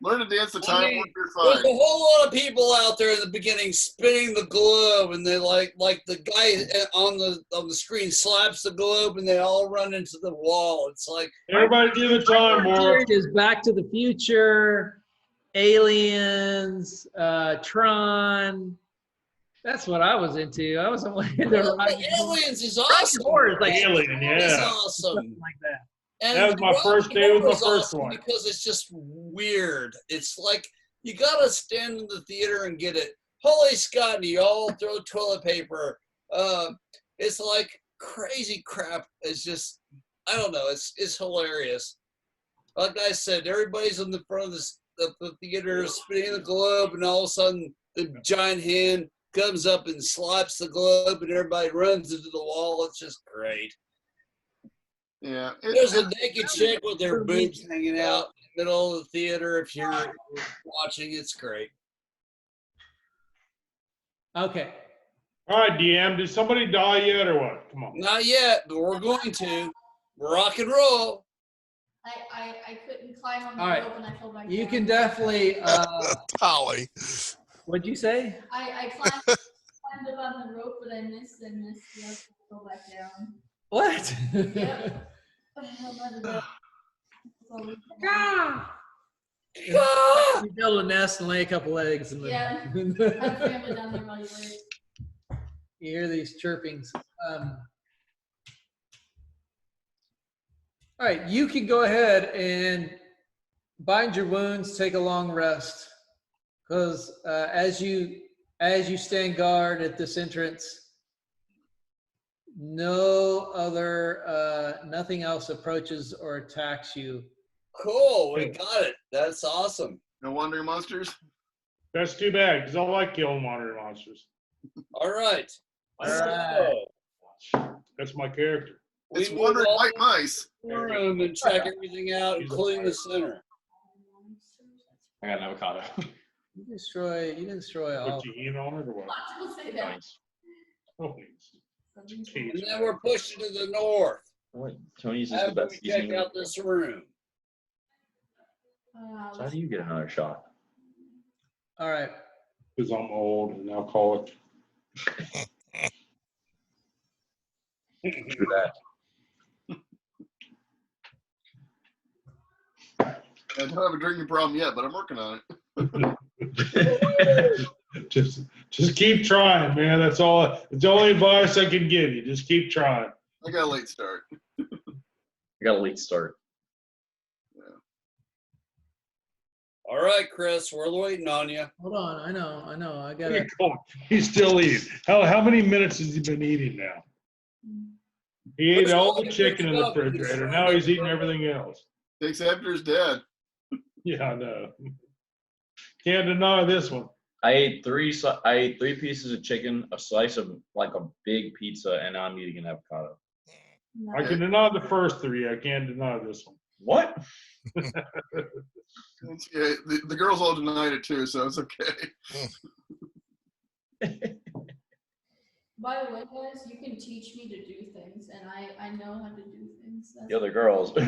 Learn to dance the I time mean, when you're there's a fine. whole lot of people out there in the beginning spinning the globe, and they like the guy on the screen slaps the globe, and they all run into the wall. It's like, Everybody do the time, Morris. Is Back to the Future, Aliens, Tron. That's what I was into. I wasn't into Aliens is awesome. like Alien, It's yeah. awesome. something like that. And That was my first day. It was my Rocky first awesome one. because it's just weird. It's like you gotta stand in the theater and get it. Holy Scott, and you all throw toilet paper. It's like crazy crap. It's just, I don't know. It's hilarious. Like I said, everybody's in the front of the theater spinning the globe, and all of a sudden the giant hand comes up and slaps the globe, and everybody runs into the wall. It's just great. Yeah. There's a naked chick with their boobs hanging out in the middle of the theater. If you're watching, it's great. Okay. All right, DM, did somebody die yet or what? Come on. Not yet, but we're going to. Rock and roll. I couldn't climb on the All right. rope and I fell back You down. can definitely. Holly. What'd you say? I climbed up on the rope, but I missed. Yep, fell back down. What? Yep. You build a nest and lay a couple eggs. And then Yeah. I have family down there while you wait. you hear these chirpings. All right, you can go ahead and bind your wounds, take a long rest, because as you stand guard at this entrance, nothing else approaches or attacks you. Cool, we got it. That's awesome. No wandering monsters. That's too bad, because I like killing monitor monsters. All right. All right. So, That's my character. It's we wandering move all white mice. the room and check everything out, including the center. I got an avocado. You destroy all. Put your hand on it or what? Don't say that. Nice. Oh, And then we're pushing to the north Wait, Tony's is the after best we check seasoning. out this room. So how do you get another shot? All right. Because I'm old and alcoholic. True that. I don't have a drinking problem yet, but I'm working on it. Just keep trying, man. That's all. It's the only advice I can give you. Just keep trying. I got a late start. I got a late start. All right, Chris, we're waiting on you. Hold on. I know. I gotta. He's still eating. How many minutes has he been eating now? He ate all the chicken in the refrigerator. Now he's eating everything else. Takes after his dad. Yeah, I know. Can't deny this one. I ate three pieces of chicken, a slice of like a big pizza, and now I'm eating an avocado. I can deny the first three. I can't deny this one. What? Yeah, the girls all denied it too, so it's okay. By the way, guys, you can teach me to do things, and I know how to do things. The other girls. You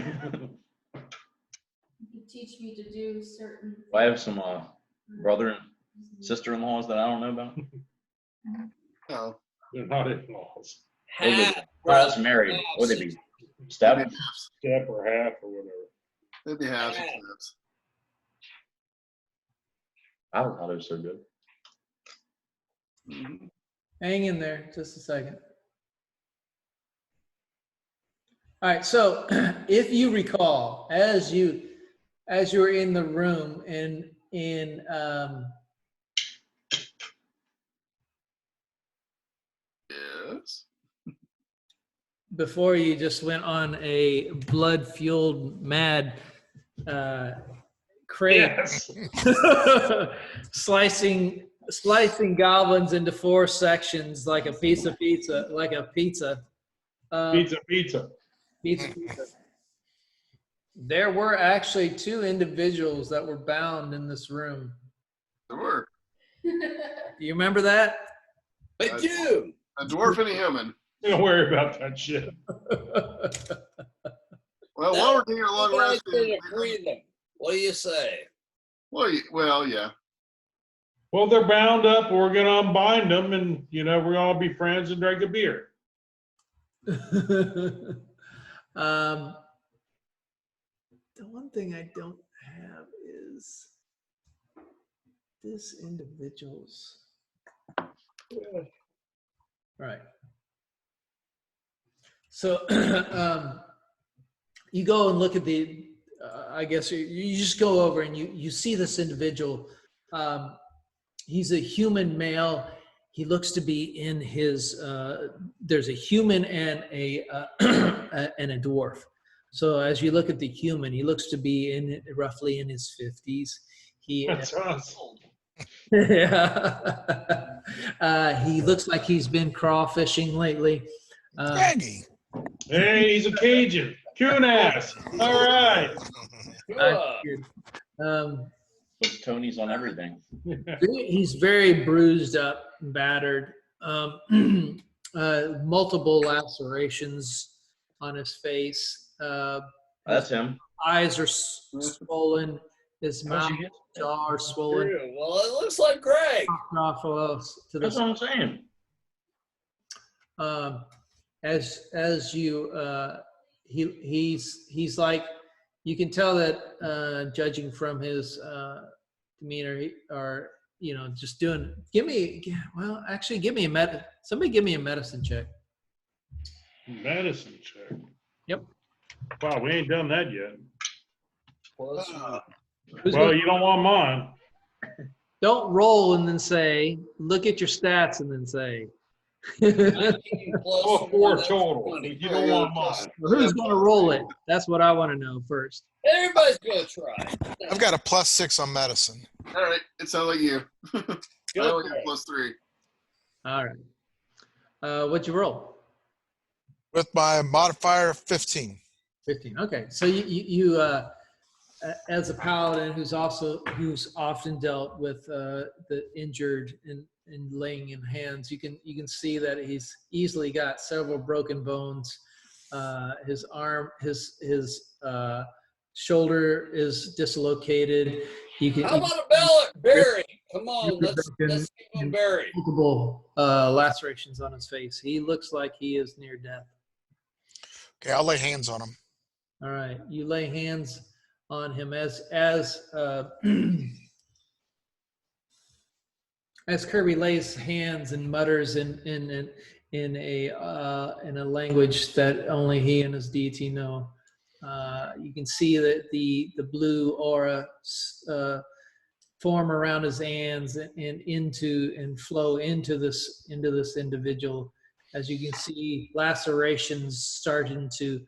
can teach me to do certain. I have some brother and sister-in-laws that I don't know about. Oh, They're not in-laws. That's married. Would they be step? Step or half or whatever. they'd be half and steps. Avocado's so good. Mhm. Hang in there just a second. All right, so if you recall, as you were in the room in Yes. before you just went on a blood-fueled mad crave, Yes. slicing slicing goblins into 4 sections like a piece of pizza, like a pizza. Pizza. Pizza. There were actually 2 individuals that were bound in this room. There were. Do you remember that? I do. A dwarf and a human. Don't worry about that shit. Well, while we're taking a long rest, Free them. What do you say? well, yeah. Well, they're bound up. We're going to unbind them, and, we're going to be friends and drink a beer. The one thing I don't have is this individual's. Right. So you go and look at the, I guess you just go over and you see this individual. He's a human male. He looks to be in his, there's a human and a dwarf. So as you look at the human, he looks to be roughly in his 50s. That's awesome. He looks like he's been crawfishing lately. Maggie. Hey, he's a Cajun. Coon ass. All right. With Tony's on everything. He's very bruised up and battered. Multiple lacerations on his face. That's him. Eyes are swollen. His mouth, jaw are swollen. Well, it looks like Greg. That's what I'm saying. As you, he's like, you can tell that judging from his demeanor, or just doing. Somebody give me a medicine check. Medicine check. Yep. Wow, we ain't done that yet. Who's Well, gonna- you don't want mine. Don't roll and then say, look at your stats and then say. 19 plus 4 one, that's total. 20. You don't want mine. Who's going to roll it? That's what I want to know first. Everybody's gonna try. I've got a +6 on medicine. All right. It sounds like you. I only got Good. +3. All right. What'd you roll? With my modifier 15. 15. Okay. So you as a paladin who's often dealt with the injured and laying in hands, you can see that he's easily got several broken bones. His arm, his shoulder is dislocated. How about a berry? Come on, let's give him a berry. multiple lacerations on his face. He looks like he is near death. Okay, I'll lay hands on him. All right, you lay hands on him as Kirby lays hands and mutters in a language that only he and his deity know. You can see that the blue aura form around his hands and flow into this individual. As you can see, lacerations starting to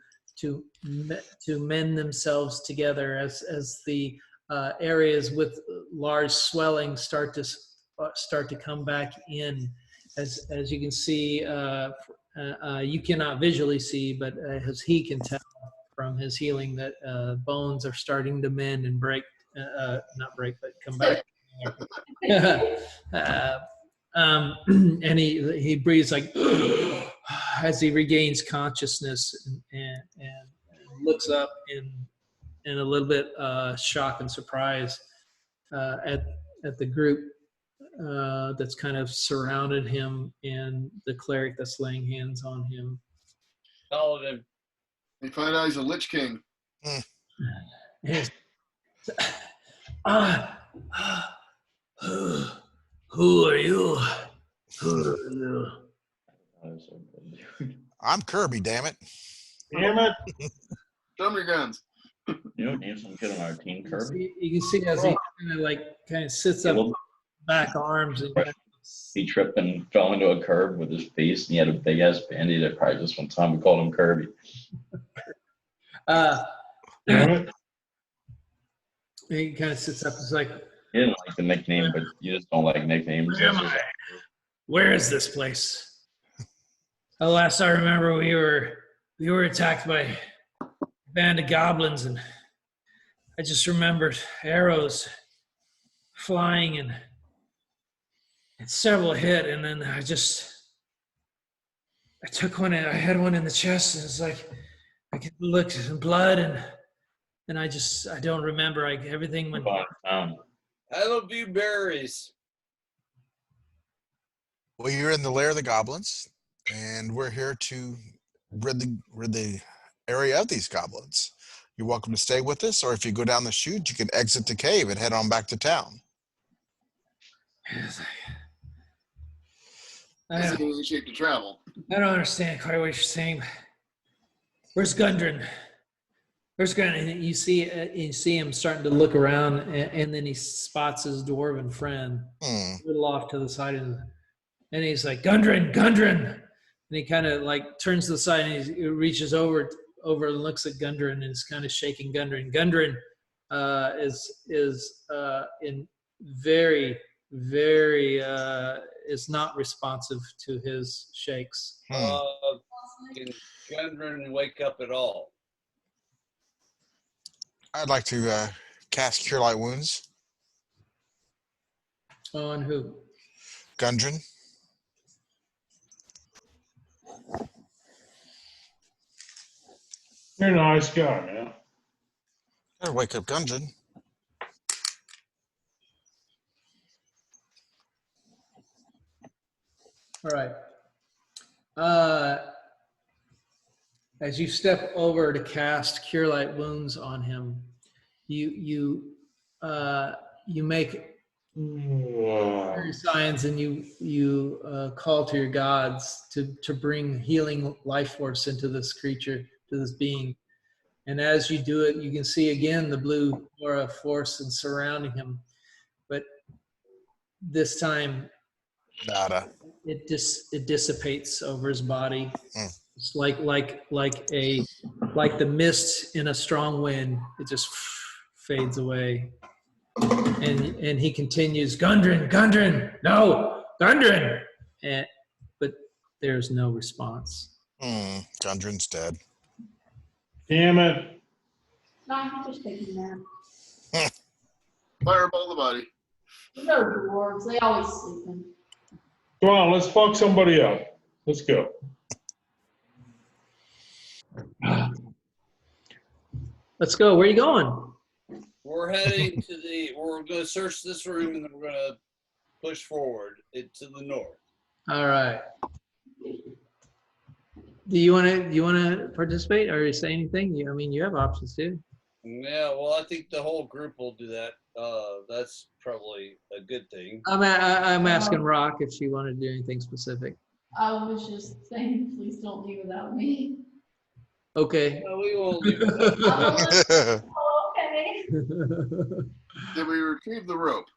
mend themselves together as the areas with large swelling start to come back in. As you can see, you cannot visually see, but as he can tell from his healing, that bones are starting to mend and break, not break, but come back. And he breathes like as he regains consciousness and looks up in a little bit shock and surprise at the group that's kind of surrounded him and the cleric that's laying hands on him. Paladin. You find out he's a Lich King. Who are you? Who are you? I'm Kirby, damn it. Damn it. Show me your guns. You know, name some kid on our team, Kirby. You can see as he kind of sits up, back arms, and He tripped and fell into a curb with his face, and he had a big ass band-aid at practice one time. We called him Kirby. Damn it. he kind of sits up. It's like, You didn't like the nickname, but you just don't like nicknames. Where am I? Where is this place? The last I remember, we were attacked by a band of goblins, and I just remembered arrows flying and several hit, and then I took one and I had one in the chest, and it's like I could look at blood, and I don't remember. Everything went. I love you berries. Well, you're in the lair of the goblins, and we're here to rid the area of these goblins. You're welcome to stay with us, or if you go down the chute, you can exit the cave and head on back to town. That's an easy shape to travel. I don't understand quite what you're saying. Where's Gundren? Where's Gundren? And you see him starting to look around, and then he spots his dwarven friend a little off to the side of the, and he's like, Gundren, Gundren. And he kind of like turns to the side, and he reaches over and looks at Gundren, and is kind of shaking Gundren. Gundren is in very, very is not responsive to his shakes. Can Gundren wake up at all? I'd like to cast Cure Light Wounds. On who? Gundren. You're a nice guy, man. I'll wake up Gundren. All right. As you step over to cast Cure Light Wounds on him, you make signs, and you call to your gods to bring healing life force into this creature, to this being. And as you do it, you can see again the blue aura of force and surrounding him, but this time Nada. it dissipates over his body. It's like the mist in a strong wind. It just fades away, and he continues, Gundren, Gundren, no, Gundren, but there's no response. Gundren's dead. Damn it. No, I'm just taking a nap. Fireball the body. No dwarves, they always sleeping. Come on, let's fuck somebody up. Let's go. Let's go. Where are you going? We're heading we're going to search this room, and then we're going to push forward to the north. All right. Do you want to participate or say anything? You have options too. Yeah, well, I think the whole group will do that. That's probably a good thing. I'm asking Rock if she wanted to do anything specific. I was just saying, please don't leave without me. Okay. No, we won't leave it. Oh, okay. Did we retrieve the rope?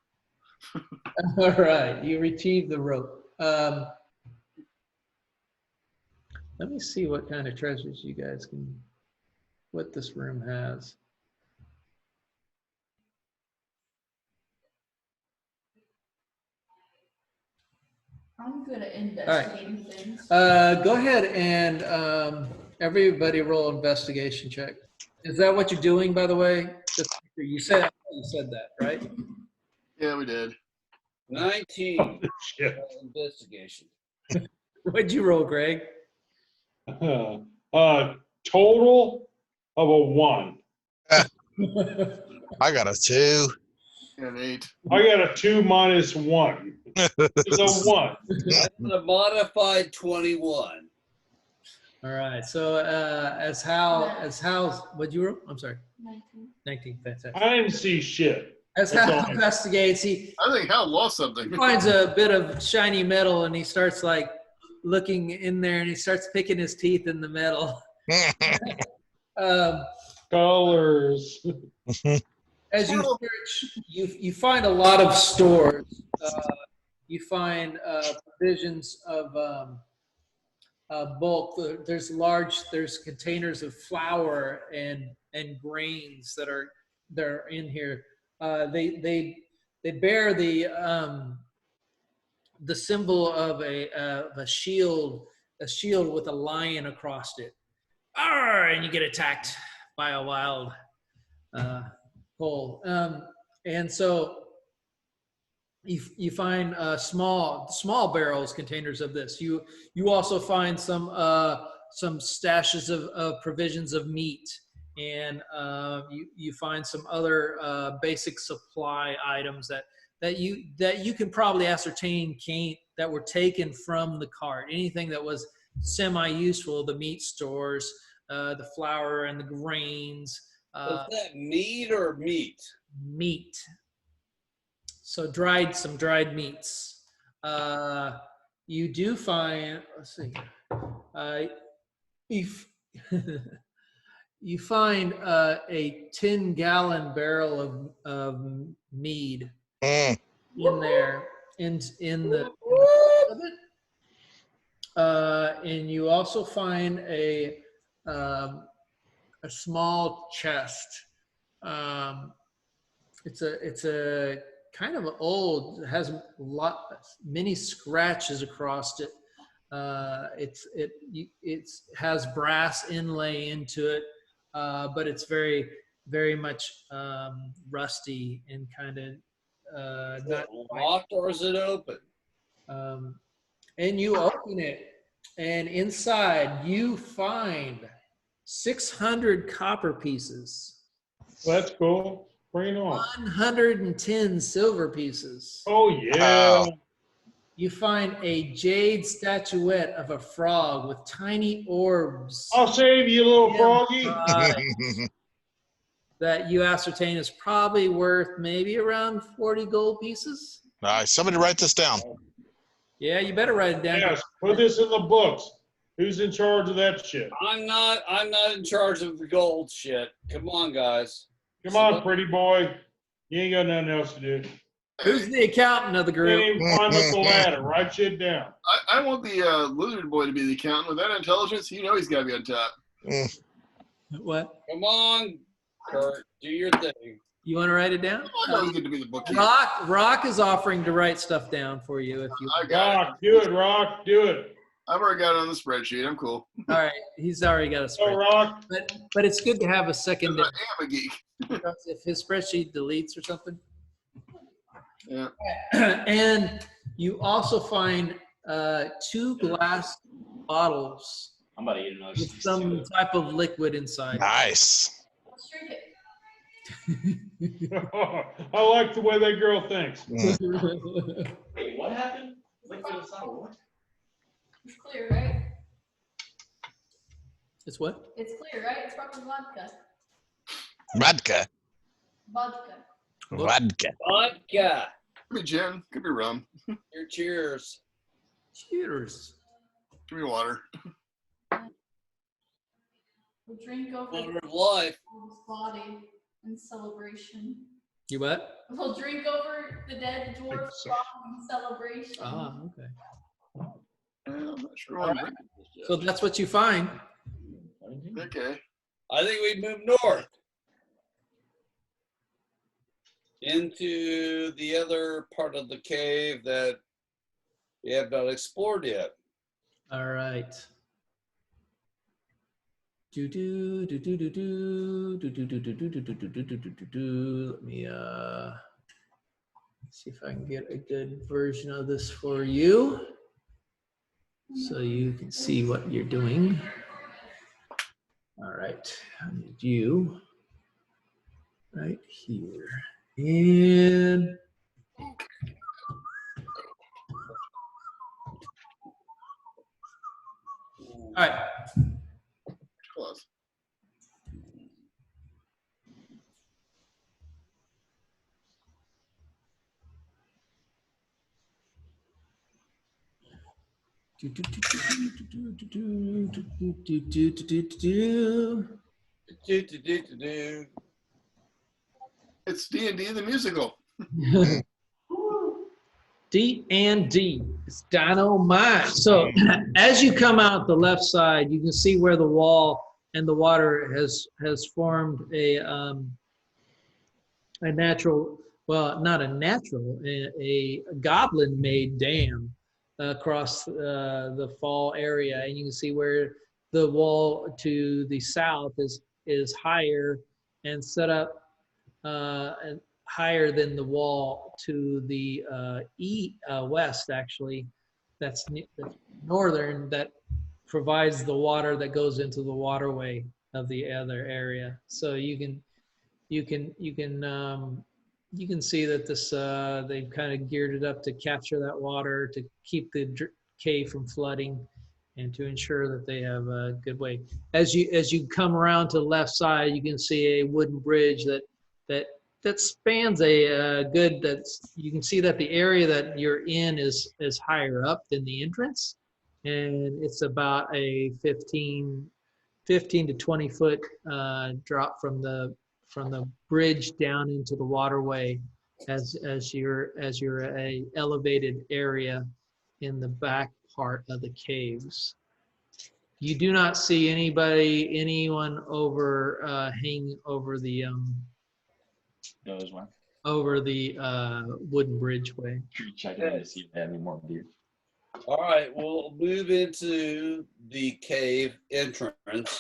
All right. You retrieve the rope. Let me see what kind of treasures you guys what this room has. I'm good at investigating things. Go ahead and everybody roll investigation check. Is that what you're doing, by the way? You said that, right? Yeah, we did. 19 Shit. investigation. What'd you roll, Greg? Total of a 1. I got a 2. And 8. I got a 2 minus 1. It's a 1. I got a modified 21. All right. So as Hal, what'd you roll? I'm sorry. 19. Fantastic. I didn't see shit. As That's Hal all. investigates, he I think Hal lost something. finds a bit of shiny metal, and he starts like looking in there, and he starts picking his teeth in the metal. Colors. As you search, you find a lot of stores. You find provisions of bulk. There's containers of flour and grains that are in here. they bear the symbol of a shield with a lion across it. Arr! And you get attacked by a wild bull. And so you find small barrels, containers of this. You also find some stashes of provisions of meat, and you find some other basic supply items that you can probably ascertain that were taken from the cart. Anything that was semi-useful, the meat stores, the flour and the grains. Was that meat or meat? Meat. So some dried meats. You do find, let's see, you find a 10-gallon barrel of mead in there, in the of it. And you also find a small chest. It's a kind of old. It has many scratches across it. It has brass inlay into it, but it's very, very much rusty and kind of not locked, or is it open? And you open it, and inside you find 600 copper pieces. That's cool. Bring it on. 110 silver pieces. Oh, yeah. You find a jade statuette of a frog with tiny orbs. I'll save you, little froggy. That you ascertain is probably worth maybe around 40 gold pieces. Nice. Somebody write this down. Yeah, you better write it down. Yes, put this in the books. Who's in charge of that shit? I'm not in charge of the gold shit. Come on, guys. Come on, pretty boy. You ain't got nothing else to do. Who's the accountant of the You can't group? even climb up the ladder. Write shit down. I want the lizard boy to be the accountant. With that intelligence, you know he's got to be on top. What? Come on, Kurt. Do your thing. You want to write it down? I know he's going to be the bookkeeper. Rock is offering to write stuff down for you if you. I got Rock, do it, Rock, do it. I've already got it on the spreadsheet. I'm cool. All right, he's already got a Go, spreadsheet. Rock. But it's good to have a second. I am a geek. If his spreadsheet deletes or something. Yeah. And you also find 2 glass bottles I'm about to eat another with some type of liquid inside. Nice. Let's drink it. I like the way that girl thinks. Wait, what happened? Liquid inside what? It's clear, right? It's what? It's clear, right? It's probably vodka. Vodka. Vodka. Vodka. Vodka. Could be gin. Could be rum. Your cheers. Cheers. Could be water. We'll drink over Water of life. his body in celebration. You what? We'll drink over the dead dwarf's body in celebration. Ah, okay. I'm not sure. All right. So that's what you find. Okay. I think we move north into the other part of the cave that we have not explored yet. All right. Let me see if I can get a good version of this for you, so you can see what you're doing. All right, I need you right here, and all right. Close. It's D&D the musical. D&D. It's dynamite. So as you come out the left side, you can see where the wall and the water has formed a natural well, not a natural, a goblin-made dam across the fall area, and you can see where the wall to the south is higher and set up and higher than the wall to the west, actually. That's northern, that provides the water that goes into the waterway of the other area. So you can see that this they've kind of geared it up to capture that water, to keep the cave from flooding, and to ensure that they have a good way. As you come around to the left side, you can see a wooden bridge that spans a good. You can see that the area that you're in is higher up than the entrance, and it's about a 15 to 20 foot drop from the bridge down into the waterway as you're a elevated area in the back part of the caves. You do not see anyone over hanging over the Those one. over the wooden bridgeway. Checking in to see if they have any more beer. All right, we'll move into the cave entrance,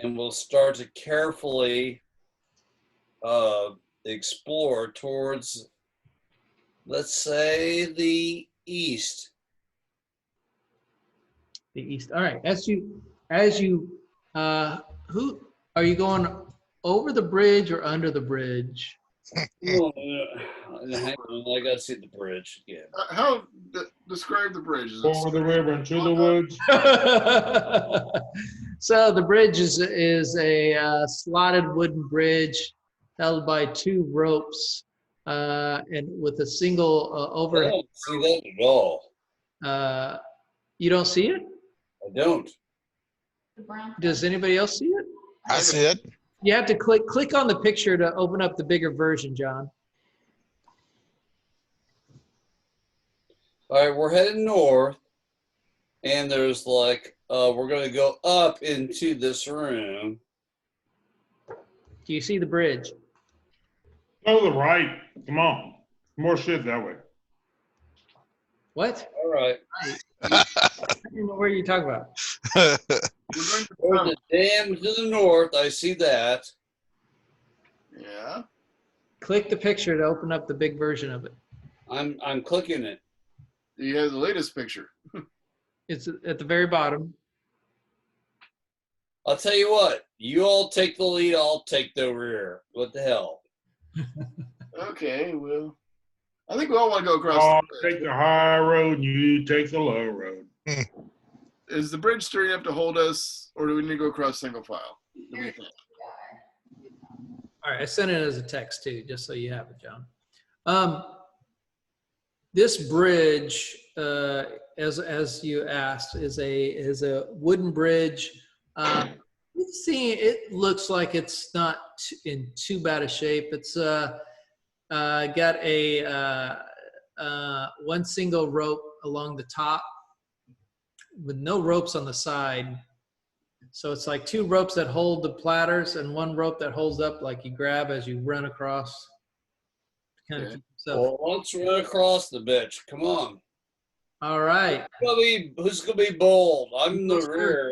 and we'll start to carefully explore towards, let's say, the east. The east. All right. As you who are you going over the bridge or under the bridge? Oh, hang on, I gotta see the bridge again. Describe the bridge. Is it Over the river and to the woods. So the bridge is a slotted wooden bridge held by two ropes and with a single I overhead. don't see that at all. You don't see it? I don't. The brown. Does anybody else see it? I see it. You have to click on the picture to open up the bigger version, John. All right, we're heading north, and there's like, we're gonna go up into this room. Do you see the bridge? Go to the right. Come on. More shit that way. What? All right. I don't know what you're talking about. We're going to There's a dam to the north. I see that. Yeah. Click the picture to open up the big version of it. I'm clicking it. You have the latest picture. It's at the very bottom. I'll tell you what. You all take the lead. I'll take the rear. What the hell? Okay, well, I think we all want to go across I'll the bridge. take the high road and you take the low road. Is the bridge straight up to hold us, or do we need to go across single file? What do we think? All right, I sent it as a text too, just so you have it, John. This bridge, as you asked, is a wooden bridge. It looks like it's not in too bad a shape. It's got a one single rope along the top with no ropes on the side. So it's like two ropes that hold the platters and one rope that holds up, like you grab as you run across. Kind of keep yourself. Well, let's run across the bitch. Come on. All right. Who's gonna be bold? I'm the rear.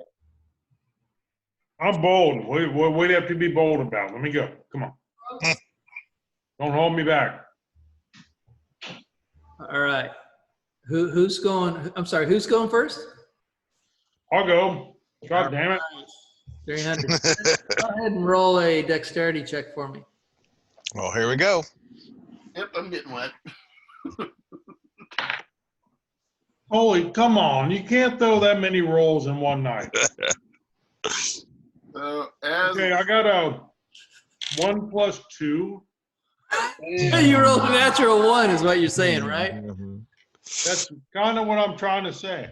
I'm bold. We'd have to be bold about it. Let me go. Come on. Don't hold me back. All right. Who's going? I'm sorry. Who's going first? I'll go. God damn it. 300. Go ahead and roll a dexterity check for me. Well, here we go. Yep, I'm getting wet. Holy, come on. You can't throw that many rolls in one night. Okay, I got a 1 + 2. You rolled a natural 1 is what you're saying, right? That's kind of what I'm trying to say.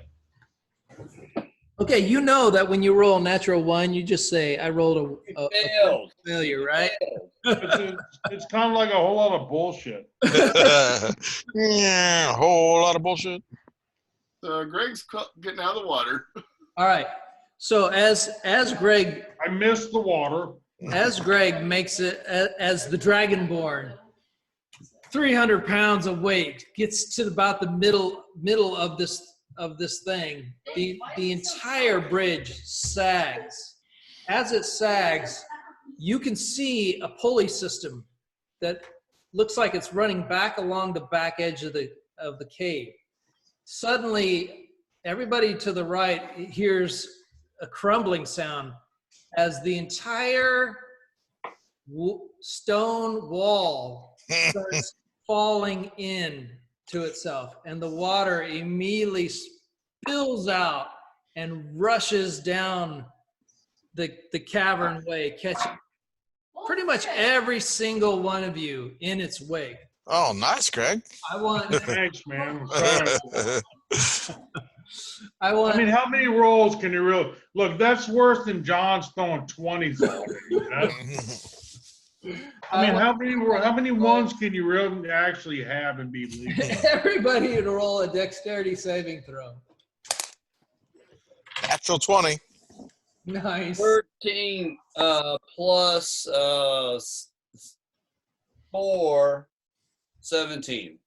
Okay, you know that when you roll a natural 1, you just say, I rolled a Failed. failure, right? It's kind of like a whole lot of bullshit. Yeah, a whole lot of bullshit. So Greg's getting out of the water. All right. So as Greg I missed the water. makes it as the Dragonborn 300 pounds of weight, gets to about the middle of this thing. The entire bridge sags. As it sags, you can see a pulley system that looks like it's running back along the back edge of the cave. Suddenly, everybody to the right hears a crumbling sound as the entire stone wall starts falling in to itself, and the water immediately spills out and rushes down the cavern way, catching pretty much every single one of you in its wake. Oh, nice, Greg. Thanks, man. I'm sorry. I mean, how many rolls can you really look? That's worse than John's throwing 20s all day. You know? I mean, how many ones can you really actually have and be legal? Everybody to roll a dexterity saving throw. Natural 20. Nice. 13 plus 4, 17.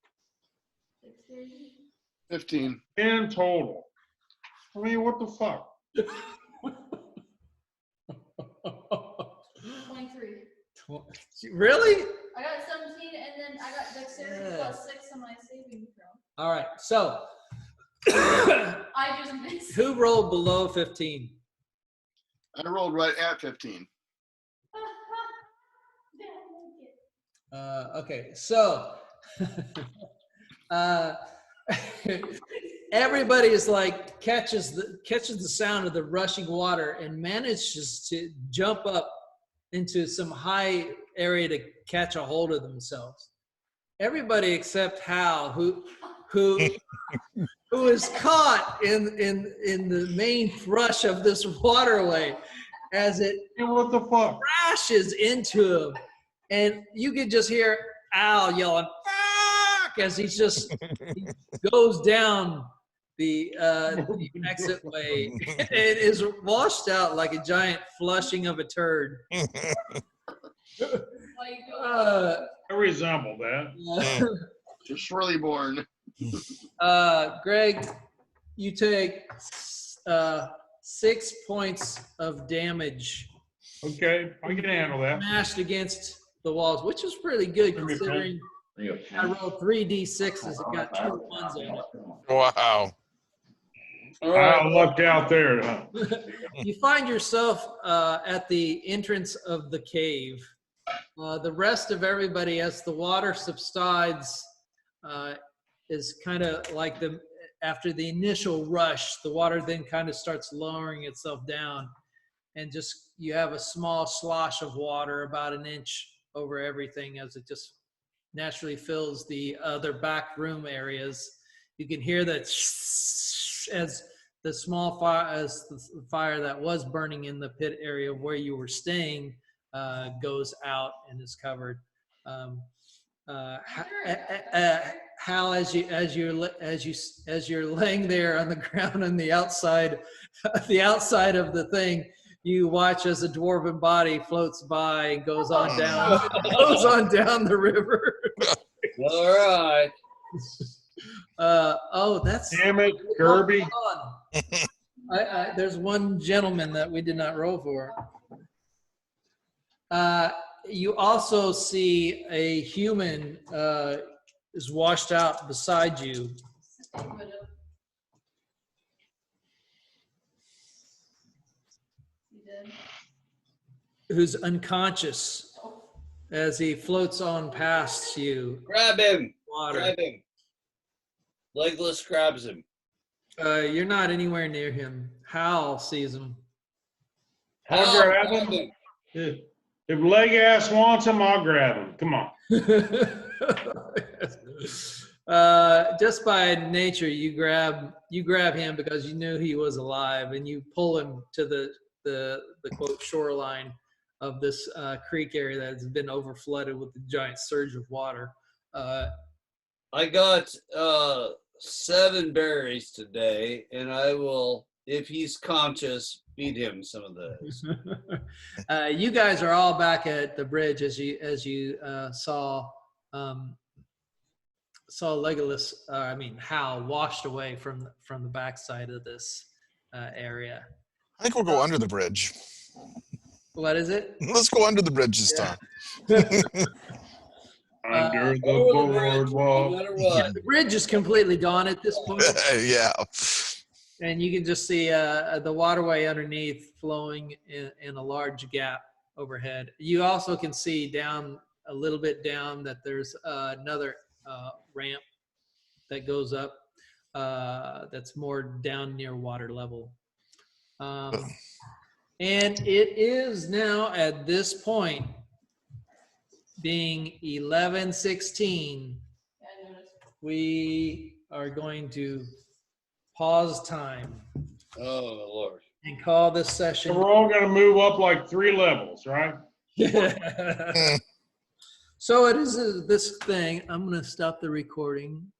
15. 10 total. I mean, what the fuck? 23. Really? I got 17, and then I got dexterity plus 6 on my saving throw. All right. So, I just missed. who rolled below 15? I rolled right at 15. Okay. So, everybody is like catches the sound of the rushing water and manages to jump up into some high area to catch a hold of themselves. Everybody except Hal, who is caught in the main rush of this waterway as it What the fuck? crashes into him, and you can just hear Al yelling "fuck" as he goes down the exit way and is washed out like a giant flushing of a turd. I resemble that. Just surely born. Greg, you take 6 points of damage Okay, I can handle that. smashed against the walls, which is pretty good considering I rolled 3d6s. It got 2 ones in it. Wow. I lucked out there. Huh? You find yourself at the entrance of the cave. The rest of everybody, as the water subsides, is kind of like after the initial rush, the water then kind of starts lowering itself down, and just you have a small slosh of water about an inch over everything as it just naturally fills the other back room areas. You can hear that as the small fire, as the fire that was burning in the pit area where you were staying goes out and is covered. Hal, as you're laying there on the ground on the outside of the thing, you watch as a dwarven body floats by and goes on down the river. All right. That's Damn it, Kirby. There's one gentleman that we did not roll for. You also see a human is washed out beside you. Who's unconscious as he floats on past you. Grab him. Water. Grab him. Legless grabs him. You're not anywhere near him. Hal sees him. I'll grab him. If leg ass wants him, I'll grab him. Come on. Just by nature, you grab him because you knew he was alive, and you pull him to the quote shoreline of this creek area that has been overflooded with the giant surge of water. I got 7 berries today, and I will, if he's conscious, feed him some of those. You guys are all back at the bridge as you saw saw Legolas, Hal washed away from the backside of this area. I think we'll go under the bridge. What is it? Let's go under the bridge this Yeah. time. Under the Over the bridge, no boardwalk. matter what. The bridge is completely gone at this point, Yeah. and you can just see the waterway underneath flowing in a large gap overhead. You also can see down a little bit down that there's another ramp that goes up that's more down near water level. And it is now at this point being 11:16. I noticed. We are going to pause time Oh Lord. and call this So session. we're all gonna move up like 3 levels, right? So it is this thing. I'm going to stop the recording.